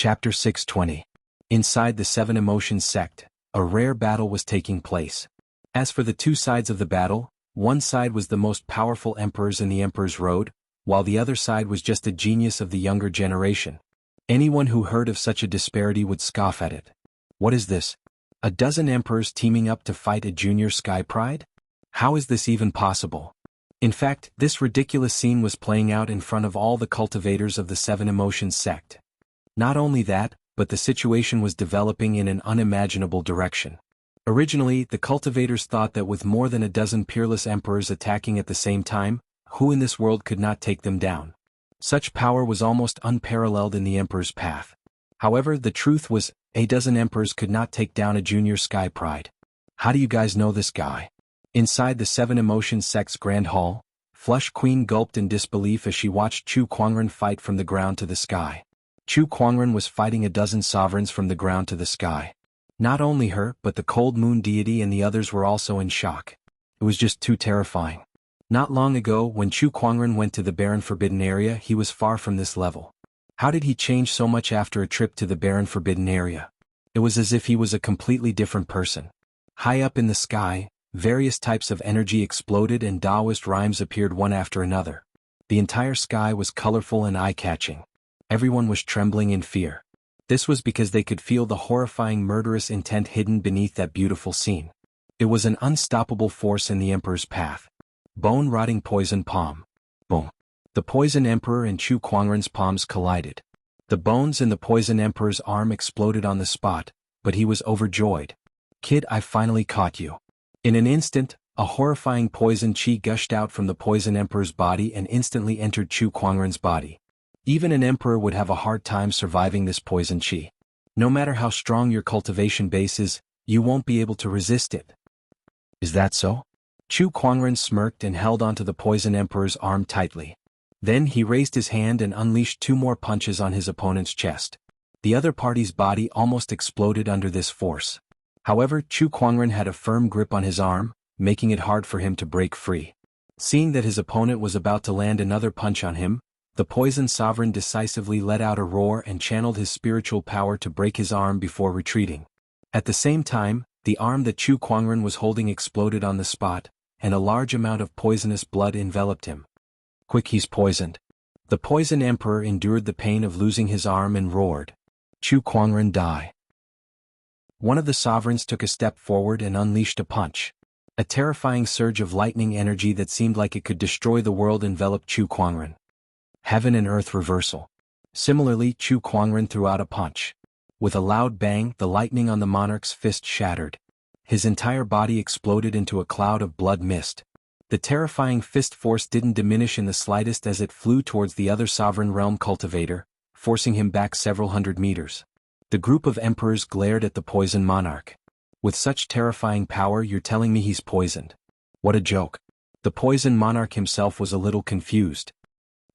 Chapter 620. Inside the Seven Emotions sect, a rare battle was taking place. As for the two sides of the battle, one side was the most powerful emperors in the Emperor's Road, while the other side was just a genius of the younger generation. Anyone who heard of such a disparity would scoff at it. What is this? A dozen emperors teaming up to fight a junior Sky Pride? How is this even possible? In fact, this ridiculous scene was playing out in front of all the cultivators of the Seven Emotions sect. Not only that, but the situation was developing in an unimaginable direction. Originally, the cultivators thought that with more than a dozen peerless emperors attacking at the same time, who in this world could not take them down? Such power was almost unparalleled in the Emperor's path. However, the truth was, a dozen emperors could not take down a junior Sky Pride. How do you guys know this guy? Inside the Seven Emotions sect's Grand Hall, Flush Queen gulped in disbelief as she watched Chu Kuangren fight from the ground to the sky. Chu Kuangren was fighting a dozen sovereigns from the ground to the sky. Not only her, but the Cold Moon deity and the others were also in shock. It was just too terrifying. Not long ago, when Chu Kuangren went to the Barren Forbidden Area, he was far from this level. How did he change so much after a trip to the Barren Forbidden Area? It was as if he was a completely different person. High up in the sky, various types of energy exploded and Taoist rhymes appeared one after another. The entire sky was colorful and eye-catching. Everyone was trembling in fear. This was because they could feel the horrifying murderous intent hidden beneath that beautiful scene. It was an unstoppable force in the Emperor's path. Bone-rotting poison palm. Boom. The Poison Emperor and Chu Kuangren's palms collided. The bones in the Poison Emperor's arm exploded on the spot, but he was overjoyed. "Kid, I finally caught you." In an instant, a horrifying poison chi gushed out from the Poison Emperor's body and instantly entered Chu Kuangren's body. Even an emperor would have a hard time surviving this poison chi. No matter how strong your cultivation base is, you won't be able to resist it. Is that so? Chu Kuangren smirked and held onto the Poison Emperor's arm tightly. Then he raised his hand and unleashed two more punches on his opponent's chest. The other party's body almost exploded under this force. However, Chu Kuangren had a firm grip on his arm, making it hard for him to break free. Seeing that his opponent was about to land another punch on him, the Poison Sovereign decisively let out a roar and channeled his spiritual power to break his arm before retreating. At the same time, the arm that Chu Kuangren was holding exploded on the spot, and a large amount of poisonous blood enveloped him. "Quick, he's poisoned." The Poison Emperor endured the pain of losing his arm and roared, "Chu Kuangren, die." One of the sovereigns took a step forward and unleashed a punch. A terrifying surge of lightning energy that seemed like it could destroy the world enveloped Chu Kuangren. Heaven and earth reversal. Similarly, Chu Kuangren threw out a punch. With a loud bang, the lightning on the monarch's fist shattered. His entire body exploded into a cloud of blood mist. The terrifying fist force didn't diminish in the slightest as it flew towards the other sovereign realm cultivator, forcing him back several hundred meters. The group of emperors glared at the poison monarch. "With such terrifying power, you're telling me he's poisoned? What a joke." The poison monarch himself was a little confused.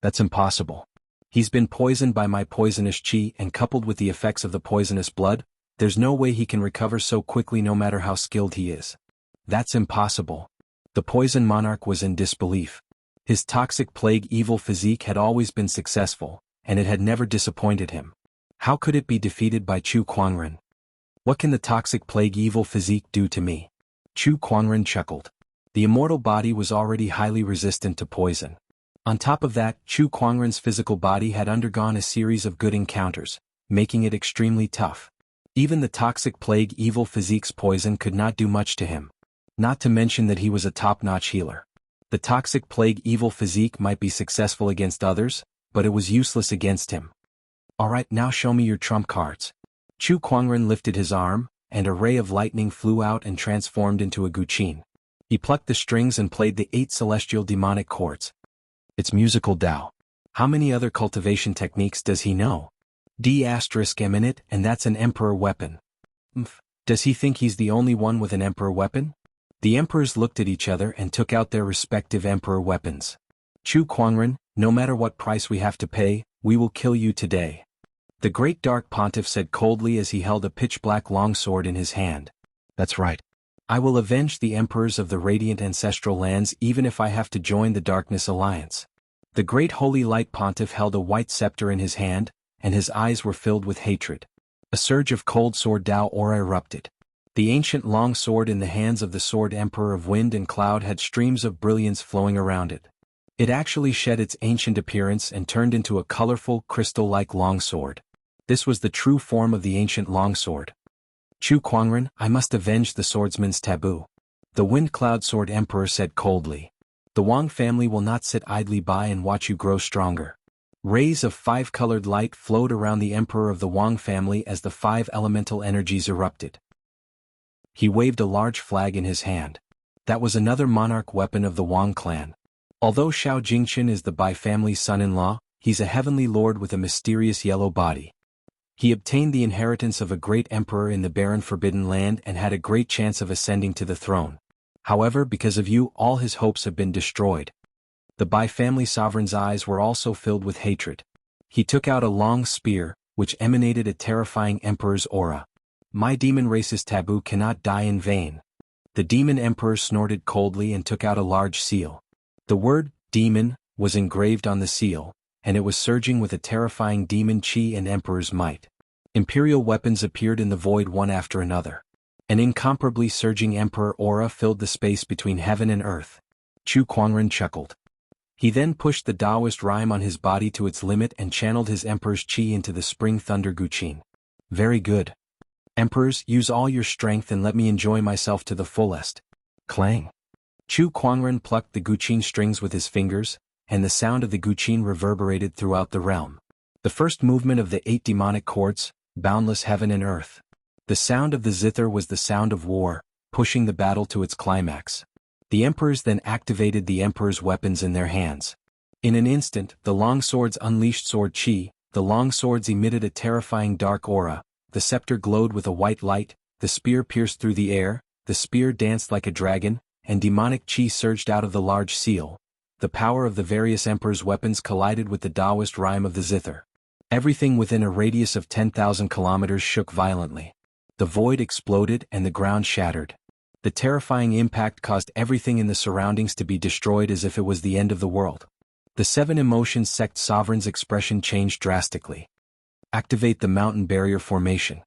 "That's impossible. He's been poisoned by my poisonous chi, and coupled with the effects of the poisonous blood, there's no way he can recover so quickly no matter how skilled he is. That's impossible." The poison monarch was in disbelief. His toxic plague evil physique had always been successful, and it had never disappointed him. How could it be defeated by Chu Kuangren? "What can the toxic plague evil physique do to me?" Chu Kuangren chuckled. The immortal body was already highly resistant to poison. On top of that, Chu Kuangren's physical body had undergone a series of good encounters, making it extremely tough. Even the toxic plague evil physique's poison could not do much to him. Not to mention that he was a top-notch healer. The toxic plague evil physique might be successful against others, but it was useless against him. "Alright, now show me your trump cards." Chu Kuangren lifted his arm, and a ray of lightning flew out and transformed into a guqin. He plucked the strings and played the 8 celestial demonic chords. It's musical Tao. How many other cultivation techniques does he know? D***, and that's an emperor weapon. Does he think he's the only one with an emperor weapon? The emperors looked at each other and took out their respective emperor weapons. "Chu Kuangren, no matter what price we have to pay, we will kill you today." The great dark pontiff said coldly as he held a pitch-black longsword in his hand. "That's right. I will avenge the emperors of the radiant ancestral lands even if I have to join the Darkness Alliance." The great holy light pontiff held a white scepter in his hand, and his eyes were filled with hatred. A surge of cold sword Dao aura erupted. The ancient long sword in the hands of the Sword Emperor of Wind and Cloud had streams of brilliance flowing around it. It actually shed its ancient appearance and turned into a colorful, crystal-like longsword. This was the true form of the ancient longsword. Chu Kuangren, I must avenge the swordsman's taboo. The Wind Cloud Sword Emperor said coldly. The Wang family will not sit idly by and watch you grow stronger. Rays of five-colored light flowed around the Emperor of the Wang family as the five elemental energies erupted. He waved a large flag in his hand. That was another monarch weapon of the Wang clan. Although Xiao Jingchen is the Bai family's son-in-law, he's a heavenly lord with a mysterious yellow body. He obtained the inheritance of a great emperor in the barren Forbidden Land and had a great chance of ascending to the throne. However, because of you, all his hopes have been destroyed. The Bai family sovereign's eyes were also filled with hatred. He took out a long spear, which emanated a terrifying emperor's aura. My demon race's taboo cannot die in vain. The demon emperor snorted coldly and took out a large seal. The word, demon, was engraved on the seal, and it was surging with a terrifying demon chi and emperor's might. Imperial weapons appeared in the void one after another. An incomparably surging emperor aura filled the space between heaven and earth. Chu Kuangren chuckled. He then pushed the Taoist rhyme on his body to its limit and channeled his emperor's chi into the spring thunder Guqin. Very good. Emperors, use all your strength and let me enjoy myself to the fullest. Clang. Chu Kuangren plucked the Guqin strings with his fingers, and the sound of the Guqin reverberated throughout the realm. The first movement of the 8 demonic chords, boundless heaven and earth. The sound of the zither was the sound of war, pushing the battle to its climax. The emperors then activated the emperor's weapons in their hands. In an instant, the longswords unleashed sword chi, the longswords emitted a terrifying dark aura, the scepter glowed with a white light, the spear pierced through the air, the spear danced like a dragon, and demonic chi surged out of the large seal. The power of the various emperors' weapons collided with the Taoist rhyme of the zither. Everything within a radius of 10,000 kilometers shook violently. The void exploded and the ground shattered. The terrifying impact caused everything in the surroundings to be destroyed as if it was the end of the world. The 7 Emotions Sect Sovereign's expression changed drastically. Activate the mountain barrier formation.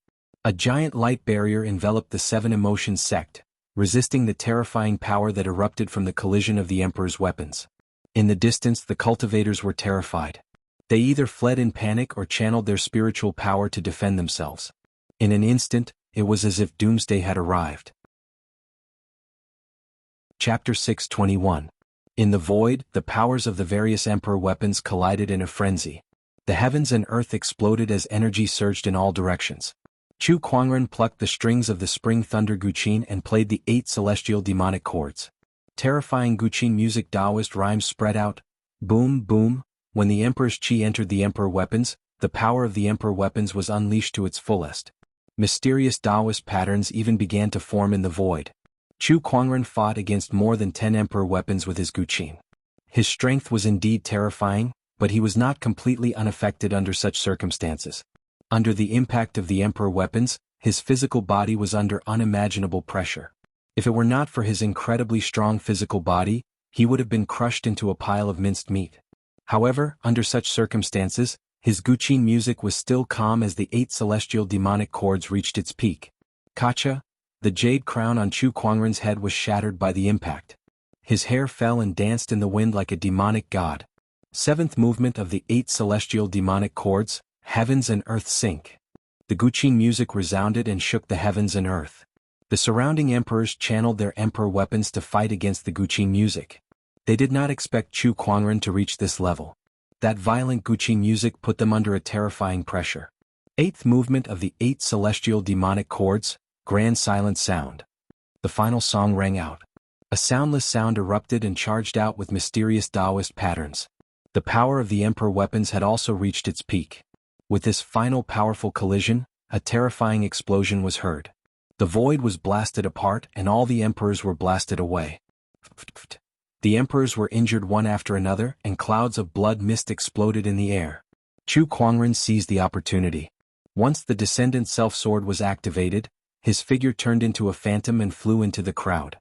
A giant light barrier enveloped the 7 Emotions Sect, resisting the terrifying power that erupted from the collision of the Emperor's weapons. In the distance, the cultivators were terrified. They either fled in panic or channeled their spiritual power to defend themselves. In an instant, it was as if doomsday had arrived. Chapter 621. In the void, the powers of the various emperor weapons collided in a frenzy. The heavens and earth exploded as energy surged in all directions. Chu Kuangren plucked the strings of the spring thunder Guqin and played the 8 celestial demonic chords. Terrifying Guqin music Taoist rhymes spread out. Boom, boom. When the emperor's chi entered the emperor weapons, the power of the emperor weapons was unleashed to its fullest. Mysterious Taoist patterns even began to form in the void. Chu Kuangren fought against more than 10 emperor weapons with his Guqin. His strength was indeed terrifying, but he was not completely unaffected under such circumstances. Under the impact of the emperor weapons, his physical body was under unimaginable pressure. If it were not for his incredibly strong physical body, he would have been crushed into a pile of minced meat. However, under such circumstances, his Guqin music was still calm as the 8 celestial demonic chords reached its peak. Kacha, the jade crown on Chu Kuangren's head was shattered by the impact. His hair fell and danced in the wind like a demonic god. 7th movement of the 8 celestial demonic chords, heavens and earth sync. The Guqin music resounded and shook the heavens and earth. The surrounding emperors channeled their emperor weapons to fight against the Guqin music. They did not expect Chu Kuangren to reach this level. That violent Guqin music put them under a terrifying pressure. 8th movement of the 8 celestial demonic chords, grand silent sound. The final song rang out. A soundless sound erupted and charged out with mysterious Taoist patterns. The power of the emperor weapons had also reached its peak. With this final powerful collision, a terrifying explosion was heard. The void was blasted apart and all the emperors were blasted away. The emperors were injured one after another and clouds of blood mist exploded in the air. Chu Kuangren seized the opportunity. Once the descendant self-sword was activated, his figure turned into a phantom and flew into the crowd.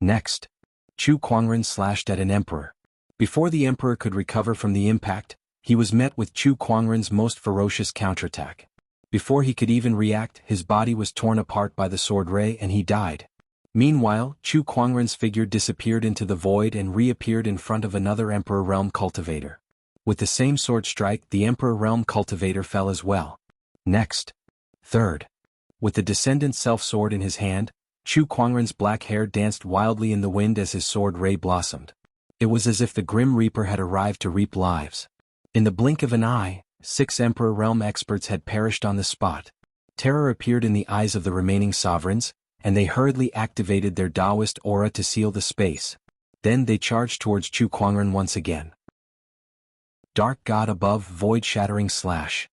Next, Chu Kuangren slashed at an emperor. Before the emperor could recover from the impact, he was met with Chu Kuangren's most ferocious counterattack. Before he could even react, his body was torn apart by the sword ray and he died. Meanwhile, Chu Kuangren's figure disappeared into the void and reappeared in front of another Emperor Realm Cultivator. With the same sword strike, the Emperor Realm Cultivator fell as well. Next. Third. With the Descendant Self-Sword in his hand, Chu Kuangren's black hair danced wildly in the wind as his sword ray blossomed. It was as if the Grim Reaper had arrived to reap lives. In the blink of an eye, 6 Emperor Realm experts had perished on the spot. Terror appeared in the eyes of the remaining sovereigns, and they hurriedly activated their Taoist aura to seal the space. Then they charged towards Chu Kuangren once again. Dark God above, void-shattering slash.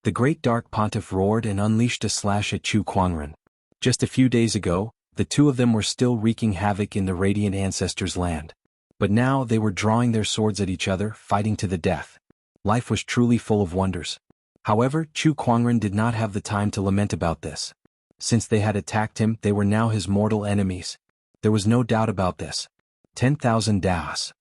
The great Dark Pontiff roared and unleashed a slash at Chu Kuangren. Just a few days ago, the two of them were still wreaking havoc in the Radiant Ancestors' land. But now they were drawing their swords at each other, fighting to the death. Life was truly full of wonders. However, Chu Kuangren did not have the time to lament about this. Since they had attacked him, they were now his mortal enemies. There was no doubt about this. 10,000 Daos.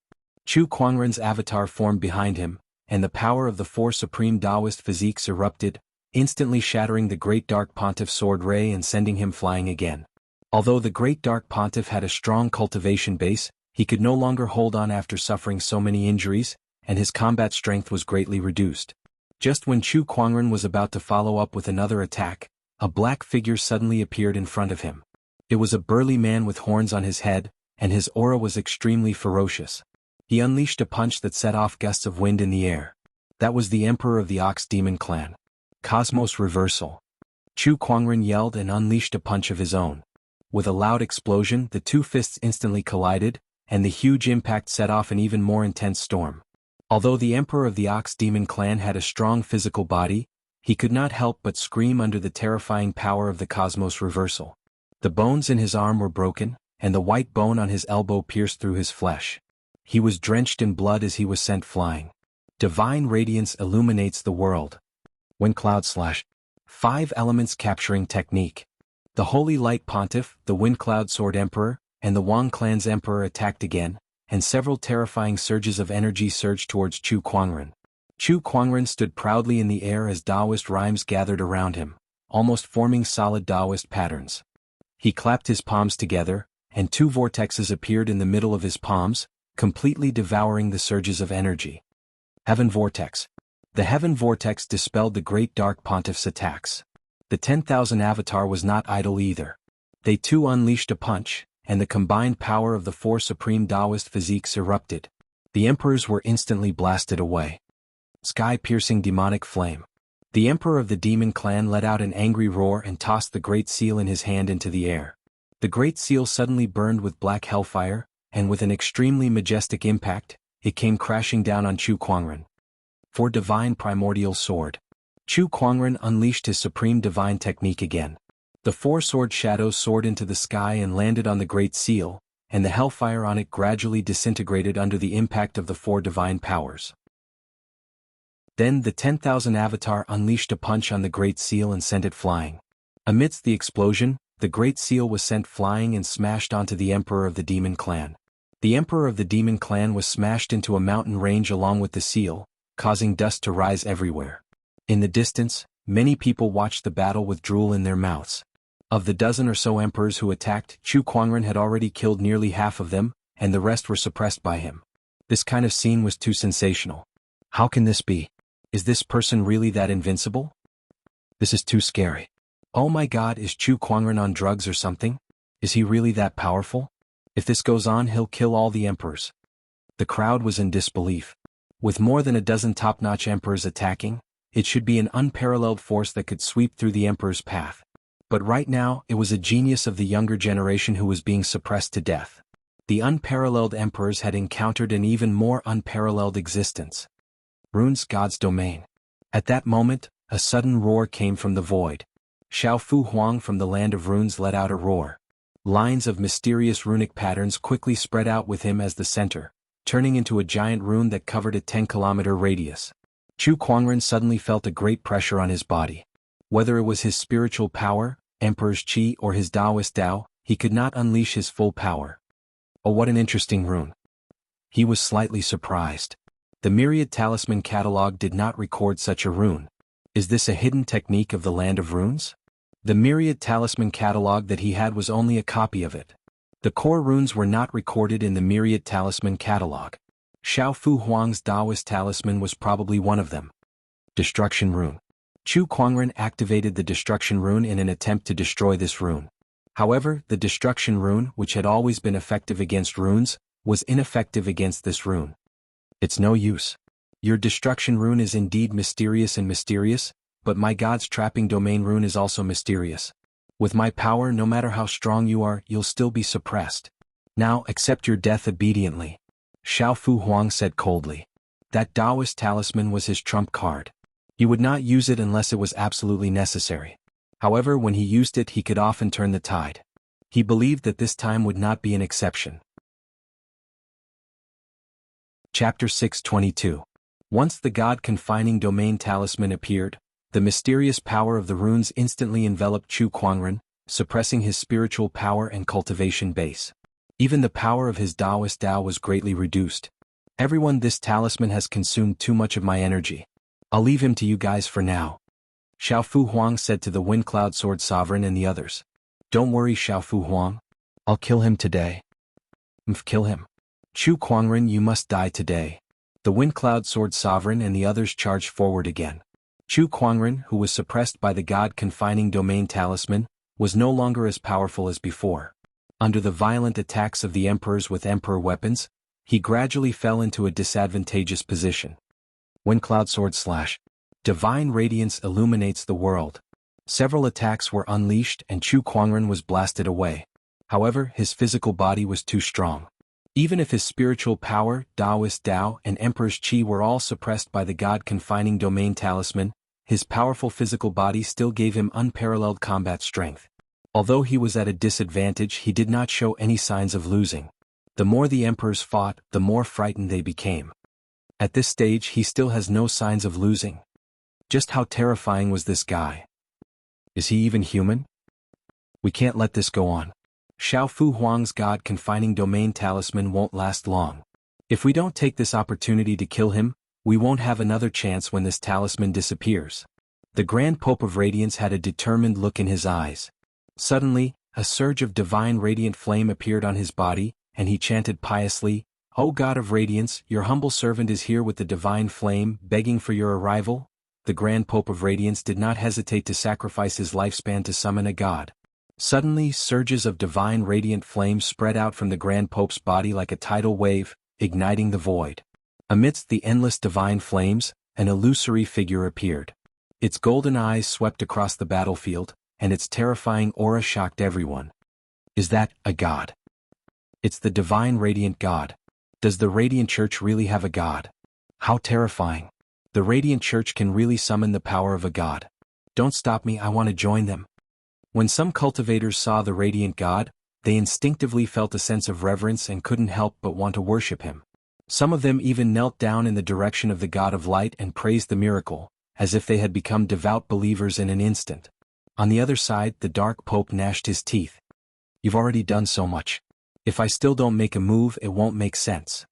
Chu Kuangren's avatar formed behind him, and the power of the 4 supreme Taoist physiques erupted, instantly shattering the great Dark Pontiff's sword ray and sending him flying again. Although the great Dark Pontiff had a strong cultivation base, he could no longer hold on after suffering so many injuries, and his combat strength was greatly reduced. Just when Chu Kuangren was about to follow up with another attack, a black figure suddenly appeared in front of him. It was a burly man with horns on his head, and his aura was extremely ferocious. He unleashed a punch that set off gusts of wind in the air. That was the Emperor of the Ox Demon Clan. Cosmos Reversal. Chu Kuangren yelled and unleashed a punch of his own. With a loud explosion, the two fists instantly collided, and the huge impact set off an even more intense storm. Although the Emperor of the Ox Demon Clan had a strong physical body, he could not help but scream under the terrifying power of the Cosmos Reversal. The bones in his arm were broken, and the white bone on his elbow pierced through his flesh. He was drenched in blood as he was sent flying. Divine radiance illuminates the world. Wind Cloud Slash. 5 elements capturing technique. The Holy Light Pontiff, the Wind Cloud Sword Emperor, and the Wang Clan's Emperor attacked again, and several terrifying surges of energy surged towards Chu Kuangren. Chu Kuangren stood proudly in the air as Taoist rhymes gathered around him, almost forming solid Taoist patterns. He clapped his palms together, and 2 vortexes appeared in the middle of his palms, completely devouring the surges of energy. Heaven Vortex. The Heaven Vortex dispelled the great Dark Pontiff's attacks. The 10,000 Avatar was not idle either. They too unleashed a punch, and the combined power of the 4 supreme Taoist physiques erupted. The emperors were instantly blasted away. Sky-piercing demonic flame. The Emperor of the Demon Clan let out an angry roar and tossed the Great Seal in his hand into the air. The Great Seal suddenly burned with black hellfire, and with an extremely majestic impact, it came crashing down on Chu Kuangren. For Divine Primordial Sword. Chu Kuangren unleashed his supreme divine technique again. The 4 sword shadows soared into the sky and landed on the Great Seal, and the hellfire on it gradually disintegrated under the impact of the 4 divine powers. Then the 10,000 Avatar unleashed a punch on the Great Seal and sent it flying. Amidst the explosion, the Great Seal was sent flying and smashed onto the Emperor of the Demon Clan. The Emperor of the Demon Clan was smashed into a mountain range along with the seal, causing dust to rise everywhere. In the distance, many people watched the battle with drool in their mouths. Of the dozen or so emperors who attacked, Chu Kuangren had already killed nearly half of them, and the rest were suppressed by him. This kind of scene was too sensational. How can this be? Is this person really that invincible? This is too scary. Oh my god, is Chu Kuangren on drugs or something? Is he really that powerful? If this goes on, he'll kill all the emperors. The crowd was in disbelief. With more than a dozen top-notch emperors attacking, it should be an unparalleled force that could sweep through the emperor's path. But right now, it was a genius of the younger generation who was being suppressed to death. The unparalleled emperors had encountered an even more unparalleled existence. Runes God's Domain. At that moment, a sudden roar came from the void. Xiao Fu Huang from the land of runes let out a roar. Lines of mysterious runic patterns quickly spread out with him as the center, turning into a giant rune that covered a 10-kilometer radius. Chu Kuangren suddenly felt a great pressure on his body. Whether it was his spiritual power, Emperor's Qi, or his Taoist Tao, he could not unleash his full power. Oh, what an interesting rune. He was slightly surprised. The Myriad Talisman Catalog did not record such a rune. Is this a hidden technique of the Land of Runes? The Myriad Talisman Catalog that he had was only a copy of it. The core runes were not recorded in the Myriad Talisman Catalog. Xiao Fu Huang's Taoist talisman was probably one of them. Destruction Rune. Chu Kuangren activated the Destruction Rune in an attempt to destroy this rune. However, the Destruction Rune, which had always been effective against runes, was ineffective against this rune. It's no use. Your Destruction Rune is indeed mysterious, but my God's Trapping Domain Rune is also mysterious. With my power, no matter how strong you are, you'll still be suppressed. Now accept your death obediently. Xiao Fu Huang said coldly. That Taoist talisman was his trump card. He would not use it unless it was absolutely necessary. However, when he used it, he could often turn the tide. He believed that this time would not be an exception. Chapter 622. Once the God-confining domain talisman appeared, the mysterious power of the runes instantly enveloped Chu Kuangren, suppressing his spiritual power and cultivation base. Even the power of his Taoist Tao was greatly reduced. Everyone, this talisman has consumed too much of my energy. I'll leave him to you guys for now. Xiao Fu Huang said to the Wind Cloud Sword Sovereign and the others. Don't worry, Xiao Fu Huang. I'll kill him today. Kill him. Chu Kuangren, you must die today. The Wind Cloud Sword Sovereign and the others charged forward again. Chu Kuangren, who was suppressed by the God-confining domain talisman, was no longer as powerful as before. Under the violent attacks of the emperors with emperor weapons, he gradually fell into a disadvantageous position. Wind Cloud Sword Slash. Divine radiance illuminates the world. Several attacks were unleashed and Chu Kuangren was blasted away. However, his physical body was too strong. Even if his spiritual power, Taoist Tao, and Emperor's Qi were all suppressed by the God-confining domain talisman, his powerful physical body still gave him unparalleled combat strength. Although he was at a disadvantage, he did not show any signs of losing. The more the emperors fought, the more frightened they became. At this stage, he still has no signs of losing. Just how terrifying was this guy? Is he even human? We can't let this go on. Xiao Fu Huang's God-confining domain talisman won't last long. If we don't take this opportunity to kill him, we won't have another chance when this talisman disappears. The Grand Pope of Radiance had a determined look in his eyes. Suddenly, a surge of divine radiant flame appeared on his body, and he chanted piously, "O God of Radiance, your humble servant is here with the divine flame, begging for your arrival." The Grand Pope of Radiance did not hesitate to sacrifice his lifespan to summon a god. Suddenly, surges of divine radiant flame spread out from the Grand Pope's body like a tidal wave, igniting the void. Amidst the endless divine flames, an illusory figure appeared. Its golden eyes swept across the battlefield, and its terrifying aura shocked everyone. Is that a god? It's the divine radiant god. Does the Radiant Church really have a god? How terrifying. The Radiant Church can really summon the power of a god. Don't stop me, I want to join them. When some cultivators saw the radiant god, they instinctively felt a sense of reverence and couldn't help but want to worship him. Some of them even knelt down in the direction of the god of light and praised the miracle, as if they had become devout believers in an instant. On the other side, the Dark Pope gnashed his teeth. You've already done so much. If I still don't make a move, it won't make sense.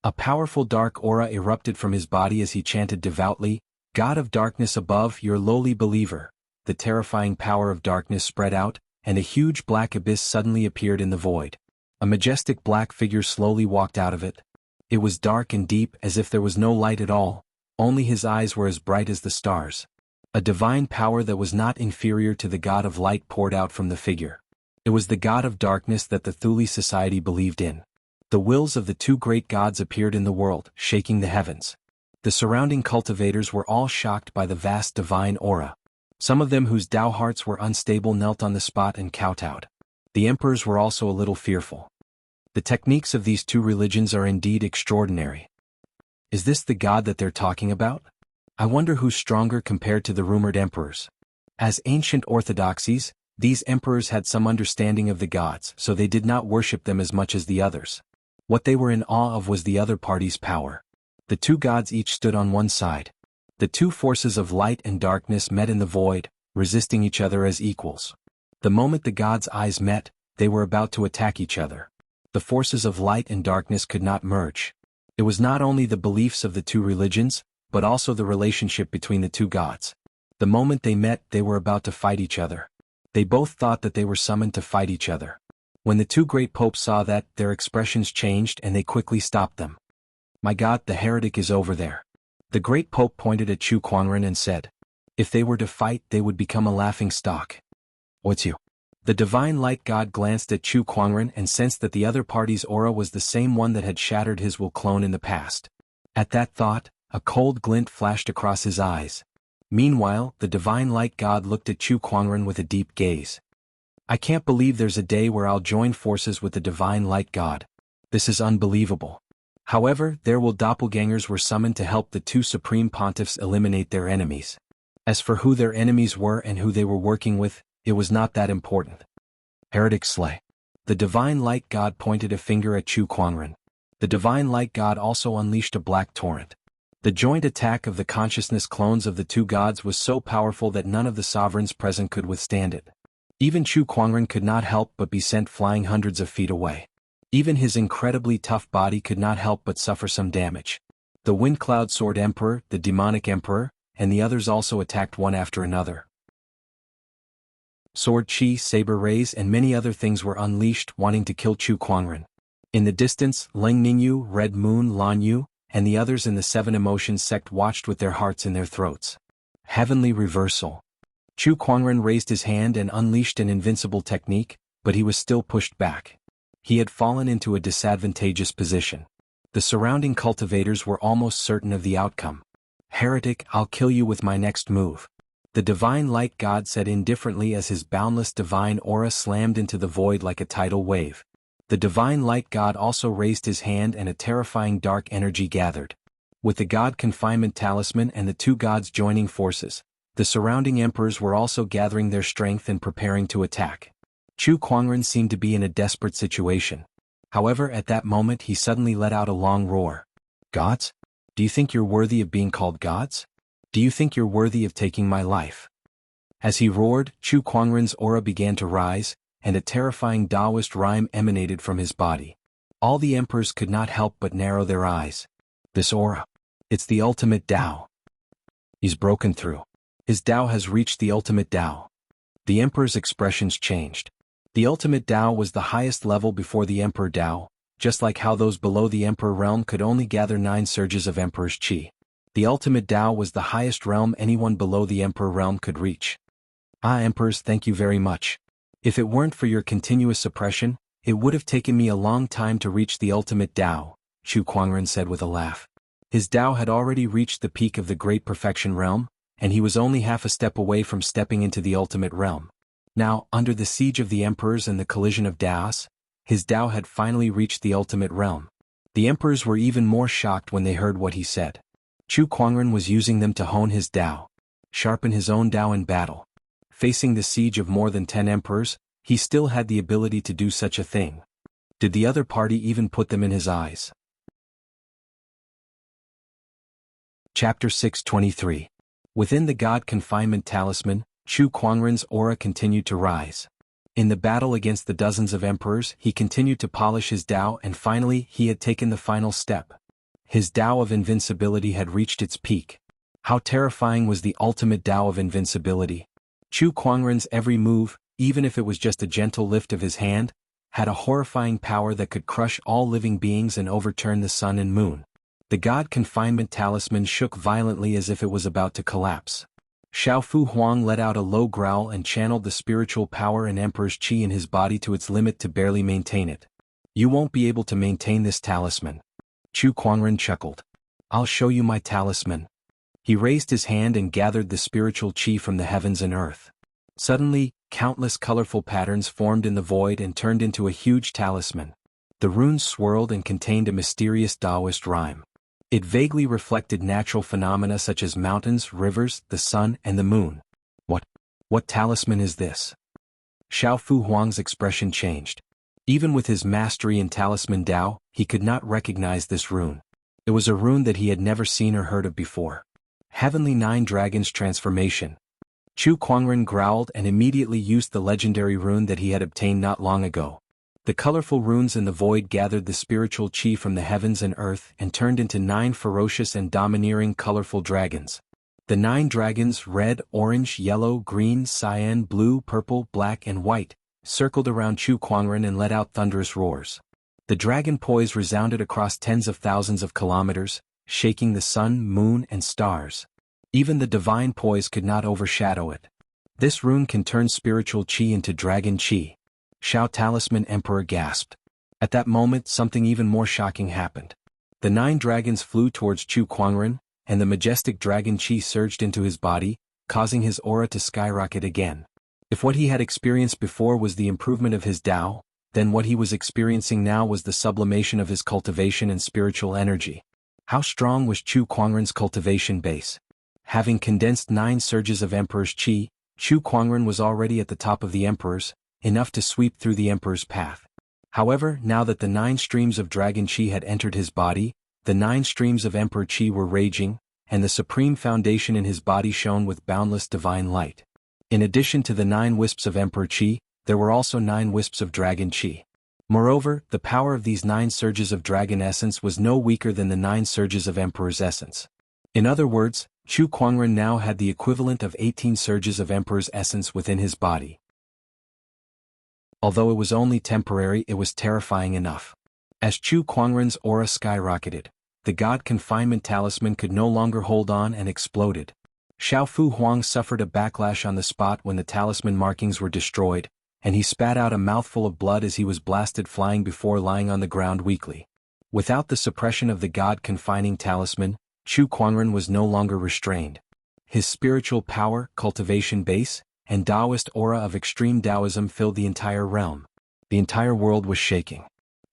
A powerful dark aura erupted from his body as he chanted devoutly, God of darkness above, your lowly believer. The terrifying power of darkness spread out, and a huge black abyss suddenly appeared in the void. A majestic black figure slowly walked out of it. It was dark and deep, as if there was no light at all, only his eyes were as bright as the stars. A divine power that was not inferior to the god of light poured out from the figure. It was the god of darkness that the Thule society believed in. The wills of the two great gods appeared in the world, shaking the heavens. The surrounding cultivators were all shocked by the vast divine aura. Some of them whose Tao hearts were unstable knelt on the spot and kowtowed. The emperors were also a little fearful. The techniques of these two religions are indeed extraordinary. Is this the god that they're talking about? I wonder who's stronger compared to the rumored emperors. As ancient orthodoxies, these emperors had some understanding of the gods, so they did not worship them as much as the others. What they were in awe of was the other party's power. The two gods each stood on one side. The two forces of light and darkness met in the void, resisting each other as equals. The moment the gods' eyes met, they were about to attack each other. The forces of light and darkness could not merge. It was not only the beliefs of the two religions, but also the relationship between the two gods. The moment they met, they were about to fight each other. They both thought that they were summoned to fight each other. When the two great popes saw that, their expressions changed and they quickly stopped them. "My God, the heretic is over there." The great pope pointed at Chu Kuangren and said, "If they were to fight, they would become a laughing stock." "What's you?" The divine light god glanced at Chu Kuangren and sensed that the other party's aura was the same one that had shattered his will clone in the past. At that thought, a cold glint flashed across his eyes. Meanwhile, the divine light god looked at Chu Kuangren with a deep gaze. "I can't believe there's a day where I'll join forces with the divine light god. This is unbelievable." However, there will doppelgangers were summoned to help the two supreme pontiffs eliminate their enemies. As for who their enemies were and who they were working with, it was not that important. "Heretic slay." The divine light god pointed a finger at Chu Kuangren. The divine light god also unleashed a black torrent. The joint attack of the consciousness clones of the two gods was so powerful that none of the sovereigns present could withstand it. Even Chu Kuangren could not help but be sent flying hundreds of feet away. Even his incredibly tough body could not help but suffer some damage. The Wind Cloud Sword Emperor, the Demonic Emperor, and the others also attacked one after another. Sword Chi, Saber Rays and many other things were unleashed, wanting to kill Chu Kuangren. In the distance, Ling Ningyu, Red Moon, Lan Yu, and the others in the Seven Emotions sect watched with their hearts in their throats. Heavenly Reversal. Chu Kuangren raised his hand and unleashed an invincible technique, but he was still pushed back. He had fallen into a disadvantageous position. The surrounding cultivators were almost certain of the outcome. "Heretic, I'll kill you with my next move." The divine light god said indifferently as his boundless divine aura slammed into the void like a tidal wave. The divine light god also raised his hand and a terrifying dark energy gathered. With the god confinement talisman and the two gods joining forces, the surrounding emperors were also gathering their strength and preparing to attack. Chu Kuangren seemed to be in a desperate situation. However, at that moment he suddenly let out a long roar. "Gods? Do you think you're worthy of being called gods? Do you think you're worthy of taking my life?" As he roared, Chu Kuangren's aura began to rise, and a terrifying Taoist rhyme emanated from his body. All the emperors could not help but narrow their eyes. "This aura. It's the ultimate Tao. He's broken through. His Tao has reached the ultimate Tao." The emperor's expressions changed. The ultimate Tao was the highest level before the emperor Tao, just like how those below the emperor realm could only gather 9 surges of emperor's chi. The ultimate Tao was the highest realm anyone below the emperor realm could reach. "Ah, emperors, thank you very much. If it weren't for your continuous suppression, it would have taken me a long time to reach the ultimate Tao," Chu Kuangren said with a laugh. His Tao had already reached the peak of the Great Perfection realm, and he was only half a step away from stepping into the ultimate realm. Now, under the siege of the emperors and the collision of Taos, his Tao had finally reached the ultimate realm. The emperors were even more shocked when they heard what he said. Chu Kuangren was using them to hone his Tao, sharpen his own Tao in battle. Facing the siege of more than 10 emperors, he still had the ability to do such a thing. Did the other party even put them in his eyes? Chapter 623. Within the God Confinement Talisman, Chu Kuangren's aura continued to rise. In the battle against the dozens of emperors, he continued to polish his Tao and finally he had taken the final step. His Tao of invincibility had reached its peak. How terrifying was the ultimate Tao of invincibility! Chu Kuangren's every move, even if it was just a gentle lift of his hand, had a horrifying power that could crush all living beings and overturn the sun and moon. The God Confinement Talisman shook violently as if it was about to collapse. Xiaofu Huang let out a low growl and channeled the spiritual power and Emperor's Qi in his body to its limit to barely maintain it. "You won't be able to maintain this talisman." Chu Kuangren chuckled. "I'll show you my talisman." He raised his hand and gathered the spiritual Qi from the heavens and earth. Suddenly, countless colorful patterns formed in the void and turned into a huge talisman. The runes swirled and contained a mysterious Taoist rhyme. It vaguely reflected natural phenomena such as mountains, rivers, the sun, and the moon. What talisman is this?" Xiaofu Huang's expression changed. Even with his mastery in talisman Tao, he could not recognize this rune. It was a rune that he had never seen or heard of before. Heavenly Nine Dragons Transformation. Chu Kuangren growled and immediately used the legendary rune that he had obtained not long ago. The colorful runes in the void gathered the spiritual chi from the heavens and earth and turned into 9 ferocious and domineering colorful dragons. The 9 dragons, red, orange, yellow, green, cyan, blue, purple, black, and white, circled around Chu Kuangren and let out thunderous roars. The dragon poise resounded across tens of thousands of kilometers, shaking the sun, moon, and stars. Even the divine poise could not overshadow it. This rune can turn spiritual chi into dragon chi. Shao Talisman Emperor gasped. At that moment something even more shocking happened. The 9 dragons flew towards Chu Kuangren, and the majestic dragon chi surged into his body, causing his aura to skyrocket again. If what he had experienced before was the improvement of his Tao, then what he was experiencing now was the sublimation of his cultivation and spiritual energy. How strong was Chu Kuangren's cultivation base? Having condensed 9 surges of Emperor's chi, Chu Kuangren was already at the top of the Emperor's, enough to sweep through the Emperor's path. However, now that the 9 streams of dragon chi had entered his body, the 9 streams of Emperor chi were raging, and the supreme foundation in his body shone with boundless divine light. In addition to the 9 wisps of Emperor chi, there were also 9 wisps of dragon chi. Moreover, the power of these 9 surges of dragon essence was no weaker than the 9 surges of Emperor's essence. In other words, Chu Kuangren now had the equivalent of 18 surges of Emperor's essence within his body. Although it was only temporary, it was terrifying enough. As Chu Kuangren's aura skyrocketed, the God Confinement Talisman could no longer hold on and exploded. Xiao Fu Huang suffered a backlash on the spot when the talisman markings were destroyed, and he spat out a mouthful of blood as he was blasted flying before lying on the ground weakly. Without the suppression of the God Confining Talisman, Chu Kuangren was no longer restrained. His spiritual power, cultivation base, and Taoist aura of extreme Taoism filled the entire realm. The entire world was shaking.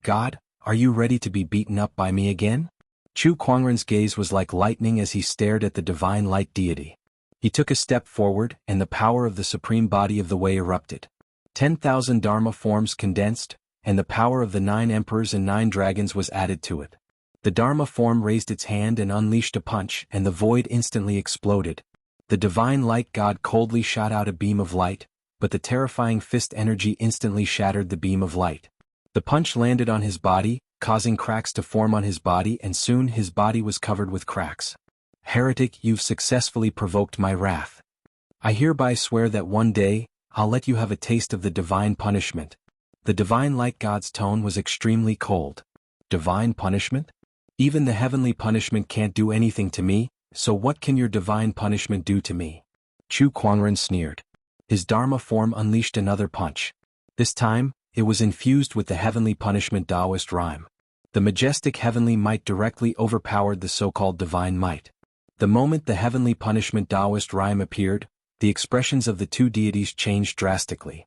God, are you ready to be beaten up by me again? Chu Kuangren's gaze was like lightning as he stared at the divine light deity. He took a step forward, and the power of the supreme body of the way erupted. 10,000 Dharma forms condensed, and the power of the 9 emperors and 9 dragons was added to it. The Dharma form raised its hand and unleashed a punch, and the void instantly exploded. The divine light god coldly shot out a beam of light, but the terrifying fist energy instantly shattered the beam of light. The punch landed on his body, causing cracks to form on his body, and soon his body was covered with cracks. Heretic, you've successfully provoked my wrath. I hereby swear that one day, I'll let you have a taste of the divine punishment. The divine light god's tone was extremely cold. Divine punishment? Even the heavenly punishment can't do anything to me, so what can your divine punishment do to me? Chu Kuangren sneered. His Dharma form unleashed another punch. This time, it was infused with the heavenly punishment Taoist rhyme. The majestic heavenly might directly overpowered the so-called divine might. The moment the heavenly punishment Taoist rhyme appeared, the expressions of the 2 deities changed drastically.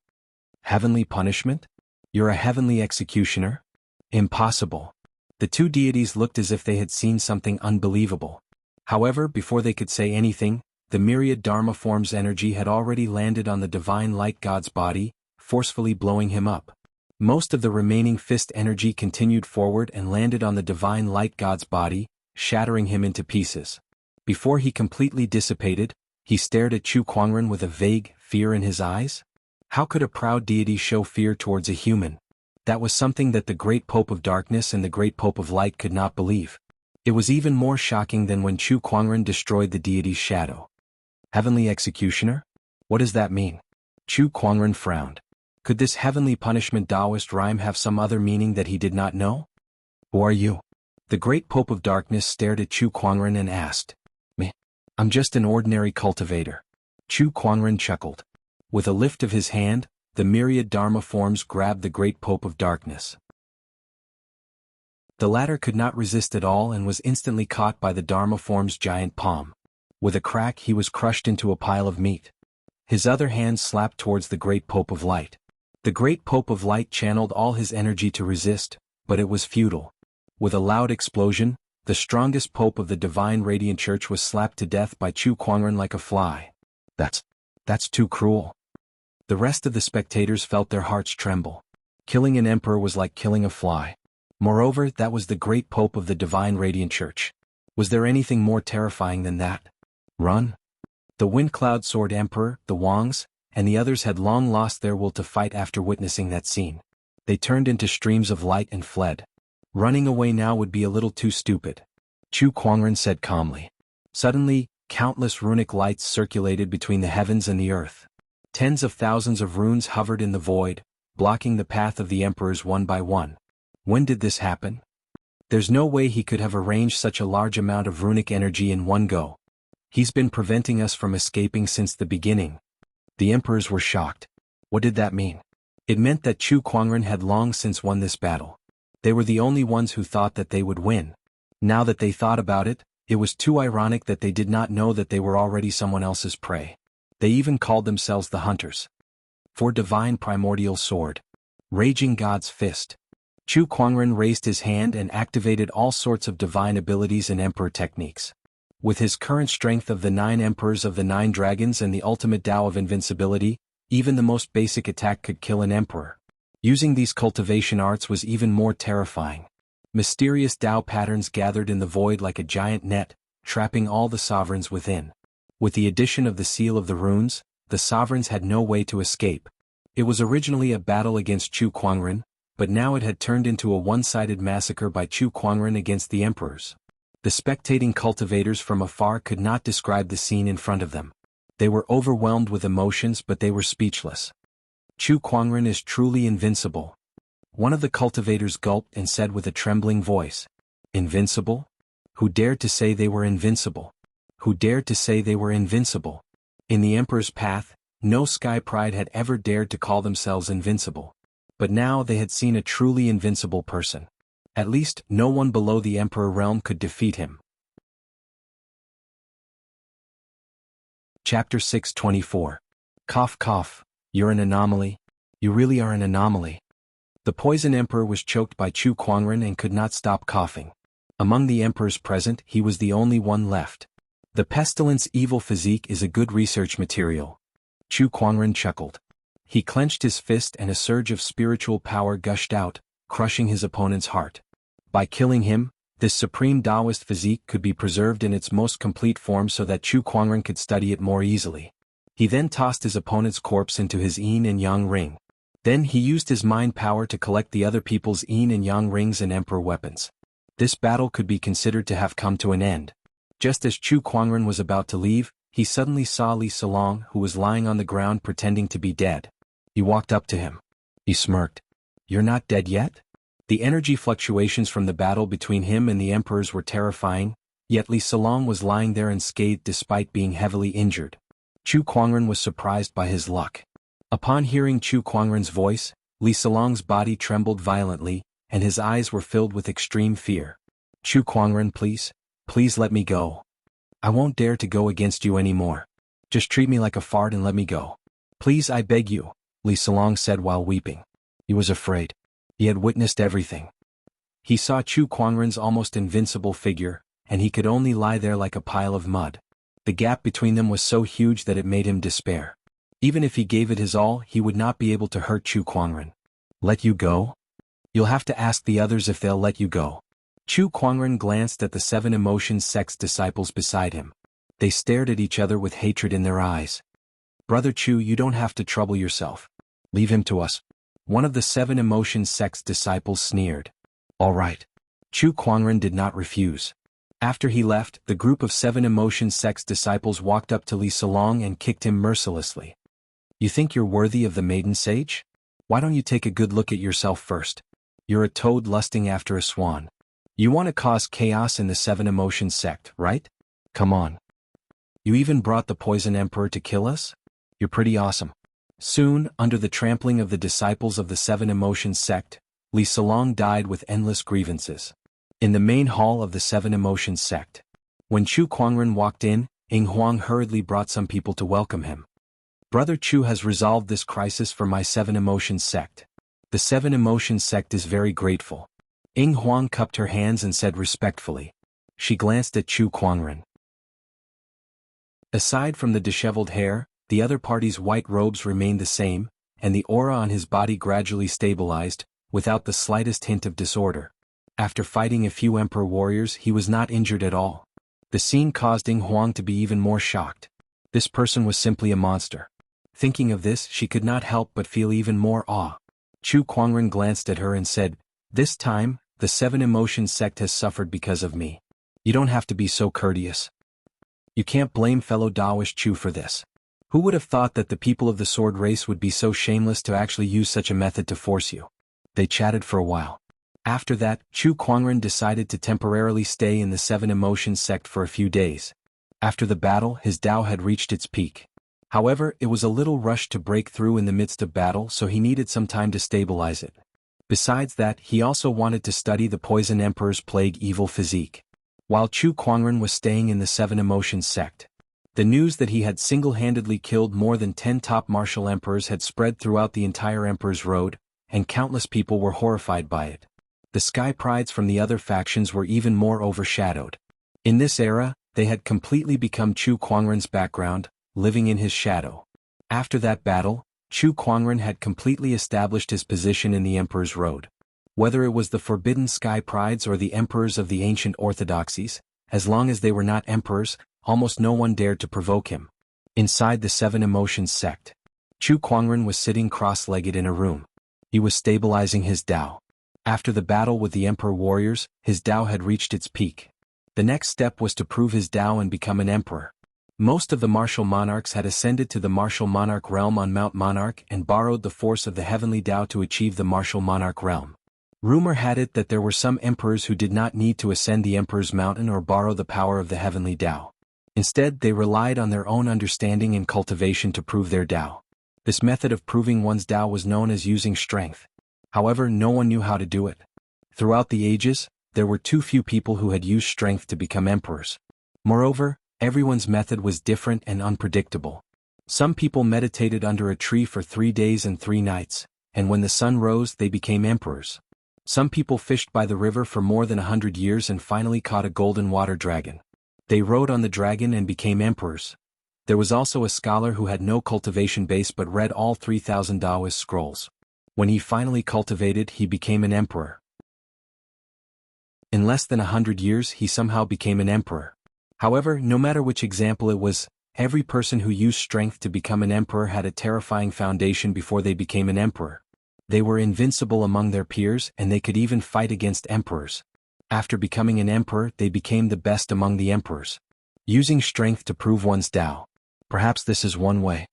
Heavenly punishment? You're a heavenly executioner? Impossible. The 2 deities looked as if they had seen something unbelievable. However, before they could say anything, the myriad Dharma form's energy had already landed on the divine light god's body, forcefully blowing him up. Most of the remaining fist energy continued forward and landed on the divine light god's body, shattering him into pieces. Before he completely dissipated, he stared at Chu Kuangren with a vague fear in his eyes. How could a proud deity show fear towards a human? That was something that the great Pope of Darkness and the great Pope of Light could not believe. It was even more shocking than when Chu Kuangren destroyed the deity's shadow. Heavenly executioner? What does that mean? Chu Kuangren frowned. Could this heavenly punishment Taoist rhyme have some other meaning that he did not know? Who are you? The great Pope of Darkness stared at Chu Kuangren and asked. Me? I'm just an ordinary cultivator. Chu Kuangren chuckled. With a lift of his hand, the myriad Dharma forms grabbed the great Pope of Darkness. The latter could not resist at all and was instantly caught by the Dharma form's giant palm. With a crack he was crushed into a pile of meat. His other hand slapped towards the great Pope of Light. The great Pope of Light channeled all his energy to resist, but it was futile. With a loud explosion, the strongest Pope of the Divine Radiant Church was slapped to death by Chu Kuangren like a fly. That's too cruel. The rest of the spectators felt their hearts tremble. Killing an emperor was like killing a fly. Moreover, that was the great Pope of the Divine Radiant Church. Was there anything more terrifying than that? Run? The Wind Cloud Sword Emperor, the Wangs, and the others had long lost their will to fight after witnessing that scene. They turned into streams of light and fled. Running away now would be a little too stupid, Chu Kuangren said calmly. Suddenly, countless runic lights circulated between the heavens and the earth. Tens of thousands of runes hovered in the void, blocking the path of the emperors one by one. When did this happen? There's no way he could have arranged such a large amount of runic energy in one go. He's been preventing us from escaping since the beginning. The emperors were shocked. What did that mean? It meant that Chu Kuangren had long since won this battle. They were the only ones who thought that they would win. Now that they thought about it, it was too ironic that they did not know that they were already someone else's prey. They even called themselves the Hunters. For Divine Primordial Sword. Raging God's Fist. Chu Kuangren raised his hand and activated all sorts of divine abilities and emperor techniques. With his current strength of the 9 emperors of the 9 dragons and the ultimate Tao of invincibility, even the most basic attack could kill an emperor. Using these cultivation arts was even more terrifying. Mysterious Tao patterns gathered in the void like a giant net, trapping all the sovereigns within. With the addition of the seal of the runes, the sovereigns had no way to escape. It was originally a battle against Chu Kuangren, but now it had turned into a one-sided massacre by Chu Kuangren against the emperors. The spectating cultivators from afar could not describe the scene in front of them. They were overwhelmed with emotions, but they were speechless. Chu Kuangren is truly invincible. One of the cultivators gulped and said with a trembling voice, "Invincible? Who dared to say they were invincible? Who dared to say they were invincible?" In the Emperor's path, no Sky Pride had ever dared to call themselves invincible. But now they had seen a truly invincible person. At least, no one below the Emperor realm could defeat him. Chapter 624. Cough cough. You're an anomaly. You really are an anomaly. The Poison Emperor was choked by Chu Kuangren and could not stop coughing. Among the emperors present, he was the only one left. The pestilence evil physique is a good research material. Chu Kuangren chuckled. He clenched his fist and a surge of spiritual power gushed out, crushing his opponent's heart. By killing him, this supreme Taoist physique could be preserved in its most complete form so that Chu Kuangren could study it more easily. He then tossed his opponent's corpse into his yin and yang ring. Then he used his mind power to collect the other people's yin and yang rings and emperor weapons. This battle could be considered to have come to an end. Just as Chu Kuangren was about to leave, he suddenly saw Li Salong, who was lying on the ground pretending to be dead. He walked up to him. He smirked. "You're not dead yet?" The energy fluctuations from the battle between him and the emperors were terrifying, yet Li Salong was lying there unscathed despite being heavily injured. Chu Kuangren was surprised by his luck. Upon hearing Chu Kuangren's voice, Li Salong's body trembled violently, and his eyes were filled with extreme fear. "Chu Kuangren, please let me go. I won't dare to go against you anymore. Just treat me like a fart and let me go. Please, I beg you," Li Salong said while weeping. He was afraid. He had witnessed everything. He saw Chu Kuangren's almost invincible figure, and he could only lie there like a pile of mud. The gap between them was so huge that it made him despair. Even if he gave it his all, he would not be able to hurt Chu Kuangren. "Let you go? You'll have to ask the others if they'll let you go." Chu Kuangren glanced at the 7 Emotions sect's disciples beside him. They stared at each other with hatred in their eyes. "Brother Chu, you don't have to trouble yourself. Leave him to us." One of the 7 Emotions sect's disciples sneered. "All right." Chu Kuangren did not refuse. After he left, the group of 7 Emotions sect's disciples walked up to Li Salong and kicked him mercilessly. "You think you're worthy of the Maiden Sage? Why don't you take a good look at yourself first? You're a toad lusting after a swan. You want to cause chaos in the 7 Emotions sect, right? Come on. You even brought the Poison Emperor to kill us? You're pretty awesome." Soon, under the trampling of the disciples of the 7 Emotions sect, Li Salong died with endless grievances. In the main hall of the 7 Emotions sect, when Chu Kuangren walked in, Ing Huang hurriedly brought some people to welcome him. "Brother Chu has resolved this crisis for my 7 Emotions sect. The 7 Emotions sect is very grateful." Ing Huang cupped her hands and said respectfully. She glanced at Chu Kuangren. Aside from the disheveled hair, the other party's white robes remained the same, and the aura on his body gradually stabilized, without the slightest hint of disorder. After fighting a few emperor warriors, he was not injured at all. The scene caused Ing Huang to be even more shocked. This person was simply a monster. Thinking of this, she could not help but feel even more awe. Chu Kuangren glanced at her and said, "This time, the seven emotions sect has suffered because of me. You don't have to be so courteous. You can't blame fellow Daoist Chu for this. Who would have thought that the people of the sword race would be so shameless to actually use such a method to force you?" They chatted for a while. After that, Chu Kuangren decided to temporarily stay in the seven emotions sect for a few days. After the battle, his Dao had reached its peak. However, it was a little rushed to break through in the midst of battle, so he needed some time to stabilize it. Besides that, he also wanted to study the Poison Emperor's plague evil physique. While Chu Kuangren was staying in the seven emotions sect, the news that he had single-handedly killed more than 10 top martial emperors had spread throughout the entire Emperor's Road, and countless people were horrified by it. The sky prides from the other factions were even more overshadowed. In this era, they had completely become Chu Kuangren's background, living in his shadow. After that battle, Chu Kuangren had completely established his position in the Emperor's Road. Whether it was the forbidden sky prides or the emperors of the ancient orthodoxies, as long as they were not emperors, almost no one dared to provoke him. Inside the seven emotions sect, Chu Kuangren was sitting cross-legged in a room. He was stabilizing his Dao. After the battle with the Emperor warriors, his Dao had reached its peak. The next step was to prove his Dao and become an emperor. Most of the martial monarchs had ascended to the martial monarch realm on Mount Monarch and borrowed the force of the heavenly Dao to achieve the martial monarch realm. Rumor had it that there were some emperors who did not need to ascend the Emperor's Mountain or borrow the power of the heavenly Dao. Instead, they relied on their own understanding and cultivation to prove their Dao. This method of proving one's Dao was known as using strength. However, no one knew how to do it. Throughout the ages, there were too few people who had used strength to become emperors. Moreover, everyone's method was different and unpredictable. Some people meditated under a tree for 3 days and 3 nights, and when the sun rose they became emperors. Some people fished by the river for more than 100 years and finally caught a golden water dragon. They rode on the dragon and became emperors. There was also a scholar who had no cultivation base but read all 3,000 Taoist scrolls. When he finally cultivated, he became an emperor. In less than 100 years he somehow became an emperor. However, no matter which example it was, every person who used strength to become an emperor had a terrifying foundation before they became an emperor. They were invincible among their peers and they could even fight against emperors. After becoming an emperor, they became the best among the emperors. Using strength to prove one's Dao. Perhaps this is one way.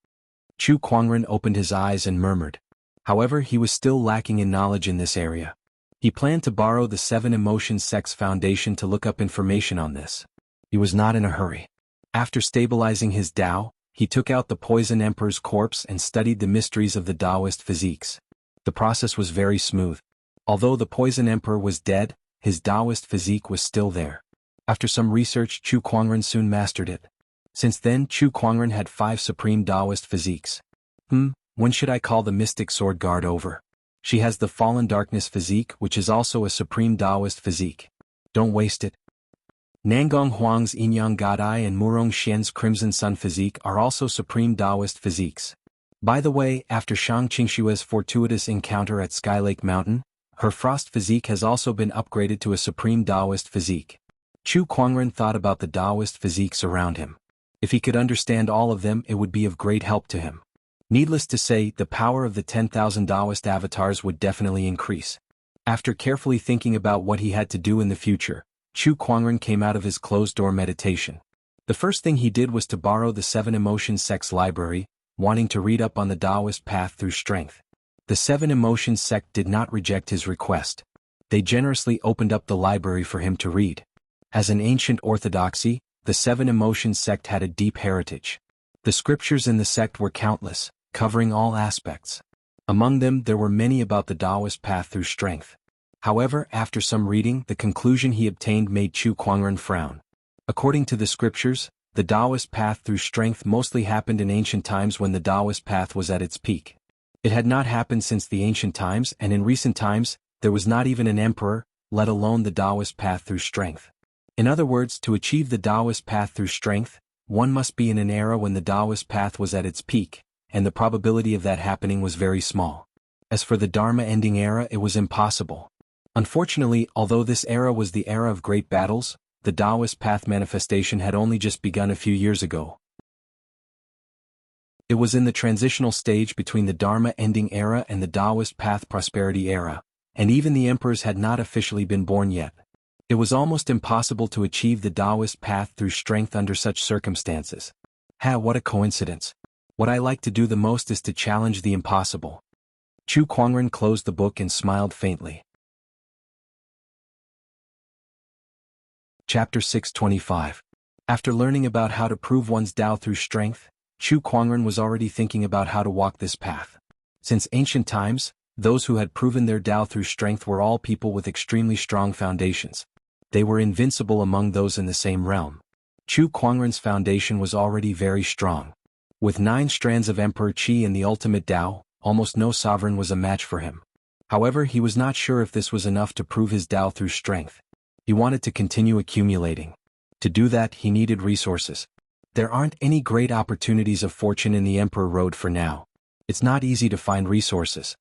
Chu Kuangren opened his eyes and murmured. However, he was still lacking in knowledge in this area. He planned to borrow the Seven Emotions Sect's foundation to look up information on this. He was not in a hurry. After stabilizing his Dao, he took out the Poison Emperor's corpse and studied the mysteries of the Taoist physiques. The process was very smooth. Although the Poison Emperor was dead, his Taoist physique was still there. After some research, Chu Kuangren soon mastered it. Since then, Chu Kuangren had 5 supreme Taoist physiques. When should I call the Mystic Sword Guard over? She has the Fallen Darkness physique, which is also a supreme Taoist physique. Don't waste it. Nangong Huang's Yinyang Gadai and Murong Xian's Crimson Sun physique are also supreme Taoist physiques. By the way, after Shang Qingshua's fortuitous encounter at Skylake Mountain, her Frost physique has also been upgraded to a supreme Taoist physique. Chu Kuangren thought about the Taoist physiques around him. If he could understand all of them, it would be of great help to him. Needless to say, the power of the 10,000 Taoist avatars would definitely increase. After carefully thinking about what he had to do in the future, Chu Kuangren came out of his closed-door meditation. The first thing he did was to borrow the Seven Emotions Sect's library, wanting to read up on the Taoist path through strength. The Seven Emotions Sect did not reject his request. They generously opened up the library for him to read. As an ancient orthodoxy, the Seven Emotions Sect had a deep heritage. The scriptures in the sect were countless, covering all aspects. Among them there were many about the Taoist path through strength. However, after some reading, the conclusion he obtained made Chu Kuangren frown. According to the scriptures, the Taoist path through strength mostly happened in ancient times when the Taoist path was at its peak. It had not happened since the ancient times, and in recent times, there was not even an emperor, let alone the Taoist path through strength. In other words, to achieve the Taoist path through strength, one must be in an era when the Taoist path was at its peak, and the probability of that happening was very small. As for the Dharma-ending era, it was impossible. Unfortunately, although this era was the era of great battles, the Taoist path manifestation had only just begun a few years ago. It was in the transitional stage between the Dharma ending era and the Taoist path prosperity era, and even the emperors had not officially been born yet. It was almost impossible to achieve the Taoist path through strength under such circumstances. What a coincidence. What I like to do the most is to challenge the impossible. Chu Kuangren closed the book and smiled faintly. Chapter 625. After learning about how to prove one's Tao through strength, Chu Kuangren was already thinking about how to walk this path. Since ancient times, those who had proven their Tao through strength were all people with extremely strong foundations. They were invincible among those in the same realm. Chu Kuangren's foundation was already very strong. With 9 strands of Emperor Qi and the ultimate Tao, almost no sovereign was a match for him. However, he was not sure if this was enough to prove his Tao through strength. He wanted to continue accumulating. To do that, he needed resources. There aren't any great opportunities of fortune in the Emperor Road for now. It's not easy to find resources.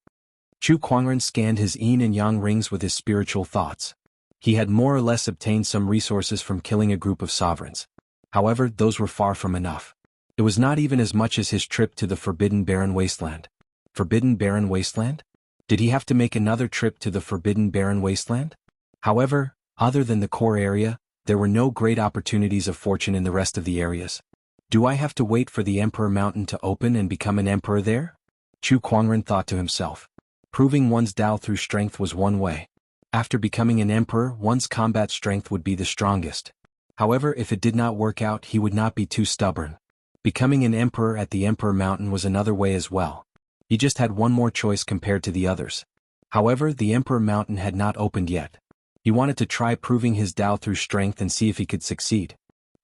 Chu Kuangren scanned his yin and yang rings with his spiritual thoughts. He had more or less obtained some resources from killing a group of sovereigns. However, those were far from enough. It was not even as much as his trip to the Forbidden Barren Wasteland. Forbidden Barren Wasteland? Did he have to make another trip to the Forbidden Barren Wasteland? However, other than the core area, there were no great opportunities of fortune in the rest of the areas. Do I have to wait for the Emperor Mountain to open and become an emperor there? Chu Kuangren thought to himself. Proving one's Tao through strength was one way. After becoming an emperor, one's combat strength would be the strongest. However, if it did not work out, he would not be too stubborn. Becoming an emperor at the Emperor Mountain was another way as well. He just had one more choice compared to the others. However, the Emperor Mountain had not opened yet. He wanted to try proving his Tao through strength and see if he could succeed.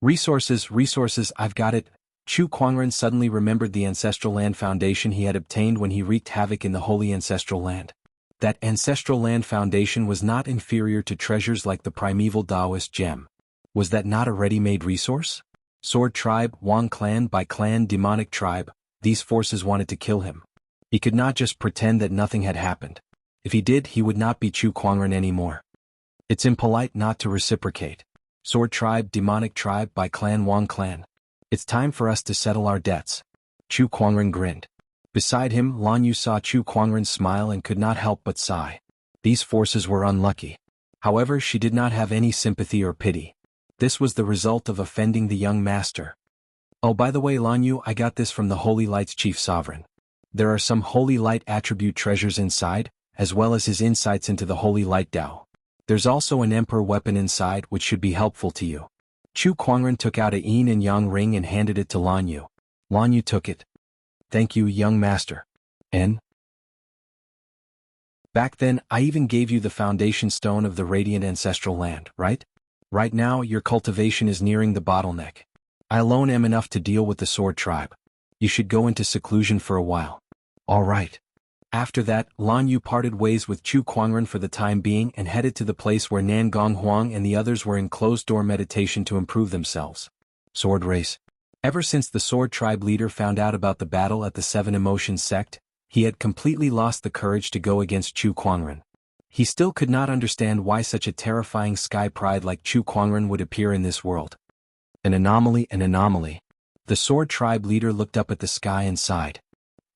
Resources, I've got it. Chu Kuangren suddenly remembered the ancestral land foundation he had obtained when he wreaked havoc in the holy ancestral land. That ancestral land foundation was not inferior to treasures like the primeval Taoist gem. Was that not a ready-made resource? Sword tribe, Wang clan by clan, demonic tribe, these forces wanted to kill him. He could not just pretend that nothing had happened. If he did, he would not be Chu Kuangren anymore. It's impolite not to reciprocate. Sword tribe, demonic tribe by clan, Wang clan. It's time for us to settle our debts. Chu Kuangren grinned. Beside him, Lan Yu saw Chu Kuangren smile and could not help but sigh. These forces were unlucky. However, she did not have any sympathy or pity. This was the result of offending the young master. Oh, by the way, Lan Yu, I got this from the Holy Light's chief sovereign. There are some Holy Light attribute treasures inside, as well as his insights into the Holy Light Tao. There's also an Emperor weapon inside which should be helpful to you. Chu Kuangren took out a yin and yang ring and handed it to Lan Yu. Lan Yu took it. Thank you, young master. And? Back then, I even gave you the foundation stone of the radiant ancestral land, right? Right now, your cultivation is nearing the bottleneck. I alone am enough to deal with the sword tribe. You should go into seclusion for a while. All right. After that, Lan Yu parted ways with Chu Kuangren for the time being and headed to the place where Nan Gonghuang and the others were in closed-door meditation to improve themselves. Sword race. Ever since the sword tribe leader found out about the battle at the Seven Emotions sect, he had completely lost the courage to go against Chu Kuangren. He still could not understand why such a terrifying sky pride like Chu Kuangren would appear in this world. An anomaly, an anomaly. The sword tribe leader looked up at the sky and sighed.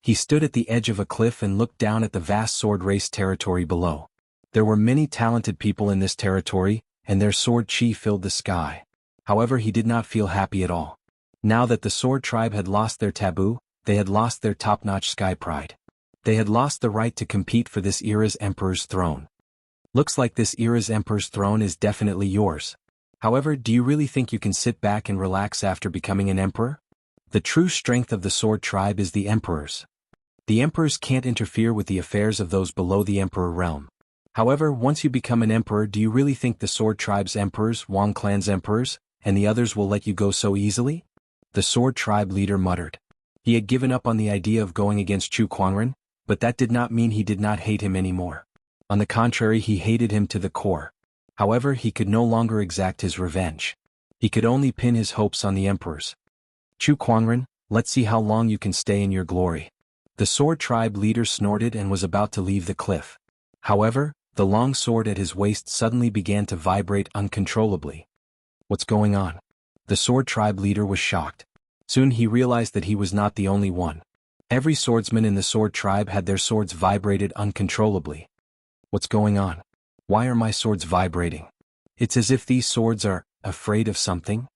He stood at the edge of a cliff and looked down at the vast sword race territory below. There were many talented people in this territory, and their sword chi filled the sky. However, he did not feel happy at all. Now that the sword tribe had lost their taboo, they had lost their top-notch sky pride. They had lost the right to compete for this era's emperor's throne. Looks like this era's emperor's throne is definitely yours. However, do you really think you can sit back and relax after becoming an emperor? The true strength of the sword tribe is the emperors. The emperors can't interfere with the affairs of those below the emperor realm. However, once you become an emperor, do you really think the sword tribe's emperors, Wang clan's emperors, and the others will let you go so easily? The sword tribe leader muttered. He had given up on the idea of going against Chu Kuangren, but that did not mean he did not hate him anymore. On the contrary, he hated him to the core. However, he could no longer exact his revenge. He could only pin his hopes on the emperors. Chu Kuangren, let's see how long you can stay in your glory. The sword tribe leader snorted and was about to leave the cliff. However, the long sword at his waist suddenly began to vibrate uncontrollably. What's going on? The sword tribe leader was shocked. Soon he realized that he was not the only one. Every swordsman in the sword tribe had their swords vibrated uncontrollably. What's going on? Why are my swords vibrating? It's as if these swords are afraid of something?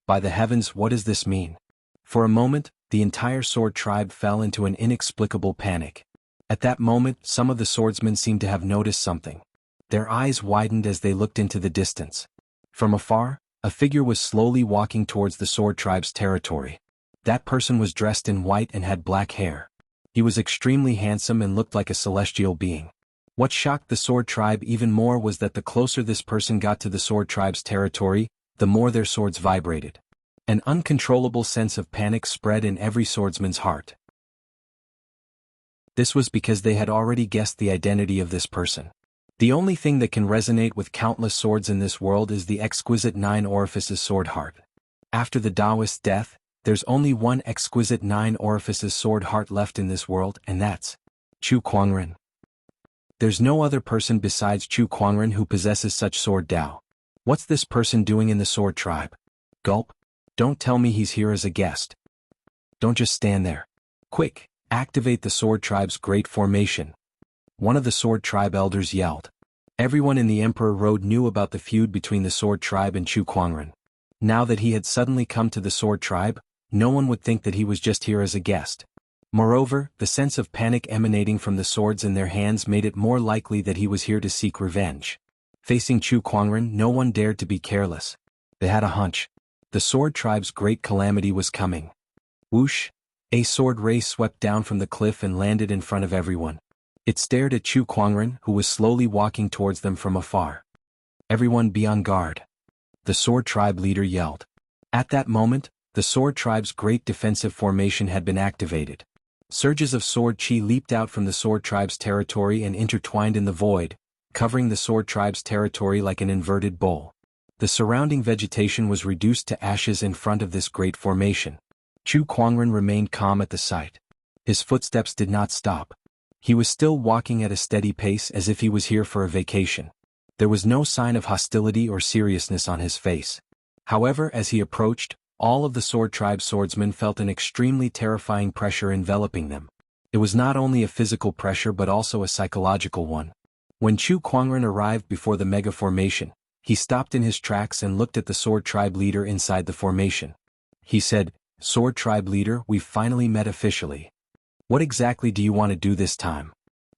By the heavens, what does this mean? For a moment, the entire sword tribe fell into an inexplicable panic. At that moment, some of the swordsmen seemed to have noticed something. Their eyes widened as they looked into the distance. From afar, a figure was slowly walking towards the sword tribe's territory. That person was dressed in white and had black hair. He was extremely handsome and looked like a celestial being. What shocked the sword tribe even more was that the closer this person got to the sword tribe's territory, the more their swords vibrated. An uncontrollable sense of panic spread in every swordsman's heart. This was because they had already guessed the identity of this person. The only thing that can resonate with countless swords in this world is the exquisite 9 orifices sword heart. After the Taoist death, there's only one exquisite 9 orifices sword heart left in this world, and that's Chu Kuangren. There's no other person besides Chu Kuangren who possesses such sword Tao. What's this person doing in the sword tribe? Gulp. Don't tell me he's here as a guest. Don't just stand there. Quick, activate the sword tribe's great formation. One of the sword tribe elders yelled. Everyone in the Emperor Road knew about the feud between the sword tribe and Chu Kuangren. Now that he had suddenly come to the sword tribe, no one would think that he was just here as a guest. Moreover, the sense of panic emanating from the swords in their hands made it more likely that he was here to seek revenge. Facing Chu Kuangren, no one dared to be careless. They had a hunch. The sword tribe's great calamity was coming. Whoosh! A sword ray swept down from the cliff and landed in front of everyone. It stared at Chu Kuangren, who was slowly walking towards them from afar. Everyone be on guard. The sword tribe leader yelled. At that moment, the sword tribe's great defensive formation had been activated. Surges of sword chi leaped out from the sword tribe's territory and intertwined in the void, covering the sword tribe's territory like an inverted bowl. The surrounding vegetation was reduced to ashes in front of this great formation. Chu Kuangren remained calm at the sight. His footsteps did not stop. He was still walking at a steady pace as if he was here for a vacation. There was no sign of hostility or seriousness on his face. However, as he approached, all of the sword tribe swordsmen felt an extremely terrifying pressure enveloping them. It was not only a physical pressure but also a psychological one. When Chu Kuangren arrived before the mega formation, he stopped in his tracks and looked at the sword tribe leader inside the formation. He said, "Sword tribe leader, we've finally met officially. What exactly do you want to do this time?"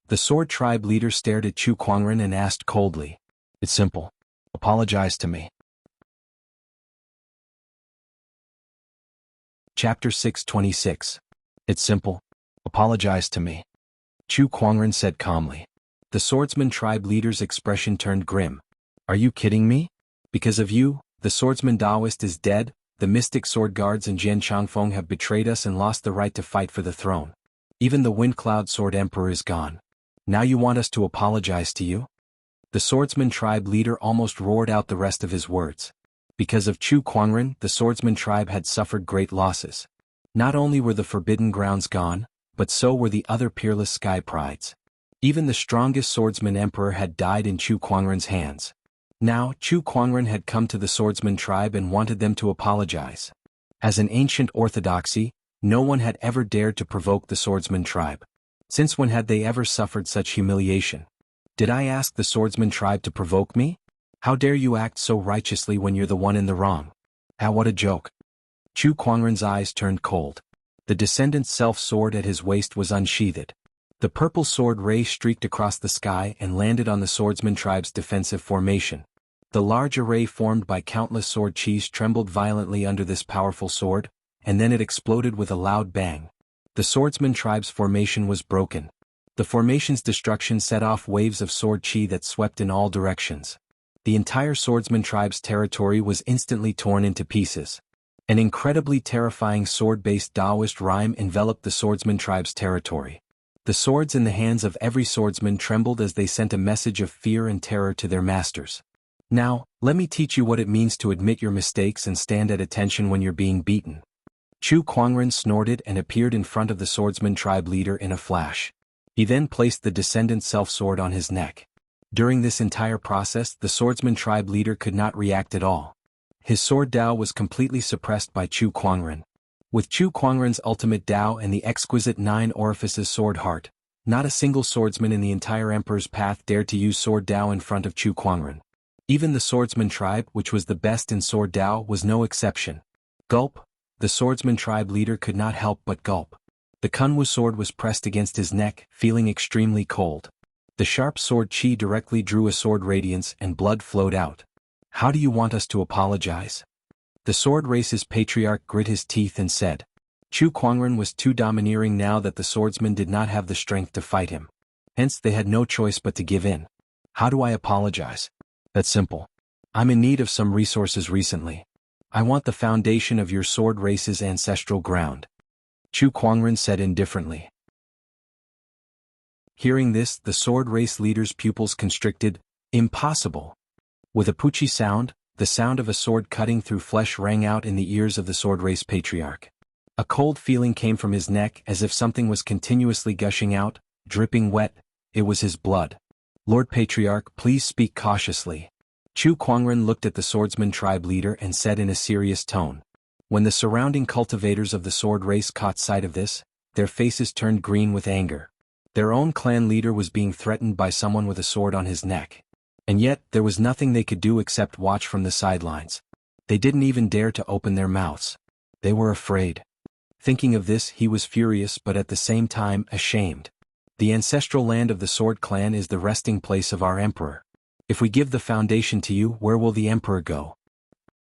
The sword tribe leader stared at Chu Kuangren and asked coldly. "It's simple. Apologize to me." Chapter 626. It's simple. Apologize to me. Chu Kuangren said calmly. The swordsman tribe leader's expression turned grim. Are you kidding me? Because of you, the swordsman Taoist is dead, the mystic sword guards and Jian Changfeng have betrayed us and lost the right to fight for the throne. Even the Wind Cloud Sword Emperor is gone. Now you want us to apologize to you? The swordsman tribe leader almost roared out the rest of his words. Because of Chu Kuangren, the swordsman tribe had suffered great losses. Not only were the forbidden grounds gone, but so were the other peerless sky prides. Even the strongest swordsman emperor had died in Chu Kuangren's hands. Now, Chu Kuangren had come to the swordsman tribe and wanted them to apologize. As an ancient orthodoxy, no one had ever dared to provoke the swordsman tribe. Since when had they ever suffered such humiliation? Did I ask the swordsman tribe to provoke me? How dare you act so righteously when you're the one in the wrong? Ah, what a joke. Chu Kuangren's eyes turned cold. The descendant's self-sword at his waist was unsheathed. The purple sword ray streaked across the sky and landed on the swordsman tribe's defensive formation. The large array formed by countless sword chis trembled violently under this powerful sword, and then it exploded with a loud bang. The swordsman tribe's formation was broken. The formation's destruction set off waves of sword chi that swept in all directions. The entire swordsman tribe's territory was instantly torn into pieces. An incredibly terrifying sword-based Taoist rhyme enveloped the swordsman tribe's territory. The swords in the hands of every swordsman trembled as they sent a message of fear and terror to their masters. Now, let me teach you what it means to admit your mistakes and stand at attention when you're being beaten. Chu Kuangren snorted and appeared in front of the swordsman tribe leader in a flash. He then placed the descendant self-sword on his neck. During this entire process, the swordsman tribe leader could not react at all. His sword Tao was completely suppressed by Chu Kuangren. With Chu Kuangren's ultimate Dao and the exquisite 9 orifices sword heart, not a single swordsman in the entire Emperor's Path dared to use sword Dao in front of Chu Kuangren. Even the swordsman tribe, which was the best in sword Dao, was no exception. Gulp, the swordsman tribe leader could not help but gulp. The Kunwu sword was pressed against his neck, feeling extremely cold. The sharp sword chi directly drew a sword radiance and blood flowed out. How do you want us to apologize? The sword race's patriarch grit his teeth and said. Chu Kuangren was too domineering now that the swordsmen did not have the strength to fight him. Hence they had no choice but to give in. How do I apologize? That's simple. I'm in need of some resources recently. I want the foundation of your sword race's ancestral ground. Chu Kuangren said indifferently. Hearing this, the sword race leader's pupils constricted. Impossible. With a poochie sound, the sound of a sword cutting through flesh rang out in the ears of the sword race patriarch. A cold feeling came from his neck as if something was continuously gushing out, dripping wet. It was his blood. Lord Patriarch, please speak cautiously. Chu Kuangren looked at the swordsman tribe leader and said in a serious tone. When the surrounding cultivators of the sword race caught sight of this, their faces turned green with anger. Their own clan leader was being threatened by someone with a sword on his neck. And yet, there was nothing they could do except watch from the sidelines. They didn't even dare to open their mouths. They were afraid. Thinking of this, he was furious but at the same time ashamed. The ancestral land of the Sword Clan is the resting place of our emperor. If we give the foundation to you, where will the emperor go?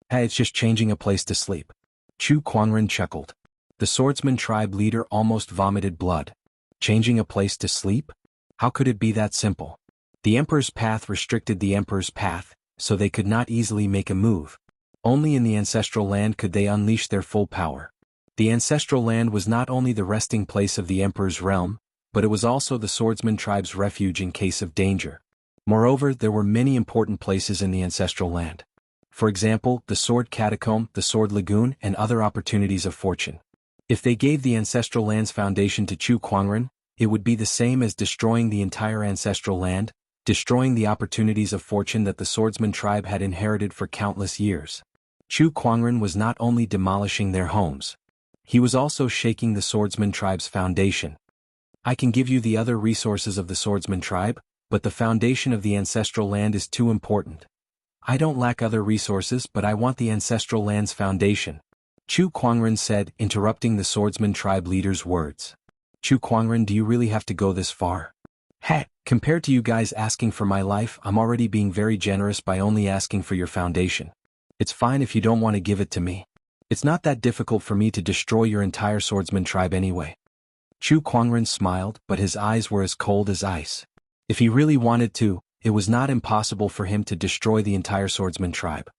Hey, it's just changing a place to sleep. Chu Kuangren chuckled. The swordsman tribe leader almost vomited blood. Changing a place to sleep? How could it be that simple? The emperor's path restricted the emperor's path, so they could not easily make a move. Only in the ancestral land could they unleash their full power. The ancestral land was not only the resting place of the emperor's realm, but it was also the swordsman tribe's refuge in case of danger. Moreover, there were many important places in the ancestral land. For example, the sword catacomb, the sword lagoon, and other opportunities of fortune. If they gave the ancestral land's foundation to Chu Kuangren, it would be the same as destroying the entire ancestral land, destroying the opportunities of fortune that the swordsman tribe had inherited for countless years. Chu Kuangren was not only demolishing their homes. He was also shaking the swordsman tribe's foundation. I can give you the other resources of the swordsman tribe, but the foundation of the ancestral land is too important. I don't lack other resources, but I want the ancestral land's foundation. Chu Kuangren said, interrupting the swordsman tribe leader's words. Chu Kuangren, do you really have to go this far? Heck, compared to you guys asking for my life, I'm already being very generous by only asking for your foundation. It's fine if you don't want to give it to me. It's not that difficult for me to destroy your entire swordsman tribe anyway. Chu Kuangren smiled, but his eyes were as cold as ice. If he really wanted to, it was not impossible for him to destroy the entire swordsman tribe.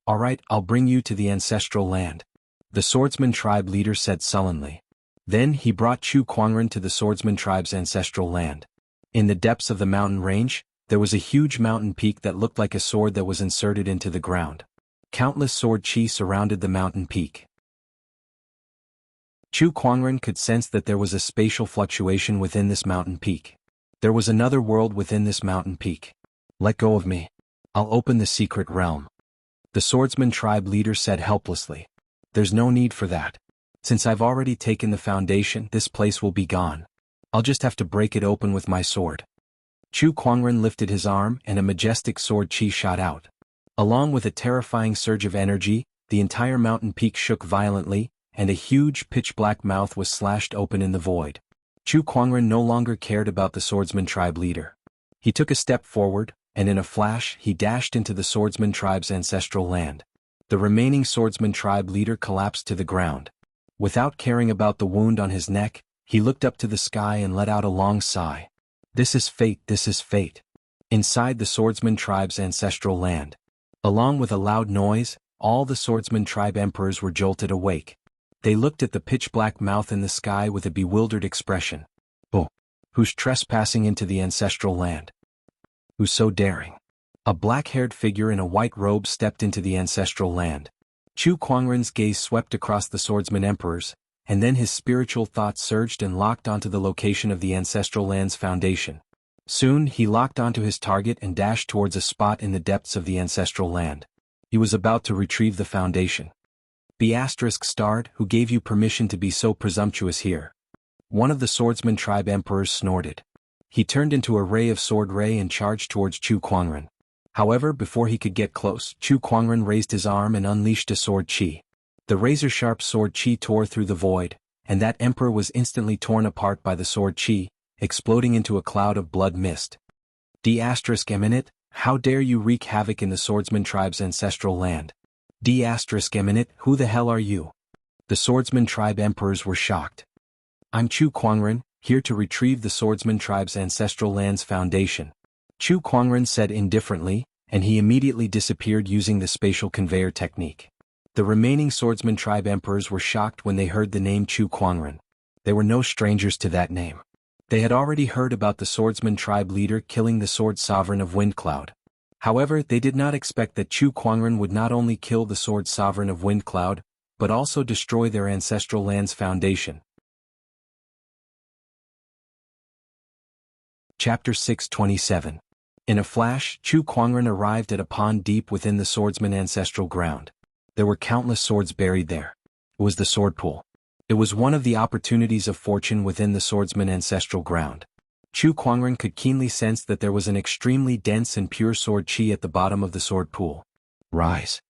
All right, I'll bring you to the ancestral land. The swordsman tribe leader said sullenly. Then he brought Chu Kuangren to the swordsman tribe's ancestral land. In the depths of the mountain range, there was a huge mountain peak that looked like a sword that was inserted into the ground. Countless sword chi surrounded the mountain peak. Chu Kuangren could sense that there was a spatial fluctuation within this mountain peak. There was another world within this mountain peak. Let go of me. I'll open the secret realm. The swordsman tribe leader said helplessly. There's no need for that. Since I've already taken the foundation, this place will be gone. I'll just have to break it open with my sword. Chu Kuangren lifted his arm and a majestic sword chi shot out. Along with a terrifying surge of energy, the entire mountain peak shook violently, and a huge pitch-black mouth was slashed open in the void. Chu Kuangren no longer cared about the swordsman tribe leader. He took a step forward, and in a flash he dashed into the swordsman tribe's ancestral land. The remaining swordsman tribe leader collapsed to the ground. Without caring about the wound on his neck, he looked up to the sky and let out a long sigh. This is fate, this is fate. Inside the swordsman tribe's ancestral land. Along with a loud noise, all the swordsman tribe emperors were jolted awake. They looked at the pitch-black mouth in the sky with a bewildered expression. Oh, who's trespassing into the ancestral land? Who's so daring? A black-haired figure in a white robe stepped into the ancestral land. Chu Kuangren's gaze swept across the swordsman emperors, and then his spiritual thoughts surged and locked onto the location of the ancestral land's foundation. Soon he locked onto his target and dashed towards a spot in the depths of the ancestral land. He was about to retrieve the foundation. The asterisk starred, who gave you permission to be so presumptuous here? One of the swordsman tribe emperors snorted. He turned into a ray of sword ray and charged towards Chu Kuangren. However, before he could get close, Chu Kuangren raised his arm and unleashed a sword chi. The razor-sharp sword chi tore through the void, and that emperor was instantly torn apart by the sword chi, exploding into a cloud of blood mist. D** eminent, how dare you wreak havoc in the swordsman tribe's ancestral land? D** eminent, who the hell are you? The swordsman tribe emperors were shocked. I'm Chu Kuangren, here to retrieve the swordsman tribe's ancestral land's foundation. Chu Kuangren said indifferently, and he immediately disappeared using the spatial conveyor technique. The remaining swordsman tribe emperors were shocked when they heard the name Chu Kuangren. They were no strangers to that name. They had already heard about the swordsman tribe leader killing the sword sovereign of Windcloud. However, they did not expect that Chu Kuangren would not only kill the sword sovereign of Windcloud, but also destroy their ancestral land's foundation. Chapter 627. In a flash, Chu Kuangren arrived at a pond deep within the swordsman ancestral ground. There were countless swords buried there. It was the sword pool. It was one of the opportunities of fortune within the swordsman ancestral ground. Chu Kuangren could keenly sense that there was an extremely dense and pure sword chi at the bottom of the sword pool. Rise.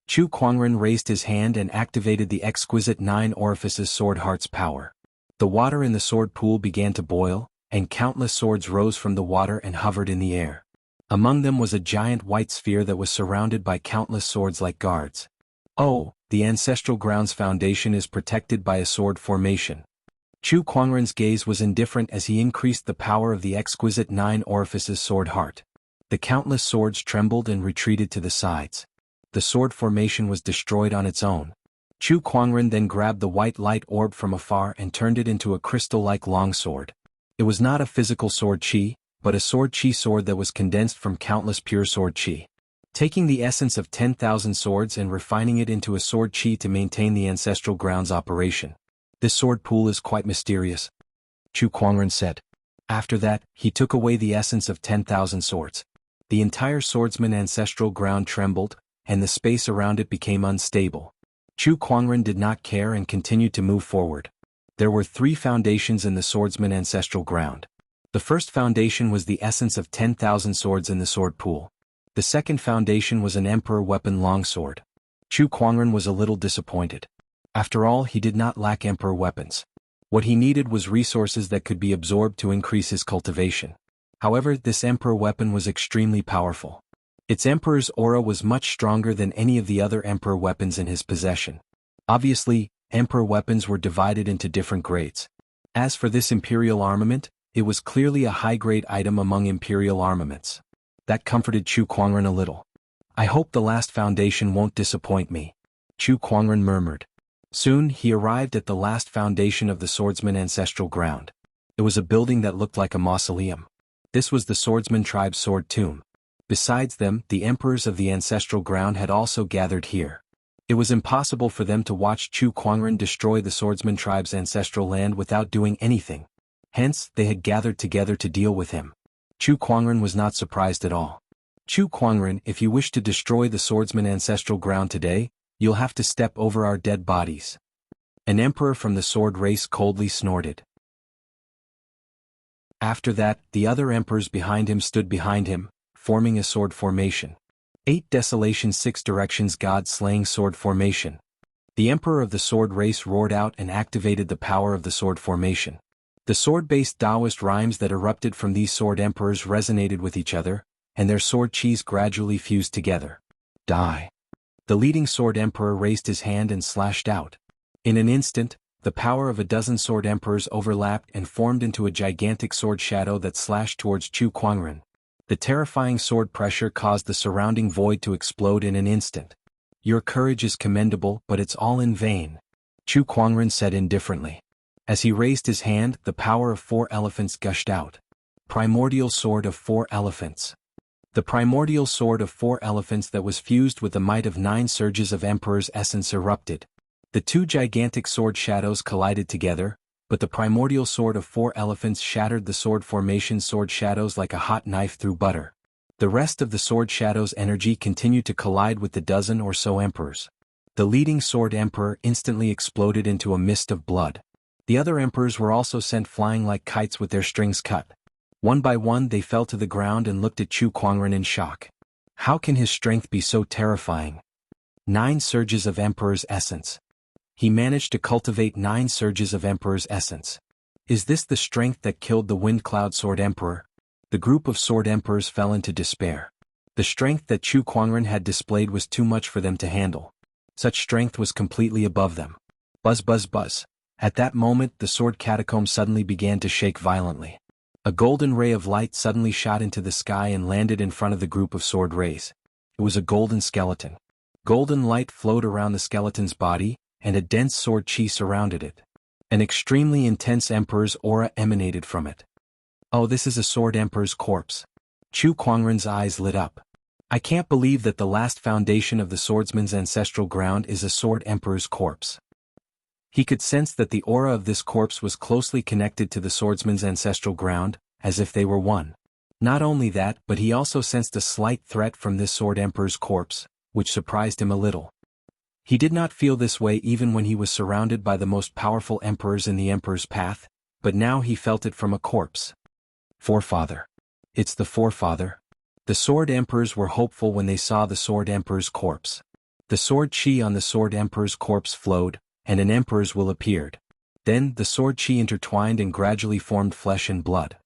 Chu Kuangren raised his hand and activated the exquisite 9 orifices sword heart's power. The water in the sword pool began to boil, and countless swords rose from the water and hovered in the air. Among them was a giant white sphere that was surrounded by countless swords like guards. Oh, the ancestral ground's foundation is protected by a sword formation. Chu Kuangren's gaze was indifferent as he increased the power of the exquisite 9 orifices sword heart. The countless swords trembled and retreated to the sides. The sword formation was destroyed on its own. Chu Kuangren then grabbed the white light orb from afar and turned it into a crystal-like longsword. It was not a physical sword chi, but a sword chi sword that was condensed from countless pure sword chi. Taking the essence of 10,000 swords and refining it into a sword chi to maintain the ancestral ground's operation. This sword pool is quite mysterious, Chu Kuangren said. After that, he took away the essence of 10,000 swords. The entire swordsman ancestral ground trembled, and the space around it became unstable. Chu Kuangren did not care and continued to move forward. There were 3 foundations in the swordsman ancestral ground. The first foundation was the essence of 10,000 swords in the sword pool. The second foundation was an emperor weapon longsword. Chu Kuangren was a little disappointed. After all, he did not lack emperor weapons. What he needed was resources that could be absorbed to increase his cultivation. However, this emperor weapon was extremely powerful. Its emperor's aura was much stronger than any of the other emperor weapons in his possession. Obviously, emperor weapons were divided into different grades. As for this imperial armament, it was clearly a high-grade item among imperial armaments. That comforted Chu Kuangren a little. I hope the last foundation won't disappoint me, Chu Kuangren murmured. Soon, he arrived at the last foundation of the swordsman ancestral ground. It was a building that looked like a mausoleum. This was the swordsman tribe's sword tomb. Besides them, the emperors of the ancestral ground had also gathered here. It was impossible for them to watch Chu Kuangren destroy the swordsman tribe's ancestral land without doing anything. Hence, they had gathered together to deal with him. Chu Kuangren was not surprised at all. Chu Kuangren, if you wish to destroy the swordsman ancestral ground today, you'll have to step over our dead bodies. An emperor from the sword race coldly snorted. After that, the other emperors behind him stood behind him, forming a sword formation. 8 Desolation 6 Directions God-slaying sword formation. The emperor of the sword race roared out and activated the power of the sword formation. The sword-based Taoist rhymes that erupted from these sword emperors resonated with each other, and their sword chis gradually fused together. Die. The leading sword emperor raised his hand and slashed out. In an instant, the power of a dozen sword emperors overlapped and formed into a gigantic sword shadow that slashed towards Chu Kuangren. The terrifying sword pressure caused the surrounding void to explode in an instant. Your courage is commendable, but it's all in vain, Chu Kuangren said indifferently. As he raised his hand, the power of 4 elephants gushed out. Primordial Sword of 4 Elephants. The primordial sword of 4 elephants that was fused with the might of 9 surges of Emperor's essence erupted. The 2 gigantic sword shadows collided together, but the primordial sword of 4 elephants shattered the sword formation sword shadows like a hot knife through butter. The rest of the sword shadow's energy continued to collide with the dozen or so emperors. The leading sword emperor instantly exploded into a mist of blood. The other emperors were also sent flying like kites with their strings cut. One by one they fell to the ground and looked at Chu Kuangren in shock. How can his strength be so terrifying? 9 surges of Emperor's essence. He managed to cultivate 9 surges of Emperor's essence. Is this the strength that killed the Wind Cloud Sword Emperor? The group of sword emperors fell into despair. The strength that Chu Kuangren had displayed was too much for them to handle. Such strength was completely above them. Buzz buzz buzz. At that moment the sword catacomb suddenly began to shake violently. A golden ray of light suddenly shot into the sky and landed in front of the group of sword rays. It was a golden skeleton. Golden light flowed around the skeleton's body, and a dense sword chi surrounded it. An extremely intense emperor's aura emanated from it. Oh, this is a sword emperor's corpse. Chu Kuangren's eyes lit up. I can't believe that the last foundation of the swordsman's ancestral ground is a sword emperor's corpse. He could sense that the aura of this corpse was closely connected to the swordsman's ancestral ground, as if they were one. Not only that, but he also sensed a slight threat from this sword emperor's corpse, which surprised him a little. He did not feel this way even when he was surrounded by the most powerful emperors in the emperor's path, but now he felt it from a corpse. Forefather. It's the forefather. The sword emperors were hopeful when they saw the sword emperor's corpse. The sword chi on the sword emperor's corpse flowed, and an emperor's will appeared. Then the sword chi intertwined and gradually formed flesh and blood.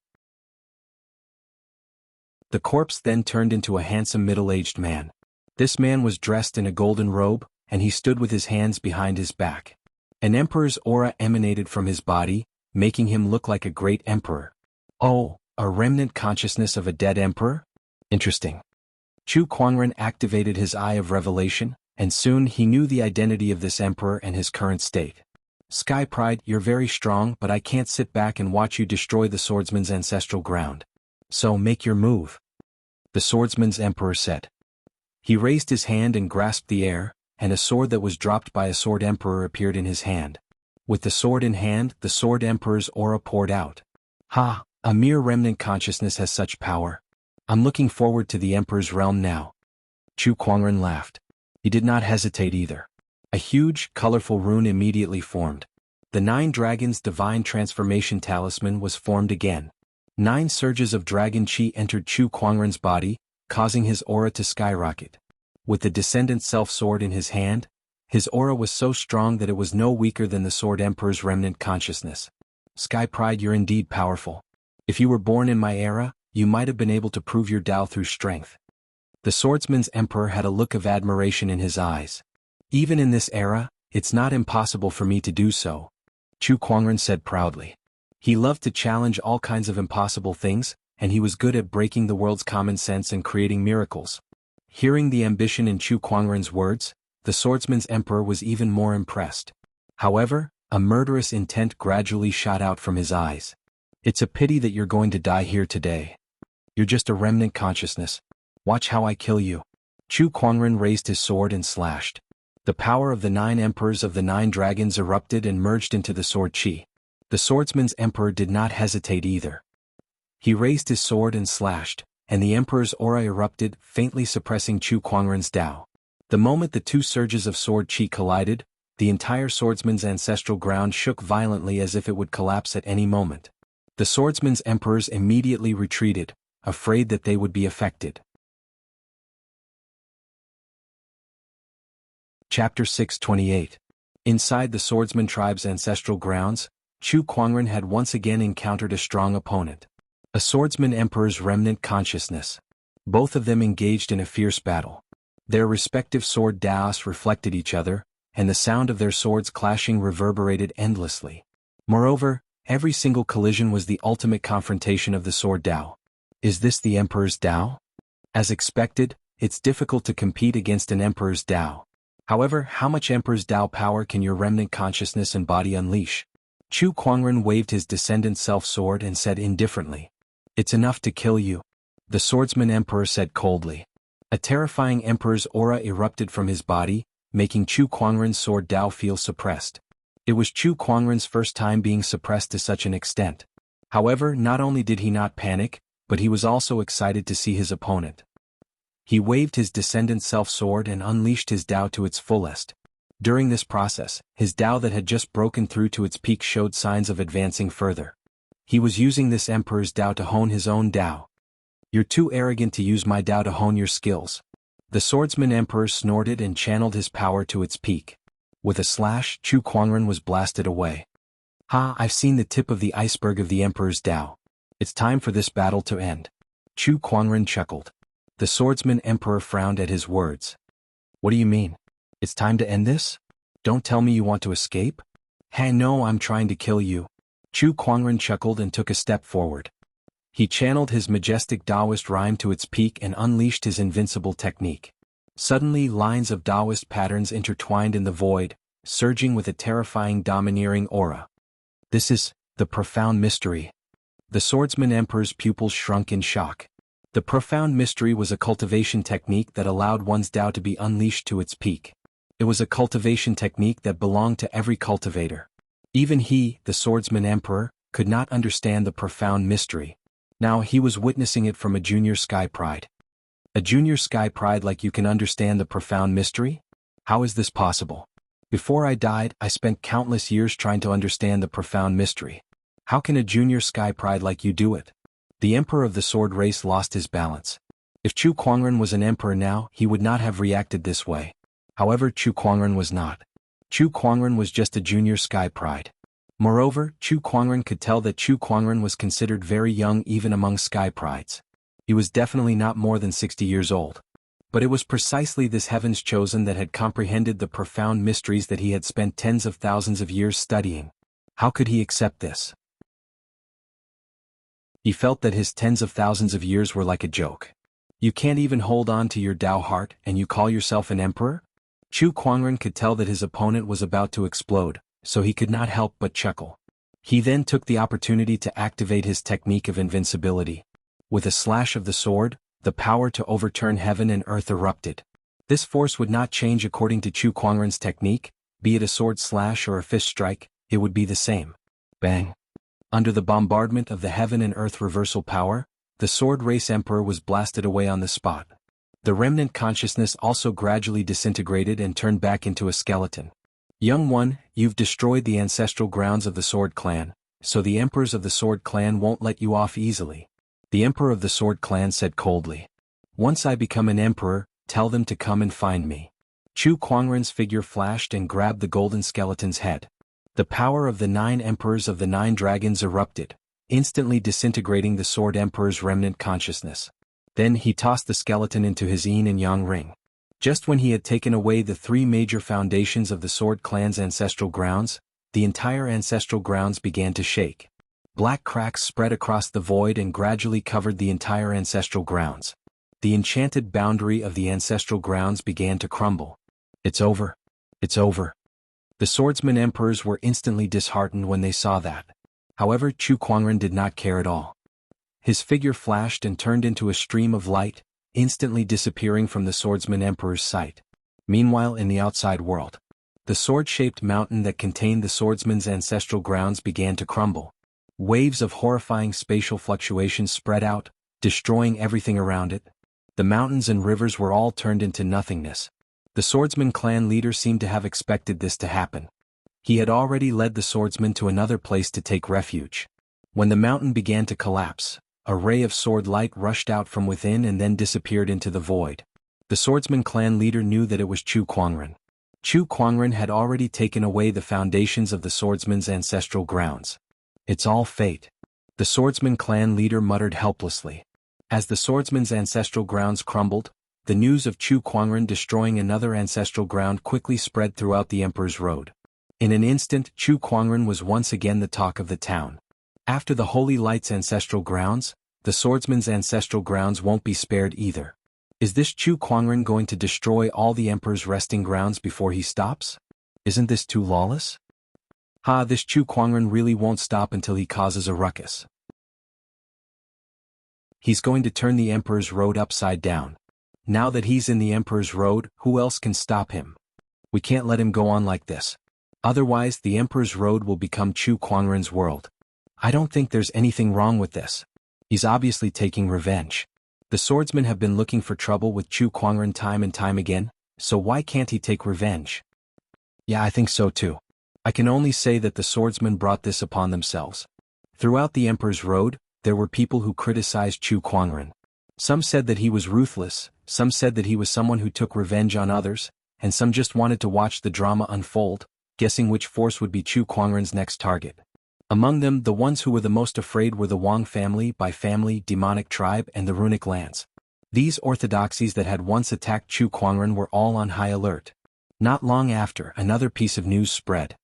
The corpse then turned into a handsome middle-aged man. This man was dressed in a golden robe, and he stood with his hands behind his back. An emperor's aura emanated from his body, making him look like a great emperor. Oh, a remnant consciousness of a dead emperor? Interesting. Chu Kuangren activated his Eye of Revelation, and soon he knew the identity of this emperor and his current state. Sky Pride, you're very strong, but I can't sit back and watch you destroy the swordsman's ancestral ground. So make your move. The swordsman's emperor said. He raised his hand and grasped the air, and a sword that was dropped by a sword emperor appeared in his hand. With the sword in hand, the sword emperor's aura poured out. Ha, a mere remnant consciousness has such power. I'm looking forward to the emperor's realm now. Chu Kuangren laughed. He did not hesitate either. A huge, colorful rune immediately formed. The 9 dragons' divine transformation talisman was formed again. 9 surges of dragon chi entered Chu Kuangren's body, causing his aura to skyrocket. With the descendant self-sword in his hand, his aura was so strong that it was no weaker than the sword emperor's remnant consciousness. Sky Pride, you're indeed powerful. If you were born in my era, you might have been able to prove your Tao through strength. The swordsman's emperor had a look of admiration in his eyes. Even in this era, it's not impossible for me to do so, Chu Kuangren said proudly. He loved to challenge all kinds of impossible things, and he was good at breaking the world's common sense and creating miracles. Hearing the ambition in Chu Kuangren's words, the swordsman's emperor was even more impressed. However, a murderous intent gradually shot out from his eyes. It's a pity that you're going to die here today. You're just a remnant consciousness. Watch how I kill you. Chu Kuangren raised his sword and slashed. The power of the 9 emperors of the 9 dragons erupted and merged into the sword chi. The swordsman's emperor did not hesitate either. He raised his sword and slashed, and the emperor's aura erupted, faintly suppressing Chu Kuangren's Tao. The moment the 2 surges of sword chi collided, the entire swordsman's ancestral ground shook violently as if it would collapse at any moment. The swordsman's emperors immediately retreated, afraid that they would be affected. Chapter 628. Inside the swordsman tribe's ancestral grounds, Chu Kuangren had once again encountered a strong opponent. A swordsman emperor's remnant consciousness. Both of them engaged in a fierce battle. Their respective sword daos reflected each other, and the sound of their swords clashing reverberated endlessly. Moreover, every single collision was the ultimate confrontation of the sword Tao. Is this the Emperor's Tao? As expected, it's difficult to compete against an Emperor's Tao. However, how much Emperor's Tao power can your remnant consciousness and body unleash? Chu Kuangren waved his descendant self-sword and said indifferently. It's enough to kill you. The swordsman emperor said coldly. A terrifying emperor's aura erupted from his body, making Chu Kuangren's sword Tao feel suppressed. It was Chu Kuangren's first time being suppressed to such an extent. However, not only did he not panic, but he was also excited to see his opponent. He waved his descendant self-sword and unleashed his Tao to its fullest. During this process, his Tao that had just broken through to its peak showed signs of advancing further. He was using this emperor's Tao to hone his own Tao. "You're too arrogant to use my Tao to hone your skills." The swordsman emperor snorted and channeled his power to its peak. With a slash, Chu Kuangren was blasted away. "Ha, I've seen the tip of the iceberg of the emperor's Tao. It's time for this battle to end." Chu Kuangren chuckled. The swordsman emperor frowned at his words. "What do you mean? It's time to end this? Don't tell me you want to escape?" "Hey, no, I'm trying to kill you." Chu Kuangren chuckled and took a step forward. He channeled his majestic Taoist rhyme to its peak and unleashed his invincible technique. Suddenly, lines of Taoist patterns intertwined in the void, surging with a terrifying domineering aura. "This is the profound mystery." The swordsman emperor's pupils shrunk in shock. The profound mystery was a cultivation technique that allowed one's Tao to be unleashed to its peak. It was a cultivation technique that belonged to every cultivator. Even he, the swordsman emperor, could not understand the profound mystery. Now he was witnessing it from a junior sky pride. A junior sky pride like you can understand the profound mystery? How is this possible? Before I died, I spent countless years trying to understand the profound mystery. How can a junior sky pride like you do it? The emperor of the sword race lost his balance. If Chu Kuangren was an emperor now, he would not have reacted this way. However, Chu Kuangren was not. Chu Kuangren was just a junior sky pride. Moreover, Chu Kuangren could tell that Chu Kuangren was considered very young even among sky prides. He was definitely not more than 60 years old. But it was precisely this heavens chosen that had comprehended the profound mysteries that he had spent tens of thousands of years studying. How could he accept this? He felt that his tens of thousands of years were like a joke. You can't even hold on to your Tao heart and you call yourself an emperor? Chu Kuangren could tell that his opponent was about to explode, so he could not help but chuckle. He then took the opportunity to activate his technique of invincibility. With a slash of the sword, the power to overturn heaven and earth erupted. This force would not change according to Chu Kuangren's technique, be it a sword slash or a fist strike, it would be the same. Bang! Under the bombardment of the heaven and earth reversal power, the sword race emperor was blasted away on the spot. The remnant consciousness also gradually disintegrated and turned back into a skeleton. "Young one, you've destroyed the ancestral grounds of the Sword Clan, so the emperors of the Sword Clan won't let you off easily." The emperor of the Sword Clan said coldly. "Once I become an emperor, tell them to come and find me." Chu Kuangren's figure flashed and grabbed the golden skeleton's head. The power of the 9 emperors of the 9 dragons erupted, instantly disintegrating the Sword Emperor's remnant consciousness. Then he tossed the skeleton into his yin and yang ring. Just when he had taken away the 3 major foundations of the Sword Clan's ancestral grounds, the entire ancestral grounds began to shake. Black cracks spread across the void and gradually covered the entire ancestral grounds. The enchanted boundary of the ancestral grounds began to crumble. "It's over. It's over." The swordsman emperors were instantly disheartened when they saw that. However, Chu Kuangren did not care at all. His figure flashed and turned into a stream of light, instantly disappearing from the swordsman emperor's sight. Meanwhile, in the outside world, the sword-shaped mountain that contained the swordsman's ancestral grounds began to crumble. Waves of horrifying spatial fluctuations spread out, destroying everything around it. The mountains and rivers were all turned into nothingness. The swordsman clan leader seemed to have expected this to happen. He had already led the swordsmen to another place to take refuge. When the mountain began to collapse, a ray of sword light rushed out from within and then disappeared into the void. The swordsman clan leader knew that it was Chu Kuangren. Chu Kuangren had already taken away the foundations of the swordsman's ancestral grounds. "It's all fate." The swordsman clan leader muttered helplessly. As the swordsman's ancestral grounds crumbled, the news of Chu Kuangren destroying another ancestral ground quickly spread throughout the Emperor's Road. In an instant, Chu Kuangren was once again the talk of the town. After the Holy Light's ancestral grounds, the swordsman's ancestral grounds won't be spared either. Is this Chu Kuangren going to destroy all the Emperor's resting grounds before he stops? Isn't this too lawless? Ha, this Chu Kuangren really won't stop until he causes a ruckus. He's going to turn the Emperor's Road upside down. Now that he's in the Emperor's Road, who else can stop him? We can't let him go on like this. Otherwise, the Emperor's Road will become Chu Kuangren's world. I don't think there's anything wrong with this. He's obviously taking revenge. The swordsmen have been looking for trouble with Chu Kuangren time and time again, so why can't he take revenge? Yeah, I think so too. I can only say that the swordsmen brought this upon themselves. Throughout the Emperor's Road, there were people who criticized Chu Kuangren. Some said that he was ruthless, some said that he was someone who took revenge on others, and some just wanted to watch the drama unfold, guessing which force would be Chu Kuangren's next target. Among them, the ones who were the most afraid were the Wang family by family, demonic tribe, and the runic lands. These orthodoxies that had once attacked Chu Kuangren were all on high alert. Not long after, another piece of news spread.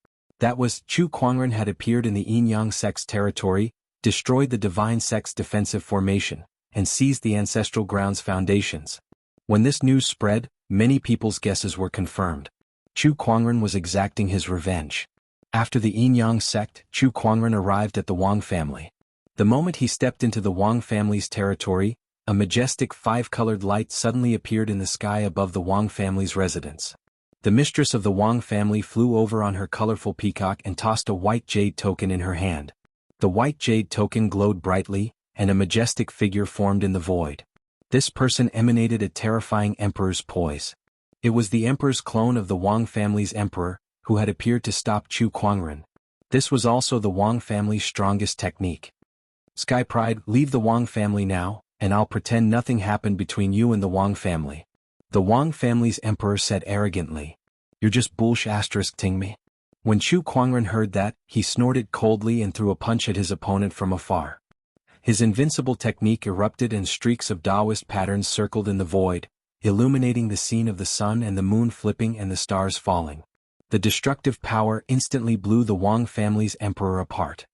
That was, Chu Kuangren had appeared in the Yin-Yang sect's territory, destroyed the divine sect's defensive formation, and seized the ancestral ground's foundations. When this news spread, many people's guesses were confirmed. Chu Kuangren was exacting his revenge. After the Yin-Yang sect, Chu Kuangren arrived at the Wang family. The moment he stepped into the Wang family's territory, a majestic five-colored light suddenly appeared in the sky above the Wang family's residence. The mistress of the Wang family flew over on her colorful peacock and tossed a white jade token in her hand. The white jade token glowed brightly, and a majestic figure formed in the void. This person emanated a terrifying emperor's poise. It was the emperor's clone of the Wang family's emperor, who had appeared to stop Chu Kuangren. This was also the Wang family's strongest technique. Sky Pride, leave the Wang family now, and I'll pretend nothing happened between you and the Wang family. The Wang family's emperor said arrogantly. You're just ting me. When Chu Kuangren heard that, he snorted coldly and threw a punch at his opponent from afar. His invincible technique erupted and streaks of Taoist patterns circled in the void, illuminating the scene of the sun and the moon flipping and the stars falling. The destructive power instantly blew the Wang family's emperor apart.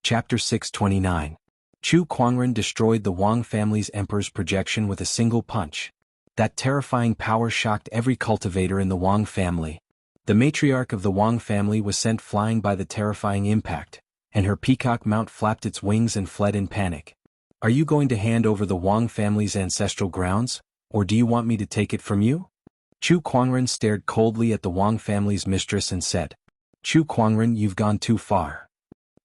Chapter 629. Chu Kuangren destroyed the Wang family's emperor's projection with a single punch. That terrifying power shocked every cultivator in the Wang family. The matriarch of the Wang family was sent flying by the terrifying impact, and her peacock mount flapped its wings and fled in panic. Are you going to hand over the Wang family's ancestral grounds, or do you want me to take it from you? Chu Kuangren stared coldly at the Wang family's mistress and said, Chu Kuangren, you've gone too far.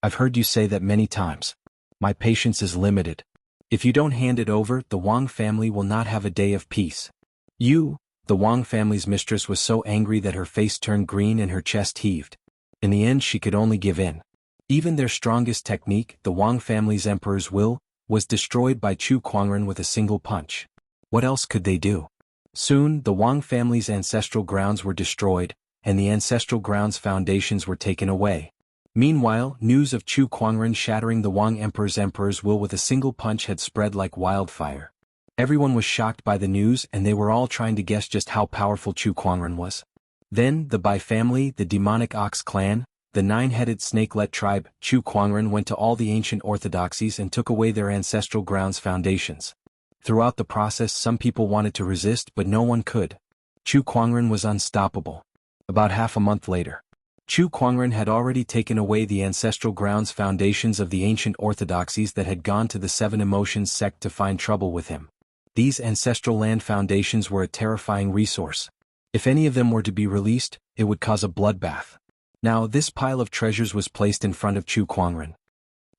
I've heard you say that many times. My patience is limited. If you don't hand it over, the Wang family will not have a day of peace. The Wang family's mistress was so angry that her face turned green and her chest heaved. In the end, she could only give in. Even their strongest technique, the Wang family's emperor's will, was destroyed by Chu Kuangren with a single punch. What else could they do? Soon, the Wang family's ancestral grounds were destroyed, and the ancestral grounds' foundations were taken away. Meanwhile, news of Chu Kuangren shattering the Wang emperor's will with a single punch had spread like wildfire. Everyone was shocked by the news and they were all trying to guess just how powerful Chu Kuangren was. Then, the Bai family, the demonic ox clan, the nine-headed snakelet tribe, Chu Kuangren went to all the ancient orthodoxies and took away their ancestral grounds' foundations. Throughout the process, some people wanted to resist but no one could. Chu Kuangren was unstoppable. About half a month later, Chu Kuangren had already taken away the ancestral grounds foundations of the ancient orthodoxies that had gone to the Seven Emotions sect to find trouble with him. These ancestral land foundations were a terrifying resource. If any of them were to be released, it would cause a bloodbath. Now this pile of treasures was placed in front of Chu Kuangren.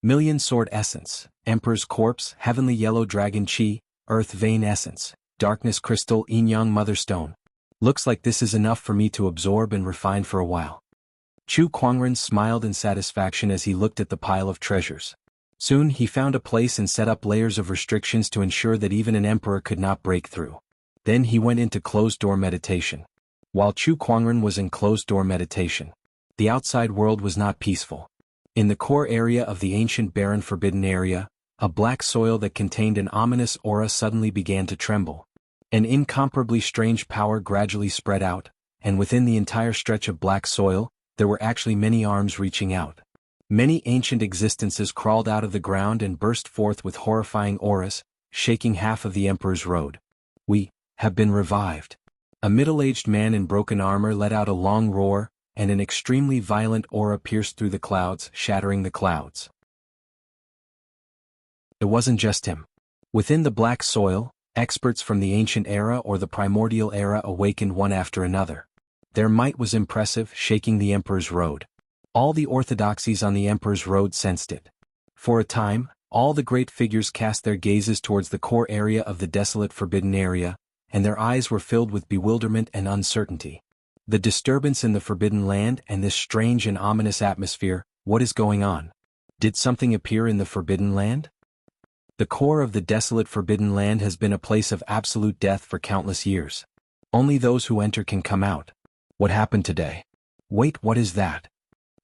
Million Sword Essence, Emperor's Corpse, Heavenly Yellow Dragon Chi, Earth Vein Essence, Darkness Crystal, Yin-Yang Mother Stone. Looks like this is enough for me to absorb and refine for a while. Chu Kuangren smiled in satisfaction as he looked at the pile of treasures. Soon he found a place and set up layers of restrictions to ensure that even an emperor could not break through. Then he went into closed-door meditation. While Chu Kuangren was in closed-door meditation, the outside world was not peaceful. In the core area of the ancient barren forbidden area, a black soil that contained an ominous aura suddenly began to tremble. An incomparably strange power gradually spread out, and within the entire stretch of black soil, there were actually many arms reaching out. Many ancient existences crawled out of the ground and burst forth with horrifying auras, shaking half of the Emperor's Road. We have been revived. A middle-aged man in broken armor let out a long roar, and an extremely violent aura pierced through the clouds, shattering the clouds. It wasn't just him. Within the black soil, experts from the ancient era or the primordial era awakened one after another. Their might was impressive, shaking the Emperor's Road. All the orthodoxies on the Emperor's Road sensed it. For a time, all the great figures cast their gazes towards the core area of the desolate forbidden area, and their eyes were filled with bewilderment and uncertainty. The disturbance in the Forbidden Land and this strange and ominous atmosphere, what is going on? Did something appear in the Forbidden Land? The core of the desolate Forbidden Land has been a place of absolute death for countless years. Only those who enter can come out. What happened today? Wait, what is that?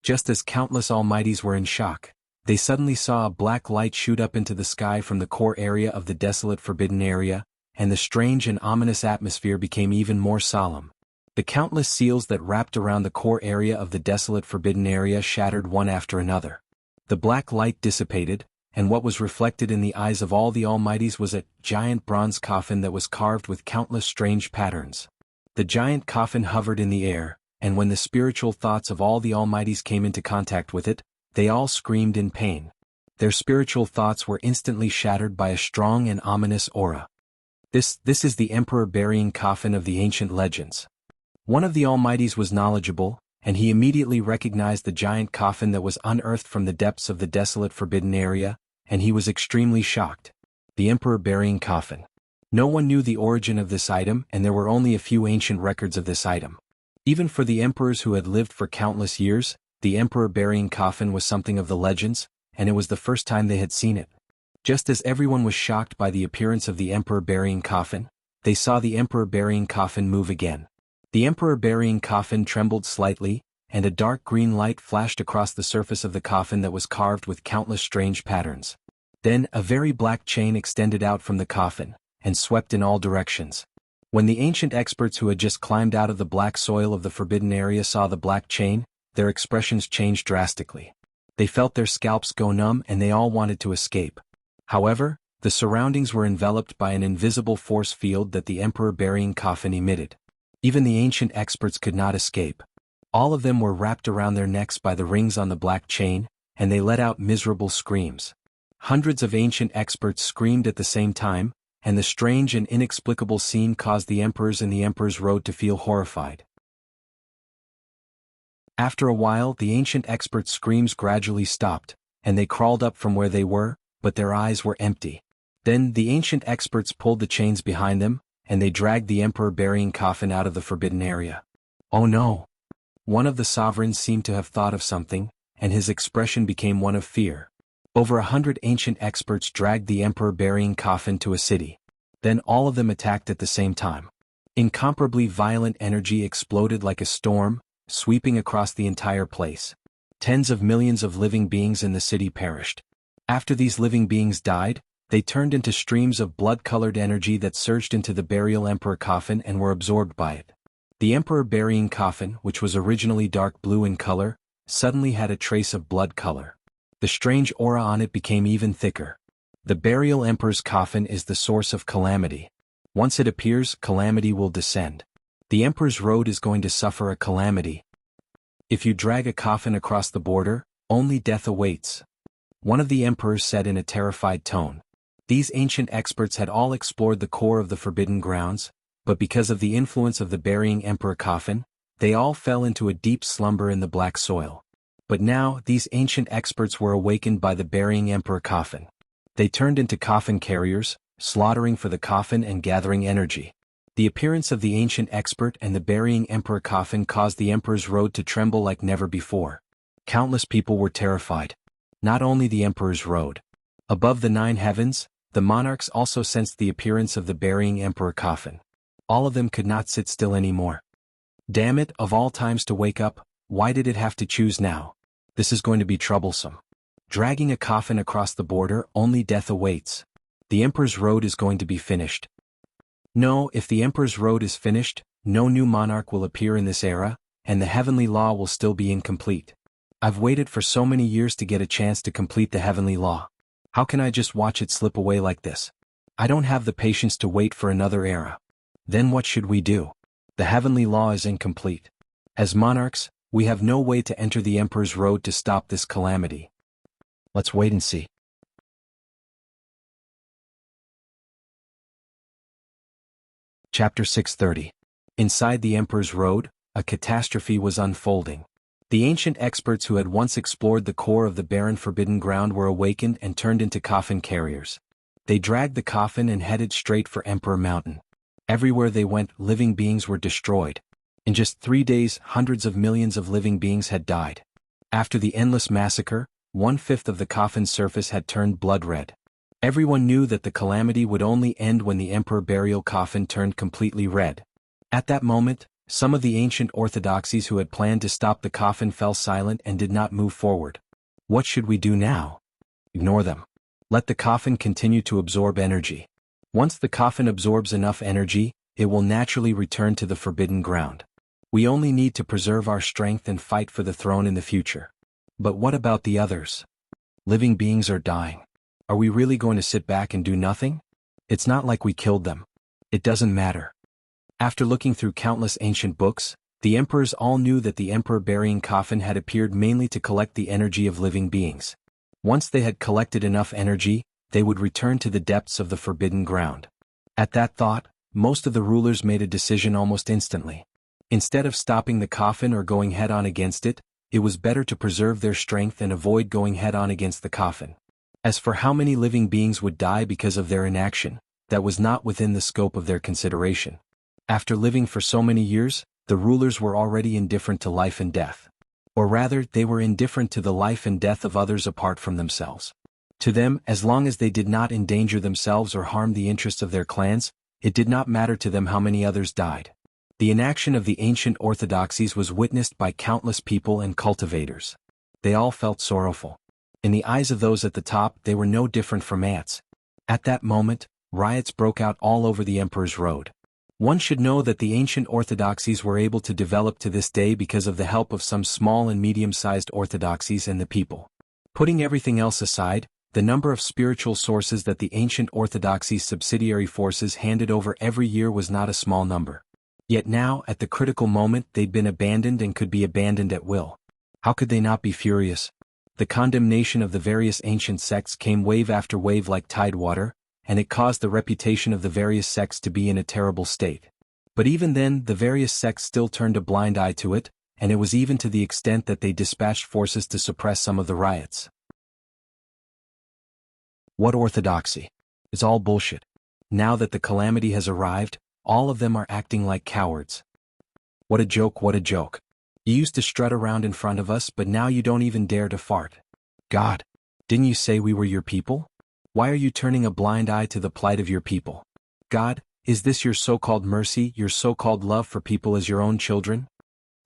Just as countless Almighties were in shock, they suddenly saw a black light shoot up into the sky from the core area of the desolate Forbidden Area, and the strange and ominous atmosphere became even more solemn. The countless seals that wrapped around the core area of the desolate Forbidden Area shattered one after another. The black light dissipated, and what was reflected in the eyes of all the Almighties was a giant bronze coffin that was carved with countless strange patterns. The giant coffin hovered in the air, and when the spiritual thoughts of all the Almighties came into contact with it, they all screamed in pain. Their spiritual thoughts were instantly shattered by a strong and ominous aura. This is the Emperor burying coffin of the ancient legends. One of the Almighties was knowledgeable, and he immediately recognized the giant coffin that was unearthed from the depths of the desolate Forbidden Area, and he was extremely shocked. The Emperor burying coffin. No one knew the origin of this item, and there were only a few ancient records of this item. Even for the emperors who had lived for countless years, the Emperor burying coffin was something of the legends, and it was the first time they had seen it. Just as everyone was shocked by the appearance of the Emperor burying coffin, they saw the Emperor burying coffin move again. The Emperor burying coffin trembled slightly, and a dark green light flashed across the surface of the coffin that was carved with countless strange patterns. Then a very black chain extended out from the coffin, and swept in all directions. When the ancient experts who had just climbed out of the black soil of the Forbidden Area saw the black chain, their expressions changed drastically. They felt their scalps go numb and they all wanted to escape. However, the surroundings were enveloped by an invisible force field that the Emperor burying coffin emitted. Even the ancient experts could not escape. All of them were wrapped around their necks by the rings on the black chain, and they let out miserable screams. Hundreds of ancient experts screamed at the same time, and the strange and inexplicable scene caused the emperors in the Emperor's Road to feel horrified. After a while, the ancient experts' screams gradually stopped, and they crawled up from where they were, but their eyes were empty. Then the ancient experts pulled the chains behind them, and they dragged the Emperor burying coffin out of the Forbidden Area. Oh no! One of the sovereigns seemed to have thought of something, and his expression became one of fear. Over 100 ancient experts dragged the Emperor burying coffin to a city. Then all of them attacked at the same time. Incomparably violent energy exploded like a storm, sweeping across the entire place. Tens of millions of living beings in the city perished. After these living beings died, they turned into streams of blood-colored energy that surged into the burial Emperor coffin and were absorbed by it. The Emperor burying coffin, which was originally dark blue in color, suddenly had a trace of blood color. The strange aura on it became even thicker. The burial Emperor's coffin is the source of calamity. Once it appears, calamity will descend. The Emperor's Road is going to suffer a calamity. If you drag a coffin across the border, only death awaits. One of the emperors said in a terrified tone. These ancient experts had all explored the core of the forbidden grounds, but because of the influence of the burying Emperor coffin, they all fell into a deep slumber in the black soil. But now, these ancient experts were awakened by the burying Emperor coffin. They turned into coffin carriers, slaughtering for the coffin and gathering energy. The appearance of the ancient expert and the burying Emperor coffin caused the Emperor's Road to tremble like never before. Countless people were terrified. Not only the Emperor's Road. Above the 9 heavens, the monarchs also sensed the appearance of the burying Emperor coffin. All of them could not sit still anymore. Damn it, of all times to wake up, why did it have to choose now? This is going to be troublesome. Dragging a coffin across the border, only death awaits. The Emperor's Road is going to be finished. No, if the Emperor's Road is finished, no new monarch will appear in this era, and the heavenly law will still be incomplete. I've waited for so many years to get a chance to complete the heavenly law. How can I just watch it slip away like this? I don't have the patience to wait for another era. Then what should we do? The heavenly law is incomplete. As monarchs, we have no way to enter the Emperor's Road to stop this calamity. Let's wait and see. Chapter 630. Inside the Emperor's Road, a catastrophe was unfolding. The ancient experts who had once explored the core of the barren forbidden ground were awakened and turned into coffin carriers. They dragged the coffin and headed straight for Emperor Mountain. Everywhere they went, living beings were destroyed. In just 3 days, hundreds of millions of living beings had died. After the endless massacre, 1/5 of the coffin's surface had turned blood red. Everyone knew that the calamity would only end when the emperor burial coffin turned completely red. At that moment, some of the ancient orthodoxies who had planned to stop the coffin fell silent and did not move forward. What should we do now? Ignore them. Let the coffin continue to absorb energy. Once the coffin absorbs enough energy, it will naturally return to the forbidden ground. We only need to preserve our strength and fight for the throne in the future. But what about the others? Living beings are dying. Are we really going to sit back and do nothing? It's not like we killed them. It doesn't matter. After looking through countless ancient books, the emperors all knew that the emperor burying coffin had appeared mainly to collect the energy of living beings. Once they had collected enough energy, they would return to the depths of the forbidden ground. At that thought, most of the rulers made a decision almost instantly. Instead of stopping the coffin or going head-on against it, it was better to preserve their strength and avoid going head-on against the coffin. As for how many living beings would die because of their inaction, that was not within the scope of their consideration. After living for so many years, the rulers were already indifferent to life and death. Or rather, they were indifferent to the life and death of others apart from themselves. To them, as long as they did not endanger themselves or harm the interests of their clans, it did not matter to them how many others died. The inaction of the ancient orthodoxies was witnessed by countless people and cultivators. They all felt sorrowful. In the eyes of those at the top, they were no different from ants. At that moment, riots broke out all over the emperor's road. One should know that the ancient orthodoxies were able to develop to this day because of the help of some small and medium-sized orthodoxies and the people. Putting everything else aside, the number of spiritual sources that the ancient orthodoxies' subsidiary forces handed over every year was not a small number. Yet now, at the critical moment, they'd been abandoned and could be abandoned at will. How could they not be furious? The condemnation of the various ancient sects came wave after wave like tidewater, and it caused the reputation of the various sects to be in a terrible state. But even then, the various sects still turned a blind eye to it, and it was even to the extent that they dispatched forces to suppress some of the riots. What orthodoxy? It's all bullshit. Now that the calamity has arrived, all of them are acting like cowards. What a joke, what a joke. You used to strut around in front of us, but now you don't even dare to fart. God, didn't you say we were your people? Why are you turning a blind eye to the plight of your people? God, is this your so-called mercy, your so-called love for people as your own children?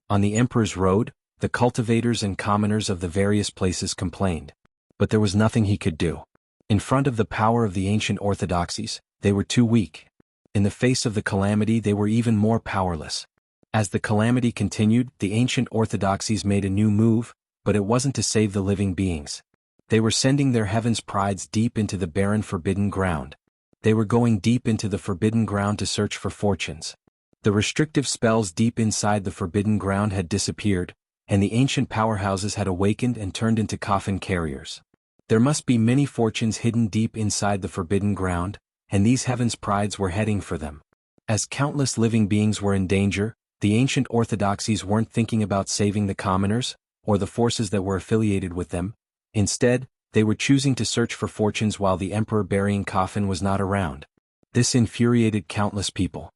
On the emperor's road, the cultivators and commoners of the various places complained. But there was nothing he could do. In front of the power of the ancient orthodoxies, they were too weak. In the face of the calamity, they were even more powerless. As the calamity continued, the ancient orthodoxies made a new move, but it wasn't to save the living beings. They were sending their heaven's prides deep into the barren forbidden ground. They were going deep into the forbidden ground to search for fortunes. The restrictive spells deep inside the forbidden ground had disappeared, and the ancient powerhouses had awakened and turned into coffin carriers. There must be many fortunes hidden deep inside the forbidden ground, and these heaven's prides were heading for them. As countless living beings were in danger, the ancient orthodoxies weren't thinking about saving the commoners, or the forces that were affiliated with them. Instead, they were choosing to search for fortunes while the emperor burying coffin was not around. This infuriated countless people.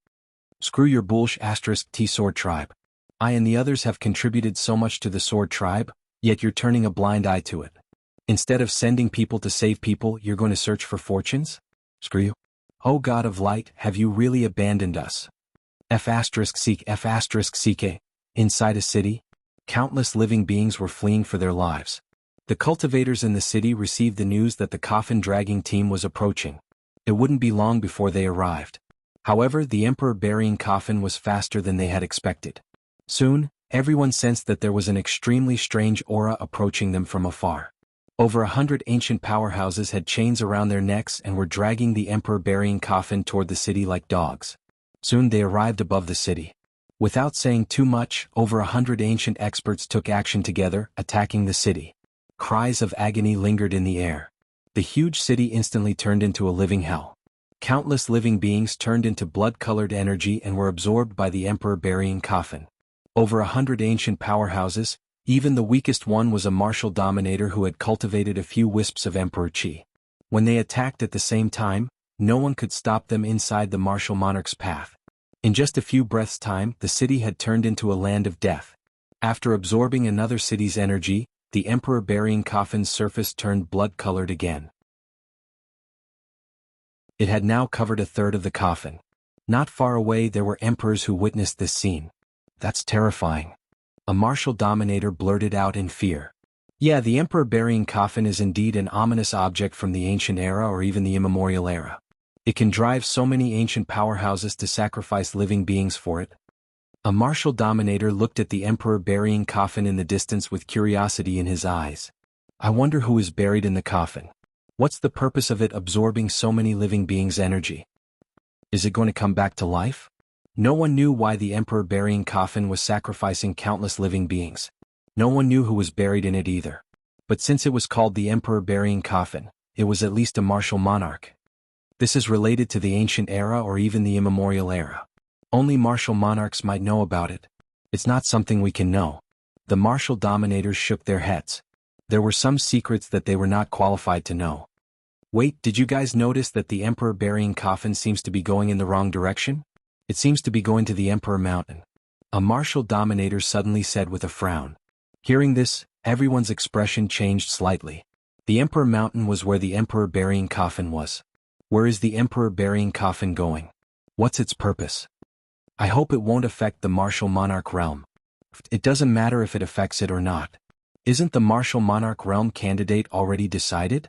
Screw your *T Sword Tribe. I and the others have contributed so much to the Sword Tribe, yet you're turning a blind eye to it. Instead of sending people to save people, you're going to search for fortunes? Screw you. O God of light, have you really abandoned us? F***seek. Inside a city, countless living beings were fleeing for their lives. The cultivators in the city received the news that the coffin-dragging team was approaching. It wouldn't be long before they arrived. However, the emperor burying coffin was faster than they had expected. Soon, everyone sensed that there was an extremely strange aura approaching them from afar. Over 100 ancient powerhouses had chains around their necks and were dragging the emperor burying coffin toward the city like dogs. Soon they arrived above the city. Without saying too much, over 100 ancient experts took action together, attacking the city. Cries of agony lingered in the air. The huge city instantly turned into a living hell. Countless living beings turned into blood-colored energy and were absorbed by the emperor burying coffin. Over 100 ancient powerhouses, even the weakest one was a martial dominator who had cultivated a few wisps of emperor chi. When they attacked at the same time, no one could stop them inside the martial monarch's path. In just a few breaths' time, the city had turned into a land of death. After absorbing another city's energy, the emperor burying coffin's surface turned blood-colored again. It had now covered a third of the coffin. Not far away there were emperors who witnessed this scene. That's terrifying. A martial dominator blurted out in fear. Yeah, the emperor burying coffin is indeed an ominous object from the ancient era or even the immemorial era. It can drive so many ancient powerhouses to sacrifice living beings for it. A martial dominator looked at the emperor burying coffin in the distance with curiosity in his eyes. I wonder who is buried in the coffin. What's the purpose of it absorbing so many living beings' energy? Is it going to come back to life? No one knew why the emperor burying coffin was sacrificing countless living beings. No one knew who was buried in it either. But since it was called the emperor burying coffin, it was at least a martial monarch. This is related to the ancient era or even the immemorial era. Only martial monarchs might know about it. It's not something we can know. The martial dominators shook their heads. There were some secrets that they were not qualified to know. Wait, did you guys notice that the emperor burying coffin seems to be going in the wrong direction? It seems to be going to the Emperor Mountain. A martial dominator suddenly said with a frown. Hearing this, everyone's expression changed slightly. The Emperor Mountain was where the emperor burying coffin was. Where is the emperor burying coffin going? What's its purpose? I hope it won't affect the martial monarch realm. It doesn't matter if it affects it or not. Isn't the martial monarch realm candidate already decided?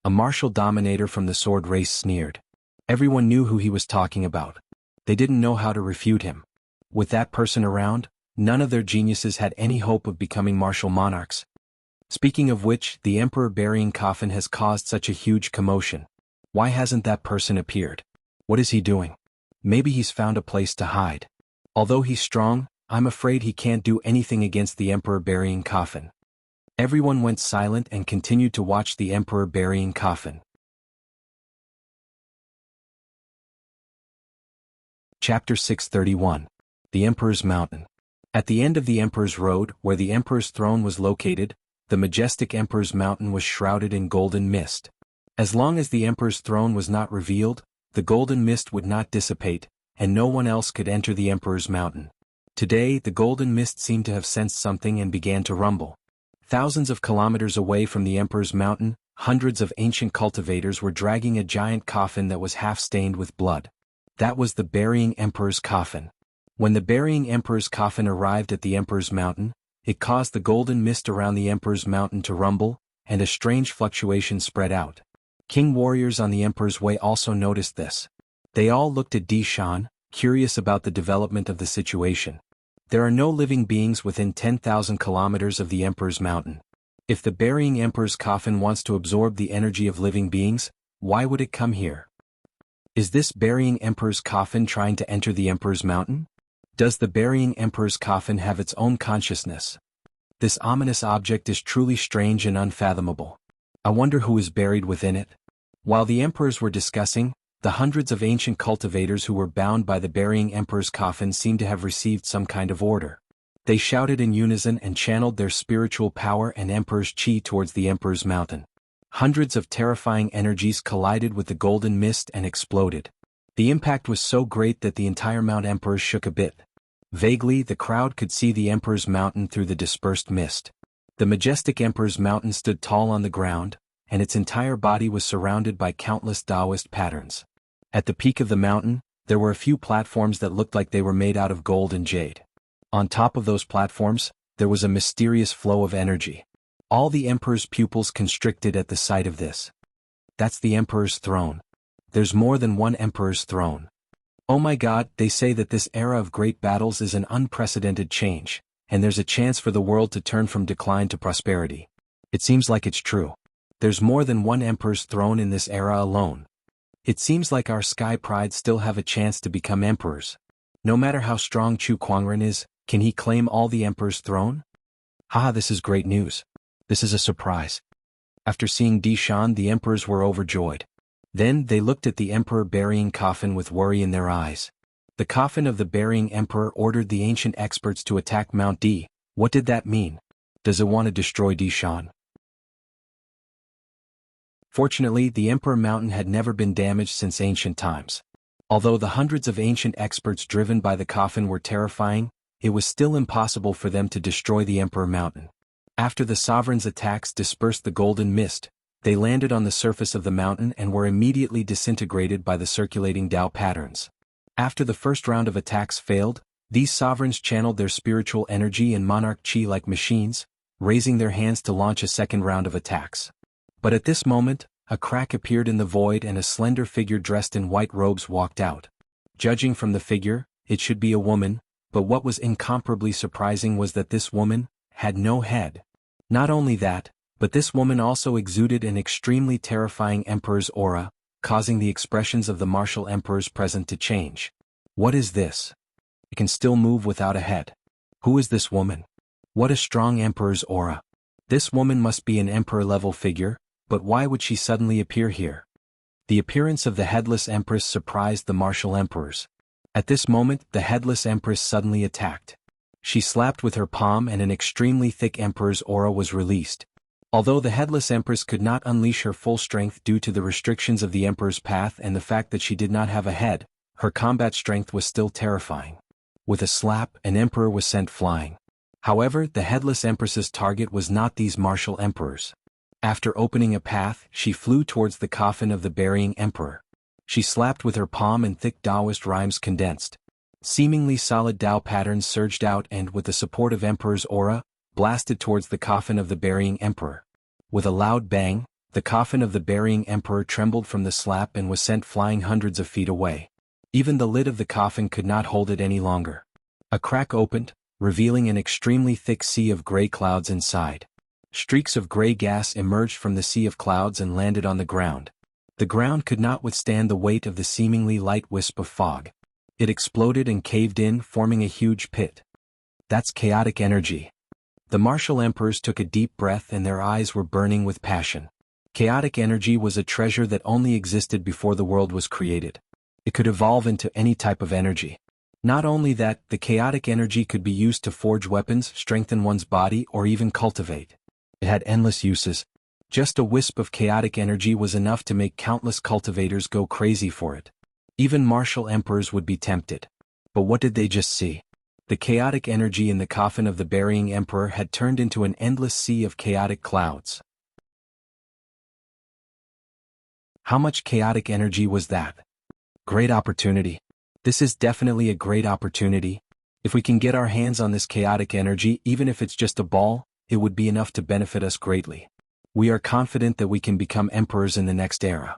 A martial dominator from the sword race sneered. Everyone knew who he was talking about. They didn't know how to refute him. With that person around, none of their geniuses had any hope of becoming martial monarchs. Speaking of which, the emperor burying coffin has caused such a huge commotion. Why hasn't that person appeared? What is he doing? Maybe he's found a place to hide. Although he's strong, I'm afraid he can't do anything against the emperor burying coffin. Everyone went silent and continued to watch the emperor burying coffin. Chapter 631. The Emperor's Mountain. At the end of the Emperor's Road, where the Emperor's throne was located, the majestic Emperor's Mountain was shrouded in golden mist. As long as the Emperor's throne was not revealed, the golden mist would not dissipate, and no one else could enter the Emperor's Mountain. Today, the golden mist seemed to have sensed something and began to rumble. Thousands of kilometers away from the Emperor's Mountain, hundreds of ancient cultivators were dragging a giant coffin that was half stained with blood. That was the burying Emperor's coffin. When the burying Emperor's coffin arrived at the Emperor's Mountain, it caused the golden mist around the Emperor's Mountain to rumble, and a strange fluctuation spread out. King warriors on the Emperor's Way also noticed this. They all looked at Dishan, curious about the development of the situation. There are no living beings within 10,000 kilometers of the Emperor's Mountain. If the burying Emperor's coffin wants to absorb the energy of living beings, why would it come here? Is this burying Emperor's coffin trying to enter the Emperor's Mountain? Does the burying Emperor's coffin have its own consciousness? This ominous object is truly strange and unfathomable. I wonder who is buried within it. While the emperors were discussing, the hundreds of ancient cultivators who were bound by the burying emperor's coffin seemed to have received some kind of order. They shouted in unison and channeled their spiritual power and emperor's chi towards the Emperor's Mountain. Hundreds of terrifying energies collided with the golden mist and exploded. The impact was so great that the entire Mount Emperor shook a bit. Vaguely, the crowd could see the Emperor's Mountain through the dispersed mist. The majestic Emperor's Mountain stood tall on the ground, and its entire body was surrounded by countless Taoist patterns. At the peak of the mountain, there were a few platforms that looked like they were made out of gold and jade. On top of those platforms, there was a mysterious flow of energy. All the Emperor's pupils constricted at the sight of this. That's the Emperor's throne. There's more than one Emperor's throne. Oh my God, they say that this era of great battles is an unprecedented change, and there's a chance for the world to turn from decline to prosperity. It seems like it's true. There's more than one Emperor's throne in this era alone. It seems like our Sky Pride still have a chance to become emperors. No matter how strong Chu Kuangren is, can he claim all the Emperor's throne? Haha, this is great news. This is a surprise. After seeing Dishan, the emperors were overjoyed. Then they looked at the emperor burying coffin with worry in their eyes. The coffin of the burying emperor ordered the ancient experts to attack Mount D. What did that mean? Does it want to destroy Dishan? Fortunately, the Emperor Mountain had never been damaged since ancient times. Although the hundreds of ancient experts driven by the coffin were terrifying, it was still impossible for them to destroy the Emperor Mountain. After the sovereign's attacks dispersed the golden mist, they landed on the surface of the mountain and were immediately disintegrated by the circulating Tao patterns. After the first round of attacks failed, these sovereigns channeled their spiritual energy and monarch chi like machines, raising their hands to launch a second round of attacks. But at this moment, a crack appeared in the void and a slender figure dressed in white robes walked out. Judging from the figure, it should be a woman, but what was incomparably surprising was that this woman had no head. Not only that, but this woman also exuded an extremely terrifying emperor's aura, causing the expressions of the martial emperors present to change. What is this? It can still move without a head. Who is this woman? What a strong emperor's aura. This woman must be an emperor-level figure, but why would she suddenly appear here? The appearance of the headless empress surprised the martial emperors. At this moment, the headless empress suddenly attacked. She slapped with her palm and an extremely thick emperor's aura was released. Although the headless empress could not unleash her full strength due to the restrictions of the emperor's path and the fact that she did not have a head, her combat strength was still terrifying. With a slap, an emperor was sent flying. However, the headless empress's target was not these martial emperors. After opening a path, she flew towards the coffin of the burying emperor. She slapped with her palm and thick Taoist rhymes condensed. Seemingly solid Tao patterns surged out and, with the support of emperor's aura, blasted towards the coffin of the burying emperor. With a loud bang, the coffin of the burying emperor trembled from the slap and was sent flying hundreds of feet away. Even the lid of the coffin could not hold it any longer. A crack opened, revealing an extremely thick sea of gray clouds inside. Streaks of gray gas emerged from the sea of clouds and landed on the ground. The ground could not withstand the weight of the seemingly light wisp of fog. It exploded and caved in, forming a huge pit. That's chaotic energy. The martial emperors took a deep breath and their eyes were burning with passion. Chaotic energy was a treasure that only existed before the world was created. It could evolve into any type of energy. Not only that, the chaotic energy could be used to forge weapons, strengthen one's body, or even cultivate. It had endless uses. Just a wisp of chaotic energy was enough to make countless cultivators go crazy for it. Even martial emperors would be tempted. But what did they just see? The chaotic energy in the coffin of the burying emperor had turned into an endless sea of chaotic clouds. How much chaotic energy was that? Great opportunity. This is definitely a great opportunity. If we can get our hands on this chaotic energy, even if it's just a ball, it would be enough to benefit us greatly. We are confident that we can become emperors in the next era.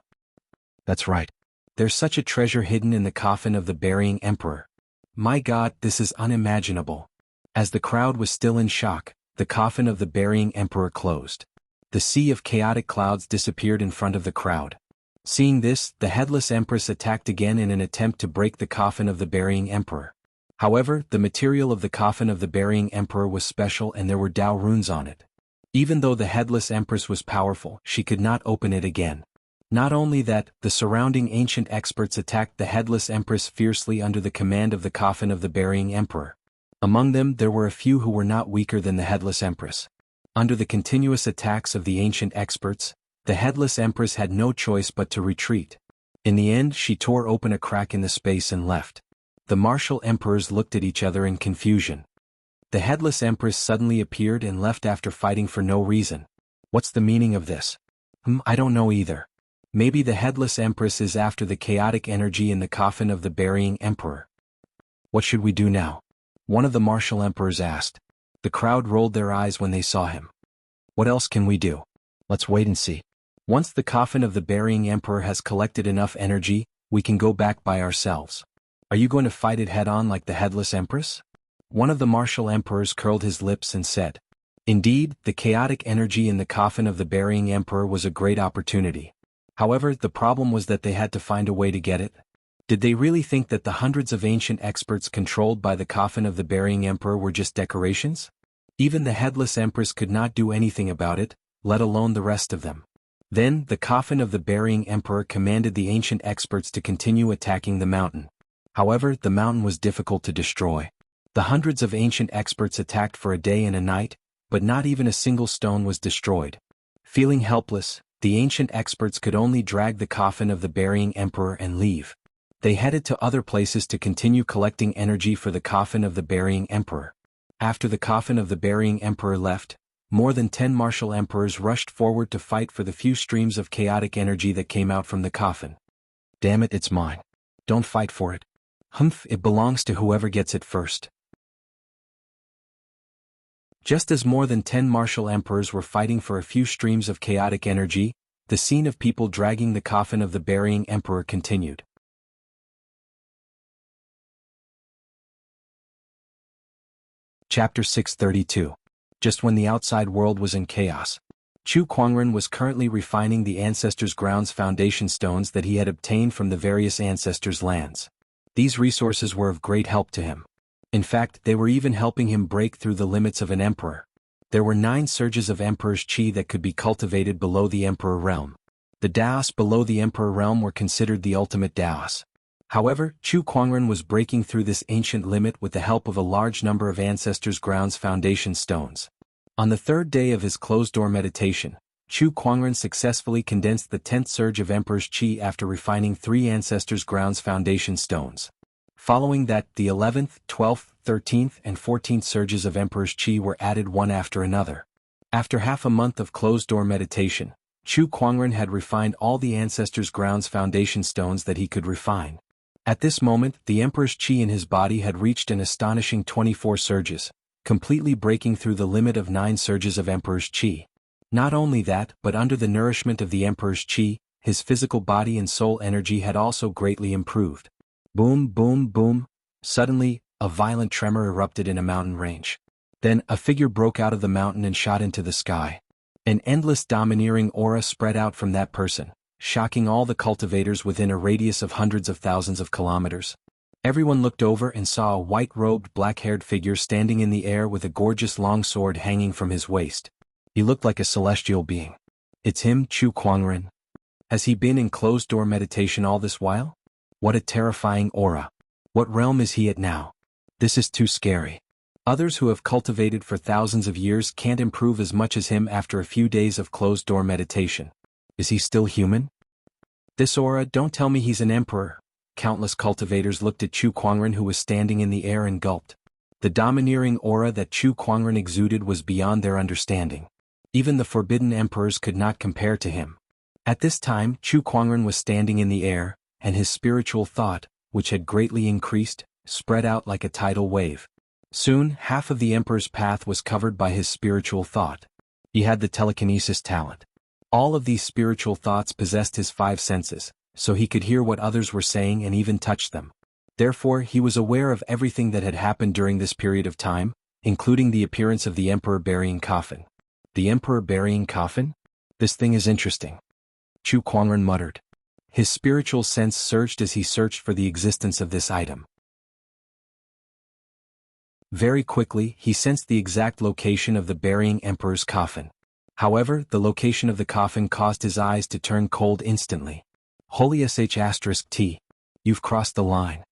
That's right. There's such a treasure hidden in the coffin of the burying emperor. My God, this is unimaginable. As the crowd was still in shock, the coffin of the burying emperor closed. The sea of chaotic clouds disappeared in front of the crowd. Seeing this, the headless empress attacked again in an attempt to break the coffin of the burying emperor. However, the material of the coffin of the burying emperor was special and there were Tao runes on it. Even though the headless empress was powerful, she could not open it again. Not only that, the surrounding ancient experts attacked the headless empress fiercely under the command of the coffin of the burying emperor. Among them, there were a few who were not weaker than the headless empress. Under the continuous attacks of the ancient experts, the headless empress had no choice but to retreat. In the end, she tore open a crack in the space and left. The martial emperors looked at each other in confusion. The headless empress suddenly appeared and left after fighting for no reason. What's the meaning of this? I don't know either. Maybe the headless empress is after the chaotic energy in the coffin of the burying emperor. What should we do now? One of the martial emperors asked. The crowd rolled their eyes when they saw him. What else can we do? Let's wait and see. Once the coffin of the burying emperor has collected enough energy, we can go back by ourselves. Are you going to fight it head-on like the headless empress? One of the martial emperors curled his lips and said. Indeed, the chaotic energy in the coffin of the burying emperor was a great opportunity. However, the problem was that they had to find a way to get it. Did they really think that the hundreds of ancient experts controlled by the coffin of the burying emperor were just decorations? Even the headless empress could not do anything about it, let alone the rest of them. Then, the coffin of the burying emperor commanded the ancient experts to continue attacking the mountain. However, the mountain was difficult to destroy. The hundreds of ancient experts attacked for a day and a night, but not even a single stone was destroyed. Feeling helpless, The ancient experts could only drag the coffin of the burying emperor and leave. They headed to other places to continue collecting energy for the coffin of the burying emperor. After the coffin of the burying emperor left, more than 10 martial emperors rushed forward to fight for the few streams of chaotic energy that came out from the coffin. Damn it, it's mine. Don't fight for it. Humph, it belongs to whoever gets it first. Just as more than 10 martial emperors were fighting for a few streams of chaotic energy, the scene of people dragging the coffin of the burying emperor continued. Chapter 632. Just when the outside world was in chaos, Chu Kuangren was currently refining the ancestors' grounds foundation stones that he had obtained from the various ancestors' lands. These resources were of great help to him. In fact, they were even helping him break through the limits of an emperor. There were 9 surges of emperor's qi that could be cultivated below the emperor realm. The Daos below the emperor realm were considered the ultimate Daos. However, Chu Kuangren was breaking through this ancient limit with the help of a large number of ancestors' grounds foundation stones. On the 3rd day of his closed-door meditation, Chu Kuangren successfully condensed the 10th surge of emperor's qi after refining 3 ancestors' grounds foundation stones. Following that, the 11th, 12th, 13th, and 14th surges of emperor's qi were added one after another. After half a month of closed-door meditation, Chu Kuangren had refined all the ancestors' grounds foundation stones that he could refine. At this moment, the emperor's qi in his body had reached an astonishing 24 surges, completely breaking through the limit of 9 surges of emperor's qi. Not only that, but under the nourishment of the emperor's qi, his physical body and soul energy had also greatly improved. Boom, boom, boom. Suddenly, a violent tremor erupted in a mountain range. Then, a figure broke out of the mountain and shot into the sky. An endless domineering aura spread out from that person, shocking all the cultivators within a radius of hundreds of thousands of kilometers. Everyone looked over and saw a white-robed, black-haired figure standing in the air with a gorgeous long sword hanging from his waist. He looked like a celestial being. It's him, Chu Kuangren. Has he been in closed-door meditation all this while? What a terrifying aura. What realm is he at now? This is too scary. Others who have cultivated for thousands of years can't improve as much as him after a few days of closed-door meditation. Is he still human? This aura, don't tell me he's an emperor. Countless cultivators looked at Chu Kuangren, who was standing in the air, and gulped. The domineering aura that Chu Kuangren exuded was beyond their understanding. Even the forbidden emperors could not compare to him. At this time, Chu Kuangren was standing in the air, and his spiritual thought, which had greatly increased, spread out like a tidal wave. Soon, half of the emperor's path was covered by his spiritual thought. He had the telekinesis talent. All of these spiritual thoughts possessed his 5 senses, so he could hear what others were saying and even touch them. Therefore, he was aware of everything that had happened during this period of time, including the appearance of the emperor burying coffin. The emperor burying coffin? This thing is interesting. Chu Kuangren muttered. His spiritual sense surged as he searched for the existence of this item. Very quickly, he sensed the exact location of the burying emperor's coffin. However, the location of the coffin caused his eyes to turn cold instantly. Holy sh*T. You've crossed the line.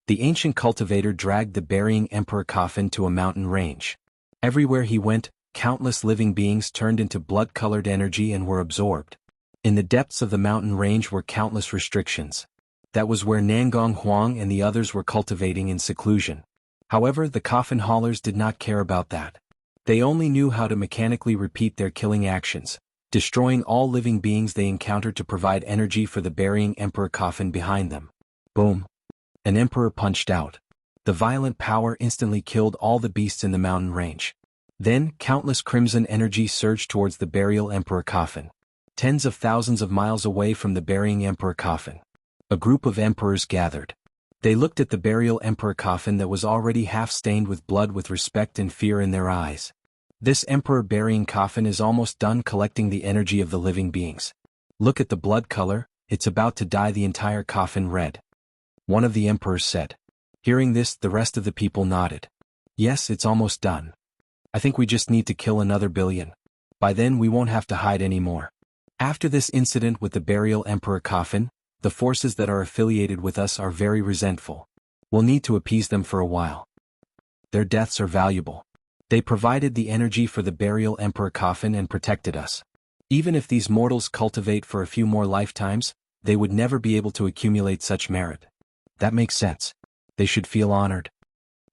The ancient cultivator dragged the burying emperor coffin to a mountain range. Everywhere he went, countless living beings turned into blood-colored energy and were absorbed. In the depths of the mountain range were countless restrictions. That was where Nangong Huang and the others were cultivating in seclusion. However, the coffin haulers did not care about that. They only knew how to mechanically repeat their killing actions, destroying all living beings they encountered to provide energy for the burying emperor coffin behind them. Boom. An emperor punched out. The violent power instantly killed all the beasts in the mountain range. Then, countless crimson energy surged towards the burial emperor coffin. Tens of thousands of miles away from the burying emperor coffin, a group of emperors gathered. They looked at the burial emperor coffin that was already half-stained with blood with respect and fear in their eyes. This emperor burying coffin is almost done collecting the energy of the living beings. Look at the blood color, it's about to dye the entire coffin red. One of the emperors said. Hearing this, the rest of the people nodded. Yes, it's almost done. I think we just need to kill another billion. By then we won't have to hide anymore. After this incident with the burial emperor coffin, the forces that are affiliated with us are very resentful. We'll need to appease them for a while. Their deaths are valuable. They provided the energy for the burial emperor coffin and protected us. Even if these mortals cultivate for a few more lifetimes, they would never be able to accumulate such merit. That makes sense. They should feel honored.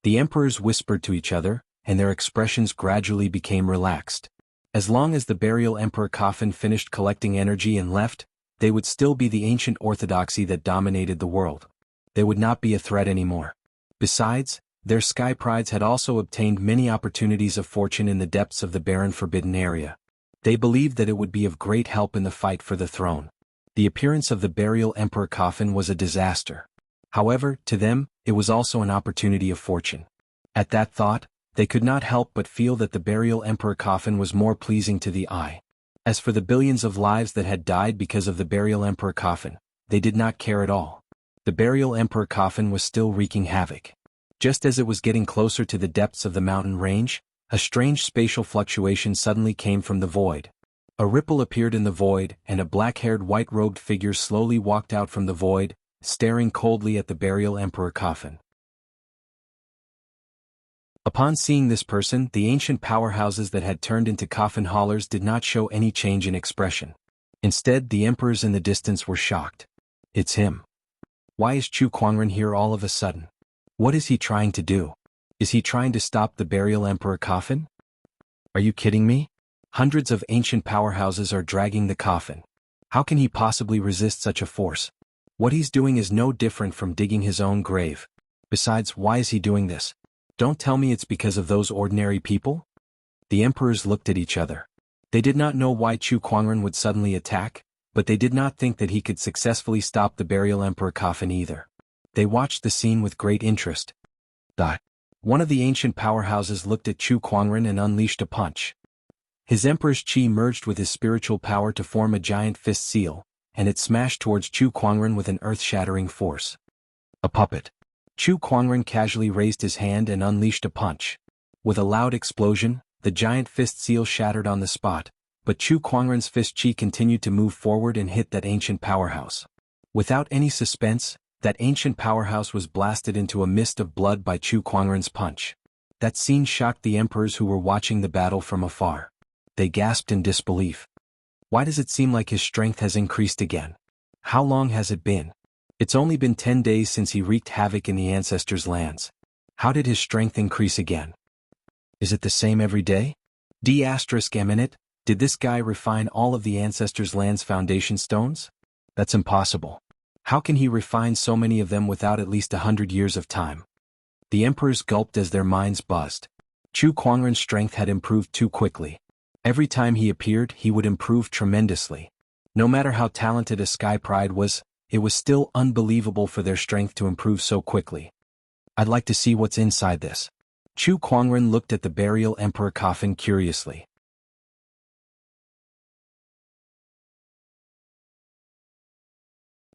The emperors whispered to each other, and their expressions gradually became relaxed. As long as the burial emperor coffin finished collecting energy and left, they would still be the ancient orthodoxy that dominated the world. They would not be a threat anymore. Besides, their sky prides had also obtained many opportunities of fortune in the depths of the barren forbidden area. They believed that it would be of great help in the fight for the throne. The appearance of the burial emperor coffin was a disaster. However, to them, it was also an opportunity of fortune. At that thought, they could not help but feel that the burial emperor coffin was more pleasing to the eye. As for the billions of lives that had died because of the burial emperor coffin, they did not care at all. The burial emperor coffin was still wreaking havoc. Just as it was getting closer to the depths of the mountain range, a strange spatial fluctuation suddenly came from the void. A ripple appeared in the void, and a black-haired white-robed figure slowly walked out from the void, staring coldly at the burial emperor coffin. Upon seeing this person, the ancient powerhouses that had turned into coffin haulers did not show any change in expression. Instead, the emperors in the distance were shocked. It's him. Why is Chu Kuangren here all of a sudden? What is he trying to do? Is he trying to stop the burial emperor coffin? Are you kidding me? Hundreds of ancient powerhouses are dragging the coffin. How can he possibly resist such a force? What he's doing is no different from digging his own grave. Besides, why is he doing this? Don't tell me it's because of those ordinary people? The emperors looked at each other. They did not know why Chu Kuangren would suddenly attack, but they did not think that he could successfully stop the burial emperor coffin either. They watched the scene with great interest. One of the ancient powerhouses looked at Chu Kuangren and unleashed a punch. His emperor's chi merged with his spiritual power to form a giant fist seal, and it smashed towards Chu Kuangren with an earth-shattering force. A puppet. Chu Kuangren casually raised his hand and unleashed a punch. With a loud explosion, the giant fist seal shattered on the spot, but Chu Kuangren's fist chi continued to move forward and hit that ancient powerhouse. Without any suspense, that ancient powerhouse was blasted into a mist of blood by Chu Kuangren's punch. That scene shocked the emperors who were watching the battle from afar. They gasped in disbelief. Why does it seem like his strength has increased again? How long has it been? It's only been 10 days since he wreaked havoc in the ancestors' lands. How did his strength increase again? Is it the same every day? Eminent, did this guy refine all of the ancestors' lands' foundation stones? That's impossible. How can he refine so many of them without at least 100 years of time? The emperors gulped as their minds buzzed. Chu Kuangren's strength had improved too quickly. Every time he appeared, he would improve tremendously. No matter how talented a sky pride was, it was still unbelievable for their strength to improve so quickly. I'd like to see what's inside this. Chu Kuangren looked at the burial emperor coffin curiously.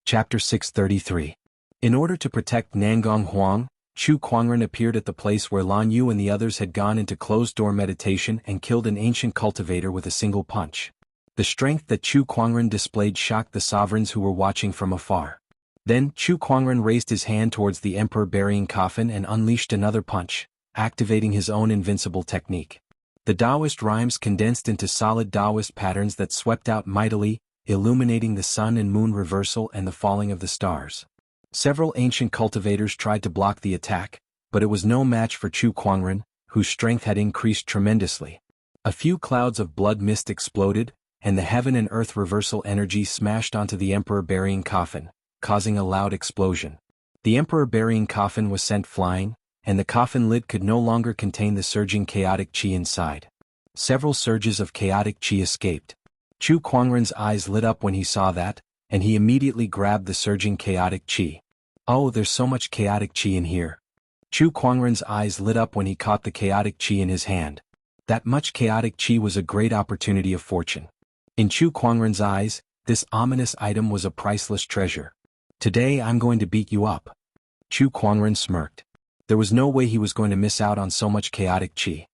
Chapter 633. In order to protect Nangong Huang, Chu Kuangren appeared at the place where Lan Yu and the others had gone into closed-door meditation and killed an ancient cultivator with a single punch. The strength that Chu Kuangren displayed shocked the sovereigns who were watching from afar. Then, Chu Kuangren raised his hand towards the emperor burying coffin and unleashed another punch, activating his own invincible technique. The Taoist rhymes condensed into solid Taoist patterns that swept out mightily, illuminating the sun and moon reversal and the falling of the stars. Several ancient cultivators tried to block the attack, but it was no match for Chu Kuangren, whose strength had increased tremendously. A few clouds of blood mist exploded, and the heaven and earth reversal energy smashed onto the emperor burying coffin, causing a loud explosion. The emperor burying coffin was sent flying, and the coffin lid could no longer contain the surging chaotic chi inside. Several surges of chaotic chi escaped. Chu Kuangren's eyes lit up when he saw that, and he immediately grabbed the surging chaotic chi. Oh, there's so much chaotic chi in here. Chu Kuangren's eyes lit up when he caught the chaotic chi in his hand. That much chaotic chi was a great opportunity of fortune. In Chu Kuangren's eyes, this ominous item was a priceless treasure. Today I'm going to beat you up. Chu Kuangren smirked. There was no way he was going to miss out on so much chaotic chi.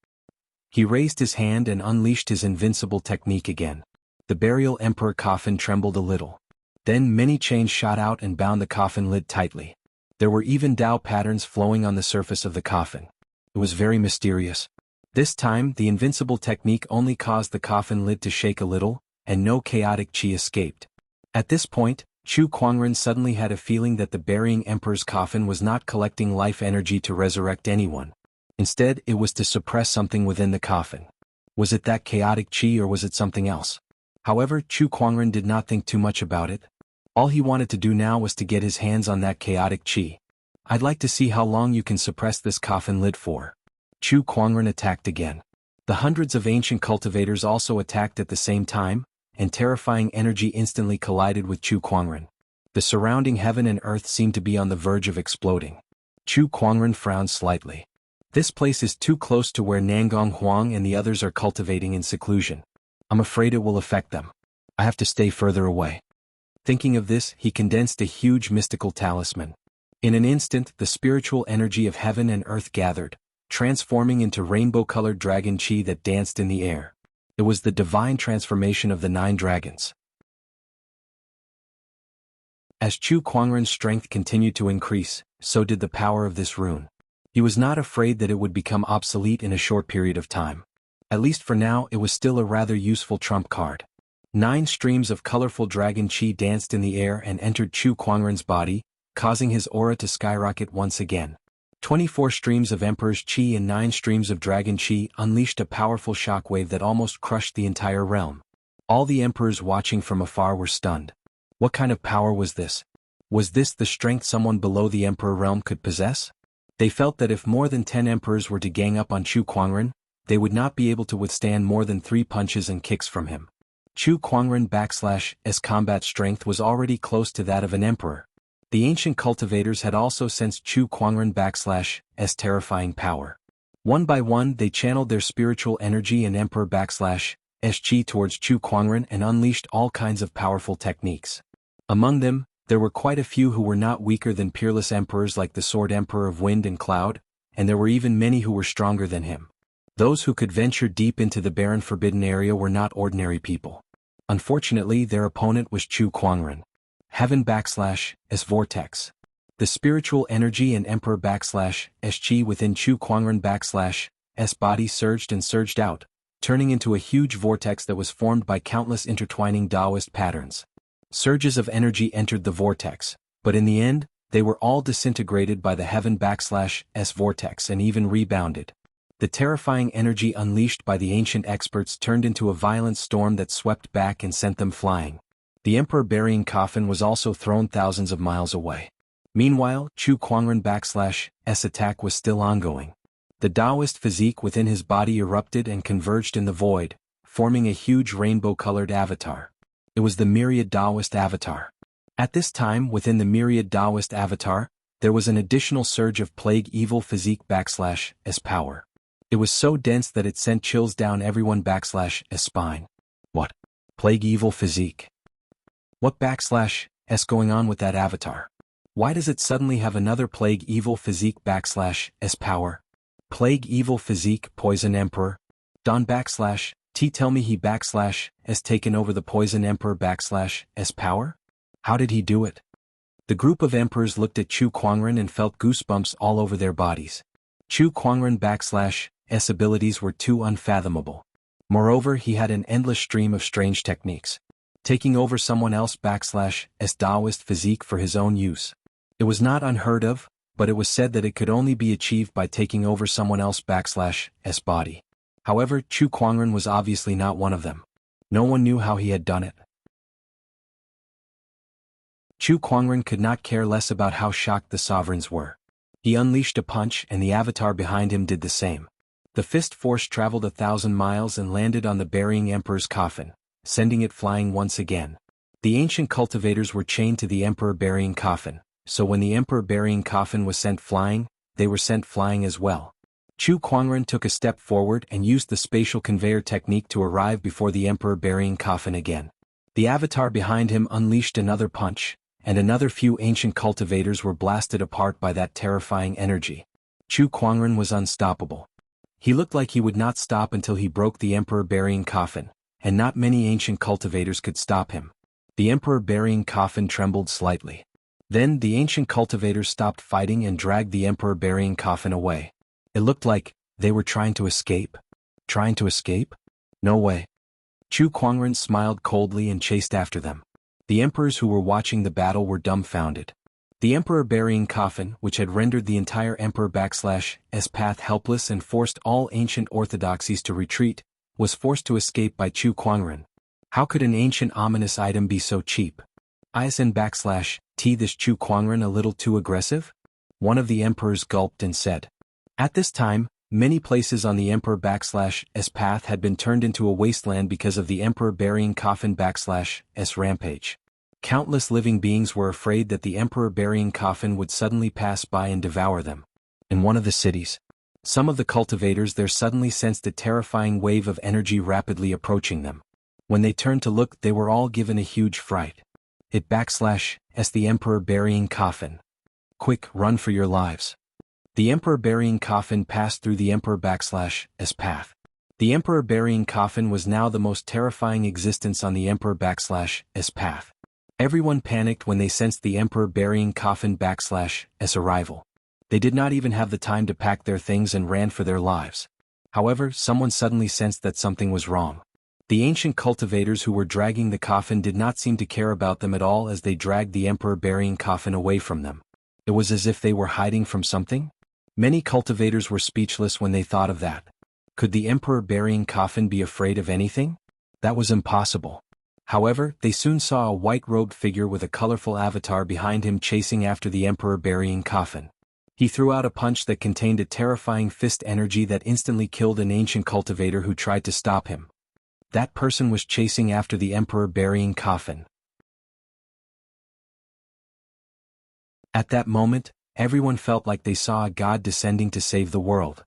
He raised his hand and unleashed his invincible technique again. The burial emperor coffin trembled a little. Then many chains shot out and bound the coffin lid tightly. There were even Tao patterns flowing on the surface of the coffin. It was very mysterious. This time, the invincible technique only caused the coffin lid to shake a little, and no chaotic qi escaped. At this point, Chu Kuangren suddenly had a feeling that the burying emperor's coffin was not collecting life energy to resurrect anyone. Instead, it was to suppress something within the coffin. Was it that chaotic qi or was it something else? However, Chu Kuangren did not think too much about it. All he wanted to do now was to get his hands on that chaotic qi. I'd like to see how long you can suppress this coffin lid for. Chu Kuangren attacked again. The hundreds of ancient cultivators also attacked at the same time, and terrifying energy instantly collided with Chu Kuangren. The surrounding heaven and earth seemed to be on the verge of exploding. Chu Kuangren frowned slightly. This place is too close to where Nangong Huang and the others are cultivating in seclusion. I'm afraid it will affect them. I have to stay further away. Thinking of this, he condensed a huge mystical talisman. In an instant, the spiritual energy of heaven and earth gathered, transforming into rainbow-colored dragon qi that danced in the air. It was the divine transformation of the 9 dragons. As Chu Kuangren's strength continued to increase, so did the power of this rune. He was not afraid that it would become obsolete in a short period of time. At least for now, it was still a rather useful trump card. 9 streams of colorful dragon qi danced in the air and entered Chu Kuangren's body, causing his aura to skyrocket once again. 24 streams of Emperor's qi and 9 streams of dragon qi unleashed a powerful shockwave that almost crushed the entire realm. All the emperors watching from afar were stunned. What kind of power was this? Was this the strength someone below the emperor realm could possess? They felt that if more than 10 emperors were to gang up on Chu Kuangren, they would not be able to withstand more than 3 punches and kicks from him. Chu Kuangren's combat strength was already close to that of an emperor. The ancient cultivators had also sensed Chu Kuangren's terrifying power. One by one they channeled their spiritual energy and emperor qi towards Chu Kuangren and unleashed all kinds of powerful techniques. Among them, there were quite a few who were not weaker than peerless emperors like the Sword Emperor of Wind and Cloud, and there were even many who were stronger than him. Those who could venture deep into the barren forbidden area were not ordinary people. Unfortunately, their opponent was Chu Kuangren. Heaven vortex. The spiritual energy and emperor qi within Chu Kuangren body surged and surged out, turning into a huge vortex that was formed by countless intertwining Taoist patterns. Surges of energy entered the vortex, but in the end, they were all disintegrated by the heaven vortex and even rebounded. The terrifying energy unleashed by the ancient experts turned into a violent storm that swept back and sent them flying. The emperor burying coffin was also thrown thousands of miles away. Meanwhile, Chu Kuangren attack was still ongoing. The Taoist physique within his body erupted and converged in the void, forming a huge rainbow-colored avatar. It was the myriad Taoist avatar. At this time, within the myriad Taoist avatar, there was an additional surge of plague evil physique power. It was so dense that it sent chills down everyone spine. What? Plague evil physique? What going on with that avatar? Why does it suddenly have another plague evil physique power? Plague evil physique poison emperor? Don T tell me he taken over the poison emperor power? How did he do it? The group of emperors looked at Chu Kuangren and felt goosebumps all over their bodies. Chu Kuangren abilities were too unfathomable. Moreover, he had an endless stream of strange techniques. Taking over someone else Taoist physique for his own use. It was not unheard of, but it was said that it could only be achieved by taking over someone else body. However, Chu Kuangren was obviously not one of them. No one knew how he had done it. Chu Kuangren could not care less about how shocked the sovereigns were. He unleashed a punch and the avatar behind him did the same. The fist force traveled 1,000 miles and landed on the burying emperor's coffin, sending it flying once again. The ancient cultivators were chained to the emperor burying coffin, so when the emperor burying coffin was sent flying, they were sent flying as well. Chu Kuangren took a step forward and used the spatial conveyor technique to arrive before the emperor burying coffin again. The avatar behind him unleashed another punch, and another few ancient cultivators were blasted apart by that terrifying energy. Chu Kuangren was unstoppable. He looked like he would not stop until he broke the emperor burying coffin, and not many ancient cultivators could stop him. The emperor burying coffin trembled slightly. Then the ancient cultivators stopped fighting and dragged the emperor burying coffin away. It looked like they were trying to escape. Trying to escape? No way. Chu Kuangren smiled coldly and chased after them. The emperors who were watching the battle were dumbfounded. The emperor burying coffin, which had rendered the entire emperor/s path helpless and forced all ancient orthodoxies to retreat, was forced to escape by Chu Kuangren. How could an ancient ominous item be so cheap? ISN/T this Chu Kuangren a little too aggressive? One of the emperors gulped and said. At this time, many places on the emperor/s path had been turned into a wasteland because of the emperor burying coffin/s rampage. Countless living beings were afraid that the emperor burying coffin would suddenly pass by and devour them. In one of the cities, some of the cultivators there suddenly sensed a terrifying wave of energy rapidly approaching them. When they turned to look, they were all given a huge fright. It the emperor burying coffin. Quick, run for your lives. The emperor burying coffin passed through the emperor/s path. The emperor burying coffin was now the most terrifying existence on the emperor/s path. Everyone panicked when they sensed the emperor burying coffin/s arrival. They did not even have the time to pack their things and ran for their lives. However, someone suddenly sensed that something was wrong. The ancient cultivators who were dragging the coffin did not seem to care about them at all as they dragged the emperor burying coffin away from them. It was as if they were hiding from something. Many cultivators were speechless when they thought of that. Could the emperor burying coffin be afraid of anything? That was impossible. However, they soon saw a white-robed figure with a colorful avatar behind him chasing after the emperor burying coffin. He threw out a punch that contained a terrifying fist energy that instantly killed an ancient cultivator who tried to stop him. That person was chasing after the emperor burying coffin. At that moment, everyone felt like they saw a god descending to save the world.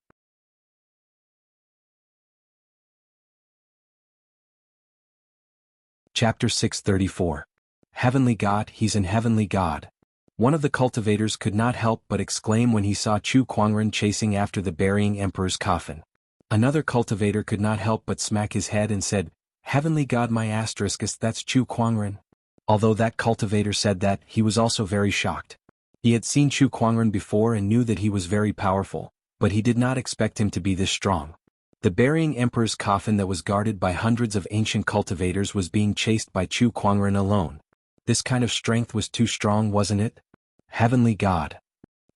Chapter 634. Heavenly God, he's an heavenly god. One of the cultivators could not help but exclaim when he saw Chu Kuangren chasing after the burying emperor's coffin. Another cultivator could not help but smack his head and said, Heavenly God my asterisk, that's Chu Kuangren. Although that cultivator said that, he was also very shocked. He had seen Chu Kuangren before and knew that he was very powerful, but he did not expect him to be this strong. The burying emperor's coffin that was guarded by hundreds of ancient cultivators was being chased by Chu Kuangren alone. This kind of strength was too strong, wasn't it? Heavenly God.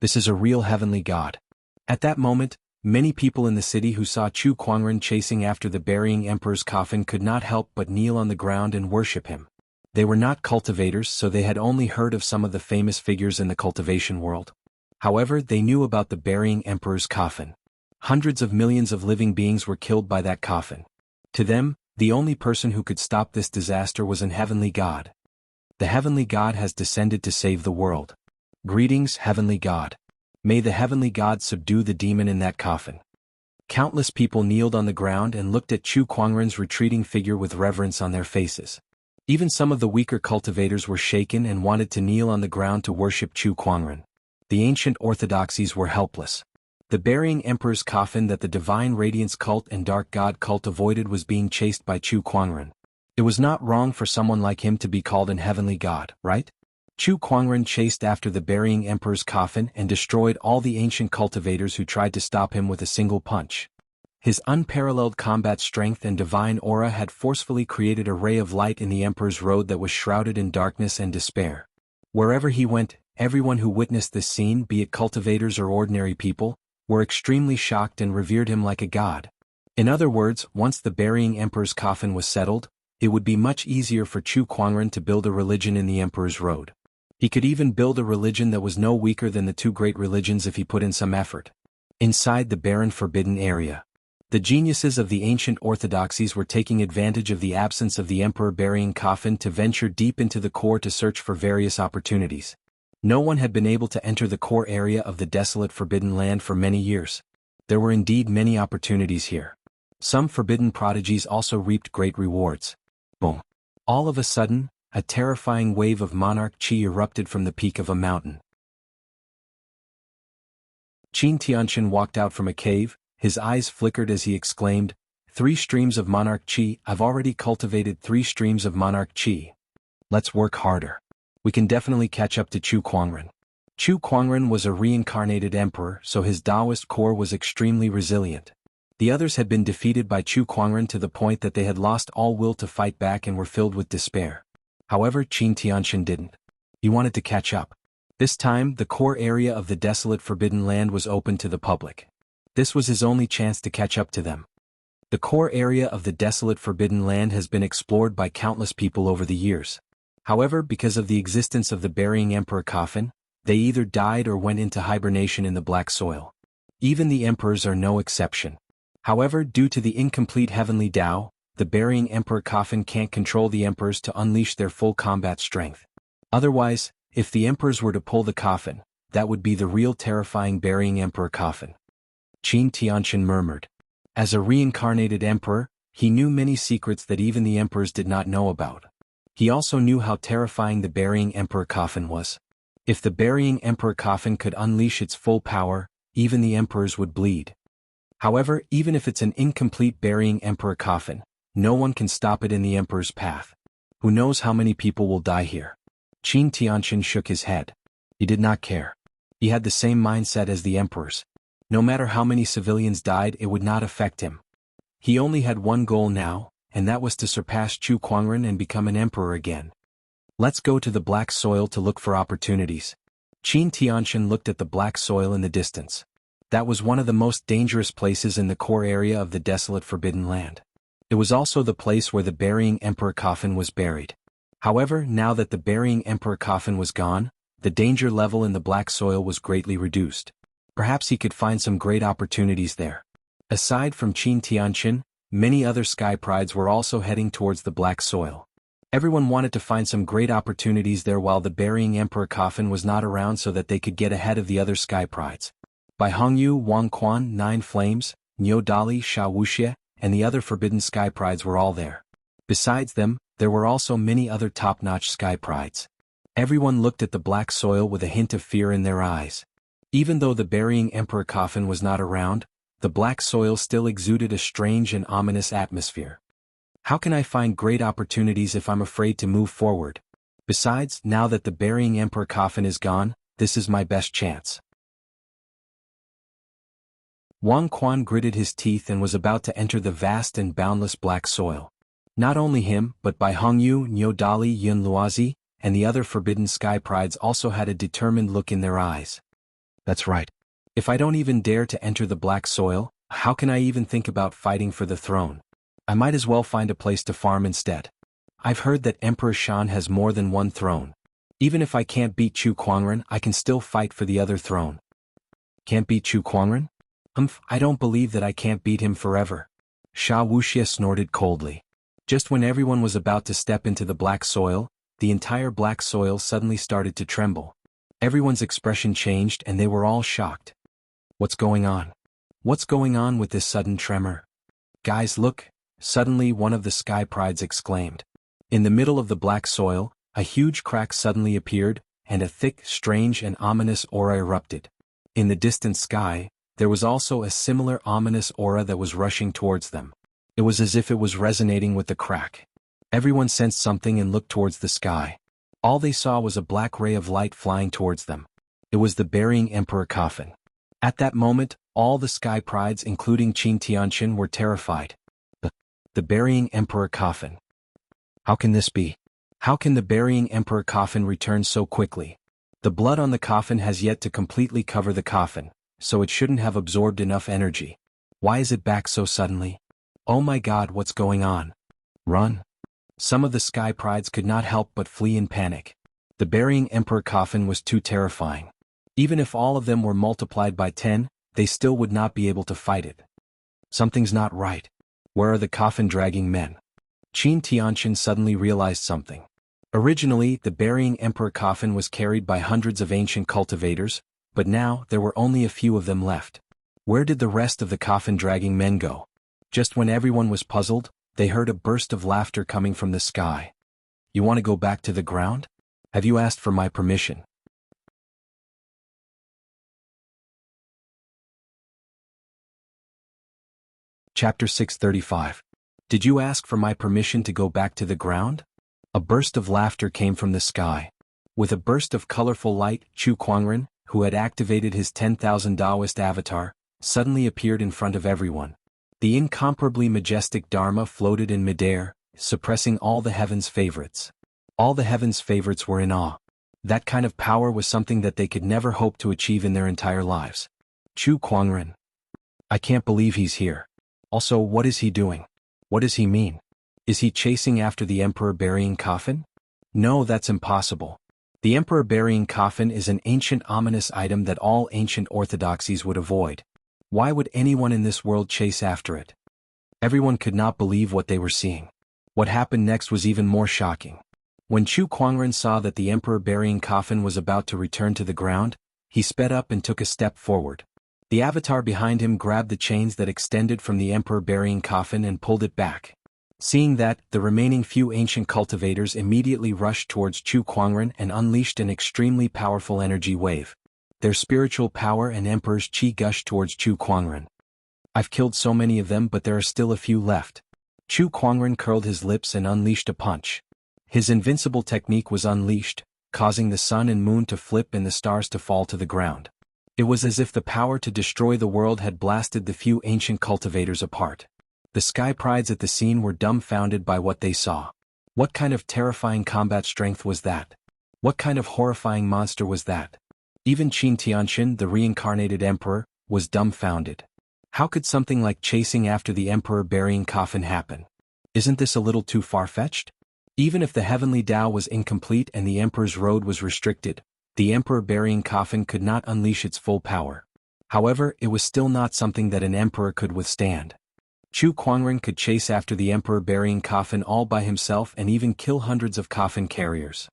This is a real heavenly God. At that moment, many people in the city who saw Chu Kuangren chasing after the burying emperor's coffin could not help but kneel on the ground and worship him. They were not cultivators, so they had only heard of some of the famous figures in the cultivation world. However, they knew about the burying emperor's coffin. Hundreds of millions of living beings were killed by that coffin. To them, the only person who could stop this disaster was an heavenly God. The heavenly God has descended to save the world. Greetings, heavenly God. May the heavenly God subdue the demon in that coffin. Countless people kneeled on the ground and looked at Chu Kuangren's retreating figure with reverence on their faces. Even some of the weaker cultivators were shaken and wanted to kneel on the ground to worship Chu Kuangren. The ancient orthodoxies were helpless. The burying emperor's coffin that the Divine Radiance cult and Dark God cult avoided was being chased by Chu Kuangren. It was not wrong for someone like him to be called an heavenly god, right? Chu Kuangren chased after the burying emperor's coffin and destroyed all the ancient cultivators who tried to stop him with a single punch. His unparalleled combat strength and divine aura had forcefully created a ray of light in the emperor's road that was shrouded in darkness and despair. Wherever he went, everyone who witnessed this scene, be it cultivators or ordinary people, were extremely shocked and revered him like a god. In other words, once the burying emperor's coffin was settled, it would be much easier for Chu Kuangren to build a religion in the emperor's road. He could even build a religion that was no weaker than the two great religions if he put in some effort. Inside the barren forbidden area, the geniuses of the ancient orthodoxies were taking advantage of the absence of the emperor burying coffin to venture deep into the core to search for various opportunities. No one had been able to enter the core area of the desolate forbidden land for many years. There were indeed many opportunities here. Some forbidden prodigies also reaped great rewards. Boom! All of a sudden, a terrifying wave of monarch chi erupted from the peak of a mountain. Qin Tianqian walked out from a cave, his eyes flickered as he exclaimed, 3 streams of monarch chi, I've already cultivated 3 streams of monarch chi. Let's work harder. We can definitely catch up to Chu Kuangren. Chu Kuangren was a reincarnated emperor, so his Taoist core was extremely resilient. The others had been defeated by Chu Kuangren to the point that they had lost all will to fight back and were filled with despair. However, Qin Tianxin didn't. He wanted to catch up. This time, the core area of the desolate Forbidden Land was open to the public. This was his only chance to catch up to them. The core area of the desolate Forbidden Land has been explored by countless people over the years. However, because of the existence of the burying emperor coffin, they either died or went into hibernation in the black soil. Even the emperors are no exception. However, due to the incomplete heavenly Tao, the burying emperor coffin can't control the emperors to unleash their full combat strength. Otherwise, if the emperors were to pull the coffin, that would be the real terrifying burying emperor coffin. Qin Tianxin murmured. As a reincarnated emperor, he knew many secrets that even the emperors did not know about. He also knew how terrifying the burying emperor coffin was. If the burying emperor coffin could unleash its full power, even the emperors would bleed. However, even if it's an incomplete burying emperor coffin, no one can stop it in the emperor's path. Who knows how many people will die here? Qin Tianxin shook his head. He did not care. He had the same mindset as the emperors. No matter how many civilians died, it would not affect him. He only had one goal now, and that was to surpass Chu Kuangren and become an emperor again. Let's go to the black soil to look for opportunities. Qin Tianxin looked at the black soil in the distance. That was one of the most dangerous places in the core area of the desolate Forbidden Land. It was also the place where the burying emperor coffin was buried. However, now that the burying emperor coffin was gone, the danger level in the black soil was greatly reduced. Perhaps he could find some great opportunities there. Aside from Qin Tianxin, many other sky prides were also heading towards the black soil. Everyone wanted to find some great opportunities there while the burying emperor coffin was not around so that they could get ahead of the other sky prides. Bai Hongyu, Wang Quan, Nine Flames, Niu Dali, Sha Wuxia, and the other forbidden sky prides were all there. Besides them, there were also many other top-notch sky prides. Everyone looked at the black soil with a hint of fear in their eyes. Even though the burying emperor coffin was not around, the black soil still exuded a strange and ominous atmosphere. How can I find great opportunities if I'm afraid to move forward? Besides, now that the burying emperor coffin is gone, this is my best chance. Wang Quan gritted his teeth and was about to enter the vast and boundless black soil. Not only him, but Bai Hongyu, Niu Dali, Yun Luozi, and the other forbidden sky prides also had a determined look in their eyes. That's right. If I don't even dare to enter the black soil, how can I even think about fighting for the throne? I might as well find a place to farm instead. I've heard that Emperor Shan has more than one throne. Even if I can't beat Chu Kuangren, I can still fight for the other throne. Can't beat Chu Kuangren? I don't believe that I can't beat him forever. Sha Wuxia snorted coldly. Just when everyone was about to step into the black soil, the entire black soil suddenly started to tremble. Everyone's expression changed and they were all shocked. What's going on? What's going on with this sudden tremor? Guys, look! Suddenly one of the sky prides exclaimed. In the middle of the black soil, a huge crack suddenly appeared, and a thick, strange and ominous aura erupted. In the distant sky, there was also a similar ominous aura that was rushing towards them. It was as if it was resonating with the crack. Everyone sensed something and looked towards the sky. All they saw was a black ray of light flying towards them. It was the burying emperor coffin. At that moment, all the sky prides including Qin Tianxin were terrified. The burying emperor coffin. How can this be? How can the burying emperor coffin return so quickly? The blood on the coffin has yet to completely cover the coffin, so it shouldn't have absorbed enough energy. Why is it back so suddenly? Oh my God, what's going on? Run! Some of the sky prides could not help but flee in panic. The burying emperor coffin was too terrifying. Even if all of them were multiplied by 10, they still would not be able to fight it. Something's not right. Where are the coffin-dragging men? Qin Tianxin suddenly realized something. Originally, the burying emperor coffin was carried by hundreds of ancient cultivators, but now there were only a few of them left. Where did the rest of the coffin-dragging men go? Just when everyone was puzzled, they heard a burst of laughter coming from the sky. You want to go back to the ground? Have you asked for my permission? Chapter 635. Did you ask for my permission to go back to the ground? A burst of laughter came from the sky. With a burst of colorful light, Chu Kuangren, who had activated his 10,000 Taoist avatar, suddenly appeared in front of everyone. The incomparably majestic Dharma floated in midair, suppressing all the heavens' favorites. All the heavens' favorites were in awe. That kind of power was something that they could never hope to achieve in their entire lives. Chu Kuangren. I can't believe he's here. Also, what is he doing? What does he mean? Is he chasing after the Emperor burying coffin? No, that's impossible. The Emperor burying coffin is an ancient ominous item that all ancient orthodoxies would avoid. Why would anyone in this world chase after it? Everyone could not believe what they were seeing. What happened next was even more shocking. When Chu Kuangren saw that the Emperor burying coffin was about to return to the ground, he sped up and took a step forward. The avatar behind him grabbed the chains that extended from the Emperor burying coffin and pulled it back. Seeing that, the remaining few ancient cultivators immediately rushed towards Chu Kuangren and unleashed an extremely powerful energy wave. Their spiritual power and Emperor's chi gushed towards Chu Kuangren. I've killed so many of them, but there are still a few left. Chu Kuangren curled his lips and unleashed a punch. His invincible technique was unleashed, causing the sun and moon to flip and the stars to fall to the ground. It was as if the power to destroy the world had blasted the few ancient cultivators apart. The sky prides at the scene were dumbfounded by what they saw. What kind of terrifying combat strength was that? What kind of horrifying monster was that? Even Qin Tianxin, the reincarnated emperor, was dumbfounded. How could something like chasing after the Emperor burying coffin happen? Isn't this a little too far-fetched? Even if the heavenly Tao was incomplete and the Emperor's road was restricted, the Emperor burying coffin could not unleash its full power. However, it was still not something that an emperor could withstand. Chu Kuangren could chase after the Emperor burying coffin all by himself and even kill hundreds of coffin carriers.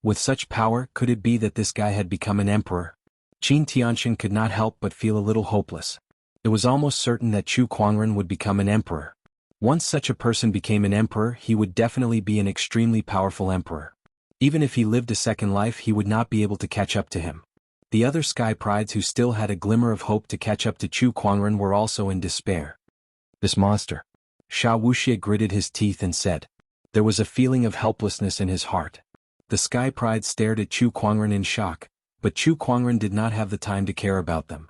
With such power, could it be that this guy had become an emperor? Qin Tianxin could not help but feel a little hopeless. It was almost certain that Chu Kuangren would become an emperor. Once such a person became an emperor, he would definitely be an extremely powerful emperor. Even if he lived a second life, he would not be able to catch up to him. The other sky prides who still had a glimmer of hope to catch up to Chu Kuangren were also in despair. This monster. Sha Wuxia gritted his teeth and said. There was a feeling of helplessness in his heart. The sky pride stared at Chu Kuangren in shock, but Chu Kuangren did not have the time to care about them.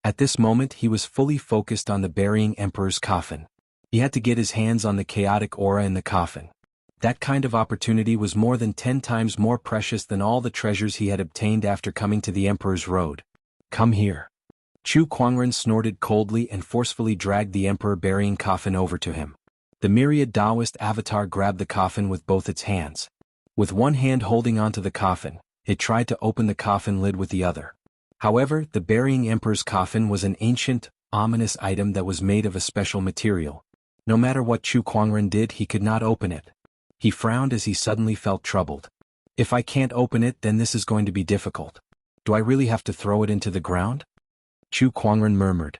At this moment he was fully focused on the burying emperor's coffin. He had to get his hands on the chaotic aura in the coffin. That kind of opportunity was more than 10 times more precious than all the treasures he had obtained after coming to the emperor's road. Come here. Chu Kuangren snorted coldly and forcefully dragged the emperor burying coffin over to him. The myriad Taoist avatar grabbed the coffin with both its hands. With one hand holding onto the coffin, it tried to open the coffin lid with the other. However, the burying emperor's coffin was an ancient, ominous item that was made of a special material. No matter what Chu Kuangren did, he could not open it. He frowned as he suddenly felt troubled. If I can't open it, then this is going to be difficult. Do I really have to throw it into the ground? Chu Kuangren murmured.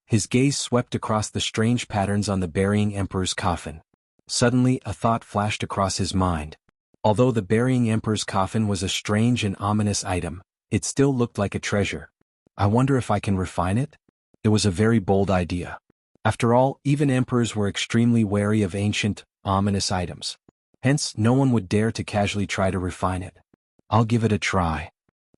His gaze swept across the strange patterns on the burying emperor's coffin. Suddenly, a thought flashed across his mind. Although the burying emperor's coffin was a strange and ominous item, it still looked like a treasure. I wonder if I can refine it? It was a very bold idea. After all, even emperors were extremely wary of ancient, ominous items. Hence, no one would dare to casually try to refine it. I'll give it a try.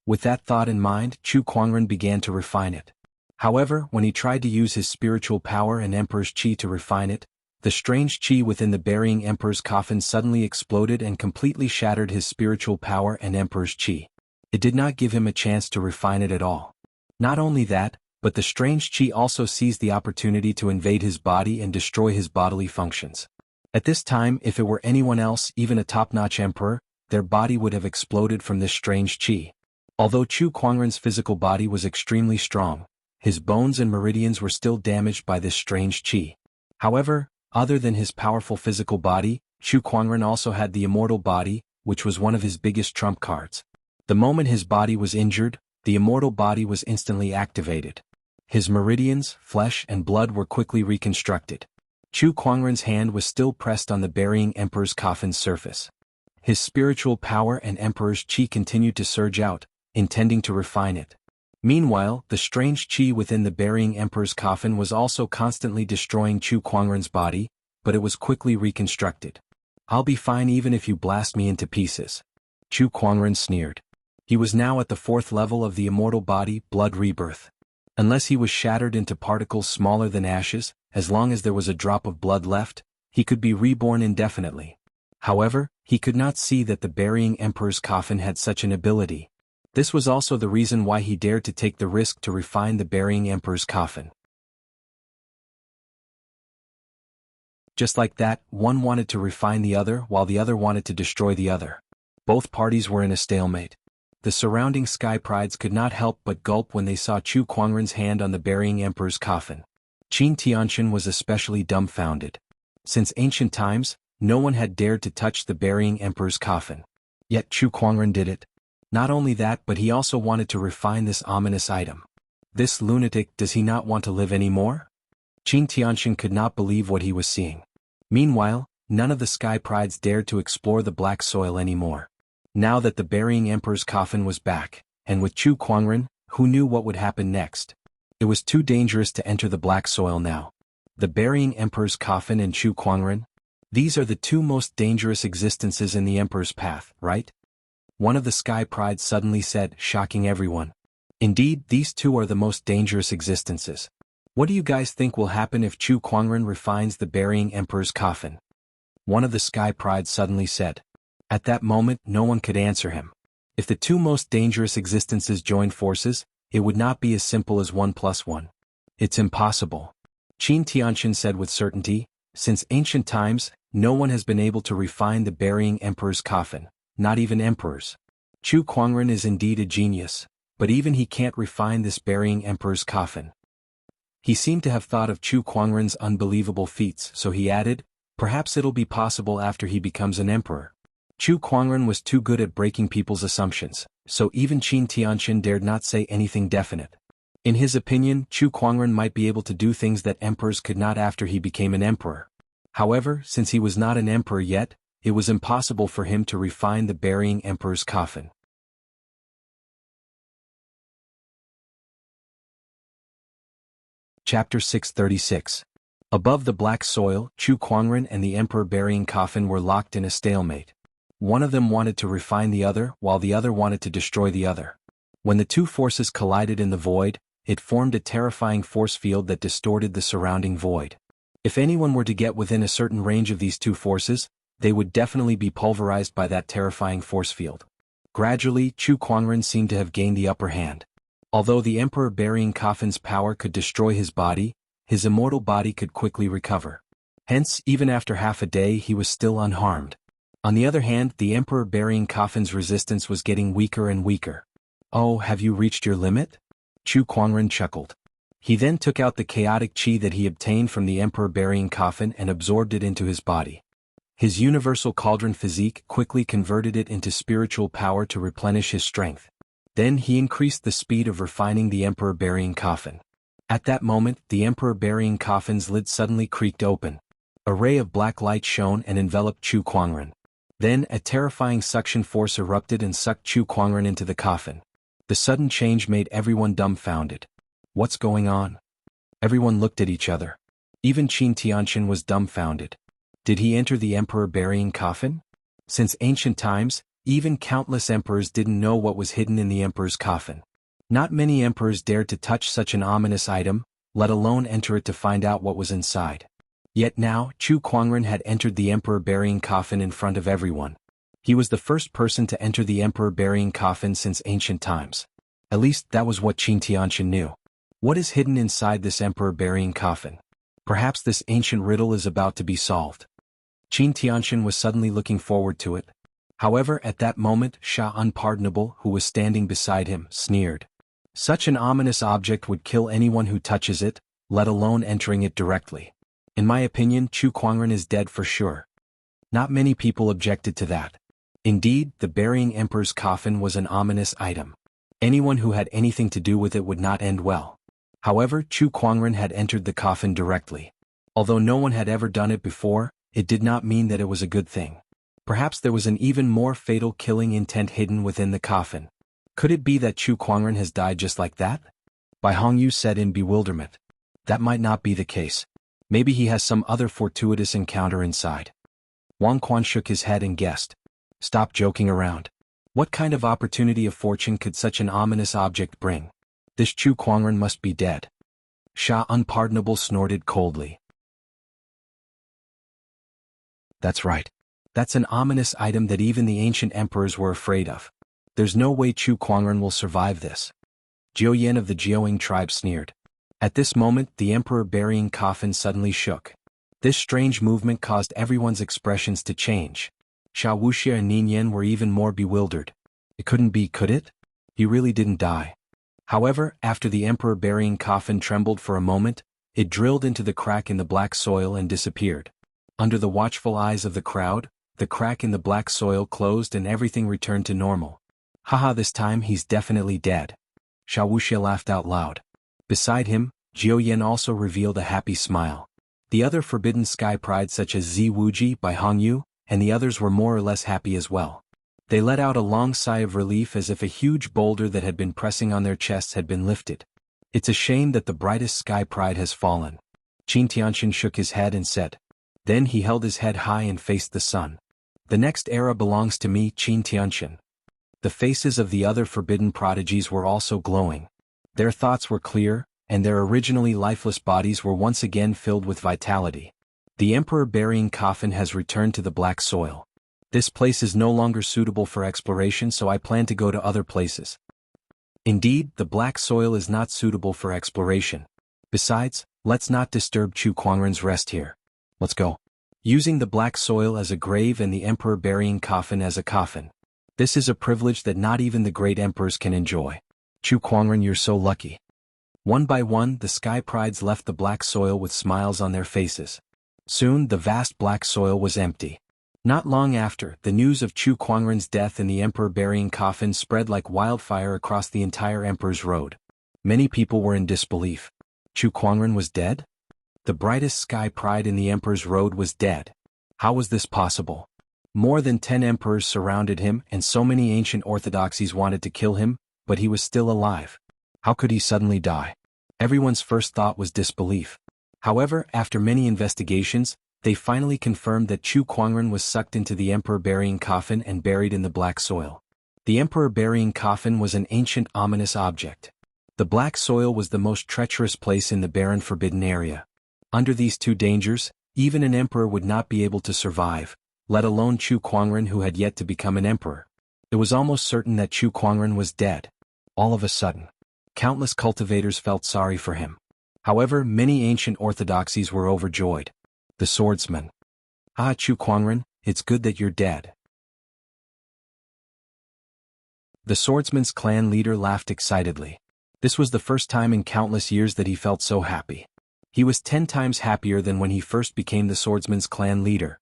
With that thought in mind, Chu Kuangren began to refine it. However, when he tried to use his spiritual power and emperor's qi to refine it, the strange qi within the burying emperor's coffin suddenly exploded and completely shattered his spiritual power and emperor's qi. It did not give him a chance to refine it at all. Not only that, but the strange qi also seized the opportunity to invade his body and destroy his bodily functions. At this time, if it were anyone else, even a top-notch emperor, their body would have exploded from this strange qi. Although Chu Kuangren's physical body was extremely strong, his bones and meridians were still damaged by this strange qi. However, other than his powerful physical body, Chu Kuangren also had the immortal body, which was one of his biggest trump cards. The moment his body was injured, the immortal body was instantly activated. His meridians, flesh and blood were quickly reconstructed. Chu Kuangren's hand was still pressed on the burying emperor's coffin's surface. His spiritual power and emperor's qi continued to surge out, intending to refine it. Meanwhile, the strange qi within the burying emperor's coffin was also constantly destroying Chu Kuangren's body, but it was quickly reconstructed. I'll be fine even if you blast me into pieces. Chu Kuangren sneered. He was now at the 4th level of the immortal body, blood rebirth. Unless he was shattered into particles smaller than ashes, as long as there was a drop of blood left, he could be reborn indefinitely. However, he could not see that the burying emperor's coffin had such an ability. This was also the reason why he dared to take the risk to refine the burying emperor's coffin. Just like that, one wanted to refine the other while the other wanted to destroy the other. Both parties were in a stalemate. The surrounding sky prides could not help but gulp when they saw Chu Kuangren's hand on the burying emperor's coffin. Qin Tianxin was especially dumbfounded. Since ancient times, no one had dared to touch the burying emperor's coffin. Yet Chu Kuangren did it. Not only that, but he also wanted to refine this ominous item. This lunatic, does he not want to live anymore? Qin Tianxin could not believe what he was seeing. Meanwhile, none of the sky prides dared to explore the black soil anymore. Now that the burying emperor's coffin was back, and with Chu Kuangren, who knew what would happen next? It was too dangerous to enter the black soil now. The burying emperor's coffin and Chu Kuangren? These are the two most dangerous existences in the emperor's path, right? One of the sky prides suddenly said, shocking everyone. Indeed, these two are the most dangerous existences. What do you guys think will happen if Chu Kuangren refines the burying emperor's coffin? One of the sky prides suddenly said. At that moment, no one could answer him. If the two most dangerous existences joined forces, it would not be as simple as 1 + 1. It's impossible. Qin Tianxin said with certainty, since ancient times, no one has been able to refine the burying emperor's coffin, not even emperors. Chu Kuangren is indeed a genius, but even he can't refine this burying emperor's coffin. He seemed to have thought of Chu Kuangren's unbelievable feats, so he added, perhaps it'll be possible after he becomes an emperor. Chu Kuangren was too good at breaking people's assumptions, so even Qin Tianxin dared not say anything definite. In his opinion, Chu Kuangren might be able to do things that emperors could not after he became an emperor. However, since he was not an emperor yet, it was impossible for him to refine the burying emperor's coffin. Chapter 636. Above the black soil, Chu Kuangren and the emperor burying coffin were locked in a stalemate. One of them wanted to refine the other, while the other wanted to destroy the other. When the two forces collided in the void, it formed a terrifying force field that distorted the surrounding void. If anyone were to get within a certain range of these two forces, they would definitely be pulverized by that terrifying force field. Gradually, Chu Kuangren seemed to have gained the upper hand. Although the emperor burying coffin's power could destroy his body, his immortal body could quickly recover. Hence, even after half a day he was still unharmed. On the other hand, the emperor burying coffin's resistance was getting weaker and weaker. Oh, have you reached your limit? Chu Kuangren chuckled. He then took out the chaotic qi that he obtained from the emperor burying coffin and absorbed it into his body. His universal cauldron physique quickly converted it into spiritual power to replenish his strength. Then he increased the speed of refining the emperor burying coffin. At that moment, the emperor burying coffin's lid suddenly creaked open. A ray of black light shone and enveloped Chu Kuangren. Then a terrifying suction force erupted and sucked Chu Kuangren into the coffin. The sudden change made everyone dumbfounded. What's going on? Everyone looked at each other. Even Qin Tianxin was dumbfounded. Did he enter the emperor burying coffin? Since ancient times, even countless emperors didn't know what was hidden in the emperor's coffin. Not many emperors dared to touch such an ominous item, let alone enter it to find out what was inside. Yet now, Chu Kuangren had entered the emperor burying coffin in front of everyone. He was the first person to enter the emperor burying coffin since ancient times. At least that was what Qin Tianxin knew. What is hidden inside this emperor burying coffin? Perhaps this ancient riddle is about to be solved. Qin Tianxin was suddenly looking forward to it. However, at that moment, Sha Unpardonable, who was standing beside him, sneered. Such an ominous object would kill anyone who touches it, let alone entering it directly. In my opinion, Chu Kuangren is dead for sure. Not many people objected to that. Indeed, the burying emperor's coffin was an ominous item. Anyone who had anything to do with it would not end well. However, Chu Kuangren had entered the coffin directly. Although no one had ever done it before, it did not mean that it was a good thing. Perhaps there was an even more fatal killing intent hidden within the coffin. Could it be that Chu Kuangren has died just like that? Bai Hongyu said in bewilderment. That might not be the case. Maybe he has some other fortuitous encounter inside. Wang Quan shook his head and guessed. Stop joking around. What kind of opportunity of fortune could such an ominous object bring? This Chu Kuangren must be dead. Sha Unpardonable snorted coldly. That's right. That's an ominous item that even the ancient emperors were afraid of. There's no way Chu Kuangren will survive this. Jiao Yan of the Jiaoying tribe sneered. At this moment, the emperor burying coffin suddenly shook. This strange movement caused everyone's expressions to change. Sha Wuxia and Ningyan were even more bewildered. It couldn't be, could it? He really didn't die. However, after the emperor burying coffin trembled for a moment, it drilled into the crack in the black soil and disappeared. Under the watchful eyes of the crowd, the crack in the black soil closed and everything returned to normal. Haha, this time he's definitely dead. Sha Wuxia laughed out loud. Beside him, Jiao Yan also revealed a happy smile. The other forbidden sky pride such as Zi Wuji by Hongyu, and the others were more or less happy as well. They let out a long sigh of relief as if a huge boulder that had been pressing on their chests had been lifted. It's a shame that the brightest sky pride has fallen. Qin Tianxin shook his head and said. Then he held his head high and faced the sun. The next era belongs to me, Qin Tianxin. The faces of the other forbidden prodigies were also glowing. Their thoughts were clear, and their originally lifeless bodies were once again filled with vitality. The emperor burying coffin has returned to the black soil. This place is no longer suitable for exploration, so I plan to go to other places. Indeed, the black soil is not suitable for exploration. Besides, let's not disturb Chu Kuangren's rest here. Let's go. Using the black soil as a grave and the emperor burying coffin as a coffin. This is a privilege that not even the great emperors can enjoy. Chu Kuangren, you're so lucky. One by one, the sky prides left the black soil with smiles on their faces. Soon, the vast black soil was empty. Not long after, the news of Chu Kuangren's death in the emperor burying coffin spread like wildfire across the entire emperor's road. Many people were in disbelief. Chu Kuangren was dead? The brightest sky pride in the emperor's road was dead. How was this possible? More than 10 emperors surrounded him, and so many ancient orthodoxies wanted to kill him, but he was still alive. How could he suddenly die? Everyone's first thought was disbelief. However, after many investigations, they finally confirmed that Chu Kuangren was sucked into the emperor burying coffin and buried in the black soil. The emperor burying coffin was an ancient ominous object. The black soil was the most treacherous place in the barren forbidden area. Under these two dangers, even an emperor would not be able to survive, let alone Chu Kuangren who had yet to become an emperor. It was almost certain that Chu Kuangren was dead. All of a sudden, countless cultivators felt sorry for him. However, many ancient orthodoxies were overjoyed. The swordsman. Ah, Chu Kuangren, it's good that you're dead. The swordsman's clan leader laughed excitedly. This was the first time in countless years that he felt so happy. He was 10 times happier than when he first became the swordsman's clan leader.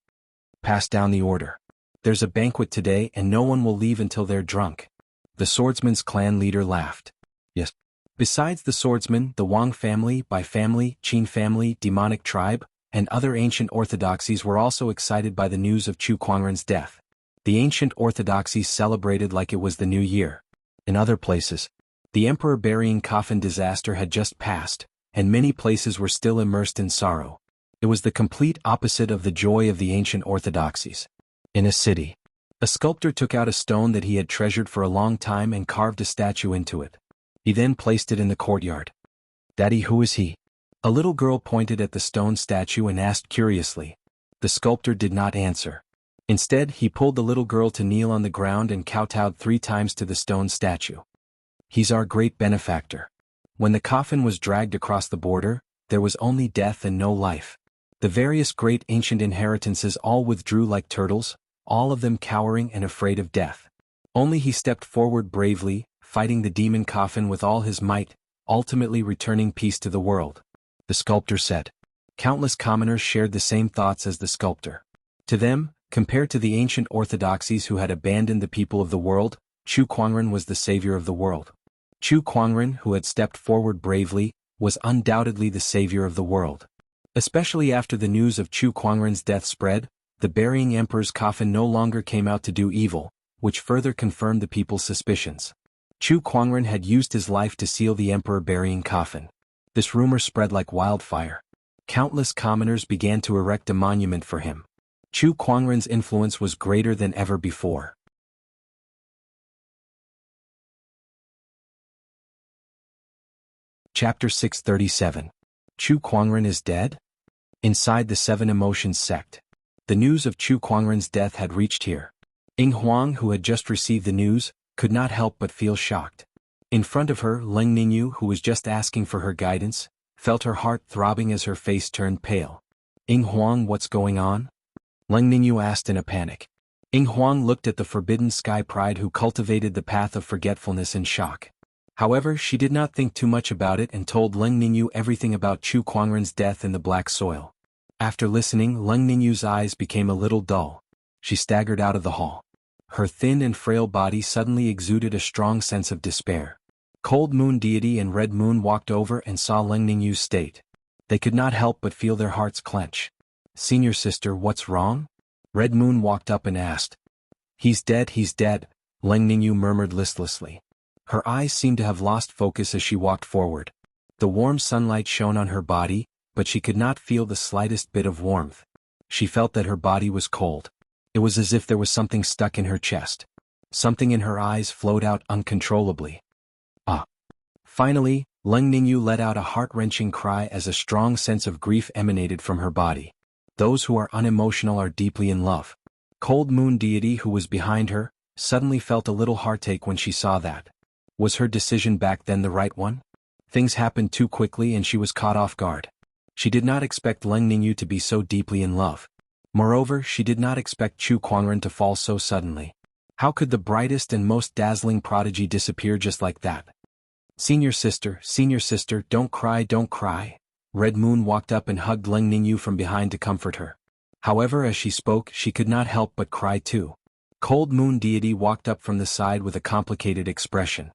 Pass down the order. There's a banquet today and no one will leave until they're drunk. The swordsman's clan leader laughed. Yes. Besides the swordsman, the Wang family, Bai family, Qin family, demonic tribe, and other ancient orthodoxies were also excited by the news of Chu Kuangren's death. The ancient orthodoxies celebrated like it was the new year. In other places, the emperor burying coffin disaster had just passed, and many places were still immersed in sorrow. It was the complete opposite of the joy of the ancient orthodoxies. In a city, a sculptor took out a stone that he had treasured for a long time and carved a statue into it. He then placed it in the courtyard. Daddy, who is he? A little girl pointed at the stone statue and asked curiously. The sculptor did not answer. Instead, he pulled the little girl to kneel on the ground and kowtowed 3 times to the stone statue. He's our great benefactor. When the coffin was dragged across the border, there was only death and no life. The various great ancient inheritances all withdrew like turtles, all of them cowering and afraid of death. Only he stepped forward bravely, fighting the demon coffin with all his might, ultimately returning peace to the world. The sculptor said. Countless commoners shared the same thoughts as the sculptor. To them, compared to the ancient orthodoxies who had abandoned the people of the world, Chu Kuangren was the savior of the world. Chu Kuangren, who had stepped forward bravely, was undoubtedly the savior of the world. Especially after the news of Chu Kuangren's death spread, the burying emperor's coffin no longer came out to do evil, which further confirmed the people's suspicions. Chu Kuangren had used his life to seal the emperor burying coffin. This rumor spread like wildfire. Countless commoners began to erect a monument for him. Chu Kuangren's influence was greater than ever before. Chapter 637. Chu Kuangren is dead? Inside the Seven Emotions sect. The news of Chu Kuangren's death had reached here. Ying Huang, who had just received the news, could not help but feel shocked. In front of her, Leng Ningyu, who was just asking for her guidance, felt her heart throbbing as her face turned pale. Ying Huang, what's going on? Leng Ningyu asked in a panic. Ying Huang looked at the forbidden sky pride who cultivated the path of forgetfulness in shock. However, she did not think too much about it and told Leng Ningyu everything about Chu Kuangren's death in the black soil. After listening, Leng Ningyu's eyes became a little dull. She staggered out of the hall. Her thin and frail body suddenly exuded a strong sense of despair. Cold Moon Deity and Red Moon walked over and saw Leng Ningyu's state. They could not help but feel their hearts clench. Senior sister, what's wrong? Red Moon walked up and asked. He's dead, Leng Ningyu murmured listlessly. Her eyes seemed to have lost focus as she walked forward. The warm sunlight shone on her body, but she could not feel the slightest bit of warmth. She felt that her body was cold. It was as if there was something stuck in her chest. Something in her eyes flowed out uncontrollably. Ah! Finally, Leng Ningyu let out a heart-wrenching cry as a strong sense of grief emanated from her body. Those who are unemotional are deeply in love. Cold Moon Deity, who was behind her, suddenly felt a little heartache when she saw that. Was her decision back then the right one? Things happened too quickly and she was caught off guard. She did not expect Leng Ningyu to be so deeply in love. Moreover, she did not expect Chu Kuangren to fall so suddenly. How could the brightest and most dazzling prodigy disappear just like that? Senior sister, don't cry. Red Moon walked up and hugged Leng Ningyu from behind to comfort her. However, as she spoke, she could not help but cry too. Cold Moon Deity walked up from the side with a complicated expression.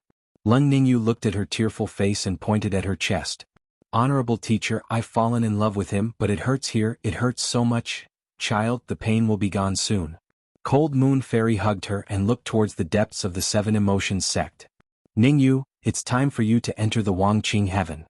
Leng Ningyu looked at her tearful face and pointed at her chest. Honorable teacher, I've fallen in love with him, but it hurts here, it hurts so much. Child, the pain will be gone soon. Cold Moon Fairy hugged her and looked towards the depths of the Seven Emotions sect. Ningyu, it's time for you to enter the Wangqing Heaven.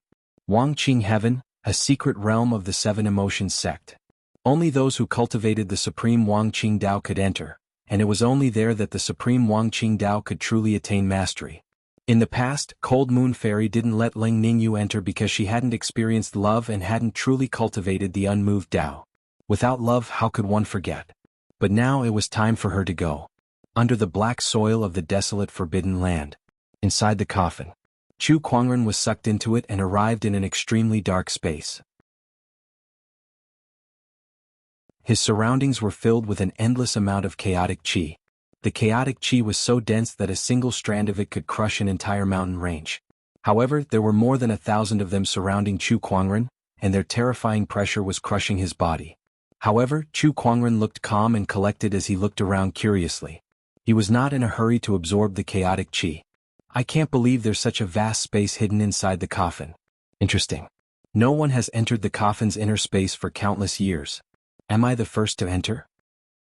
Wangqing Heaven, a secret realm of the Seven Emotions sect. Only those who cultivated the Supreme Wangqing Dao could enter, and it was only there that the Supreme Wangqing Dao could truly attain mastery. In the past, Cold Moon Fairy didn't let Leng Ningyu enter because she hadn't experienced love and hadn't truly cultivated the unmoved Dao. Without love, how could one forget? But now it was time for her to go. Under the black soil of the desolate forbidden land. Inside the coffin. Chu Kuangren was sucked into it and arrived in an extremely dark space. His surroundings were filled with an endless amount of chaotic qi. The chaotic qi was so dense that a single strand of it could crush an entire mountain range. However, there were more than 1,000 of them surrounding Chu Kuangren, and their terrifying pressure was crushing his body. However, Chu Kuangren looked calm and collected as he looked around curiously. He was not in a hurry to absorb the chaotic qi. I can't believe there's such a vast space hidden inside the coffin. Interesting. No one has entered the coffin's inner space for countless years. Am I the first to enter?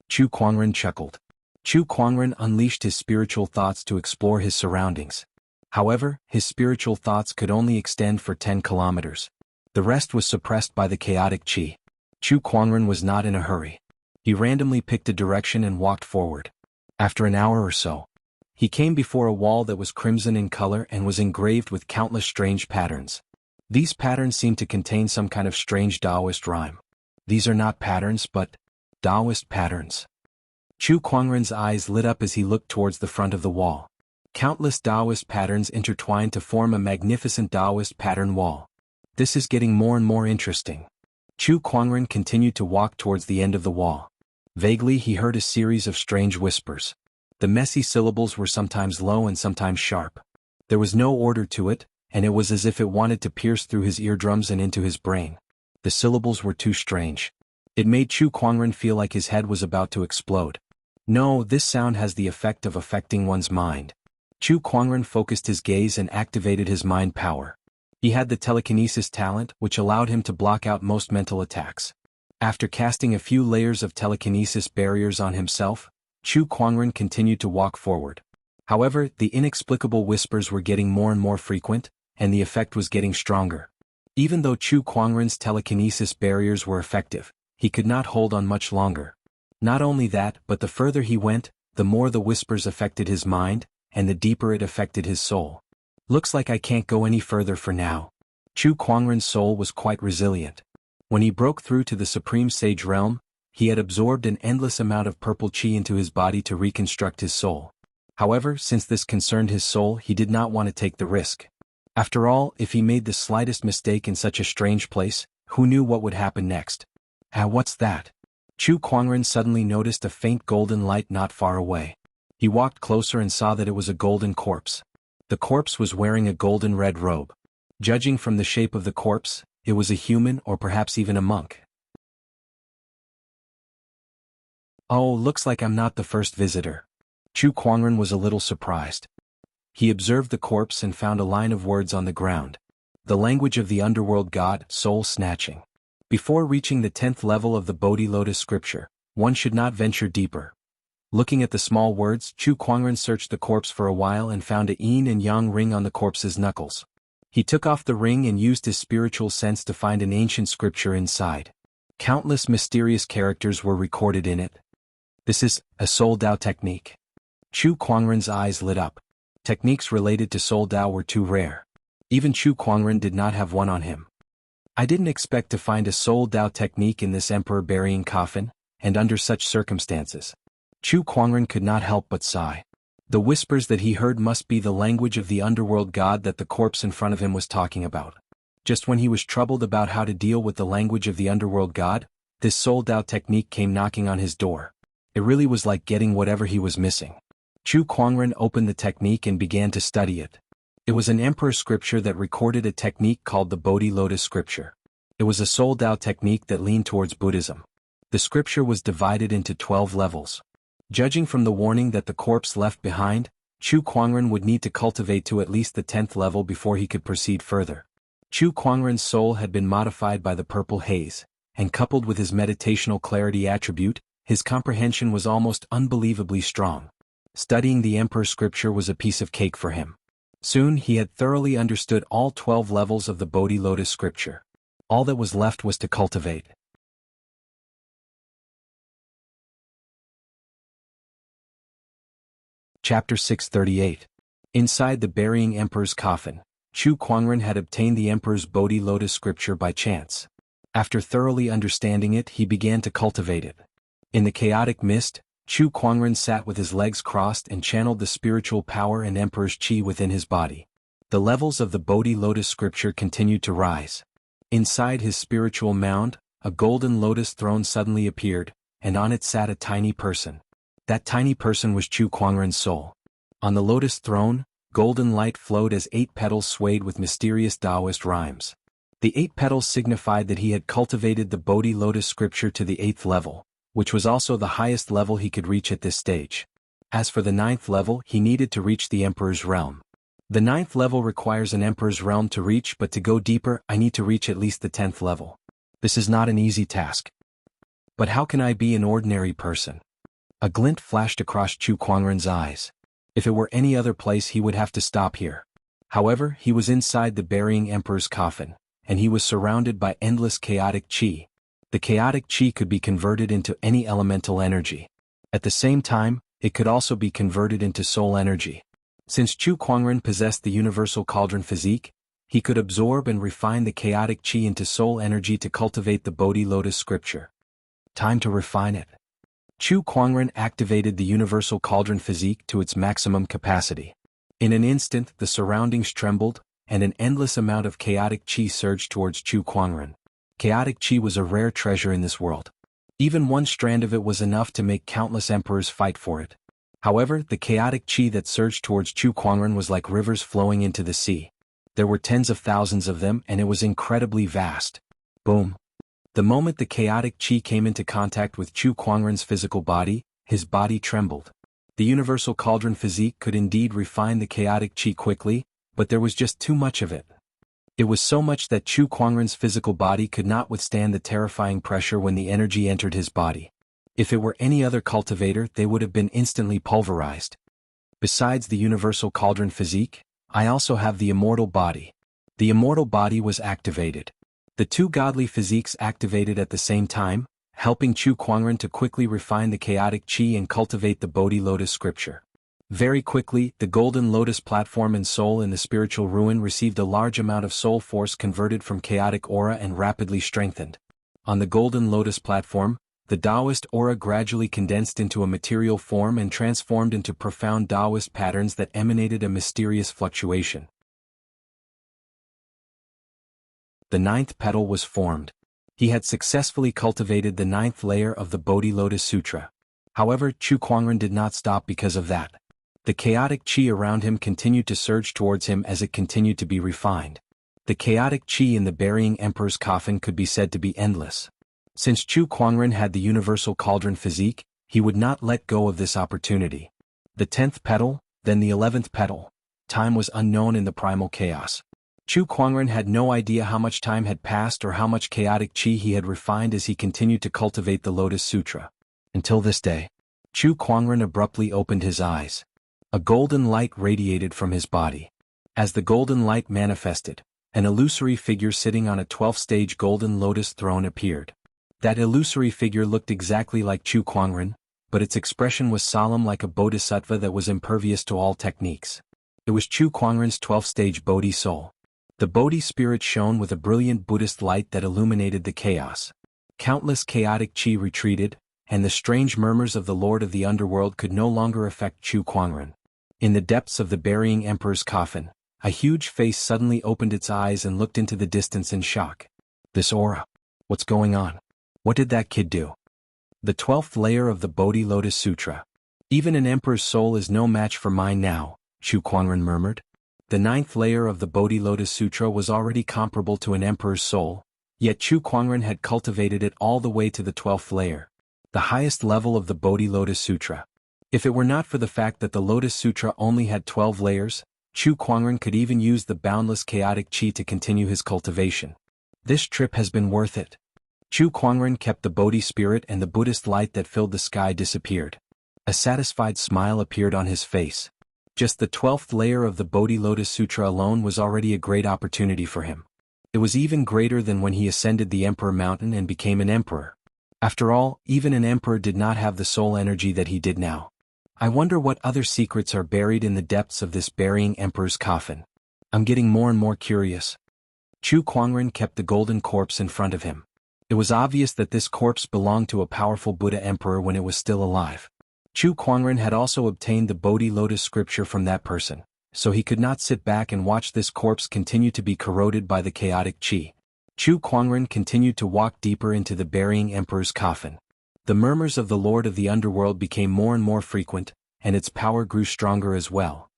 Chu Kuangren chuckled. Chu Kuangren unleashed his spiritual thoughts to explore his surroundings. However, his spiritual thoughts could only extend for 10 kilometers. The rest was suppressed by the chaotic qi. Chu Kuangren was not in a hurry. He randomly picked a direction and walked forward. After an hour or so, he came before a wall that was crimson in color and was engraved with countless strange patterns. These patterns seemed to contain some kind of strange Taoist rhyme. These are not patterns but Taoist patterns. Chu Kuangren's eyes lit up as he looked towards the front of the wall. Countless Taoist patterns intertwined to form a magnificent Taoist pattern wall. This is getting more and more interesting. Chu Kuangren continued to walk towards the end of the wall. Vaguely he heard a series of strange whispers. The messy syllables were sometimes low and sometimes sharp. There was no order to it, and it was as if it wanted to pierce through his eardrums and into his brain. The syllables were too strange. It made Chu Kuangren feel like his head was about to explode. No, this sound has the effect of affecting one's mind. Chu Kuangren focused his gaze and activated his mind power. He had the telekinesis talent, which allowed him to block out most mental attacks. After casting a few layers of telekinesis barriers on himself, Chu Kuangren continued to walk forward. However, the inexplicable whispers were getting more and more frequent, and the effect was getting stronger. Even though Chu Kuangren's telekinesis barriers were effective, he could not hold on much longer. Not only that, but the further he went, the more the whispers affected his mind, and the deeper it affected his soul. Looks like I can't go any further for now. Chu Kuangren's soul was quite resilient. When he broke through to the Supreme Sage realm, he had absorbed an endless amount of purple qi into his body to reconstruct his soul. However, since this concerned his soul, he did not want to take the risk. After all, if he made the slightest mistake in such a strange place, who knew what would happen next? What's that? Chu Kuangren suddenly noticed a faint golden light not far away. He walked closer and saw that it was a golden corpse. The corpse was wearing a golden red robe. Judging from the shape of the corpse, it was a human or perhaps even a monk. Oh, looks like I'm not the first visitor. Chu Kuangren was a little surprised. He observed the corpse and found a line of words on the ground. The language of the underworld god, soul snatching. Before reaching the 10th level of the Bodhi Lotus scripture, one should not venture deeper. Looking at the small words, Chu Kuangren searched the corpse for a while and found a yin and yang ring on the corpse's knuckles. He took off the ring and used his spiritual sense to find an ancient scripture inside. Countless mysterious characters were recorded in it. This is a Soul Dao technique. Chu Kuangren's eyes lit up. Techniques related to Soul Dao were too rare. Even Chu Kuangren did not have one on him. I didn't expect to find a Soul Dao technique in this emperor burying coffin, and under such circumstances. Chu Kuangren could not help but sigh. The whispers that he heard must be the language of the underworld god that the corpse in front of him was talking about. Just when he was troubled about how to deal with the language of the underworld god, this Soul Dao technique came knocking on his door. It really was like getting whatever he was missing. Chu Kuangren opened the technique and began to study it. It was an emperor scripture that recorded a technique called the Bodhi Lotus scripture. It was a Soul Dao technique that leaned towards Buddhism. The scripture was divided into 12 levels. Judging from the warning that the corpse left behind, Chu Kuangren would need to cultivate to at least the 10th level before he could proceed further. Chu Kuangren's soul had been modified by the purple haze, and coupled with his meditational clarity attribute, his comprehension was almost unbelievably strong. Studying the Emperor scripture was a piece of cake for him. Soon he had thoroughly understood all 12 levels of the Bodhi Lotus scripture. All that was left was to cultivate. Chapter 638. Inside the burying emperor's coffin, Chu Kuangren had obtained the emperor's Bodhi Lotus scripture by chance. After thoroughly understanding it, he began to cultivate it. In the chaotic mist, Chu Kuangren sat with his legs crossed and channeled the spiritual power and emperor's qi within his body. The levels of the Bodhi Lotus scripture continued to rise. Inside his spiritual mound, a golden lotus throne suddenly appeared, and on it sat a tiny person. That tiny person was Chu Kuangren's soul. On the lotus throne, golden light flowed as 8 petals swayed with mysterious Taoist rhymes. The 8 petals signified that he had cultivated the Bodhi Lotus scripture to the 8th level, which was also the highest level he could reach at this stage. As for the 9th level, he needed to reach the Emperor's realm. The 9th level requires an Emperor's realm to reach, but to go deeper, I need to reach at least the 10th level. This is not an easy task. But how can I be an ordinary person? A glint flashed across Chu Kuangren's eyes. If it were any other place he would have to stop here. However, he was inside the burying emperor's coffin, and he was surrounded by endless chaotic qi. The chaotic qi could be converted into any elemental energy. At the same time, it could also be converted into soul energy. Since Chu Kuangren possessed the universal cauldron physique, he could absorb and refine the chaotic qi into soul energy to cultivate the Bodhi Lotus scripture. Time to refine it. Chu Kuangren activated the universal cauldron physique to its maximum capacity. In an instant, the surroundings trembled, and an endless amount of chaotic qi surged towards Chu Kuangren. Chaotic qi was a rare treasure in this world. Even one strand of it was enough to make countless emperors fight for it. However, the chaotic qi that surged towards Chu Kuangren was like rivers flowing into the sea. There were tens of thousands of them, and it was incredibly vast. Boom. The moment the chaotic qi came into contact with Chu Kuangren's physical body, his body trembled. The universal cauldron physique could indeed refine the chaotic qi quickly, but there was just too much of it. It was so much that Chu Kuangren's physical body could not withstand the terrifying pressure when the energy entered his body. If it were any other cultivator, they would have been instantly pulverized. Besides the universal cauldron physique, I also have the immortal body. The immortal body was activated. The 2 godly physiques activated at the same time, helping Chu Kuangren to quickly refine the chaotic qi and cultivate the Bodhi Lotus scripture. Very quickly, the Golden Lotus platform and soul in the spiritual ruin received a large amount of soul force converted from chaotic aura and rapidly strengthened. On the Golden Lotus platform, the Taoist aura gradually condensed into a material form and transformed into profound Taoist patterns that emanated a mysterious fluctuation. The ninth petal was formed. He had successfully cultivated the ninth layer of the Bodhi Lotus Sutra. However, Chu Kuangren did not stop because of that. The chaotic qi around him continued to surge towards him as it continued to be refined. The chaotic qi in the burying emperor's coffin could be said to be endless. Since Chu Kuangren had the universal cauldron physique, he would not let go of this opportunity. The 10th petal, then the 11th petal. Time was unknown in the primal chaos. Chu Kuangren had no idea how much time had passed or how much chaotic qi he had refined as he continued to cultivate the Lotus Sutra. Until this day, Chu Kuangren abruptly opened his eyes. A golden light radiated from his body. As the golden light manifested, an illusory figure sitting on a 12-stage golden lotus throne appeared. That illusory figure looked exactly like Chu Kuangren, but its expression was solemn like a bodhisattva that was impervious to all techniques. It was Chu Kuangren's 12th-stage Bodhi soul. The Bodhi spirit shone with a brilliant Buddhist light that illuminated the chaos. Countless chaotic qi retreated, and the strange murmurs of the Lord of the Underworld could no longer affect Chu Kuangren. In the depths of the burying emperor's coffin, a huge face suddenly opened its eyes and looked into the distance in shock. This aura. What's going on? What did that kid do? The 12th layer of the Bodhi Lotus Sutra. Even an emperor's soul is no match for mine now, Chu Kuangren murmured. The 9th layer of the Bodhi Lotus Sutra was already comparable to an emperor's soul, yet Chu Kuangren had cultivated it all the way to the 12th layer, the highest level of the Bodhi Lotus Sutra. If it were not for the fact that the Lotus Sutra only had 12 layers, Chu Kuangren could even use the boundless chaotic qi to continue his cultivation. This trip has been worth it. Chu Kuangren kept the Bodhi spirit and the Buddhist light that filled the sky disappeared. A satisfied smile appeared on his face. Just the 12th layer of the Bodhi Lotus Sutra alone was already a great opportunity for him. It was even greater than when he ascended the Emperor Mountain and became an emperor. After all, even an emperor did not have the soul energy that he did now. I wonder what other secrets are buried in the depths of this burying emperor's coffin. I'm getting more and more curious. Chu Kuangren kept the golden corpse in front of him. It was obvious that this corpse belonged to a powerful Buddha emperor when it was still alive. Chu Kuangren had also obtained the Bodhi Lotus scripture from that person, so he could not sit back and watch this corpse continue to be corroded by the chaotic qi. Chu Kuangren continued to walk deeper into the burying emperor's coffin. The murmurs of the Lord of the Underworld became more and more frequent, and its power grew stronger as well.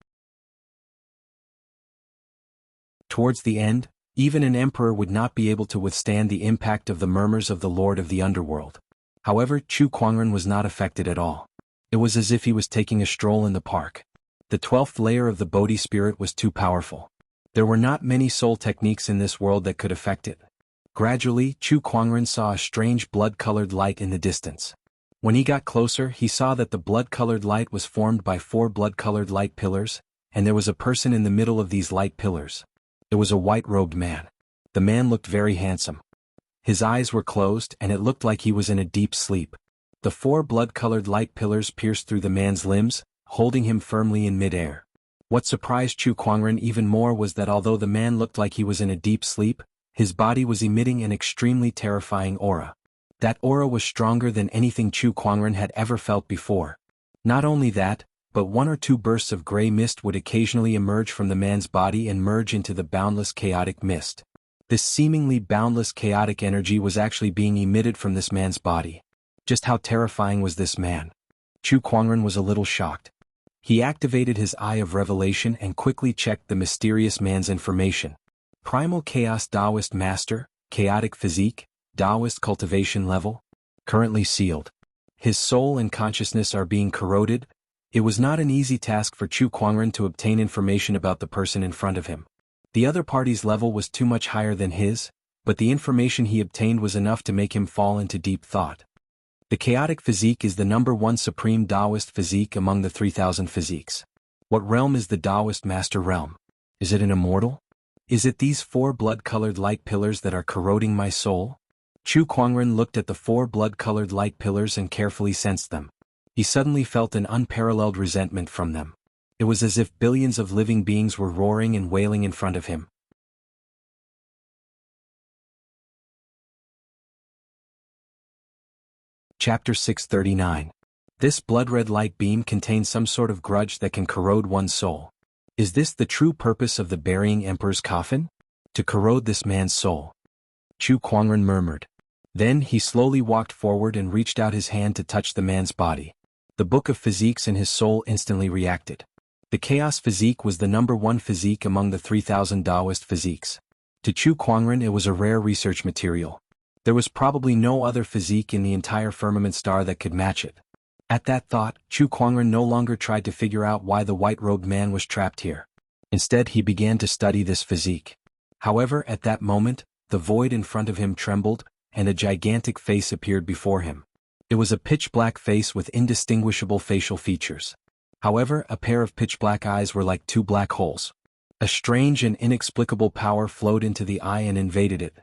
Towards the end, even an emperor would not be able to withstand the impact of the murmurs of the Lord of the Underworld. However, Chu Kuangren was not affected at all. It was as if he was taking a stroll in the park. The 12th layer of the Bodhi spirit was too powerful. There were not many soul techniques in this world that could affect it. Gradually, Chu Kuangren saw a strange blood-colored light in the distance. When he got closer, he saw that the blood-colored light was formed by 4 blood-colored light pillars, and there was a person in the middle of these light pillars. It was a white-robed man. The man looked very handsome. His eyes were closed and it looked like he was in a deep sleep. The 4 blood-colored light pillars pierced through the man's limbs, holding him firmly in mid-air. What surprised Chu Kuangren even more was that although the man looked like he was in a deep sleep, his body was emitting an extremely terrifying aura. That aura was stronger than anything Chu Kuangren had ever felt before. Not only that, but 1 or 2 bursts of gray mist would occasionally emerge from the man's body and merge into the boundless chaotic mist. This seemingly boundless chaotic energy was actually being emitted from this man's body. Just how terrifying was this man? Chu Kuangren was a little shocked. He activated his Eye of Revelation and quickly checked the mysterious man's information. Primal Chaos Taoist Master, Chaotic Physique, Taoist Cultivation Level, currently sealed. His soul and consciousness are being corroded. It was not an easy task for Chu Kuangren to obtain information about the person in front of him. The other party's level was too much higher than his, but the information he obtained was enough to make him fall into deep thought. The chaotic physique is the #1 supreme Taoist physique among the 3,000 physiques. What realm is the Taoist master realm? Is it an immortal? Is it these 4 blood-colored light pillars that are corroding my soul? Chu Kuangren looked at the 4 blood-colored light pillars and carefully sensed them. He suddenly felt an unparalleled resentment from them. It was as if billions of living beings were roaring and wailing in front of him. Chapter 639. This blood-red light beam contains some sort of grudge that can corrode one's soul. Is this the true purpose of the burying emperor's coffin? To corrode this man's soul. Chu Kuangren murmured. Then he slowly walked forward and reached out his hand to touch the man's body. The book of physiques in his soul instantly reacted. The chaos physique was the #1 physique among the 3,000 Taoist physiques. To Chu Kuangren it was a rare research material. There was probably no other physique in the entire firmament star that could match it. At that thought, Chu Kuangren no longer tried to figure out why the white-robed man was trapped here. Instead he began to study this physique. However, at that moment, the void in front of him trembled, and a gigantic face appeared before him. It was a pitch-black face with indistinguishable facial features. However, a pair of pitch-black eyes were like two black holes. A strange and inexplicable power flowed into the eye and invaded it.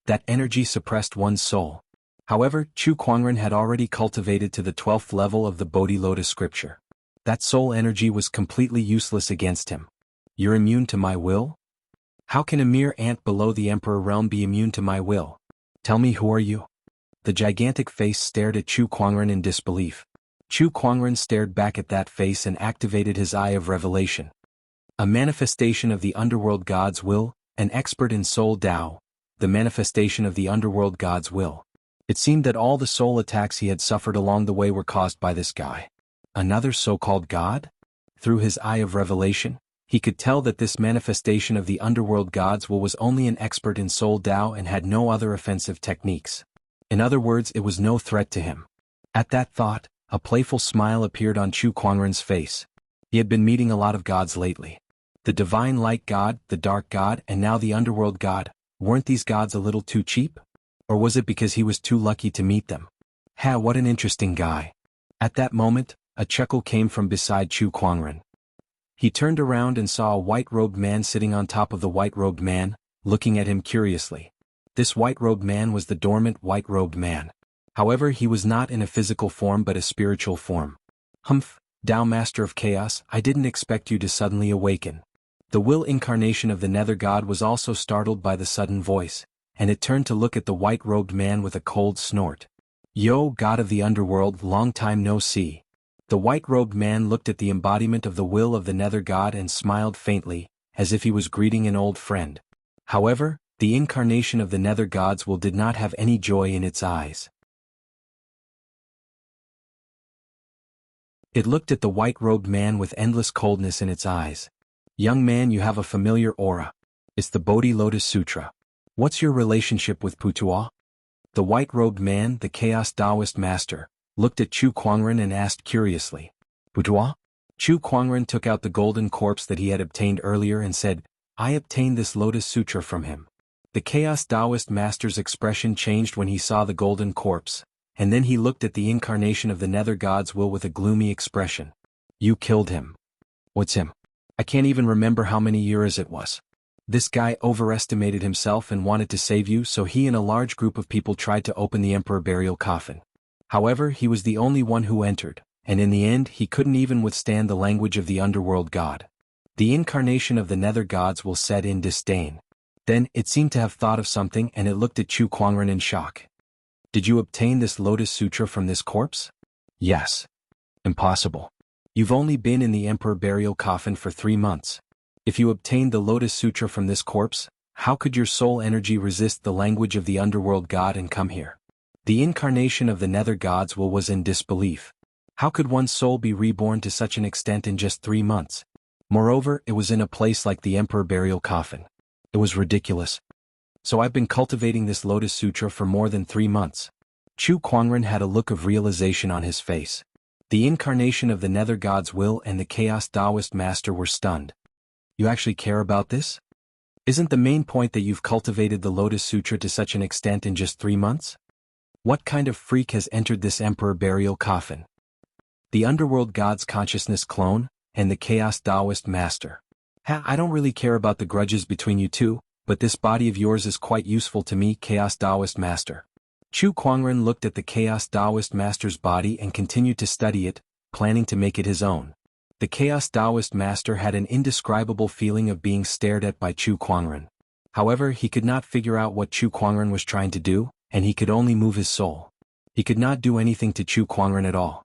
That energy suppressed one's soul. However, Chu Kuangren had already cultivated to the 12th level of the Bodhi Lotus scripture. That soul energy was completely useless against him. You're immune to my will? How can a mere ant below the Emperor realm be immune to my will? Tell me, who are you? The gigantic face stared at Chu Kuangren in disbelief. Chu Kuangren stared back at that face and activated his Eye of Revelation. A manifestation of the underworld God's will, an expert in soul Tao, the manifestation of the underworld God's will. It seemed that all the soul attacks he had suffered along the way were caused by this guy. Another so-called God? Through his Eye of Revelation, he could tell that this manifestation of the underworld God's will was only an expert in soul Tao and had no other offensive techniques. In other words, it was no threat to him. At that thought, a playful smile appeared on Chu Kuangren's face. He had been meeting a lot of gods lately. The divine light God, the dark God, and now the underworld God. Weren't these gods a little too cheap? Or was it because he was too lucky to meet them? Ha, what an interesting guy. At that moment, a chuckle came from beside Chu Kuangren. He turned around and saw a white-robed man sitting on top of the white-robed man, looking at him curiously. This white-robed man was the dormant white-robed man. However, he was not in a physical form but a spiritual form. Humph, Tao Master of Chaos, I didn't expect you to suddenly awaken. The will incarnation of the Nether God was also startled by the sudden voice, and it turned to look at the white-robed man with a cold snort. Yo, God of the underworld, long time no see. The white-robed man looked at the embodiment of the will of the Nether God and smiled faintly, as if he was greeting an old friend. However, the incarnation of the Nether God's will did not have any joy in its eyes. It looked at the white-robed man with endless coldness in its eyes. Young man, you have a familiar aura. It's the Bodhi Lotus Sutra. What's your relationship with Putua? The white-robed man, the Chaos Taoist master, looked at Chu Kuangren and asked curiously. Putua? Chu Kuangren took out the golden corpse that he had obtained earlier and said, I obtained this Lotus Sutra from him. The Chaos Taoist master's expression changed when he saw the golden corpse, and then he looked at the incarnation of the Nether God's will with a gloomy expression. You killed him. What's him? I can't even remember how many years it was. This guy overestimated himself and wanted to save you, so he and a large group of people tried to open the Emperor burial coffin. However, he was the only one who entered, and in the end he couldn't even withstand the language of the underworld God. The incarnation of the Nether Gods will set in disdain. Then, it seemed to have thought of something and it looked at Chu Kuangren in shock. Did you obtain this Lotus Sutra from this corpse? Yes. Impossible. You've only been in the Emperor burial coffin for 3 months. If you obtained the Lotus Sutra from this corpse, how could your soul energy resist the language of the underworld God and come here? The incarnation of the Nether God's will was in disbelief. How could one's soul be reborn to such an extent in just 3 months? Moreover, it was in a place like the Emperor burial coffin. It was ridiculous. So I've been cultivating this Lotus Sutra for more than 3 months. Chu Kuangren had a look of realization on his face. The incarnation of the Nether God's will and the Chaos Taoist master were stunned. You actually care about this? Isn't the main point that you've cultivated the Lotus Sutra to such an extent in just 3 months? What kind of freak has entered this Emperor burial coffin? The underworld God's consciousness clone, and the Chaos Taoist master. I don't really care about the grudges between you two, but this body of yours is quite useful to me, Chaos Taoist master. Chu Kuangren looked at the Chaos Taoist master's body and continued to study it, planning to make it his own. The Chaos Taoist master had an indescribable feeling of being stared at by Chu Kuangren. However, he could not figure out what Chu Kuangren was trying to do, and he could only move his soul. He could not do anything to Chu Kuangren at all.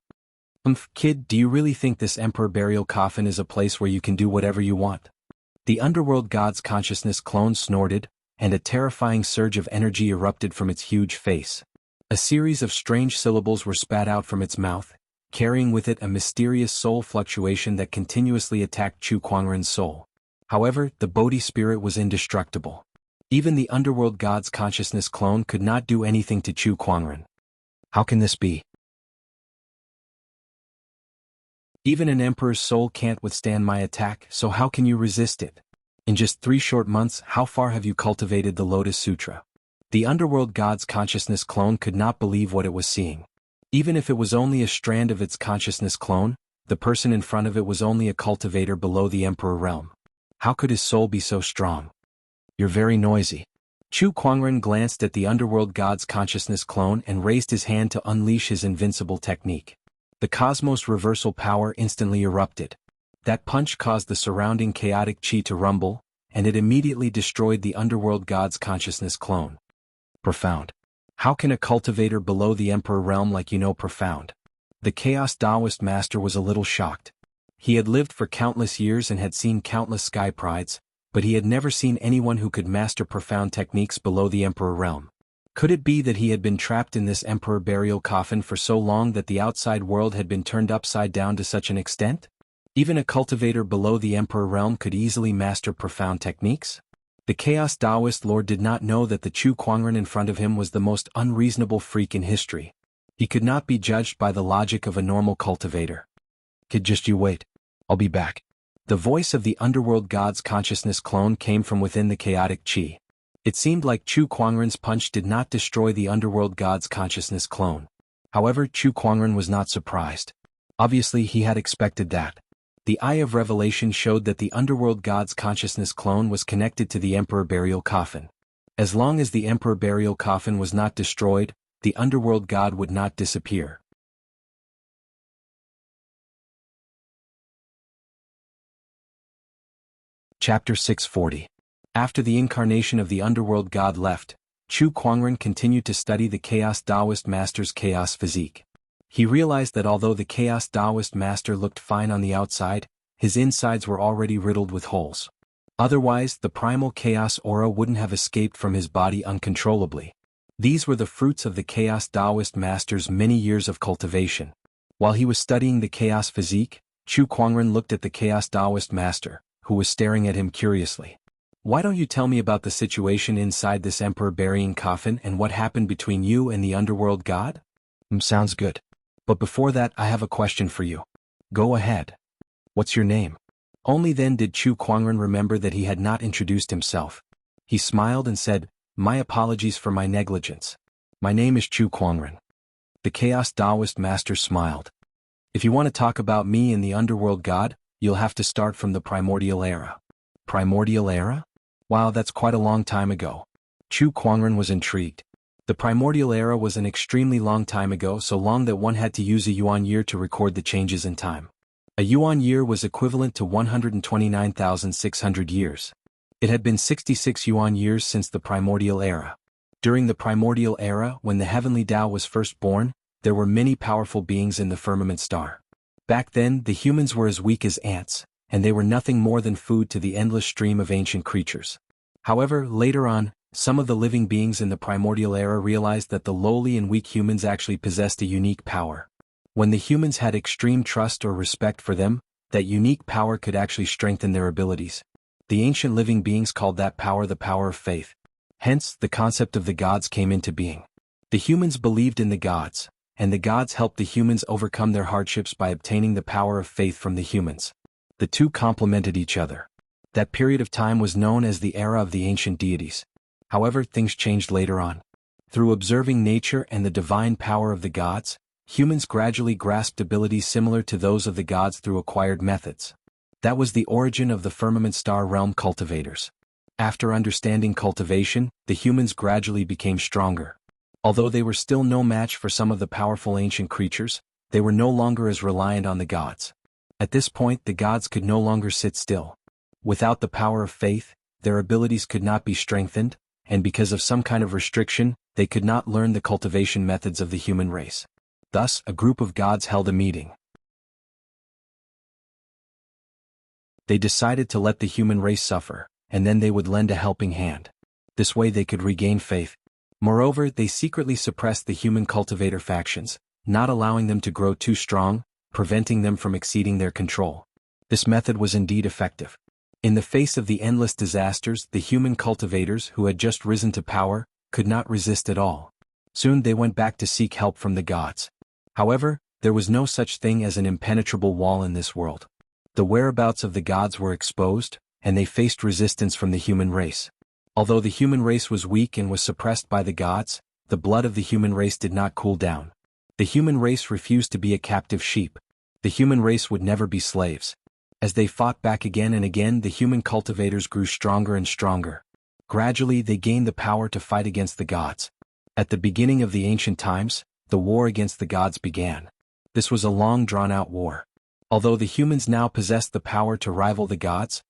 Kid, do you really think this Emperor burial coffin is a place where you can do whatever you want? The underworld god's consciousness clone snorted, and a terrifying surge of energy erupted from its huge face. A series of strange syllables were spat out from its mouth, carrying with it a mysterious soul fluctuation that continuously attacked Chu Kuangren's soul. However, the Bodhi spirit was indestructible. Even the underworld god's consciousness clone could not do anything to Chu Kuangren. How can this be? Even an emperor's soul can't withstand my attack, so how can you resist it? In just 3 short months, how far have you cultivated the Lotus Sutra? The underworld god's consciousness clone could not believe what it was seeing. Even if it was only a strand of its consciousness clone, the person in front of it was only a cultivator below the emperor realm. How could his soul be so strong? You're very noisy. Chu Kuangren glanced at the underworld god's consciousness clone and raised his hand to unleash his invincible technique. The cosmos reversal power instantly erupted. That punch caused the surrounding chaotic chi to rumble, and it immediately destroyed the underworld god's consciousness clone. Profound. How can a cultivator below the emperor realm like you know profound? The Chaos Taoist master was a little shocked. He had lived for countless years and had seen countless sky prides, but he had never seen anyone who could master profound techniques below the emperor realm. Could it be that he had been trapped in this emperor burial coffin for so long that the outside world had been turned upside down to such an extent? Even a cultivator below the emperor realm could easily master profound techniques? The Chaos Taoist lord did not know that the Chu Kuangren in front of him was the most unreasonable freak in history. He could not be judged by the logic of a normal cultivator. Kid, just you wait. I'll be back. The voice of the underworld god's consciousness clone came from within the chaotic chi. It seemed like Chu Kuangren's punch did not destroy the underworld god's consciousness clone. However, Chu Kuangren was not surprised. Obviously, he had expected that. The Eye of Revelation showed that the underworld god's consciousness clone was connected to the Emperor burial coffin. As long as the Emperor burial coffin was not destroyed, the underworld god would not disappear. Chapter 640. After the incarnation of the underworld god left, Chu Kuangren continued to study the Chaos Taoist master's chaos physique. He realized that although the Chaos Taoist master looked fine on the outside, his insides were already riddled with holes. Otherwise, the primal chaos aura wouldn't have escaped from his body uncontrollably. These were the fruits of the Chaos Taoist master's many years of cultivation. While he was studying the chaos physique, Chu Kuangren looked at the Chaos Taoist master, who was staring at him curiously. Why don't you tell me about the situation inside this emperor burying coffin and what happened between you and the underworld god? Sounds good. But before that, I have a question for you. Go ahead. What's your name? Only then did Chu Kuangren remember that he had not introduced himself. He smiled and said, "My apologies for my negligence. My name is Chu Kuangren." The Chaos Taoist master smiled. If you want to talk about me and the underworld god, you'll have to start from the primordial era. Primordial era? Wow, that's quite a long time ago. Chu Kuangren was intrigued. The primordial era was an extremely long time ago, so long that one had to use a yuan year to record the changes in time. A yuan year was equivalent to 129,600 years. It had been 66 yuan years since the primordial era. During the primordial era, when the heavenly Tao was first born, there were many powerful beings in the firmament star. Back then, the humans were as weak as ants, and they were nothing more than food to the endless stream of ancient creatures. However, later on, some of the living beings in the primordial era realized that the lowly and weak humans actually possessed a unique power. When the humans had extreme trust or respect for them, that unique power could actually strengthen their abilities. The ancient living beings called that power the power of faith. Hence, the concept of the gods came into being. The humans believed in the gods, and the gods helped the humans overcome their hardships by obtaining the power of faith from the humans. The two complemented each other. That period of time was known as the era of the ancient deities. However, things changed later on. Through observing nature and the divine power of the gods, humans gradually grasped abilities similar to those of the gods through acquired methods. That was the origin of the firmament star realm cultivators. After understanding cultivation, the humans gradually became stronger. Although they were still no match for some of the powerful ancient creatures, they were no longer as reliant on the gods. At this point the gods could no longer sit still. Without the power of faith, their abilities could not be strengthened, and because of some kind of restriction, they could not learn the cultivation methods of the human race. Thus, a group of gods held a meeting. They decided to let the human race suffer, and then they would lend a helping hand. This way they could regain faith. Moreover, they secretly suppressed the human cultivator factions, not allowing them to grow too strong, preventing them from exceeding their control. This method was indeed effective. In the face of the endless disasters, the human cultivators who had just risen to power could not resist at all. Soon they went back to seek help from the gods. However, there was no such thing as an impenetrable wall in this world. The whereabouts of the gods were exposed, and they faced resistance from the human race. Although the human race was weak and was suppressed by the gods, the blood of the human race did not cool down. The human race refused to be a captive sheep. The human race would never be slaves. As they fought back again and again, the human cultivators grew stronger and stronger. Gradually they gained the power to fight against the gods. At the beginning of the ancient times, the war against the gods began. This was a long drawn-out war. Although the humans now possessed the power to rival the gods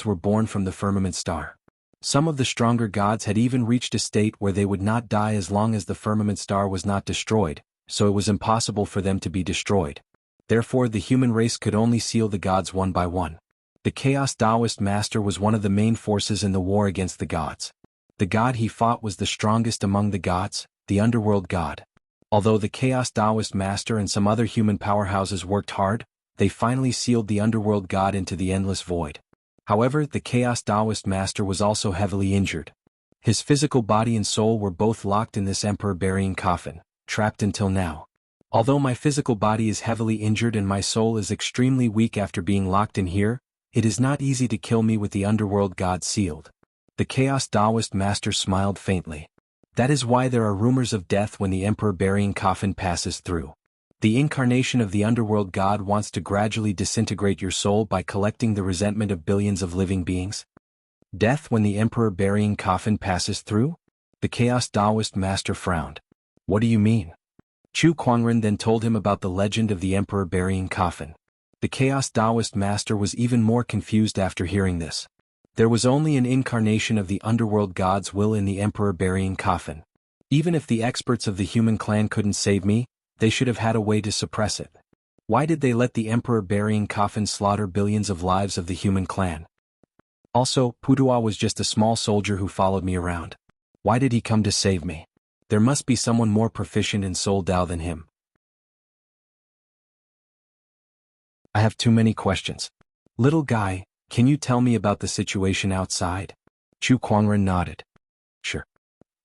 were born from the firmament star. Some of the stronger gods had even reached a state where they would not die as long as the firmament star was not destroyed, so it was impossible for them to be destroyed. Therefore the human race could only seal the gods one by one. The Chaos Taoist Master was one of the main forces in the war against the gods. The god he fought was the strongest among the gods, the underworld god. Although the Chaos Taoist Master and some other human powerhouses worked hard, they finally sealed the underworld god into the endless void. However, the Chaos Taoist Master was also heavily injured. His physical body and soul were both locked in this emperor burying coffin, trapped until now. Although my physical body is heavily injured and my soul is extremely weak after being locked in here, it is not easy to kill me with the underworld god sealed. The Chaos Taoist Master smiled faintly. That is why there are rumors of death when the emperor burying coffin passes through. The incarnation of the underworld god wants to gradually disintegrate your soul by collecting the resentment of billions of living beings. Death when the emperor burying coffin passes through? The Chaos Taoist Master frowned. What do you mean? Chu Kuangren then told him about the legend of the emperor burying coffin. The Chaos Taoist Master was even more confused after hearing this. There was only an incarnation of the underworld god's will in the emperor burying coffin. Even if the experts of the human clan couldn't save me, they should have had a way to suppress it. Why did they let the emperor burying coffin slaughter billions of lives of the human clan? Also, Putua was just a small soldier who followed me around. Why did he come to save me? There must be someone more proficient in Soul Dao than him. I have too many questions. Little guy, can you tell me about the situation outside? Chu Kuangren nodded. Sure.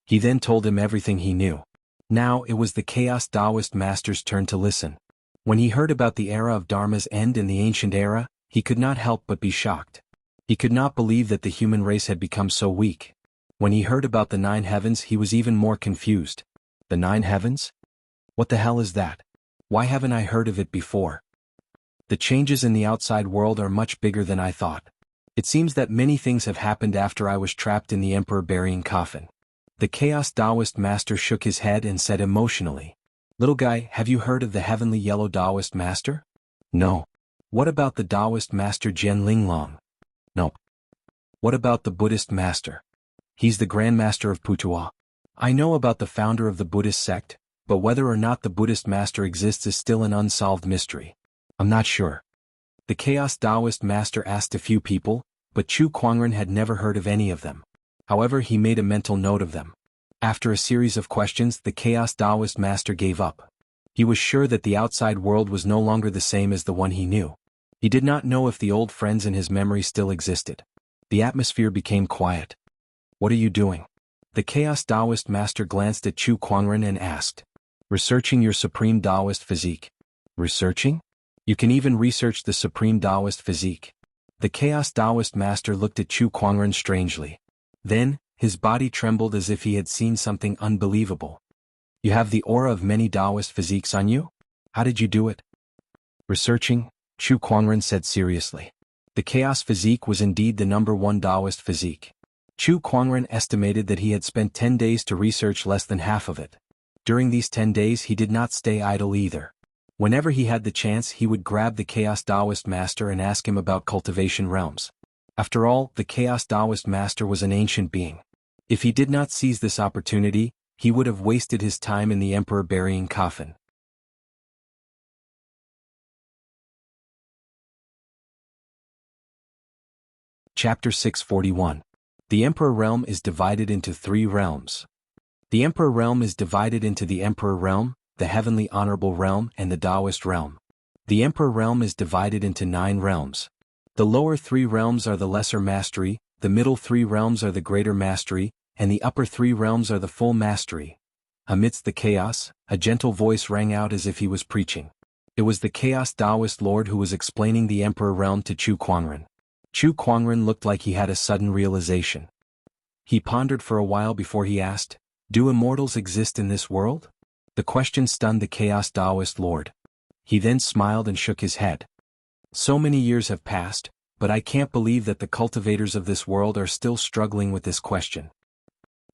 He then told him everything he knew. Now it was the Chaos Taoist Master's turn to listen. When he heard about the era of Dharma's end in the ancient era, he could not help but be shocked. He could not believe that the human race had become so weak. When he heard about the 9 heavens, he was even more confused. The 9 heavens? What the hell is that? Why haven't I heard of it before? The changes in the outside world are much bigger than I thought. It seems that many things have happened after I was trapped in the emperor burying coffin. The Chaos Taoist Master shook his head and said emotionally, Little guy, have you heard of the heavenly yellow Taoist Master? No. What about the Taoist Master Jian Linglong? Nope. What about the Buddhist Master? He's the Grand Master of Putua. I know about the founder of the Buddhist sect, but whether or not the Buddhist Master exists is still an unsolved mystery. I'm not sure. The Chaos Taoist Master asked a few people, but Chu Kuangren had never heard of any of them. However, he made a mental note of them. After a series of questions, the Chaos Taoist Master gave up. He was sure that the outside world was no longer the same as the one he knew. He did not know if the old friends in his memory still existed. The atmosphere became quiet. What are you doing? The Chaos Taoist Master glanced at Chu Kuangren and asked. Researching your Supreme Taoist physique. Researching? You can even research the Supreme Taoist physique. The Chaos Taoist Master looked at Chu Kuangren strangely. Then, his body trembled as if he had seen something unbelievable. You have the aura of many Taoist physiques on you? How did you do it? Researching, Chu Kuangren said seriously. The Chaos physique was indeed the #1 Taoist physique. Chu Kuangren estimated that he had spent 10 days to research less than half of it. During these 10 days he did not stay idle either. Whenever he had the chance, he would grab the Chaos Taoist master and ask him about cultivation realms. After all, the Chaos Taoist master was an ancient being. If he did not seize this opportunity, he would have wasted his time in the emperor burying coffin. Chapter 641. The Emperor Realm is divided into 3 realms. The Emperor Realm is divided into the Emperor Realm, the Heavenly Honorable Realm, and the Taoist Realm. The Emperor Realm is divided into 9 realms. The lower 3 realms are the Lesser Mastery, the middle 3 realms are the Greater Mastery, and the upper 3 realms are the Full Mastery. Amidst the chaos, a gentle voice rang out as if he was preaching. It was the Chaos Taoist Lord who was explaining the Emperor Realm to Chu Kuangren. Chu Kuangren looked like he had a sudden realization. He pondered for a while before he asked, "Do immortals exist in this world?" The question stunned the Chaos Taoist Lord. He then smiled and shook his head. "So many years have passed, but I can't believe that the cultivators of this world are still struggling with this question."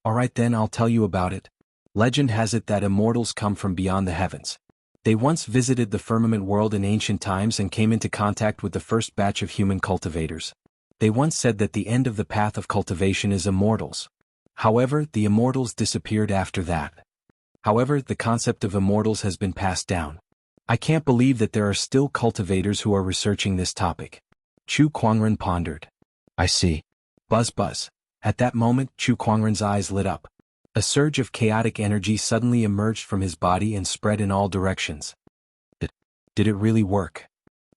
"Alright then, I'll tell you about it. Legend has it that immortals come from beyond the heavens. They once visited the firmament world in ancient times and came into contact with the first batch of human cultivators. They once said that the end of the path of cultivation is immortals. However, the immortals disappeared after that. However, the concept of immortals has been passed down. I can't believe that there are still cultivators who are researching this topic." Chu Kuangren pondered. "I see." Buzz buzz. At that moment, Chu Kuangren's eyes lit up. A surge of chaotic energy suddenly emerged from his body and spread in all directions. Did it really work?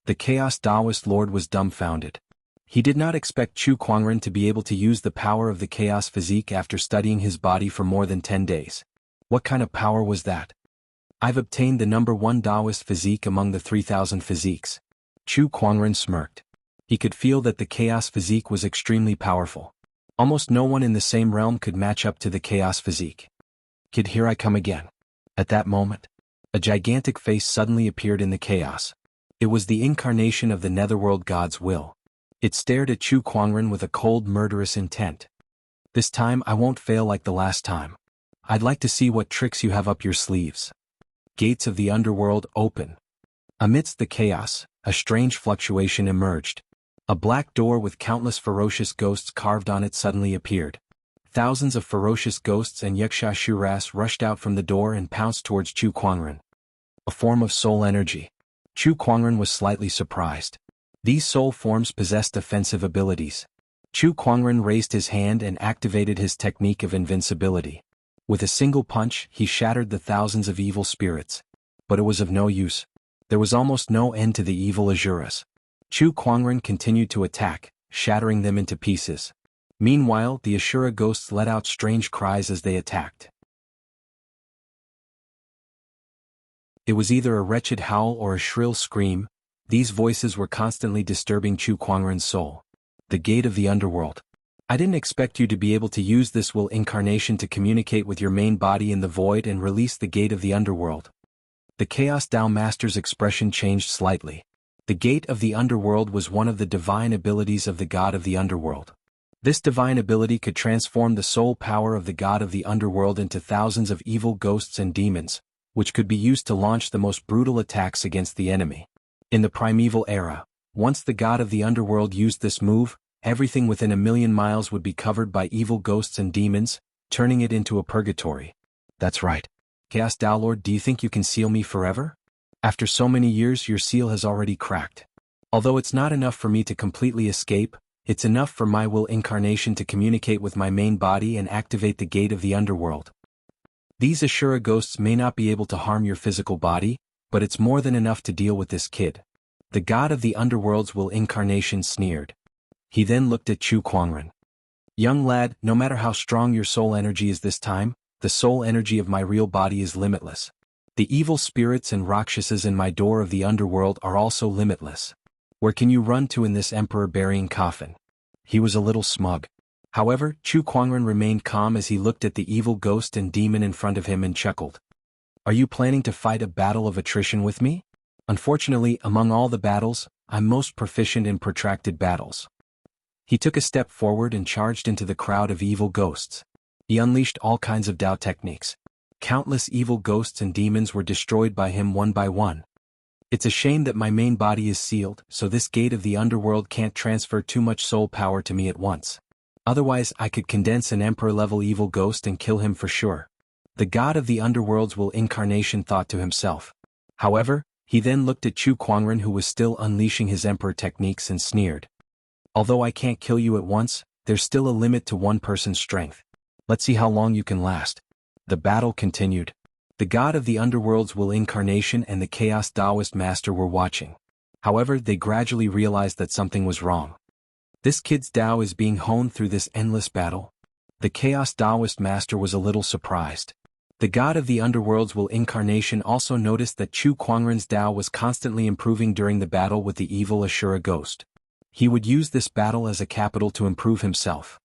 The Chaos Taoist Lord was dumbfounded. He did not expect Chu Kuangren to be able to use the power of the Chaos Physique after studying his body for more than 10 days. What kind of power was that? "I've obtained the number 1 Taoist physique among the 3,000 physiques." Chu Kuangren smirked. He could feel that the Chaos Physique was extremely powerful. Almost no one in the same realm could match up to the Chaos Physique. "Kid, here I come again." At that moment, a gigantic face suddenly appeared in the chaos. It was the incarnation of the Netherworld God's will. It stared at Chu Kuangren with a cold, murderous intent. "This time I won't fail like the last time. I'd like to see what tricks you have up your sleeves." Gates of the underworld open. Amidst the chaos, a strange fluctuation emerged. A black door with countless ferocious ghosts carved on it suddenly appeared. Thousands of ferocious ghosts and Yuxia Shuras rushed out from the door and pounced towards Chu Kuangren. A form of soul energy. Chu Kuangren was slightly surprised. These soul forms possessed offensive abilities. Chu Kuangren raised his hand and activated his technique of invincibility. With a single punch, he shattered the thousands of evil spirits. But it was of no use. There was almost no end to the evil Asuras. Chu Kuangren continued to attack, shattering them into pieces. Meanwhile, the Ashura ghosts let out strange cries as they attacked. It was either a wretched howl or a shrill scream. These voices were constantly disturbing Chu Kuangren's soul. The gate of the underworld. "I didn't expect you to be able to use this will incarnation to communicate with your main body in the void and release the gate of the underworld." The Chaos Tao Master's expression changed slightly. The gate of the underworld was one of the divine abilities of the god of the underworld. This divine ability could transform the soul power of the god of the underworld into thousands of evil ghosts and demons, which could be used to launch the most brutal attacks against the enemy. In the primeval era, once the god of the underworld used this move, everything within 1,000,000 miles would be covered by evil ghosts and demons, turning it into a purgatory. "That's right. Chaos Tao Lord, do you think you can seal me forever? After so many years, your seal has already cracked. Although it's not enough for me to completely escape, it's enough for my will incarnation to communicate with my main body and activate the gate of the underworld. These Ashura ghosts may not be able to harm your physical body, but it's more than enough to deal with this kid." The god of the underworld's will incarnation sneered. He then looked at Chu Kuangren. "Young lad, no matter how strong your soul energy is this time, the soul energy of my real body is limitless. The evil spirits and Rakshasas in my door of the underworld are also limitless. Where can you run to in this emperor burying coffin?" He was a little smug. However, Chu Kuangren remained calm as he looked at the evil ghost and demon in front of him and chuckled. "Are you planning to fight a battle of attrition with me? Unfortunately, among all the battles, I'm most proficient in protracted battles." He took a step forward and charged into the crowd of evil ghosts. He unleashed all kinds of Dao techniques. Countless evil ghosts and demons were destroyed by him one by one. It's a shame that my main body is sealed, so this gate of the underworld can't transfer too much soul power to me at once. Otherwise I could condense an emperor-level evil ghost and kill him for sure. The god of the underworld's will incarnation thought to himself. However, he then looked at Chu Kuangren, who was still unleashing his emperor techniques, and sneered. Although I can't kill you at once, there's still a limit to one person's strength. Let's see how long you can last. The battle continued. The god of the underworld's will incarnation and the Chaos Taoist master were watching. However, they gradually realized that something was wrong. This kid's Tao is being honed through this endless battle. The Chaos Taoist master was a little surprised. The god of the underworld's will incarnation also noticed that Chu Kuangren's Tao was constantly improving during the battle with the evil Ashura ghost. He would use this battle as a capital to improve himself.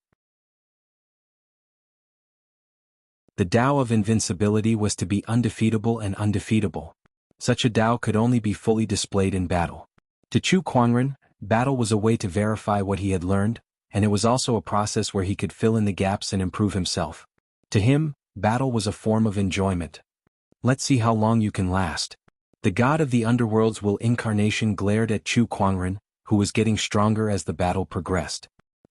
The Tao of invincibility was to be undefeatable and undefeatable. Such a Tao could only be fully displayed in battle. To Chu Kuangren, battle was a way to verify what he had learned, and it was also a process where he could fill in the gaps and improve himself. To him, battle was a form of enjoyment. Let's see how long you can last. The god of the underworld's will incarnation glared at Chu Kuangren, who was getting stronger as the battle progressed.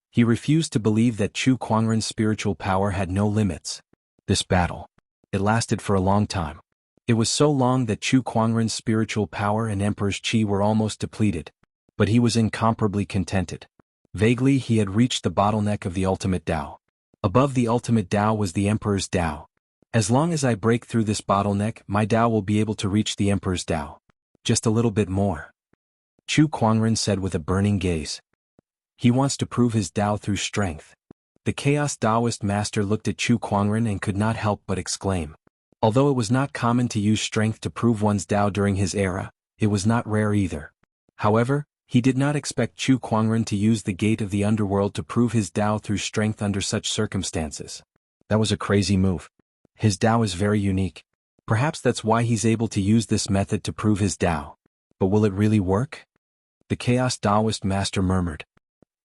He refused to believe that Chu Kuangren's spiritual power had no limits. This battle. It lasted for a long time. It was so long that Chu Kuangren's spiritual power and Emperor's Qi were almost depleted. But he was incomparably contented. Vaguely he had reached the bottleneck of the ultimate Tao. Above the ultimate Tao was the Emperor's Tao. As long as I break through this bottleneck, my Tao will be able to reach the Emperor's Tao. Just a little bit more. Chu Kuangren said with a burning gaze. He wants to prove his Tao through strength. The Chaos Taoist master looked at Chu Kuangren and could not help but exclaim. Although it was not common to use strength to prove one's Tao during his era, it was not rare either. However, he did not expect Chu Kuangren to use the gate of the underworld to prove his Tao through strength under such circumstances. That was a crazy move. His Tao is very unique. Perhaps that's why he's able to use this method to prove his Tao. But will it really work? The Chaos Taoist master murmured.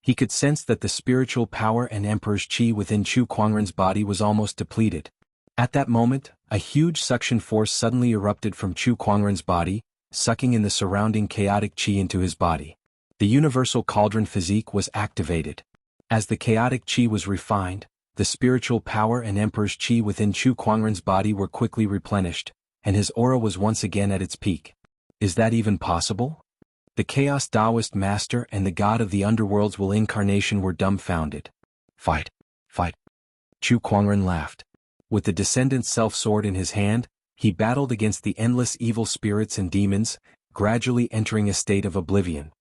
He could sense that the spiritual power and Emperor's Qi within Chu Kuangren's body was almost depleted. At that moment, a huge suction force suddenly erupted from Chu Kuangren's body, sucking in the surrounding chaotic Qi into his body. The universal cauldron physique was activated. As the chaotic Qi was refined, the spiritual power and Emperor's Qi within Chu Kuangren's body were quickly replenished, and his aura was once again at its peak. Is that even possible? The Chaos Taoist master and the god of the underworld's will incarnation were dumbfounded. Fight! Fight! Chu Kuangren laughed. With the Descendant Self-Sword in his hand, he battled against the endless evil spirits and demons, gradually entering a state of oblivion.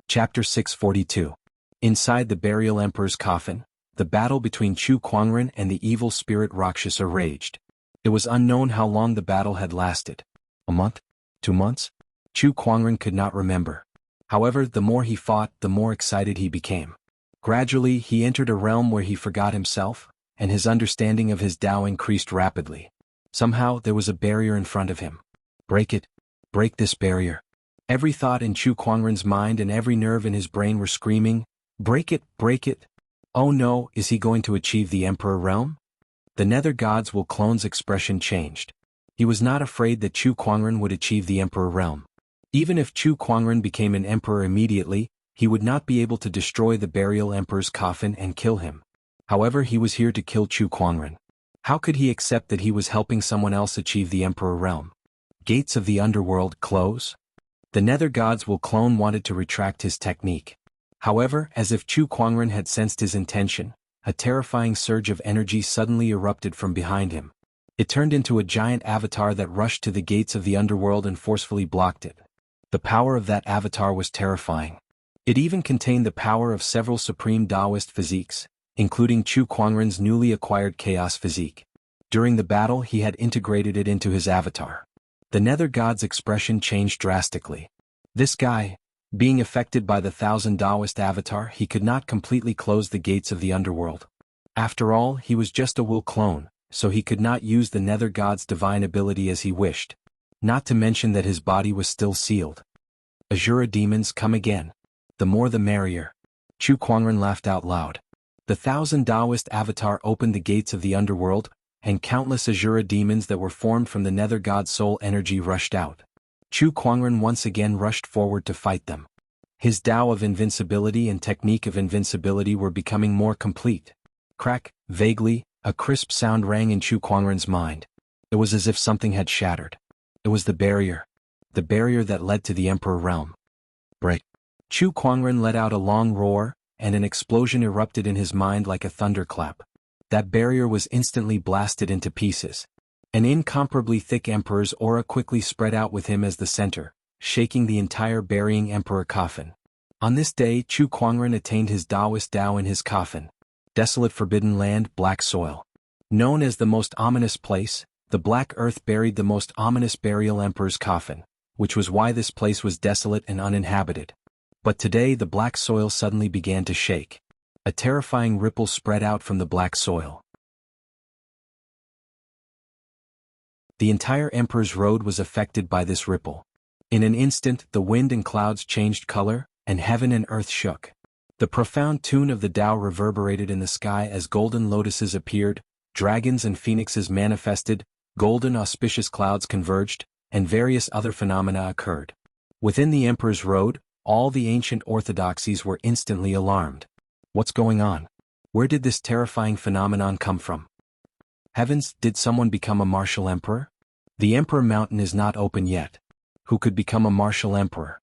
Chapter 642. Inside the Burial Emperor's coffin, the battle between Chu Kuangren and the evil spirit Rakshasa raged. It was unknown how long the battle had lasted. A month? 2 months? Chu Kuangren could not remember. However, the more he fought, the more excited he became. Gradually, he entered a realm where he forgot himself, and his understanding of his Tao increased rapidly. Somehow, there was a barrier in front of him. Break it. Break this barrier. Every thought in Chu Kuangren's mind and every nerve in his brain were screaming, break it, break it. Oh no, is he going to achieve the Emperor realm? The Nether God's will clone's expression changed. He was not afraid that Chu Kuangren would achieve the Emperor realm. Even if Chu Kuangren became an emperor immediately, he would not be able to destroy the Burial Emperor's coffin and kill him. However, he was here to kill Chu Kuangren. How could he accept that he was helping someone else achieve the Emperor realm? Gates of the underworld close? The Nether God's will clone wanted to retract his technique. However, as if Chu Kuangren had sensed his intention, a terrifying surge of energy suddenly erupted from behind him. It turned into a giant avatar that rushed to the gates of the underworld and forcefully blocked it. The power of that avatar was terrifying. It even contained the power of several supreme Taoist physiques, including Chu Kuangren's newly acquired chaos physique. During the battle he had integrated it into his avatar. The Nether God's expression changed drastically. This guy, being affected by the 1000 Taoist avatar, he could not completely close the gates of the underworld. After all, he was just a will clone, so he could not use the Nether God's divine ability as he wished. Not to mention that his body was still sealed. Ashura demons come again. The more the merrier. Chu Kuangren laughed out loud. The 1,000 Taoist avatar opened the gates of the underworld, and countless Azura demons that were formed from the nether god soul energy rushed out. Chu Kuangren once again rushed forward to fight them. His Tao of invincibility and technique of invincibility were becoming more complete. Crack, vaguely, a crisp sound rang in Chu Kuangren's mind. It was as if something had shattered. It was the barrier that led to the Emperor realm. Break. Chu Kuangren let out a long roar, and an explosion erupted in his mind like a thunderclap. That barrier was instantly blasted into pieces. An incomparably thick Emperor's aura quickly spread out with him as the center, shaking the entire burying Emperor coffin. On this day Chu Kuangren attained his Taoist Tao in his coffin. Desolate forbidden land, black soil. Known as the most ominous place, the black earth buried the most ominous burial Emperor's coffin, which was why this place was desolate and uninhabited. But today the black soil suddenly began to shake. A terrifying ripple spread out from the black soil. The entire Emperor's Road was affected by this ripple. In an instant the wind and clouds changed color, and heaven and earth shook. The profound tune of the Tao reverberated in the sky as golden lotuses appeared, dragons and phoenixes manifested, golden auspicious clouds converged, and various other phenomena occurred. Within the Emperor's Road, all the ancient orthodoxies were instantly alarmed. What's going on? Where did this terrifying phenomenon come from? Heavens, did someone become a martial emperor? The Emperor Mountain is not open yet. Who could become a martial emperor?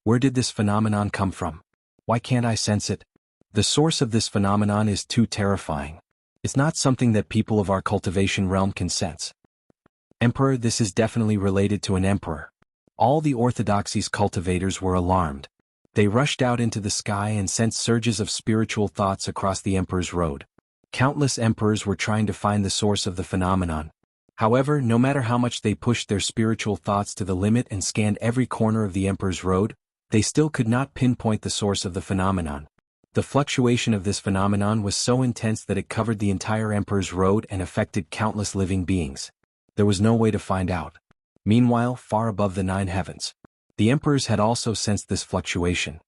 Where did this phenomenon come from? Why can't I sense it? The source of this phenomenon is too terrifying. It's not something that people of our cultivation realm can sense. Emperor, this is definitely related to an emperor. All the orthodoxies cultivators were alarmed. They rushed out into the sky and sent surges of spiritual thoughts across the Emperor's Road. Countless emperors were trying to find the source of the phenomenon. However, no matter how much they pushed their spiritual thoughts to the limit and scanned every corner of the Emperor's Road, they still could not pinpoint the source of the phenomenon. The fluctuation of this phenomenon was so intense that it covered the entire Emperor's Road and affected countless living beings. There was no way to find out. Meanwhile, far above the 9 heavens, the emperors had also sensed this fluctuation.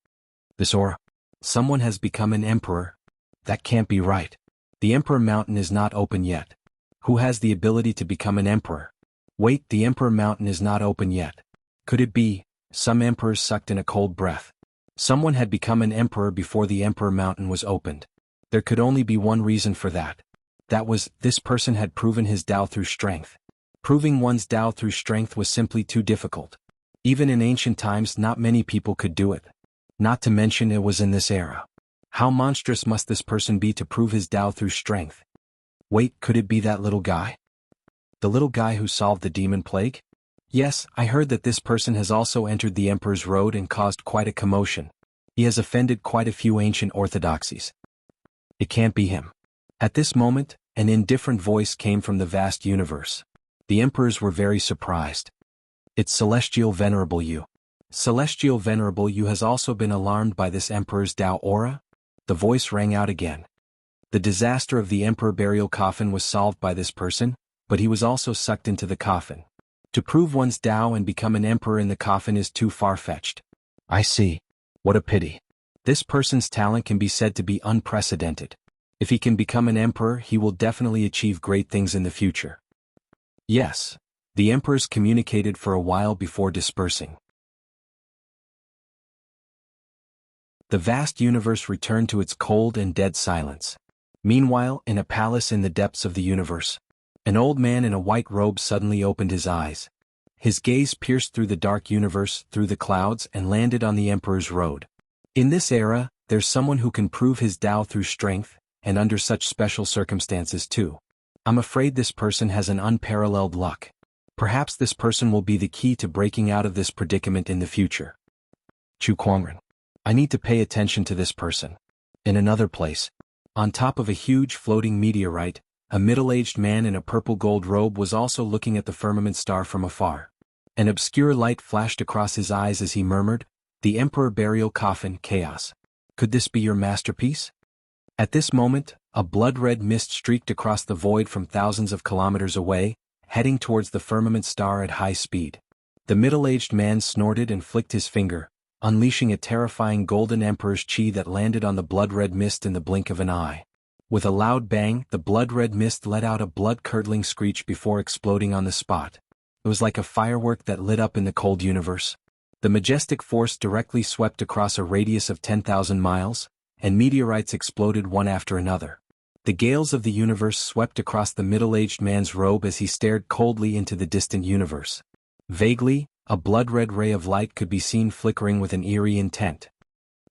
This aura. Someone has become an emperor. That can't be right. The Emperor Mountain is not open yet. Who has the ability to become an emperor? Wait, the Emperor Mountain is not open yet. Could it be? Some emperors sucked in a cold breath. Someone had become an emperor before the Emperor Mountain was opened. There could only be one reason for that. That was, this person had proven his Tao through strength. Proving one's Tao through strength was simply too difficult. Even in ancient times not many people could do it. Not to mention it was in this era. How monstrous must this person be to prove his Tao through strength? Wait, could it be that little guy? The little guy who solved the demon plague? Yes, I heard that this person has also entered the Emperor's Road and caused quite a commotion. He has offended quite a few ancient orthodoxies. It can't be him. At this moment, an indifferent voice came from the vast universe. The emperors were very surprised. It's Celestial Venerable You. Celestial Venerable You has also been alarmed by this Emperor's Tao aura? The voice rang out again. The disaster of the Emperor burial coffin was solved by this person, but he was also sucked into the coffin. To prove one's Tao and become an emperor in the coffin is too far-fetched. I see. What a pity. This person's talent can be said to be unprecedented. If he can become an emperor, he will definitely achieve great things in the future. Yes. The emperors communicated for a while before dispersing. The vast universe returned to its cold and dead silence. Meanwhile, in a palace in the depths of the universe, an old man in a white robe suddenly opened his eyes. His gaze pierced through the dark universe, through the clouds, and landed on the Emperor's Road. In this era, there's someone who can prove his Tao through strength, and under such special circumstances too. I'm afraid this person has an unparalleled luck. Perhaps this person will be the key to breaking out of this predicament in the future. Chu Kuangren. I need to pay attention to this person. In another place, on top of a huge floating meteorite, a middle-aged man in a purple-gold robe was also looking at the firmament star from afar. An obscure light flashed across his eyes as he murmured, "The Emperor burial coffin, chaos. Could this be your masterpiece?" At this moment, a blood-red mist streaked across the void from thousands of kilometers away, heading towards the firmament star at high speed. The middle-aged man snorted and flicked his finger, unleashing a terrifying golden emperor's chi that landed on the blood-red mist in the blink of an eye. With a loud bang, the blood-red mist let out a blood-curdling screech before exploding on the spot. It was like a firework that lit up in the cold universe. The majestic force directly swept across a radius of 10,000 miles, and meteorites exploded one after another. The gales of the universe swept across the middle-aged man's robe as he stared coldly into the distant universe. Vaguely, a blood-red ray of light could be seen flickering with an eerie intent.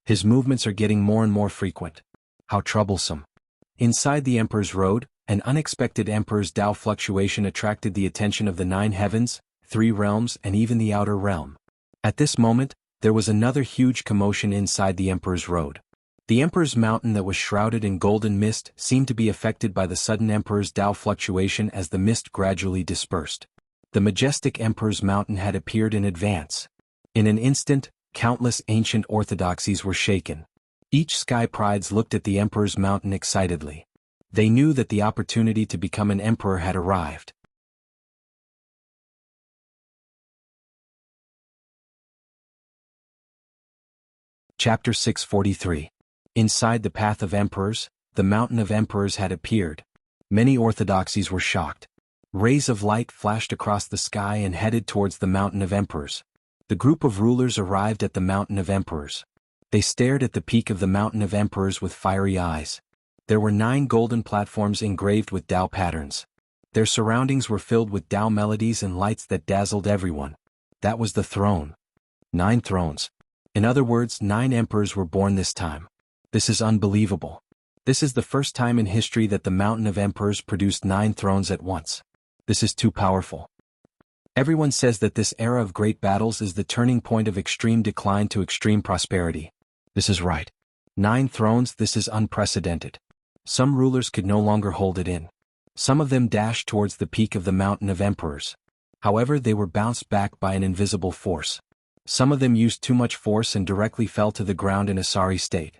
His movements are getting more and more frequent. How troublesome. Inside the Emperor's Road, an unexpected Emperor's Tao fluctuation attracted the attention of the 9 heavens, 3 realms, and even the outer realm. At this moment, there was another huge commotion inside the Emperor's Road. The Emperor's Mountain that was shrouded in golden mist seemed to be affected by the sudden Emperor's Tao fluctuation as the mist gradually dispersed. The majestic Emperor's Mountain had appeared in advance. In an instant, countless ancient orthodoxies were shaken. Each sky prides looked at the Emperor's Mountain excitedly. They knew that the opportunity to become an emperor had arrived. Chapter 643. Inside the Path of Emperors, the Mountain of Emperors had appeared. Many orthodoxies were shocked. Rays of light flashed across the sky and headed towards the Mountain of Emperors. The group of rulers arrived at the Mountain of Emperors. They stared at the peak of the Mountain of Emperors with fiery eyes. There were 9 golden platforms engraved with Tao patterns. Their surroundings were filled with Tao melodies and lights that dazzled everyone. That was the throne. 9 thrones. In other words, 9 emperors were born this time. This is unbelievable. This is the first time in history that the Mountain of Emperors produced 9 thrones at once. This is too powerful. Everyone says that this era of great battles is the turning point of extreme decline to extreme prosperity. This is right. 9 thrones, this is unprecedented. Some rulers could no longer hold it in. Some of them dashed towards the peak of the Mountain of Emperors. However, they were bounced back by an invisible force. Some of them used too much force and directly fell to the ground in a sorry state.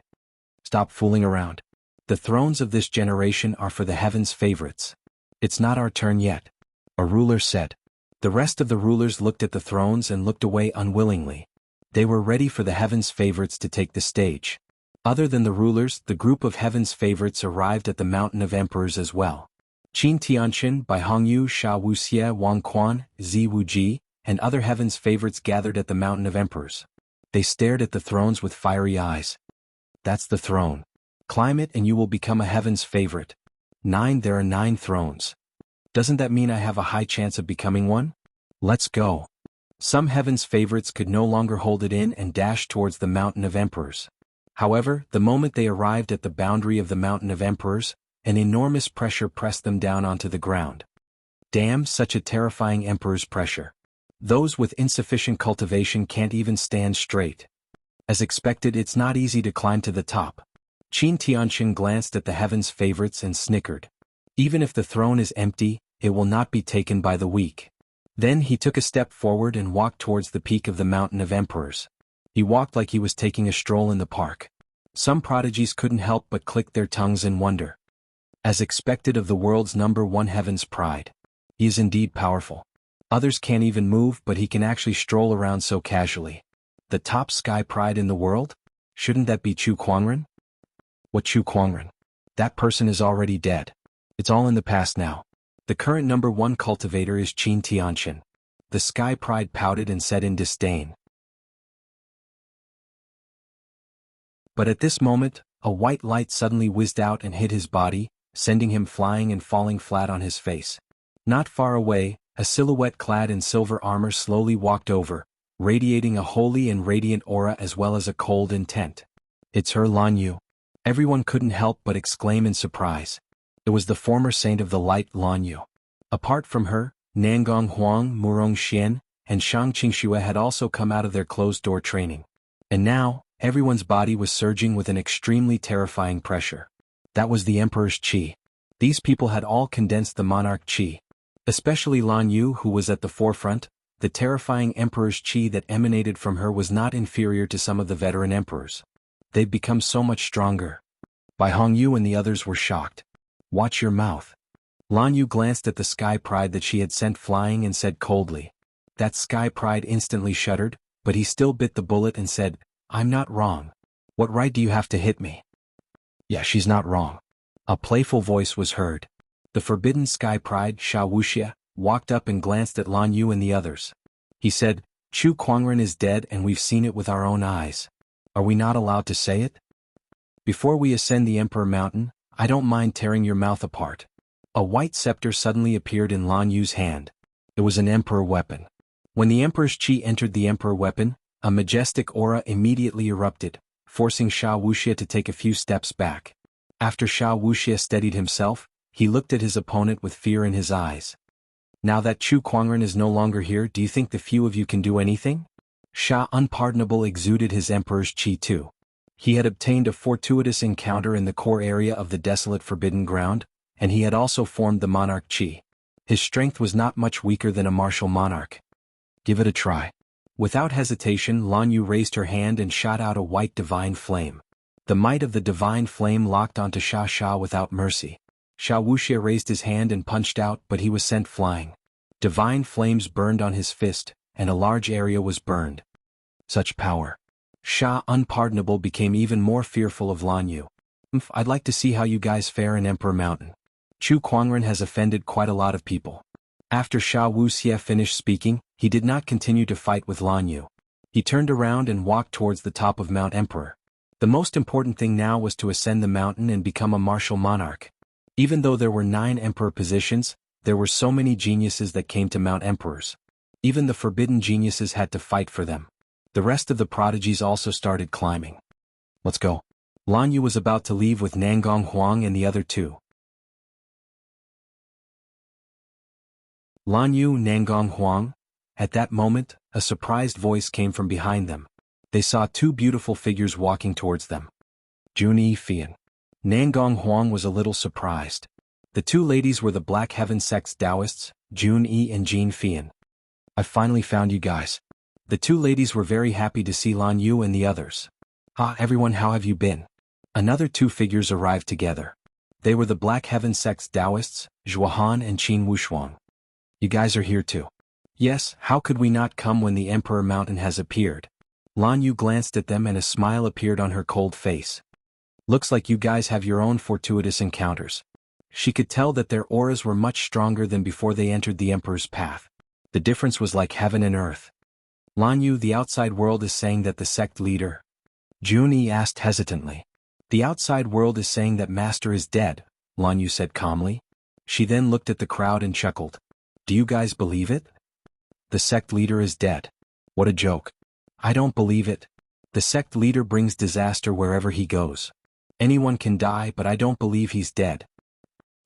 Stop fooling around. The thrones of this generation are for the heavens' favorites. It's not our turn yet. A ruler said. The rest of the rulers looked at the thrones and looked away unwillingly. They were ready for the heavens' favorites to take the stage. Other than the rulers, the group of heavens' favorites arrived at the Mountain of Emperors as well. Qin Tianxin, Bai Hongyu, Sha Wuxia, Wang Quan, Zi Wuji, and other heavens' favorites gathered at the Mountain of Emperors. They stared at the thrones with fiery eyes. That's the throne. Climb it and you will become a heaven's favorite. 9, there are 9 thrones. Doesn't that mean I have a high chance of becoming one? Let's go. Some heaven's favorites could no longer hold it in and dashed towards the Mountain of Emperors. However, the moment they arrived at the boundary of the Mountain of Emperors, an enormous pressure pressed them down onto the ground. Damn, such a terrifying emperor's pressure. Those with insufficient cultivation can't even stand straight. As expected, it's not easy to climb to the top. Qin Tianxin glanced at the heaven's favorites and snickered. Even if the throne is empty, it will not be taken by the weak. Then he took a step forward and walked towards the peak of the Mountain of Emperors. He walked like he was taking a stroll in the park. Some prodigies couldn't help but click their tongues in wonder. As expected of the world's #1 heaven's pride. He is indeed powerful. Others can't even move, but he can actually stroll around so casually. The top sky pride in the world? Shouldn't that be Chu Kuangren? What Chu Kuangren? That person is already dead. It's all in the past now. The current #1 cultivator is Qin Tianxin. The sky pride pouted and said in disdain. But at this moment, a white light suddenly whizzed out and hit his body, sending him flying and falling flat on his face. Not far away, a silhouette clad in silver armor slowly walked over, radiating a holy and radiant aura as well as a cold intent. It's her, Lan Yu. Everyone couldn't help but exclaim in surprise. It was the former saint of the light, Lan Yu. Apart from her, Nangong Huang, Murong Xian, and Shang Qingxue had also come out of their closed-door training. And now, everyone's body was surging with an extremely terrifying pressure. That was the Emperor's Qi. These people had all condensed the monarch Qi. Especially Lan Yu, who was at the forefront. The terrifying Emperor's Qi that emanated from her was not inferior to some of the veteran emperors. They'd become so much stronger. Bai Hongyu and the others were shocked. Watch your mouth. Lan Yu glanced at the sky pride that she had sent flying and said coldly. That sky pride instantly shuddered, but he still bit the bullet and said, "I'm not wrong. What right do you have to hit me?" "Yeah, she's not wrong." A playful voice was heard. The forbidden sky pride, Wuxia, walked up and glanced at Lan Yu and the others. He said, "Chu Kuangren is dead and we've seen it with our own eyes. Are we not allowed to say it? Before we ascend the Emperor Mountain, I don't mind tearing your mouth apart." A white scepter suddenly appeared in Lan Yu's hand. It was an Emperor weapon. When the Emperor's chi entered the Emperor weapon, a majestic aura immediately erupted, forcing Wuxia to take a few steps back. After Wuxia steadied himself, he looked at his opponent with fear in his eyes. "Now that Chu Kuangren is no longer here, do you think the few of you can do anything?" Unpardonable exuded his Emperor's chi too. He had obtained a fortuitous encounter in the core area of the desolate forbidden ground, and he had also formed the monarch chi. His strength was not much weaker than a martial monarch. "Give it a try." Without hesitation, Lan Yu raised her hand and shot out a white divine flame. The might of the divine flame locked onto Sha without mercy. Wuxia raised his hand and punched out, but he was sent flying. Divine flames burned on his fist, and a large area was burned. Such power. Unpardonable became even more fearful of Lan Yu. "I'd like to see how you guys fare in Emperor Mountain. Chu Kuangren has offended quite a lot of people." After Wuxia finished speaking, he did not continue to fight with Lan Yu. He turned around and walked towards the top of Mount Emperor. The most important thing now was to ascend the mountain and become a martial monarch. Even though there were 9 emperor positions, there were so many geniuses that came to Mount Emperors. Even the forbidden geniuses had to fight for them. The rest of the prodigies also started climbing. "Let's go." Lan Yu was about to leave with Nangong Huang and the other 2. Lan Yu, Nangong Huang. At that moment, a surprised voice came from behind them. They saw 2 beautiful figures walking towards them. Jun Fian. Nangong Huang was a little surprised. The 2 ladies were the Black Heaven sect's Taoists, Jun and Jin Fian. "I finally found you guys." The 2 ladies were very happy to see Lan Yu and the others. Everyone, how have you been?" Another 2 figures arrived together. They were the Black Heaven sect's Taoists, Zhuahan and Qin Wushuang. "You guys are here too." "Yes, how could we not come when the Emperor Mountain has appeared?" Lan Yu glanced at them and a smile appeared on her cold face. "Looks like you guys have your own fortuitous encounters." She could tell that their auras were much stronger than before they entered the Emperor's path. The difference was like heaven and earth. "Lan Yu, the outside world is saying that the sect leader..." Jun asked hesitantly. "The outside world is saying that Master is dead," Lan Yu said calmly. She then looked at the crowd and chuckled. "Do you guys believe it? The sect leader is dead. What a joke. I don't believe it. The sect leader brings disaster wherever he goes. Anyone can die, but I don't believe he's dead.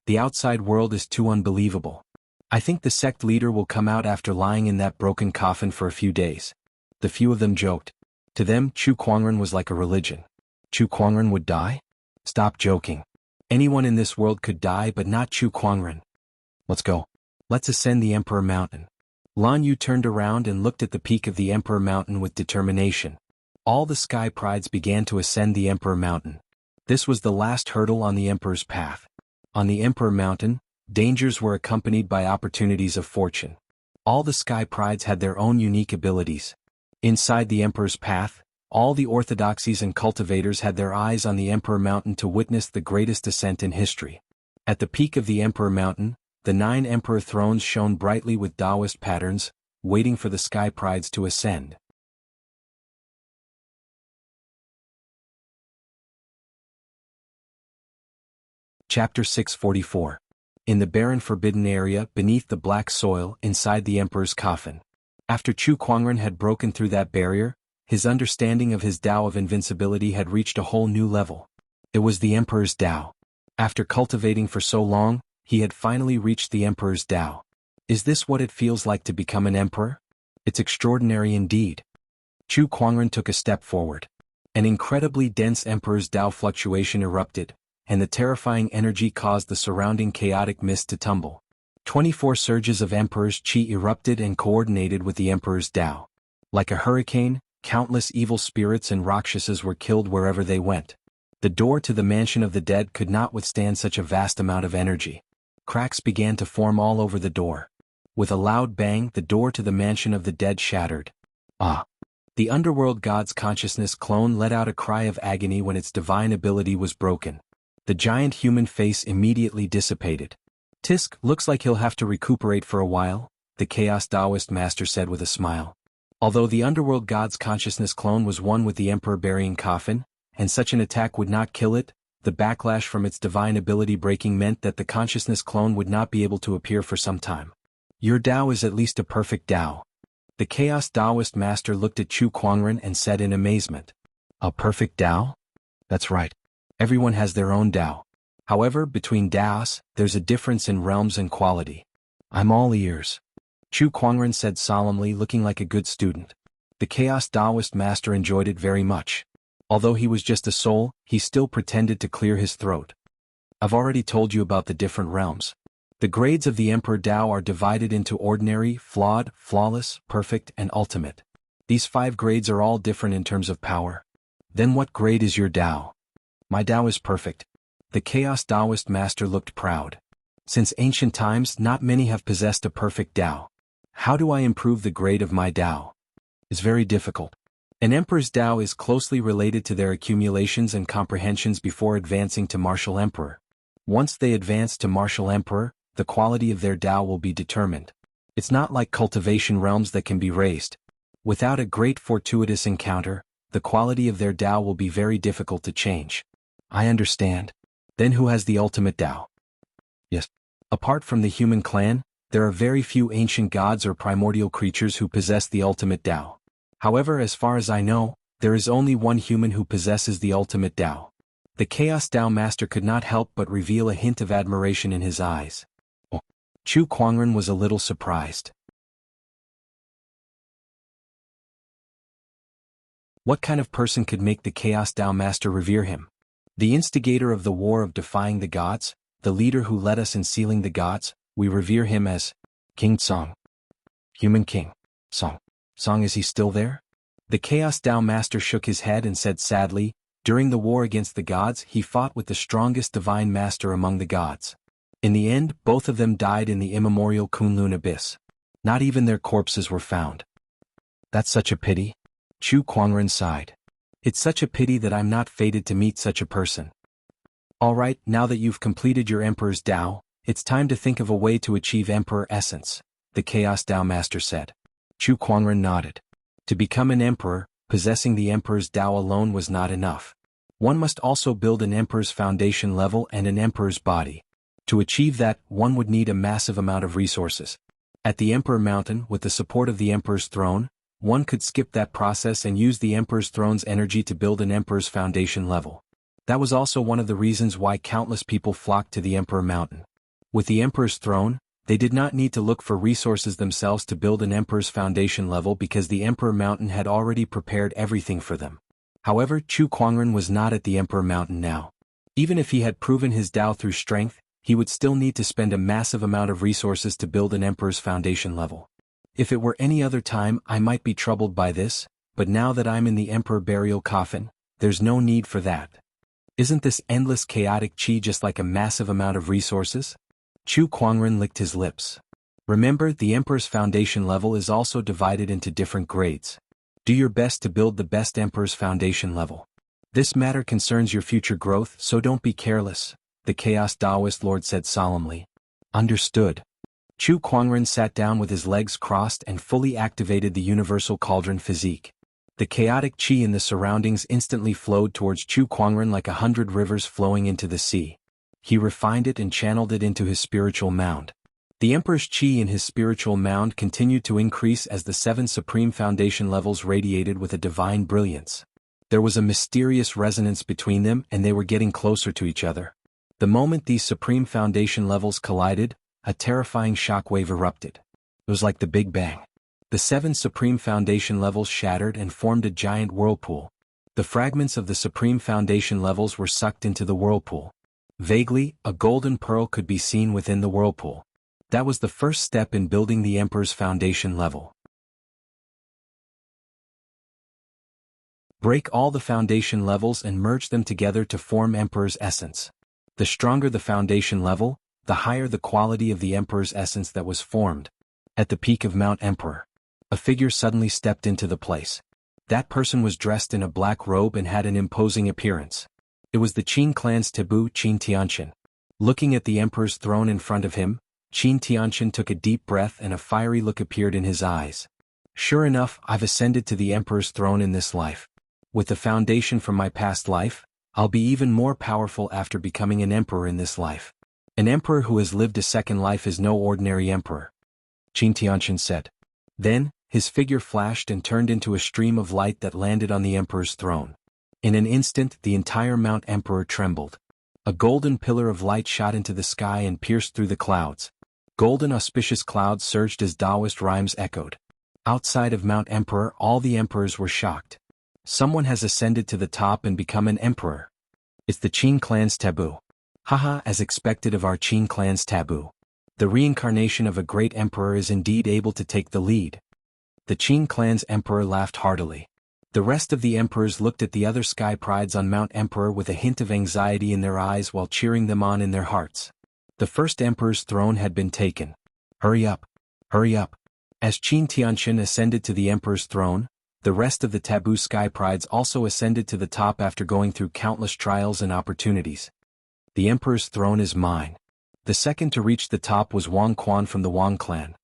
The outside world is too unbelievable. I think the sect leader will come out after lying in that broken coffin for a few days." The few of them joked. To them, Chu Kuangren was like a religion. Chu Kuangren would die? Stop joking. Anyone in this world could die, but not Chu Kuangren. "Let's go. Let's ascend the Emperor Mountain." Lan Yu turned around and looked at the peak of the Emperor Mountain with determination. All the sky prides began to ascend the Emperor Mountain. This was the last hurdle on the Emperor's path. On the Emperor Mountain, dangers were accompanied by opportunities of fortune. All the sky prides had their own unique abilities. Inside the Emperor's path, all the orthodoxies and cultivators had their eyes on the Emperor Mountain to witness the greatest ascent in history. At the peak of the Emperor Mountain, the 9 Emperor thrones shone brightly with Taoist patterns, waiting for the sky prides to ascend. Chapter 644. In the barren forbidden area beneath the black soil inside the Emperor's coffin. After Chu Kuangren had broken through that barrier, his understanding of his Tao of invincibility had reached a whole new level. It was the Emperor's Tao. After cultivating for so long, he had finally reached the Emperor's Tao. Is this what it feels like to become an emperor? It's extraordinary indeed. Chu Kuangren took a step forward. An incredibly dense Emperor's Tao fluctuation erupted, and the terrifying energy caused the surrounding chaotic mist to tumble. 24 surges of Emperor's Qi erupted and coordinated with the Emperor's Tao. Like a hurricane, countless evil spirits and Rakshasas were killed wherever they went. The door to the mansion of the dead could not withstand such a vast amount of energy. Cracks began to form all over the door. With a loud bang, the door to the mansion of the dead shattered. The underworld god's consciousness clone let out a cry of agony when its divine ability was broken. The giant human face immediately dissipated. Tisk, looks like he'll have to recuperate for a while, the Chaos Taoist master said with a smile. Although the underworld god's consciousness clone was one with the emperor burying coffin, and such an attack would not kill it, the backlash from its divine ability breaking meant that the consciousness clone would not be able to appear for some time. Your Tao is at least a perfect Tao. The Chaos Taoist master looked at Chu Kuangren and said in amazement. A perfect Tao? That's right. Everyone has their own Tao. However, between Taos, there's a difference in realms and quality. I'm all ears. Chu Kuangren said solemnly, looking like a good student. The Chaos Taoist master enjoyed it very much. Although he was just a soul, he still pretended to clear his throat. I've already told you about the different realms. The grades of the Emperor Tao are divided into ordinary, flawed, flawless, perfect, and ultimate. These 5 grades are all different in terms of power. Then what grade is your Tao? My Tao is perfect. The Chaos Taoist master looked proud. Since ancient times, not many have possessed a perfect Tao. How do I improve the grade of my Tao? It's very difficult. An emperor's Tao is closely related to their accumulations and comprehensions before advancing to martial emperor. Once they advance to martial emperor, the quality of their Tao will be determined. It's not like cultivation realms that can be raised. Without a great fortuitous encounter, the quality of their Tao will be very difficult to change. I understand. Then who has the ultimate Tao? Yes. Apart from the human clan, there are very few ancient gods or primordial creatures who possess the ultimate Tao. However, as far as I know, there is only one human who possesses the ultimate Tao. The Chaos Tao Master could not help but reveal a hint of admiration in his eyes. Oh. Chu Kuangren was a little surprised. What kind of person could make the Chaos Tao Master revere him? The instigator of the war of defying the gods, the leader who led us in sealing the gods, we revere him as King Song. Human King. Song. Song, is he still there? The Chaos Tao Master shook his head and said sadly, during the war against the gods he fought with the strongest divine master among the gods. In the end, both of them died in the immemorial Kunlun abyss. Not even their corpses were found. That's such a pity. Chu Kuangren sighed. It's such a pity that I'm not fated to meet such a person. Alright, now that you've completed your Emperor's Tao, it's time to think of a way to achieve Emperor Essence, the Chaos Tao Master said. Chu Kuangren nodded. To become an Emperor, possessing the Emperor's Tao alone was not enough. One must also build an Emperor's foundation level and an Emperor's body. To achieve that, one would need a massive amount of resources. At the Emperor Mountain, with the support of the Emperor's throne, one could skip that process and use the Emperor's throne's energy to build an Emperor's foundation level. That was also one of the reasons why countless people flocked to the Emperor Mountain. With the Emperor's throne, they did not need to look for resources themselves to build an Emperor's foundation level because the Emperor Mountain had already prepared everything for them. However, Chu Kuangren was not at the Emperor Mountain now. Even if he had proven his Tao through strength, he would still need to spend a massive amount of resources to build an Emperor's foundation level. If it were any other time, I might be troubled by this, but now that I'm in the Emperor burial coffin, there's no need for that. Isn't this endless chaotic chi just like a massive amount of resources? Chu Kuangren licked his lips. Remember, the Emperor's foundation level is also divided into different grades. Do your best to build the best Emperor's foundation level. This matter concerns your future growth, so don't be careless, the Chaos Taoist Lord said solemnly. Understood. Chu Kuangren sat down with his legs crossed and fully activated the universal cauldron physique. The chaotic chi in the surroundings instantly flowed towards Chu Kuangren like 100 rivers flowing into the sea. He refined it and channeled it into his spiritual mound. The Emperor's chi in his spiritual mound continued to increase as the 7 supreme foundation levels radiated with a divine brilliance. There was a mysterious resonance between them and they were getting closer to each other. The moment these supreme foundation levels collided, a terrifying shockwave erupted. It was like the Big Bang. The 7 supreme foundation levels shattered and formed a giant whirlpool. The fragments of the supreme foundation levels were sucked into the whirlpool. Vaguely, a golden pearl could be seen within the whirlpool. That was the first step in building the Emperor's foundation level. Break all the foundation levels and merge them together to form Emperor's essence. The stronger the foundation level, the higher the quality of the Emperor's essence that was formed. At the peak of Mount Emperor, a figure suddenly stepped into the place. That person was dressed in a black robe and had an imposing appearance. It was the Qin clan's taboo Qin Tianqian. Looking at the emperor's throne in front of him, Qin Tianqian took a deep breath and a fiery look appeared in his eyes. Sure enough, I've ascended to the emperor's throne in this life. With the foundation from my past life, I'll be even more powerful after becoming an emperor in this life. An emperor who has lived a second life is no ordinary emperor, Qin Tianqian said. Then, his figure flashed and turned into a stream of light that landed on the emperor's throne. In an instant, the entire Mount Emperor trembled. A golden pillar of light shot into the sky and pierced through the clouds. Golden auspicious clouds surged as Taoist rhymes echoed. Outside of Mount Emperor, all the emperors were shocked. Someone has ascended to the top and become an emperor. It's the Qin clan's taboo. Haha, as expected of our Qin clan's taboo. The reincarnation of a great emperor is indeed able to take the lead. The Qin clan's emperor laughed heartily. The rest of the emperors looked at the other sky prides on Mount Emperor with a hint of anxiety in their eyes while cheering them on in their hearts. The first emperor's throne had been taken. Hurry up! Hurry up! As Qin Tianqian ascended to the emperor's throne, the rest of the taboo sky prides also ascended to the top after going through countless trials and opportunities. The emperor's throne is mine. The second to reach the top was Wang Quan from the Wang clan.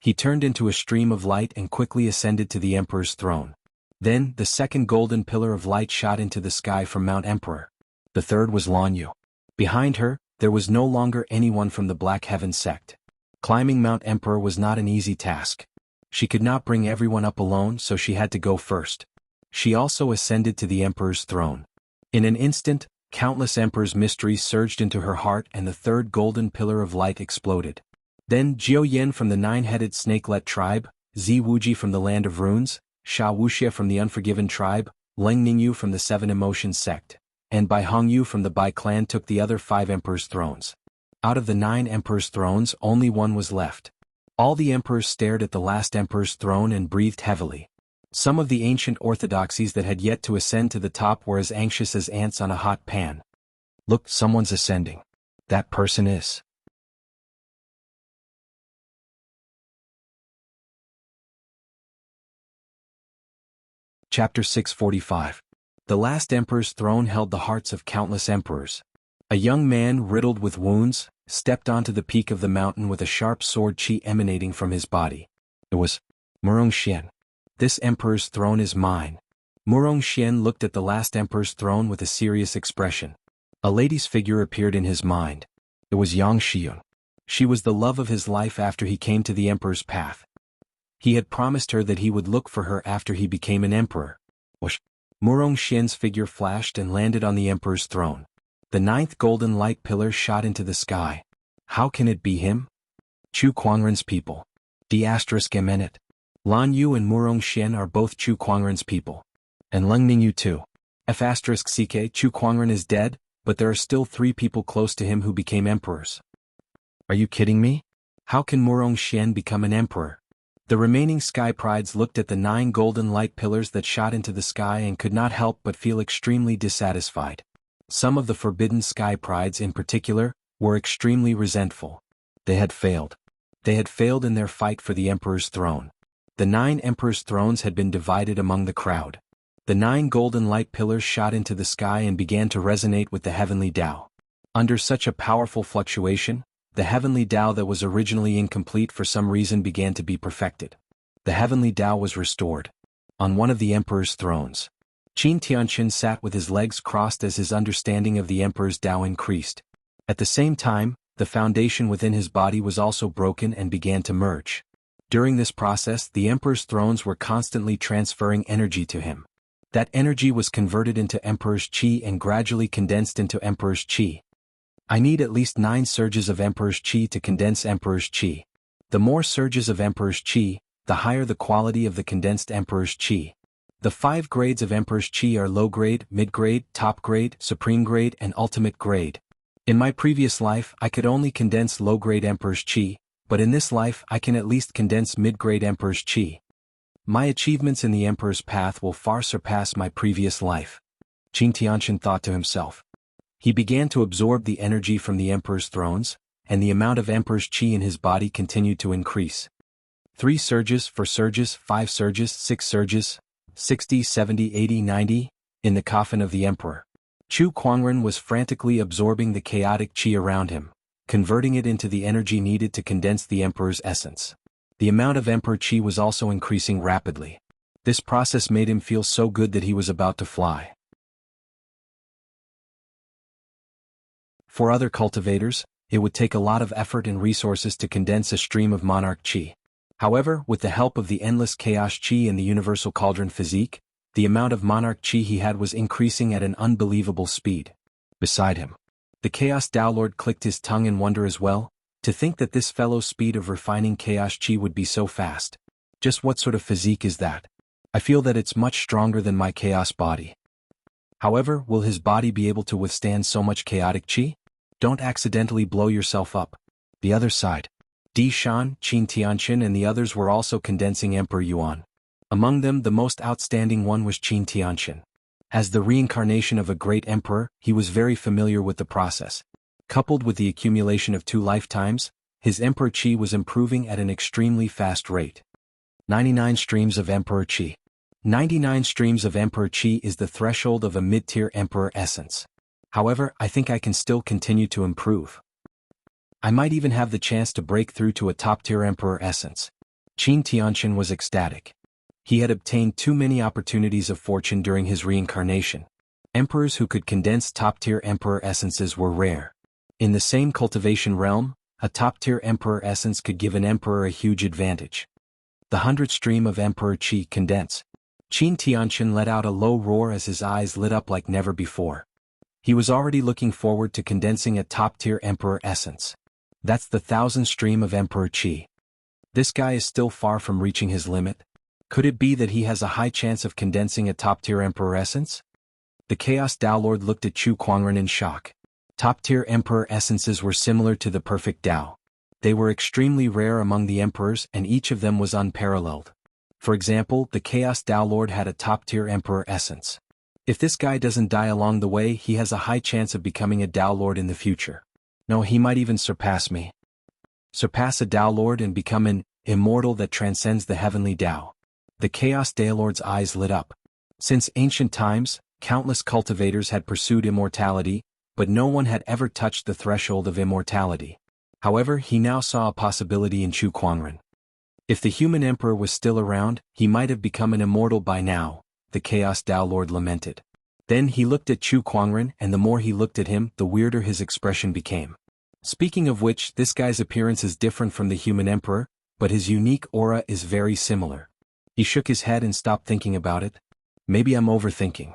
He turned into a stream of light and quickly ascended to the emperor's throne. Then, the second golden pillar of light shot into the sky from Mount Emperor. The third was Lan Yu. Behind her, there was no longer anyone from the Black Heaven sect. Climbing Mount Emperor was not an easy task. She could not bring everyone up alone, so she had to go first. She also ascended to the emperor's throne. In an instant, countless emperor's mysteries surged into her heart and the third golden pillar of light exploded. Then Jiao Yen from the nine-headed snakelet tribe, Zi Wuji from the land of runes, Sha Wuxia from the Unforgiven tribe, Leng Ningyu from the Seven Emotions sect, and Bai Hongyu from the Bai clan took the other 5 emperors' thrones. Out of the 9 emperors' thrones, only one was left. All the emperors stared at the last emperor's throne and breathed heavily. Some of the ancient orthodoxies that had yet to ascend to the top were as anxious as ants on a hot pan. Look, someone's ascending. That person is. Chapter 645. The last emperor's throne held the hearts of countless emperors. A young man riddled with wounds stepped onto the peak of the mountain with a sharp sword qi emanating from his body. It was Murong Xian. This emperor's throne is mine. Murong Xian looked at the last emperor's throne with a serious expression. A lady's figure appeared in his mind. It was Yang Shiyun. She was the love of his life after he came to the emperor's path. He had promised her that he would look for her after he became an emperor. Whoosh! Murong Xian's figure flashed and landed on the emperor's throne. The 9th golden light pillar shot into the sky. How can it be him? Chu Kuangren's people. D*MN. Lan Yu and Murong Xian are both Chu Kuangren's people. And Leng Ningyu too. F***ck Chu Kuangren is dead, but there are still 3 people close to him who became emperors. Are you kidding me? How can Murong Xian become an emperor? The remaining sky prides looked at the 9 golden light pillars that shot into the sky and could not help but feel extremely dissatisfied. Some of the forbidden sky prides in particular were extremely resentful. They had failed. They had failed in their fight for the emperor's throne. The 9 emperors' thrones had been divided among the crowd. The 9 golden light pillars shot into the sky and began to resonate with the heavenly Tao. Under such a powerful fluctuation, the heavenly Tao that was originally incomplete for some reason began to be perfected. The heavenly Tao was restored. On one of the emperor's thrones, Qin Tianqian sat with his legs crossed as his understanding of the emperor's Tao increased. At the same time, the foundation within his body was also broken and began to merge. During this process, the emperor's thrones were constantly transferring energy to him. That energy was converted into emperor's qi and gradually condensed into emperor's qi. I need at least 9 surges of emperor's qi to condense emperor's qi. The more surges of emperor's qi, the higher the quality of the condensed emperor's qi. The 5 grades of emperor's qi are low grade, mid grade, top grade, supreme grade, and ultimate grade. In my previous life, I could only condense low grade emperor's qi, but in this life I can at least condense mid grade emperor's qi. My achievements in the emperor's path will far surpass my previous life. Qin Tianqian thought to himself. He began to absorb the energy from the emperor's thrones, and the amount of emperor's qi in his body continued to increase. 3 surges, 4 surges, 5 surges, 6 surges, 60, 70, 80, 90, in the coffin of the emperor. Chu Kuangren was frantically absorbing the chaotic qi around him, converting it into the energy needed to condense the emperor's essence. The amount of emperor qi was also increasing rapidly. This process made him feel so good that he was about to fly. For other cultivators, it would take a lot of effort and resources to condense a stream of monarch qi. However, with the help of the endless chaos qi and the universal cauldron physique, the amount of monarch qi he had was increasing at an unbelievable speed. Beside him, the Chaos Tao Lord clicked his tongue in wonder as well, to think that this fellow's speed of refining chaos qi would be so fast. Just what sort of physique is that? I feel that it's much stronger than my chaos body. However, will his body be able to withstand so much chaotic qi? Don't accidentally blow yourself up. The other side. Di Shan, Qin Tianqin and the others were also condensing Emperor Yuan. Among them the most outstanding one was Qin Tianqin. As the reincarnation of a great emperor, he was very familiar with the process. Coupled with the accumulation of 2 lifetimes, his emperor qi was improving at an extremely fast rate. 99 streams of emperor qi. 99 streams of emperor qi is the threshold of a mid-tier emperor essence. However, I think I can still continue to improve. I might even have the chance to break through to a top-tier emperor essence. Qin Tianqin was ecstatic. He had obtained too many opportunities of fortune during his reincarnation. Emperors who could condense top-tier emperor essences were rare. In the same cultivation realm, a top-tier emperor essence could give an emperor a huge advantage. The 100 stream of emperor qi condense. Qin Tianqin let out a low roar as his eyes lit up like never before. He was already looking forward to condensing a top-tier emperor essence. That's the 1,000 stream of emperor qi. This guy is still far from reaching his limit. Could it be that he has a high chance of condensing a top-tier emperor essence? The Chaos Tao Lord looked at Chu Kuangren in shock. Top-tier emperor essences were similar to the perfect Tao. They were extremely rare among the emperors and each of them was unparalleled. For example, the Chaos Tao Lord had a top-tier emperor essence. If this guy doesn't die along the way, he has a high chance of becoming a Tao Lord in the future. No, he might even surpass me. Surpass a Tao Lord and become an immortal that transcends the heavenly Tao. The Chaos Tao Lord's eyes lit up. Since ancient times, countless cultivators had pursued immortality, but no one had ever touched the threshold of immortality. However, he now saw a possibility in Chu Kuangren. If the human emperor was still around, he might have become an immortal by now, the Chaos Tao Lord lamented. Then he looked at Chu Kuangren and the more he looked at him, the weirder his expression became. Speaking of which, this guy's appearance is different from the human emperor, but his unique aura is very similar. He shook his head and stopped thinking about it. Maybe I'm overthinking.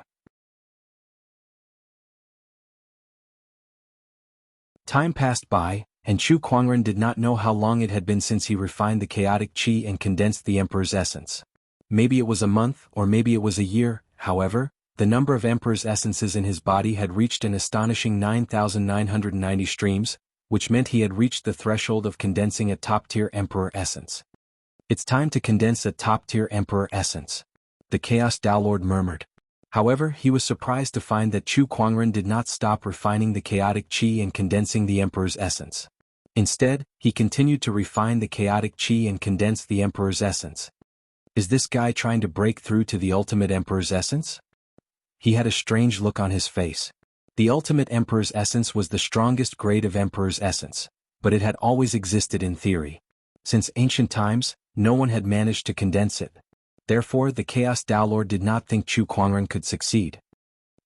Time passed by, and Chu Kuangren did not know how long it had been since he refined the chaotic qi and condensed the emperor's essence. Maybe it was a month, or maybe it was a year. However, the number of emperor's essences in his body had reached an astonishing 9,990 streams, which meant he had reached the threshold of condensing a top-tier emperor essence. It's time to condense a top-tier emperor essence, the Chaos Tao Lord murmured. However, he was surprised to find that Chu Kuangren did not stop refining the chaotic qi and condensing the emperor's essence. Instead, he continued to refine the chaotic qi and condense the emperor's essence. Is this guy trying to break through to the ultimate emperor's essence? He had a strange look on his face. The ultimate emperor's essence was the strongest grade of emperor's essence, but it had always existed in theory. Since ancient times, no one had managed to condense it. Therefore, the Chaos Tao Lord did not think Chu Kuangren could succeed.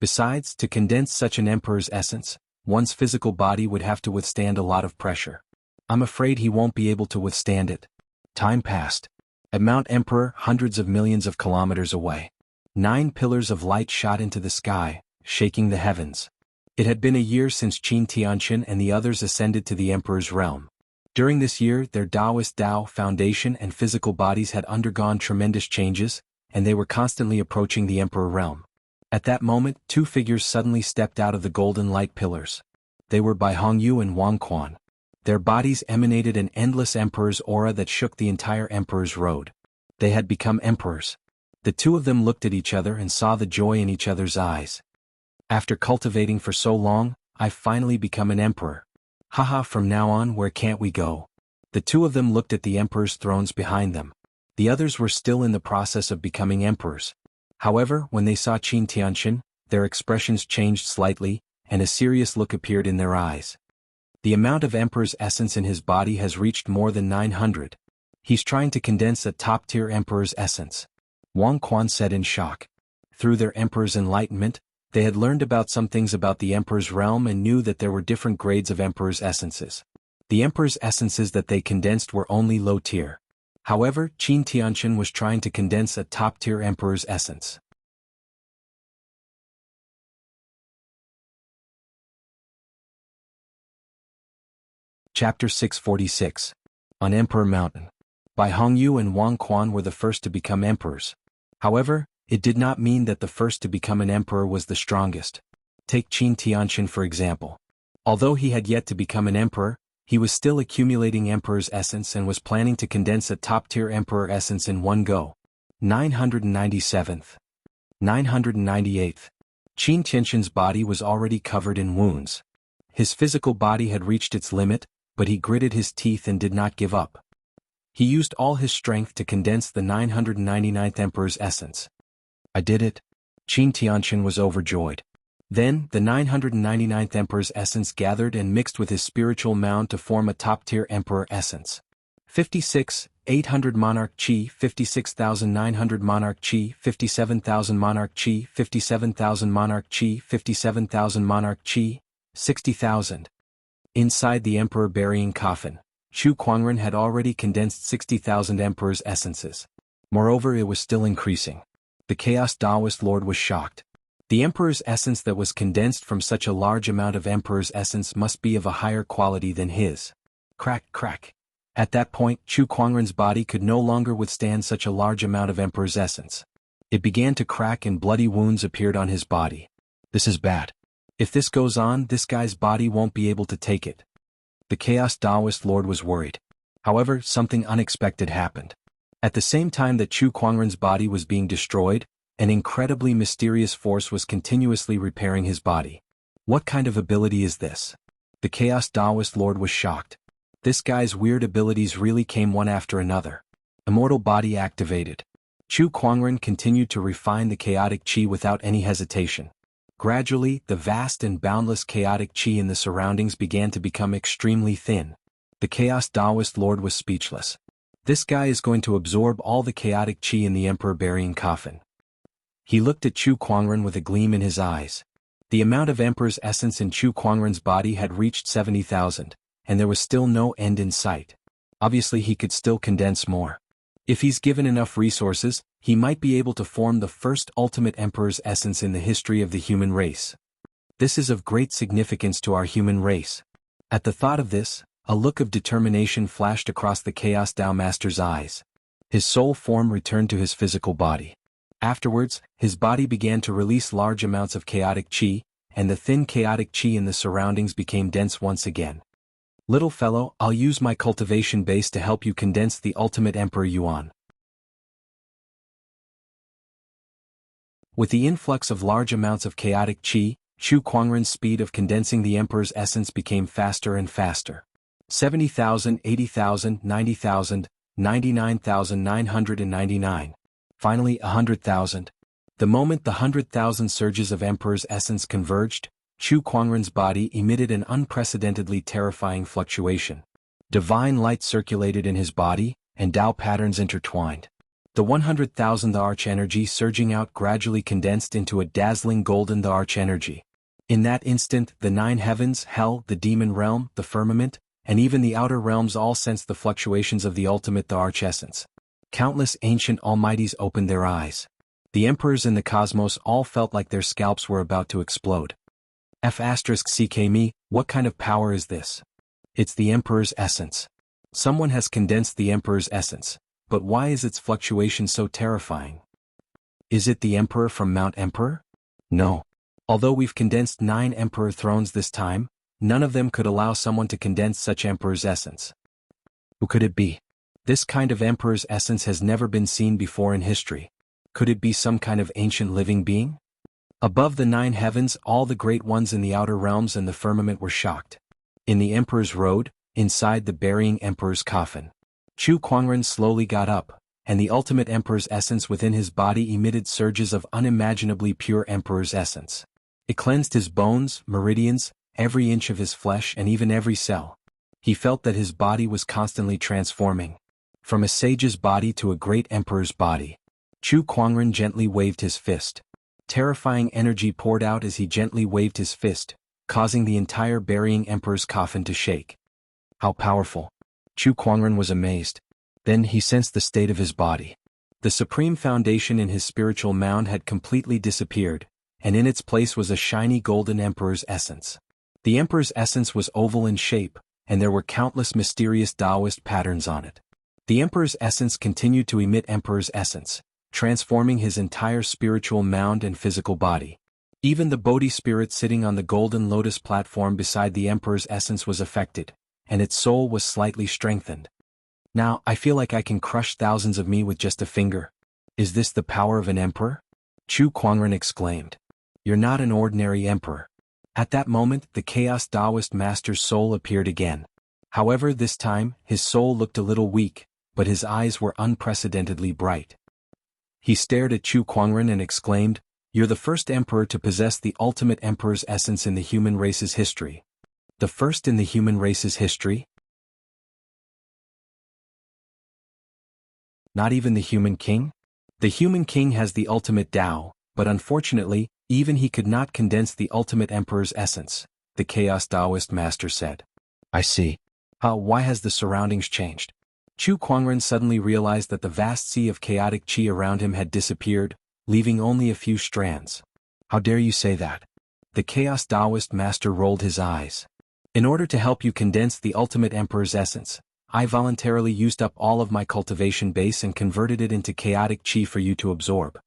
Besides, to condense such an emperor's essence, one's physical body would have to withstand a lot of pressure. I'm afraid he won't be able to withstand it. Time passed. At Mount Emperor, hundreds of millions of kilometers away, 9 pillars of light shot into the sky, shaking the heavens. It had been a year since Qin Tianqin and the others ascended to the emperor's realm. During this year, their Taoist Tao foundation and physical bodies had undergone tremendous changes, and they were constantly approaching the emperor realm. At that moment, 2 figures suddenly stepped out of the golden light pillars. They were Bai Hongyu and Wang Quan. Their bodies emanated an endless emperor's aura that shook the entire emperor's road. They had become emperors. The 2 of them looked at each other and saw the joy in each other's eyes. After cultivating for so long, I've finally become an emperor. Haha, from now on, where can't we go? The 2 of them looked at the emperor's thrones behind them. The others were still in the process of becoming emperors. However, when they saw Qin Tianqian, their expressions changed slightly, and a serious look appeared in their eyes. The amount of Emperor's essence in his body has reached more than 900. He's trying to condense a top-tier Emperor's essence. Wang Quan said in shock. Through their Emperor's enlightenment, they had learned about some things about the Emperor's realm and knew that there were different grades of Emperor's essences. The Emperor's essences that they condensed were only low tier. However, Qin Tianqian was trying to condense a top-tier Emperor's essence. Chapter 646. On Emperor Mountain. Bai Hongyu and Wang Quan were the first to become emperors. However, it did not mean that the first to become an emperor was the strongest. Take Qin Tianqian for example. Although he had yet to become an emperor, he was still accumulating emperor's essence and was planning to condense a top-tier emperor essence in one go. 997th. 998th. Qin Tianqian's body was already covered in wounds. His physical body had reached its limit, but he gritted his teeth and did not give up. He used all his strength to condense the 999th emperor's essence. I did it. Qin Tianqian was overjoyed. Then, the 999th emperor's essence gathered and mixed with his spiritual mound to form a top-tier emperor essence. 56, 800 monarch qi, 56,900 monarch qi, 57,000 monarch qi, 57,000 monarch qi, 57,000 monarch qi, 60,000. Inside the emperor burying coffin, Chu Kuangren had already condensed 60,000 emperor's essences. Moreover, it was still increasing. The Chaos Taoist Lord was shocked. The emperor's essence that was condensed from such a large amount of emperor's essence must be of a higher quality than his. Crack, crack. At that point, Chu Kuangren's body could no longer withstand such a large amount of emperor's essence. It began to crack and bloody wounds appeared on his body. This is bad. If this goes on, this guy's body won't be able to take it. The Chaos Taoist Lord was worried. However, something unexpected happened. At the same time that Chu Kuangren's body was being destroyed, an incredibly mysterious force was continuously repairing his body. What kind of ability is this? The Chaos Taoist Lord was shocked. This guy's weird abilities really came one after another. Immortal body activated. Chu Kuangren continued to refine the chaotic qi without any hesitation. Gradually, the vast and boundless chaotic qi in the surroundings began to become extremely thin. The Chaos Taoist Lord was speechless. This guy is going to absorb all the chaotic qi in the emperor burying coffin. He looked at Chu Kuangren with a gleam in his eyes. The amount of emperor's essence in Chu Kuangren's body had reached 70,000, and there was still no end in sight. Obviously he could still condense more. If he's given enough resources, he might be able to form the first ultimate emperor's essence in the history of the human race. This is of great significance to our human race. At the thought of this, a look of determination flashed across the Chaos Tao Master's eyes. His soul form returned to his physical body. Afterwards, his body began to release large amounts of chaotic qi, and the thin chaotic qi in the surroundings became dense once again. Little fellow, I'll use my cultivation base to help you condense the ultimate Emperor Yuan. With the influx of large amounts of chaotic qi, Chu Kuangren's speed of condensing the Emperor's essence became faster and faster. 70,000, 80,000, 90,000, 99,999. Finally 100,000. The moment the 100,000 surges of Emperor's essence converged, Chu Kuangren's body emitted an unprecedentedly terrifying fluctuation. Divine light circulated in his body, and Tao patterns intertwined. The 100,000th arch energy surging out gradually condensed into a dazzling golden arch energy. In that instant, the 9 heavens, hell, the demon realm, the firmament, and even the outer realms all sensed the fluctuations of the ultimate arch essence. Countless ancient almighties opened their eyes. The emperors in the cosmos all felt like their scalps were about to explode. F***ck me, what kind of power is this? It's the emperor's essence. Someone has condensed the emperor's essence, but why is its fluctuation so terrifying? Is it the emperor from Mount Emperor? No. Although we've condensed 9 emperor thrones this time, none of them could allow someone to condense such emperor's essence. Who could it be? This kind of emperor's essence has never been seen before in history. Could it be some kind of ancient living being? Above the 9 heavens, all the great ones in the outer realms and the firmament were shocked. In the emperor's road, inside the burying emperor's coffin, Chu Kuangren slowly got up, and the ultimate Emperor's essence within his body emitted surges of unimaginably pure Emperor's essence. It cleansed his bones, meridians, every inch of his flesh and even every cell. He felt that his body was constantly transforming. From a sage's body to a great Emperor's body. Chu Kuangren gently waved his fist. Terrifying energy poured out as he gently waved his fist, causing the entire burying Emperor's coffin to shake. How powerful! Chu Kuangren was amazed. Then he sensed the state of his body. The supreme foundation in his spiritual mound had completely disappeared, and in its place was a shiny golden Emperor's essence. The Emperor's essence was oval in shape, and there were countless mysterious Taoist patterns on it. The Emperor's essence continued to emit Emperor's essence, transforming his entire spiritual mound and physical body. Even the Bodhi spirit sitting on the golden lotus platform beside the Emperor's essence was affected, and its soul was slightly strengthened. Now, I feel like I can crush thousands of me with just a finger. Is this the power of an emperor? Chu Kuangren exclaimed. You're not an ordinary emperor. At that moment, the Chaos Taoist master's soul appeared again. However, this time, his soul looked a little weak, but his eyes were unprecedentedly bright. He stared at Chu Kuangren and exclaimed, You're the first emperor to possess the ultimate emperor's essence in the human race's history. The first in the human race's history? Not even the human king? The human king has the ultimate Tao, but unfortunately, even he could not condense the ultimate emperor's essence, the Chaos Taoist master said. I see. Why has the surroundings changed? Chu Kuangren suddenly realized that the vast sea of chaotic qi around him had disappeared, leaving only a few strands. How dare you say that? The Chaos Taoist master rolled his eyes. In order to help you condense the ultimate emperor's essence, I voluntarily used up all of my cultivation base and converted it into chaotic qi for you to absorb.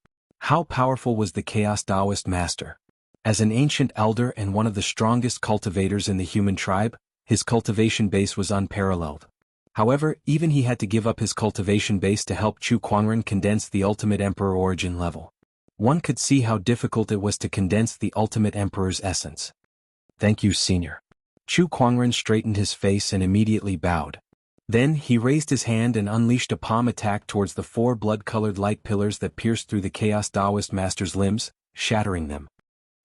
How powerful was the Chaos Taoist master? As an ancient elder and one of the strongest cultivators in the human tribe, his cultivation base was unparalleled. However, even he had to give up his cultivation base to help Chu Kuangren condense the ultimate emperor origin level. One could see how difficult it was to condense the ultimate emperor's essence. Thank you, senior. Chu Kuangren straightened his face and immediately bowed. Then he raised his hand and unleashed a palm attack towards the 4 blood-colored light pillars that pierced through the Chaos Taoist master's limbs, shattering them.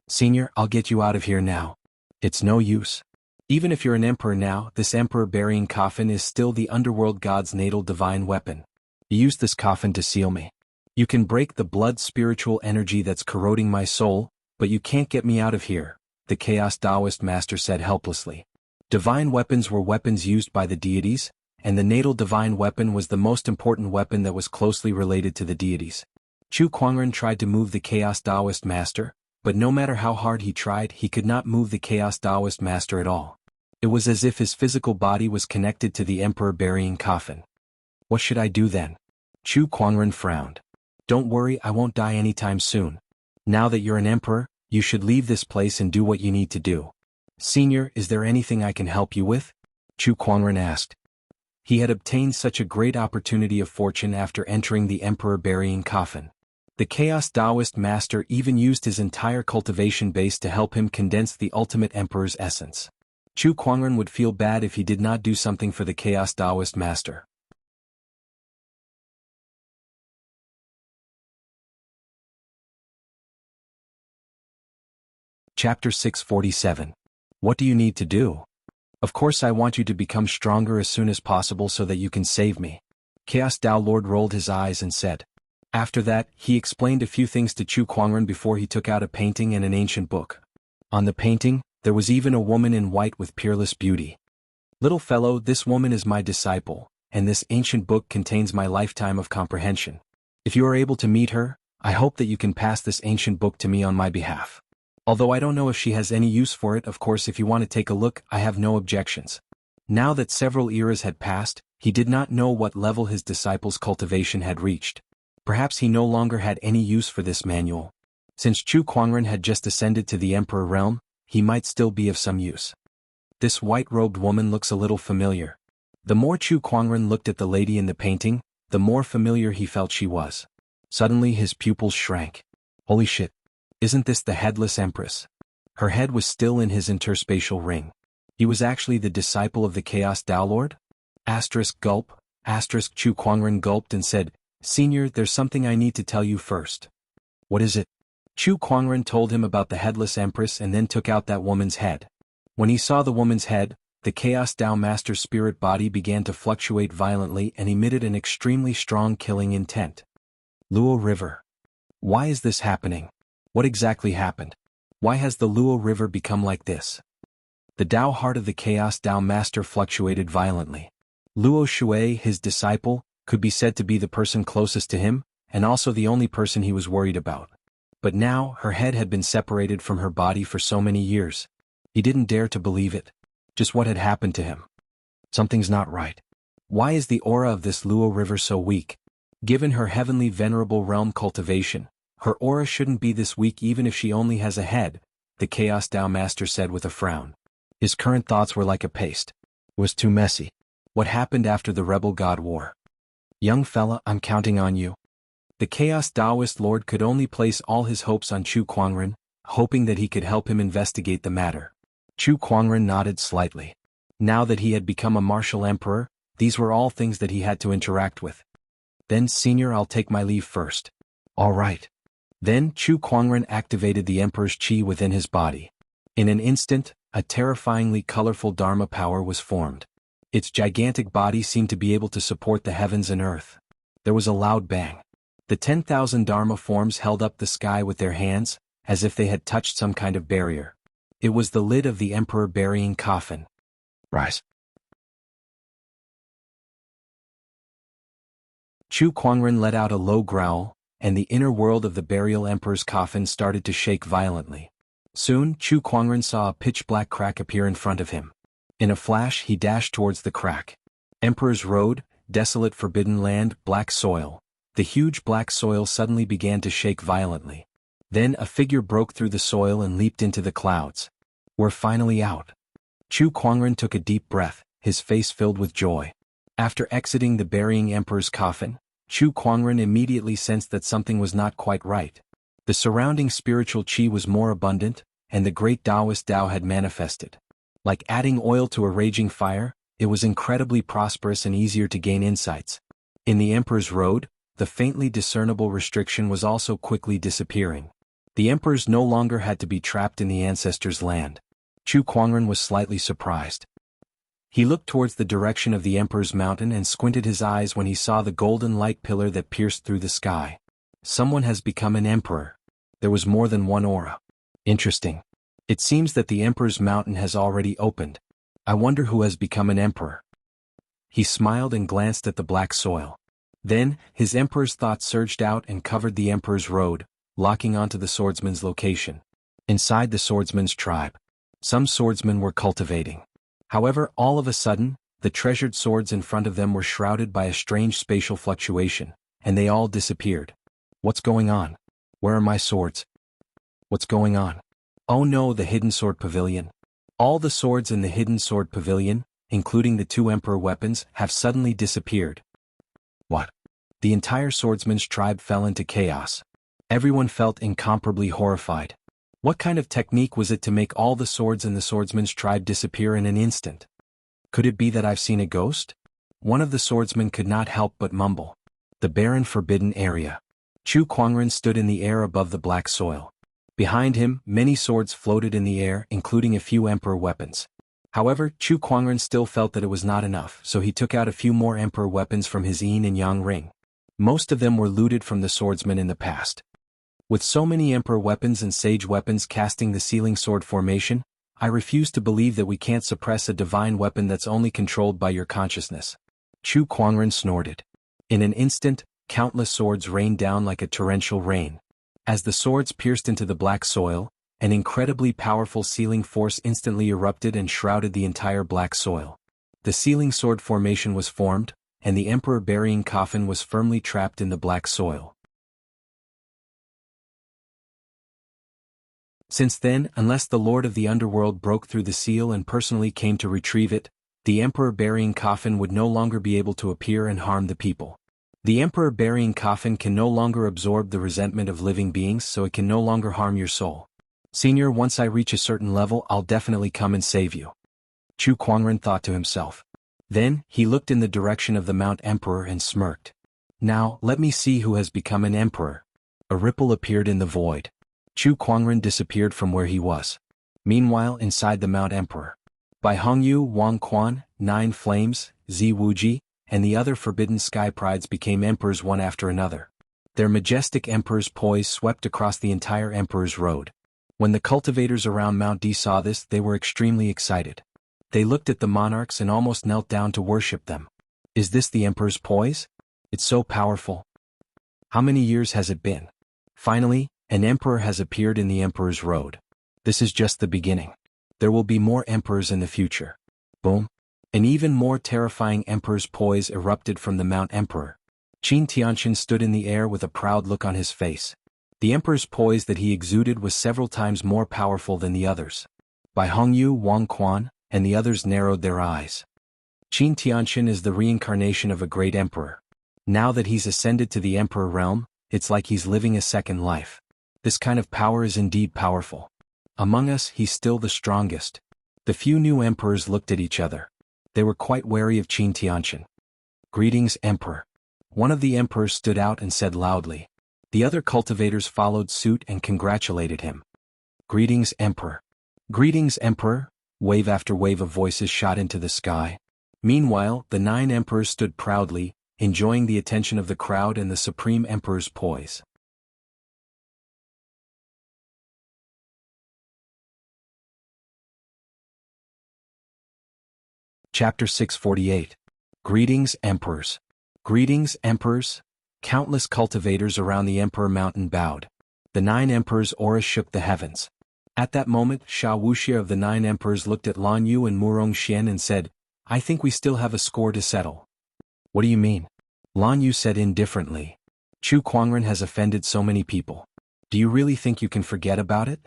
Senior, I'll get you out of here now. It's no use. Even if you're an emperor now, this emperor-burying coffin is still the underworld god's natal divine weapon. Use this coffin to seal me. You can break the blood spiritual energy that's corroding my soul, but you can't get me out of here, the Chaos Taoist master said helplessly. Divine weapons were weapons used by the deities, and the natal divine weapon was the most important weapon that was closely related to the deities. Chu Kuangren tried to move the Chaos Taoist master, but no matter how hard he tried, he could not move the Chaos Taoist master at all. It was as if his physical body was connected to the emperor-burying coffin. What should I do then? Chu Kuangren frowned. Don't worry, I won't die anytime soon. Now that you're an emperor, you should leave this place and do what you need to do. Senior, is there anything I can help you with? Chu Kuangren asked. He had obtained such a great opportunity of fortune after entering the emperor-burying coffin. The Chaos Taoist master even used his entire cultivation base to help him condense the ultimate emperor's essence. Chu Kuangren would feel bad if he did not do something for the Chaos Taoist master. Chapter 647. What do you need to do? Of course I want you to become stronger as soon as possible so that you can save me. Chaos Tao Lord rolled his eyes and said. After that, he explained a few things to Chu Kuangren before he took out a painting and an ancient book. On the painting, there was even a woman in white with peerless beauty. Little fellow, this woman is my disciple, and this ancient book contains my lifetime of comprehension. If you are able to meet her, I hope that you can pass this ancient book to me on my behalf. Although I don't know if she has any use for it, of course if you want to take a look, I have no objections. Now that several eras had passed, he did not know what level his disciple's cultivation had reached. Perhaps he no longer had any use for this manual. Since Chu Kuangren had just ascended to the emperor realm, he might still be of some use. This white-robed woman looks a little familiar. The more Chu Kuangren looked at the lady in the painting, the more familiar he felt she was. Suddenly his pupils shrank. Holy shit. Isn't this the headless empress? Her head was still in his interspatial ring. He was actually the disciple of the Chaos Tao Lord? Asterisk gulp, asterisk Chu Kuangren gulped and said, Senior, there's something I need to tell you first. What is it? Chu Kuangren told him about the headless empress and then took out that woman's head. When he saw the woman's head, the Chaos Dao Master's spirit body began to fluctuate violently and emitted an extremely strong killing intent. Luo River. Why is this happening? What exactly happened? Why has the Luo River become like this? The Dao heart of the Chaos Dao Master fluctuated violently. Luo Shui, his disciple, could be said to be the person closest to him, and also the only person he was worried about. But now, her head had been separated from her body for so many years. He didn't dare to believe it. Just what had happened to him? Something's not right. Why is the aura of this Luo River so weak? Given her heavenly venerable realm cultivation, her aura shouldn't be this weak even if she only has a head, the Chaos Dao Master said with a frown. His current thoughts were like a paste. It was too messy. What happened after the Rebel God War? Young fella, I'm counting on you. The Chaos Taoist Lord could only place all his hopes on Chu Kuangren, hoping that he could help him investigate the matter. Chu Kuangren nodded slightly. Now that he had become a martial emperor, these were all things that he had to interact with. Then, Senior, I'll take my leave first. All right. Then Chu Kuangren activated the emperor's qi within his body. In an instant, a terrifyingly colorful Dharma power was formed. Its gigantic body seemed to be able to support the heavens and earth. There was a loud bang. The 10,000 Dharma forms held up the sky with their hands, as if they had touched some kind of barrier. It was the lid of the emperor burying coffin. Rise. Chu Kuangren let out a low growl, and the inner world of the burial emperor's coffin started to shake violently. Soon, Chu Kuangren saw a pitch-black crack appear in front of him. In a flash, he dashed towards the crack. Emperor's Road, desolate forbidden land, black soil. The huge black soil suddenly began to shake violently. Then a figure broke through the soil and leaped into the clouds. We're finally out. Chu Kuangren took a deep breath, his face filled with joy. After exiting the burying emperor's coffin, Chu Kuangren immediately sensed that something was not quite right. The surrounding spiritual qi was more abundant, and the great Taoist Tao had manifested. Like adding oil to a raging fire, it was incredibly prosperous and easier to gain insights. In the Emperor's Road, the faintly discernible restriction was also quickly disappearing. The emperors no longer had to be trapped in the ancestors' land. Chu Kuangren was slightly surprised. He looked towards the direction of the emperor's mountain and squinted his eyes when he saw the golden light pillar that pierced through the sky. Someone has become an emperor. There was more than one aura. Interesting. It seems that the emperor's mountain has already opened. I wonder who has become an emperor. He smiled and glanced at the black soil. Then, his emperor's thoughts surged out and covered the emperor's road, locking onto the swordsman's location. Inside the swordsman's tribe, some swordsmen were cultivating. However, all of a sudden, the treasured swords in front of them were shrouded by a strange spatial fluctuation, and they all disappeared. What's going on? Where are my swords? What's going on? Oh no, the hidden sword pavilion. All the swords in the hidden sword pavilion, including the 2 emperor weapons, have suddenly disappeared. What? The entire swordsman's tribe fell into chaos. Everyone felt incomparably horrified. What kind of technique was it to make all the swords in the swordsman's tribe disappear in an instant? Could it be that I've seen a ghost? One of the swordsmen could not help but mumble. The barren forbidden area. Chu Kuangren stood in the air above the black soil. Behind him, many swords floated in the air, including a few emperor weapons. However, Chu Kuangren still felt that it was not enough, so he took out a few more emperor weapons from his yin and yang ring. Most of them were looted from the swordsmen in the past. With so many emperor weapons and sage weapons casting the sealing sword formation, I refuse to believe that we can't suppress a divine weapon that's only controlled by your consciousness. Chu Kuangren snorted. In an instant, countless swords rained down like a torrential rain. As the swords pierced into the black soil, an incredibly powerful sealing force instantly erupted and shrouded the entire black soil. The sealing sword formation was formed, and the emperor burying coffin was firmly trapped in the black soil. Since then, unless the Lord of the Underworld broke through the seal and personally came to retrieve it, the emperor burying coffin would no longer be able to appear and harm the people. The emperor burying coffin can no longer absorb the resentment of living beings, so it can no longer harm your soul. Senior, once I reach a certain level, I'll definitely come and save you. Chu Kuangren thought to himself. Then, he looked in the direction of the Mount Emperor and smirked. Now, let me see who has become an emperor. A ripple appeared in the void. Chu Kuangren disappeared from where he was. Meanwhile, inside the Mount Emperor, by Hongyu, Wang Quan, Nine Flames, Zi Wuji, and the other forbidden sky prides became emperors one after another. Their majestic emperor's poise swept across the entire emperor's road. When the cultivators around Mount D saw this, they were extremely excited. They looked at the monarchs and almost knelt down to worship them. Is this the emperor's poise? It's so powerful. How many years has it been? Finally, an emperor has appeared in the emperor's road. This is just the beginning. There will be more emperors in the future. Boom. An even more terrifying emperor's poise erupted from the Mount Emperor. Qin Tianqian stood in the air with a proud look on his face. The emperor's poise that he exuded was several times more powerful than the others. By Hongyu, Wang Quan, and the others narrowed their eyes. Qin Tianqian is the reincarnation of a great emperor. Now that he's ascended to the emperor realm, it's like he's living a second life. This kind of power is indeed powerful. Among us, he's still the strongest. The few new emperors looked at each other. They were quite wary of Qin Tianqian. Greetings, Emperor. One of the emperors stood out and said loudly. The other cultivators followed suit and congratulated him. Greetings, Emperor. Greetings, Emperor. Wave after wave of voices shot into the sky. Meanwhile, the 9 emperors stood proudly, enjoying the attention of the crowd and the Supreme Emperor's poise. Chapter 648. Greetings, Emperors. Greetings, Emperors. Countless cultivators around the Emperor Mountain bowed. The 9 emperors' auras shook the heavens. At that moment, Sha Wuxia of the 9 emperors looked at Lan Yu and Murong Xian and said, I think we still have a score to settle. What do you mean? Lan Yu said indifferently. Chu Kuangren has offended so many people. Do you really think you can forget about it?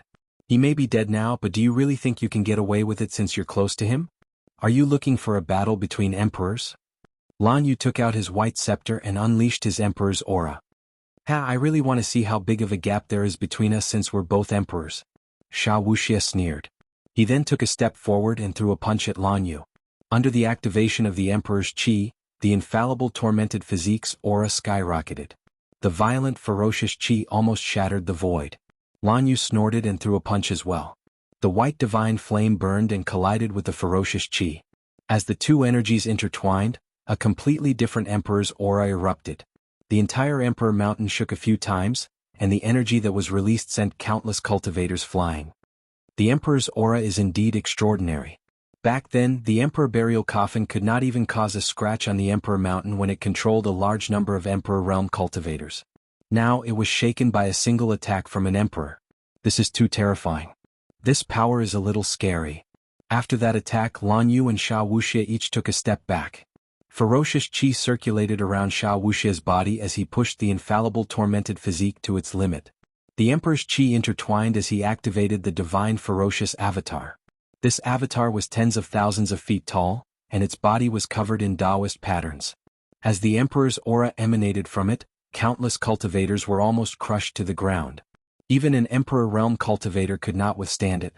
He may be dead now, but do you really think you can get away with it since you're close to him? Are you looking for a battle between emperors? Lan Yu took out his white scepter and unleashed his emperor's aura. I really want to see how big of a gap there is between us since we're both emperors. Sha Wuxia sneered. He then took a step forward and threw a punch at Lan Yu. Under the activation of the emperor's qi, the infallible tormented physique's aura skyrocketed. The violent, ferocious qi almost shattered the void. Lan Yu snorted and threw a punch as well. The white divine flame burned and collided with the ferocious qi. As the two energies intertwined, a completely different emperor's aura erupted. The entire Emperor Mountain shook a few times, and the energy that was released sent countless cultivators flying. The Emperor's aura is indeed extraordinary. Back then, the Emperor burial coffin could not even cause a scratch on the Emperor Mountain when it controlled a large number of Emperor Realm cultivators. Now it was shaken by a single attack from an Emperor. This is too terrifying. This power is a little scary. After that attack, Lan Yu and Sha Wuxia each took a step back. Ferocious qi circulated around Sha Wuxia's body as he pushed the infallible tormented physique to its limit. The Emperor's qi intertwined as he activated the divine ferocious avatar. This avatar was tens of thousands of feet tall, and its body was covered in Taoist patterns. As the Emperor's aura emanated from it, countless cultivators were almost crushed to the ground. Even an Emperor Realm cultivator could not withstand it.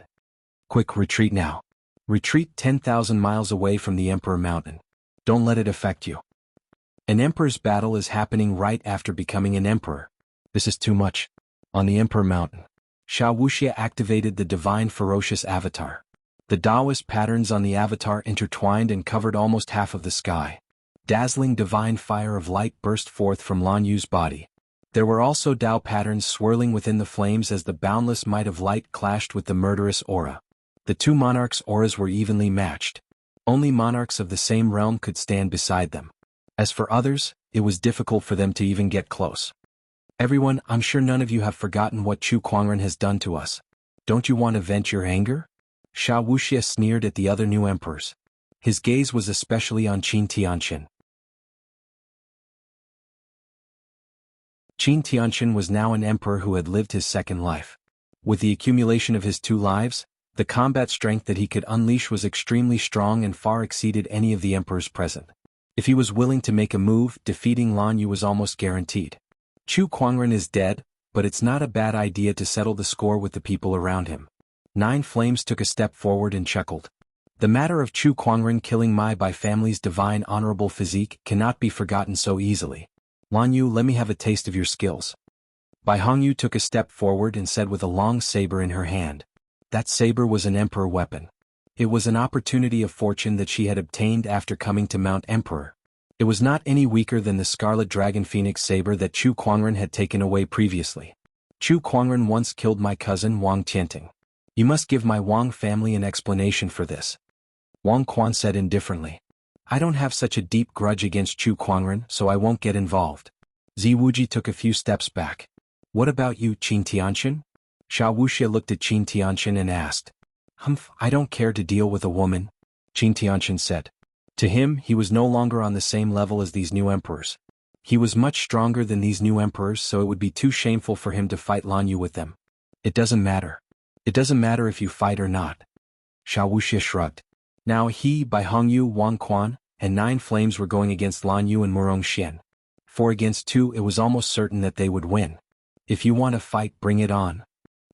Quick, retreat now. Retreat 10,000 miles away from the Emperor Mountain. Don't let it affect you. An Emperor's battle is happening right after becoming an Emperor. This is too much. On the Emperor Mountain, Sha Wuxia activated the divine ferocious avatar. The Taoist patterns on the avatar intertwined and covered almost half of the sky. Dazzling divine fire of light burst forth from Lan Yu's body. There were also Tao patterns swirling within the flames as the boundless might of light clashed with the murderous aura. The two monarchs' auras were evenly matched. Only monarchs of the same realm could stand beside them. As for others, it was difficult for them to even get close. Everyone, I'm sure none of you have forgotten what Chu Kuangren has done to us. Don't you want to vent your anger? Sha Wuxia sneered at the other new emperors. His gaze was especially on Qin Tianqian. Qin Tianqian was now an emperor who had lived his second life. With the accumulation of his 2 lives, the combat strength that he could unleash was extremely strong and far exceeded any of the emperors present. If he was willing to make a move, defeating Lan Yu was almost guaranteed. Chu Kuangren is dead, but it's not a bad idea to settle the score with the people around him. 9 Flames took a step forward and chuckled. The matter of Chu Kuangren killing my by family's divine honorable physique cannot be forgotten so easily. Lan Yu, let me have a taste of your skills. Bai Hongyu took a step forward and said with a long saber in her hand. That saber was an emperor weapon. It was an opportunity of fortune that she had obtained after coming to Mount Emperor. It was not any weaker than the Scarlet Dragon Phoenix saber that Chu Kuangren had taken away previously. Chu Kuangren once killed my cousin Wang Tianting. You must give my Wang family an explanation for this. Wang Quan said indifferently. I don't have such a deep grudge against Chu Kuangren, so I won't get involved. Zi Wuji took a few steps back. What about you, Qin Tianxin? Xia Wuxia looked at Qin Tianxin and asked. Humph, I don't care to deal with a woman, Qin Tianxin said. To him, he was no longer on the same level as these new emperors. He was much stronger than these new emperors, so it would be too shameful for him to fight Lan Yu with them. It doesn't matter. It doesn't matter if you fight or not. Xia Wuxia shrugged. Now he, Bai Hongyu, Wang Quan, and Nine Flames were going against Lan Yu and Murong Xian. 4 against 2, it was almost certain that they would win. If you want to fight, bring it on.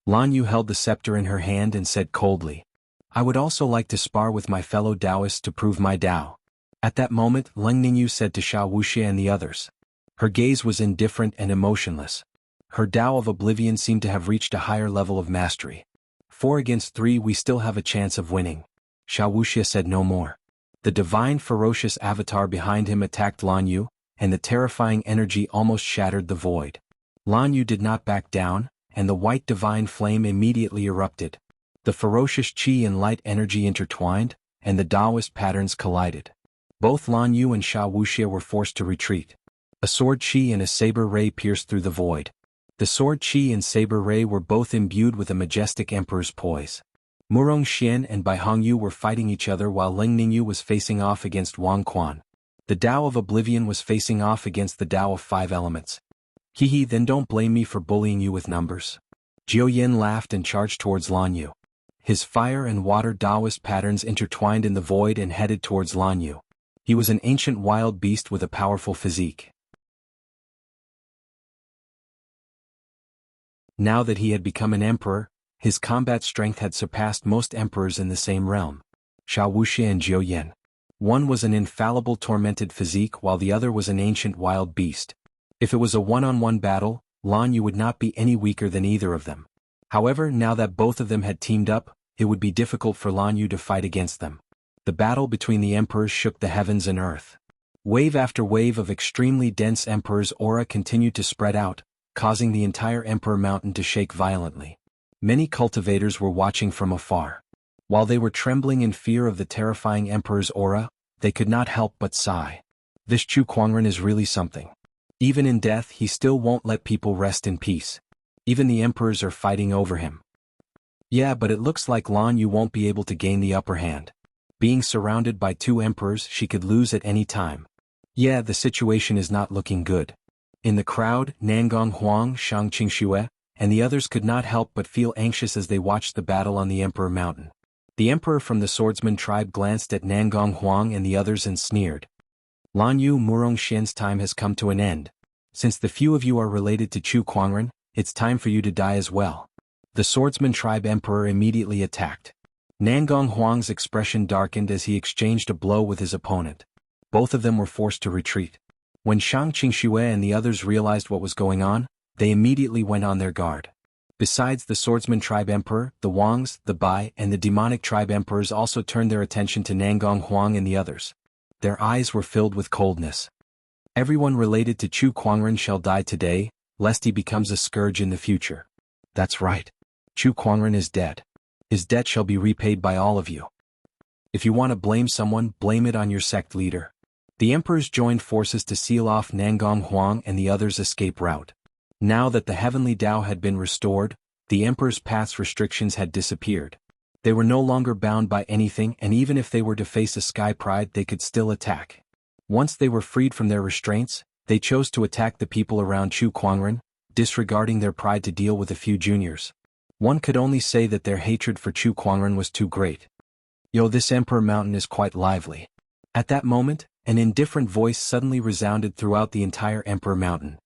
Lan Yu held the scepter in her hand and said coldly. I would also like to spar with my fellow Taoists to prove my Tao. At that moment, Leng Ningyu said to Xia Wuxia and the others. Her gaze was indifferent and emotionless. Her Tao of Oblivion seemed to have reached a higher level of mastery. 4 against 3, we still have a chance of winning. Xia Wuxia said no more. The divine ferocious avatar behind him attacked Lan Yu, and the terrifying energy almost shattered the void. Lan Yu did not back down, and the white divine flame immediately erupted. The ferocious qi and light energy intertwined, and the Taoist patterns collided. Both Lan Yu and Xia Wuxia were forced to retreat. A sword qi and a saber ray pierced through the void. The sword qi and saber ray were both imbued with a majestic emperor's poise. Murong Xian and Bai Hongyu were fighting each other while Leng Ningyu was facing off against Wang Quan. The Tao of Oblivion was facing off against the Tao of 5 elements. Hehe, then don't blame me for bullying you with numbers. Jiao Yin laughed and charged towards Lan Yu. His fire and water Taoist patterns intertwined in the void and headed towards Lan Yu. He was an ancient wild beast with a powerful physique. Now that he had become an emperor, his combat strength had surpassed most emperors in the same realm. Xia Wuxia and Jiao Yin. One was an infallible tormented physique while the other was an ancient wild beast. If it was a one-on-one battle, Lan Yu would not be any weaker than either of them. However, now that both of them had teamed up, it would be difficult for Lan Yu to fight against them. The battle between the emperors shook the heavens and earth. Wave after wave of extremely dense emperor's aura continued to spread out, causing the entire Emperor Mountain to shake violently. Many cultivators were watching from afar. While they were trembling in fear of the terrifying emperor's aura, they could not help but sigh. This Chu Kuangren is really something. Even in death, he still won't let people rest in peace. Even the emperors are fighting over him. Yeah, but it looks like Lan Yu won't be able to gain the upper hand. Being surrounded by 2 emperors, she could lose at any time. Yeah, the situation is not looking good. In the crowd, Nangong Huang, Shang Qingxue, and the others could not help but feel anxious as they watched the battle on the Emperor Mountain. The emperor from the swordsman tribe glanced at Nangong Huang and the others and sneered. Lan Yu, Murong Xian's time has come to an end. Since the few of you are related to Chu Kuangren, it's time for you to die as well. The swordsman tribe emperor immediately attacked. Nangong Huang's expression darkened as he exchanged a blow with his opponent. Both of them were forced to retreat. When Shang Qingxue and the others realized what was going on, they immediately went on their guard. Besides the swordsman tribe emperor, the Wangs, the Bai, and the demonic tribe emperors also turned their attention to Nangong Huang and the others. Their eyes were filled with coldness. Everyone related to Chu Kuangren shall die today, lest he becomes a scourge in the future. That's right. Chu Kuangren is dead. His debt shall be repaid by all of you. If you want to blame someone, blame it on your sect leader. The emperors joined forces to seal off Nangong Huang and the others' escape route. Now that the heavenly Tao had been restored, the emperor's path's restrictions had disappeared. They were no longer bound by anything, and even if they were to face a sky pride, they could still attack. Once they were freed from their restraints, they chose to attack the people around Chu Kuangren, disregarding their pride to deal with a few juniors. One could only say that their hatred for Chu Kuangren was too great. Yo, this Emperor Mountain is quite lively. At that moment, an indifferent voice suddenly resounded throughout the entire Emperor Mountain.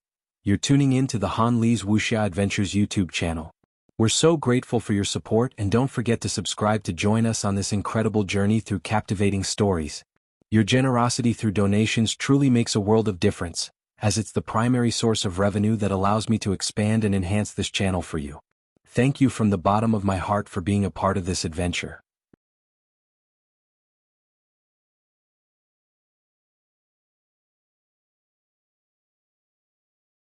You're tuning in to the Han Li's Wuxia Adventures YouTube channel. We're so grateful for your support, and don't forget to subscribe to join us on this incredible journey through captivating stories. Your generosity through donations truly makes a world of difference, as it's the primary source of revenue that allows me to expand and enhance this channel for you. Thank you from the bottom of my heart for being a part of this adventure.